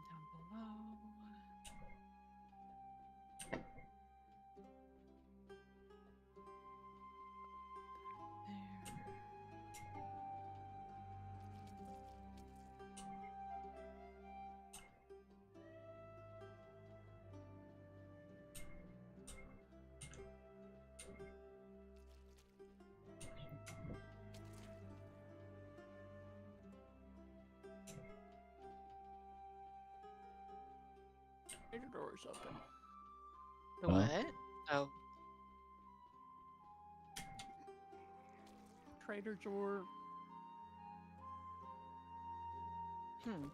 Down below. The door's open. The what? Oh. Trader door. Hmm.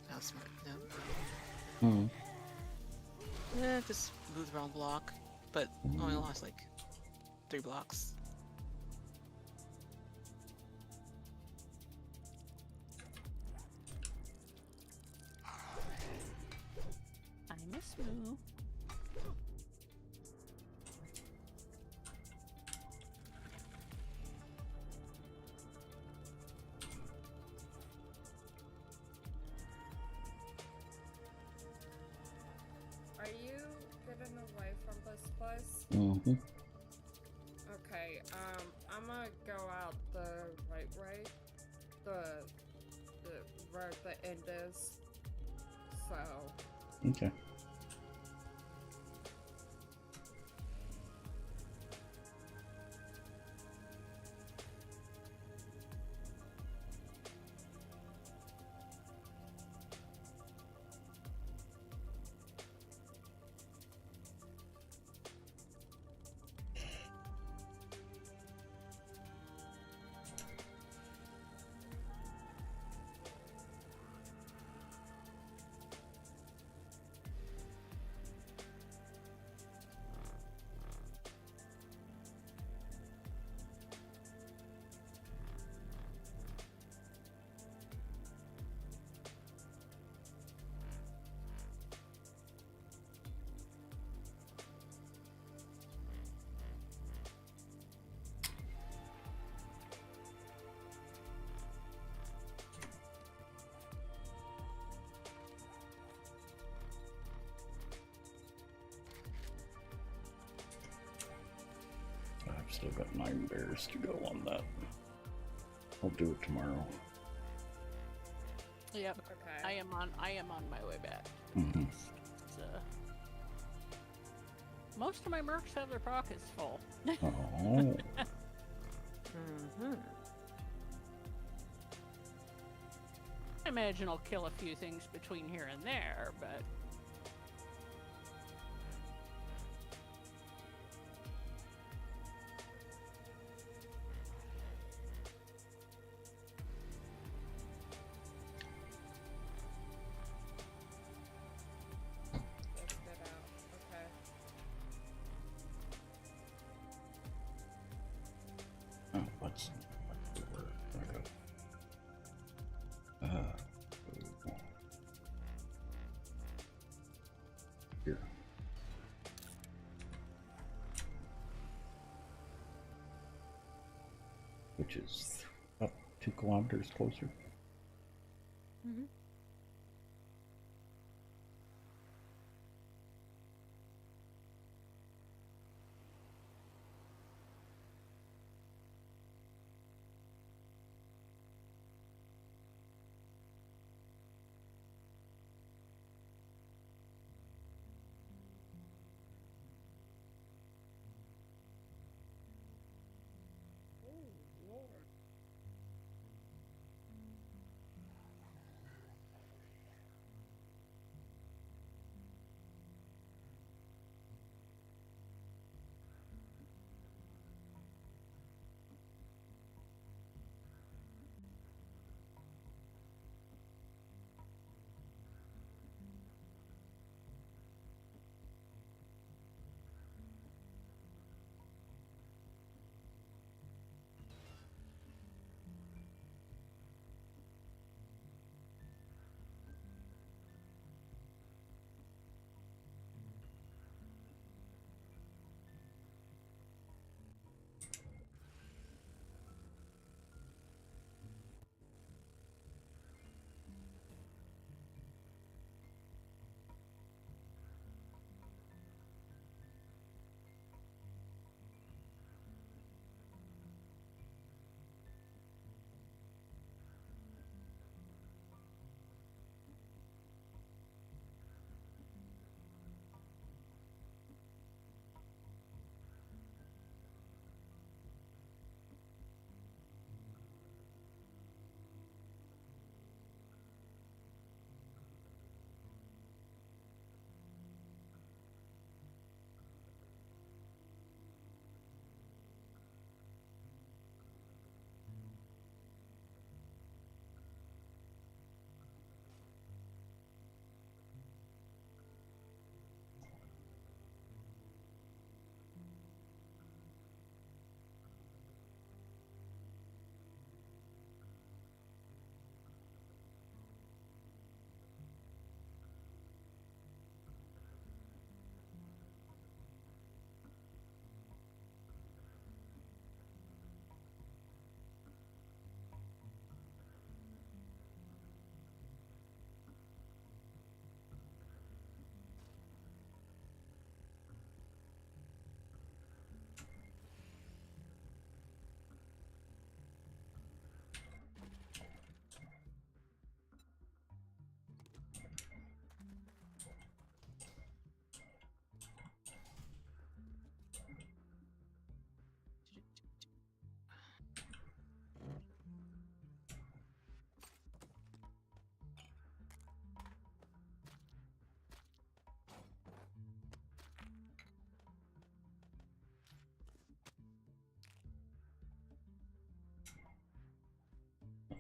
That's smart. No. Hmm. Yeah, just move the wrong block, but only lost like 3 blocks. I miss Moo. Are you getting away from this place? Mm-hmm. Okay, I'm gonna go out the right way. The where the end is. So Okay. Still got 9 bears to go on that. I'll do it tomorrow. Yep. Okay. I am on my way back. Mm-hmm. Most of my mercs have their pockets full. Oh. I imagine I'll kill a few things between here and there, but Let's get out. Okay. Oh, what's the word? Okay. Here. Which is about 2 kilometers closer. Oh, Lord.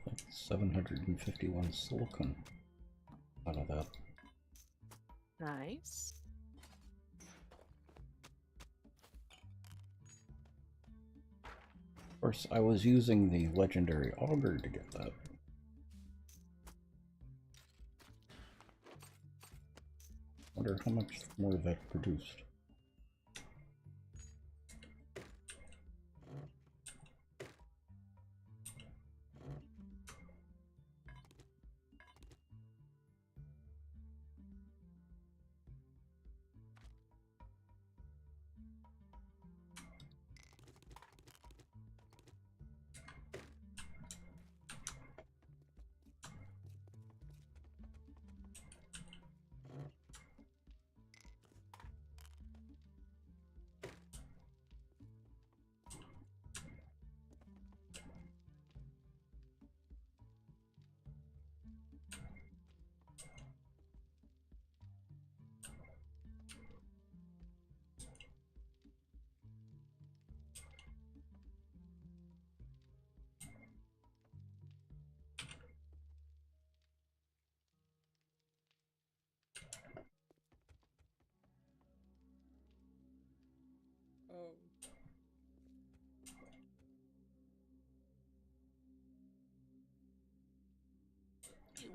Like 751 silicon out of that. Nice. Of course, I was using the legendary auger to get that. Wonder how much more that produced.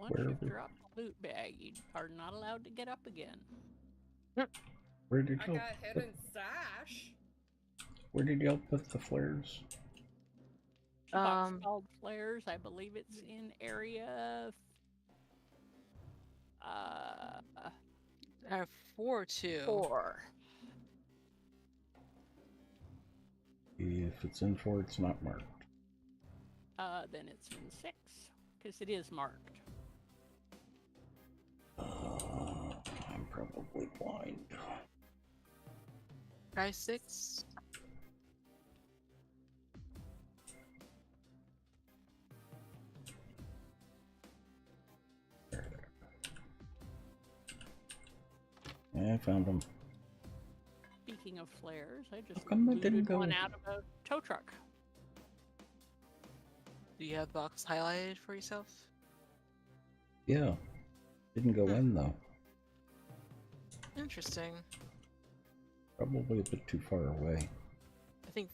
Once Where you've we- dropped the loot bag, you are not allowed to get up again. Where did I y'all got hidden stash. Where did y'all put the flares? A box called Flares. I believe it's in area. 4-2. 4. If it's in 4, it's not marked. Then it's in 6 because it is marked. I'm probably blind. Try 6. Yeah, I found them. Speaking of flares, I just come that didn't looted go? one out of a tow truck. Do you have box highlighted for yourself? Yeah. Didn't go in though. Interesting. Probably a bit too far away. I think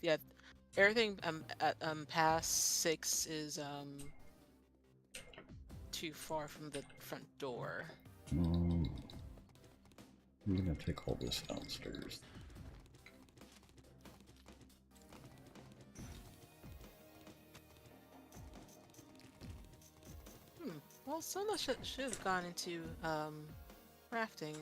everything past 6 is too far from the front door. I'm gonna take all this downstairs. Well, some of it should have gone into crafting.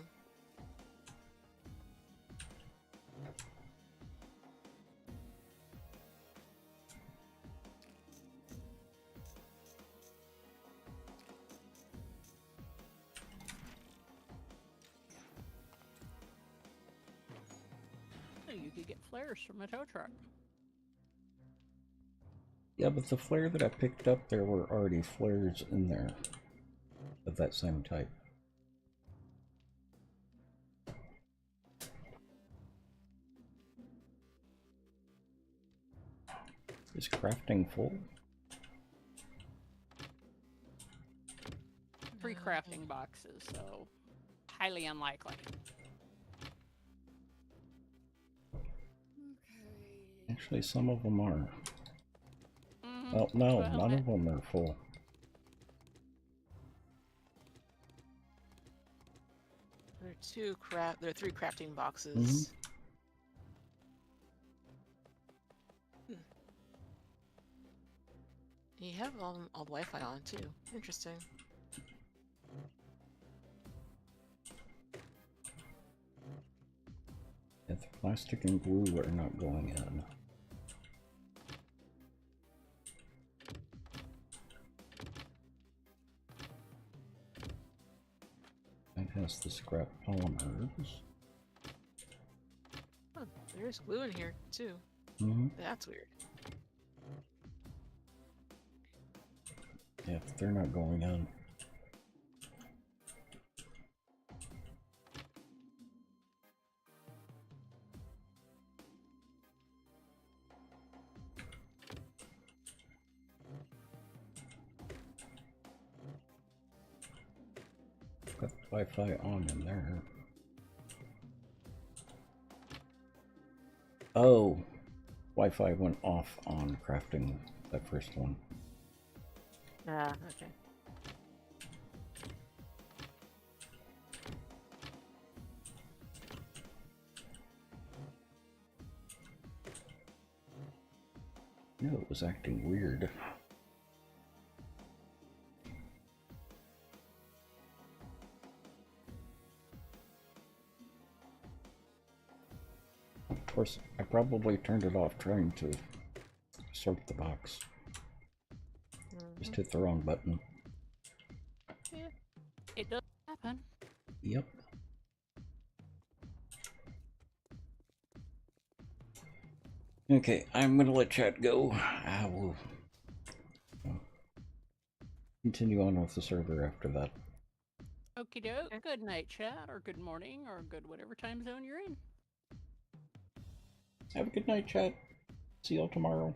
You could get flares from a tow truck. Yeah, but the flare that I picked up, there were already flares in there of that same type. Is crafting full? 3 crafting boxes, so highly unlikely. Okay. Actually, some of them are. Mm-hmm. Well, no, Well, none of them are full. There are 3 crafting boxes. You have all the Wi-Fi on too. Interesting. Yeah, the plastic and glue are not going in. It has the scrap polymers. Oh, there's glue in here too. That's weird. Yeah, they're not going in. Got Wi-Fi on in there. Oh, Wi-Fi went off on crafting that first one. Ah, okay. Yeah, it was acting weird. Of course, I probably turned it off trying to sort the box. Just hit the wrong button. Yeah, it does happen. Yep. Okay, I'm gonna let chat go. I will continue on with the server after that. Okie doke. Good night, chat, or good morning, or good whatever time zone you're in. Have a good night, chat. See y'all tomorrow.